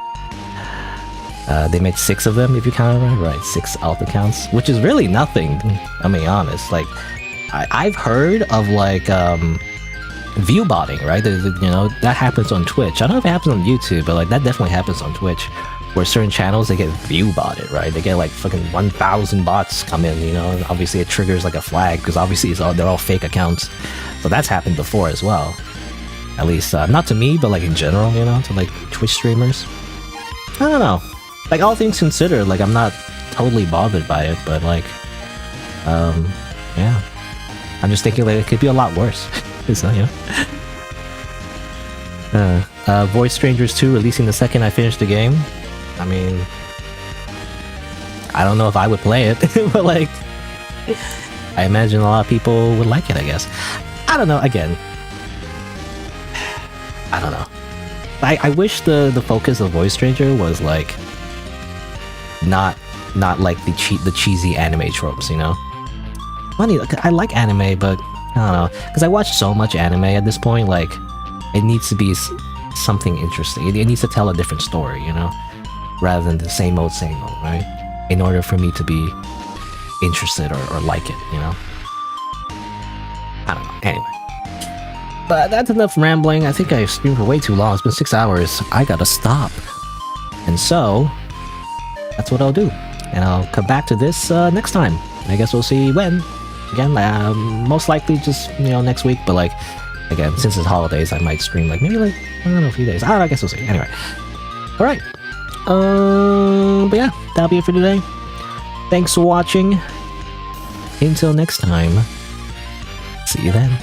They made 6 of them, if you count it right, 6 alt accounts, which is really nothing, I'll be honest. Like, I've heard of, like, view botting, right? You know, that happens on Twitch. I don't know if it happens on YouTube, but, like, that definitely happens on Twitch, where certain channels, they get view botted, right? They get, like, fucking 1,000 bots come in, you know? And obviously, it triggers, like, a flag, because obviously they're all fake accounts. So that's happened before as well. At least, not to me, but, like, in general, you know? To, like, Twitch streamers. I don't know. Like, all things considered, like, I'm not totally bothered by it, but, like, yeah. I'm just thinking, like, it could be a lot worse. It's not, you know? Voice Strangers 2 releasing the second I finish the game. I mean, I don't know if I would play it, but, like, I imagine a lot of people would like it, I guess. I don't know, again. I don't know. I wish the focus of Voice Stranger was, like, not like the cheesy anime tropes, you know? Funny, I like anime, but I don't know, because I watch so much anime at this point, like, it needs to be something interesting. It needs to tell a different story, you know? Rather than the same old, right? In order for me to be interested or like it, you know? I don't know, anyway. But that's enough rambling. I think I've streamed for way too long. It's been 6 hours. I gotta stop. And so, that's what I'll do. And I'll come back to this next time. I guess we'll see when. Again, most likely just, you know, next week. But, like, again, since it's holidays, I might stream, like, maybe, like, I don't know, a few days. I guess we'll see. Anyway. Alright. But yeah, that'll be it for today. Thanks for watching. Until next time. See you then.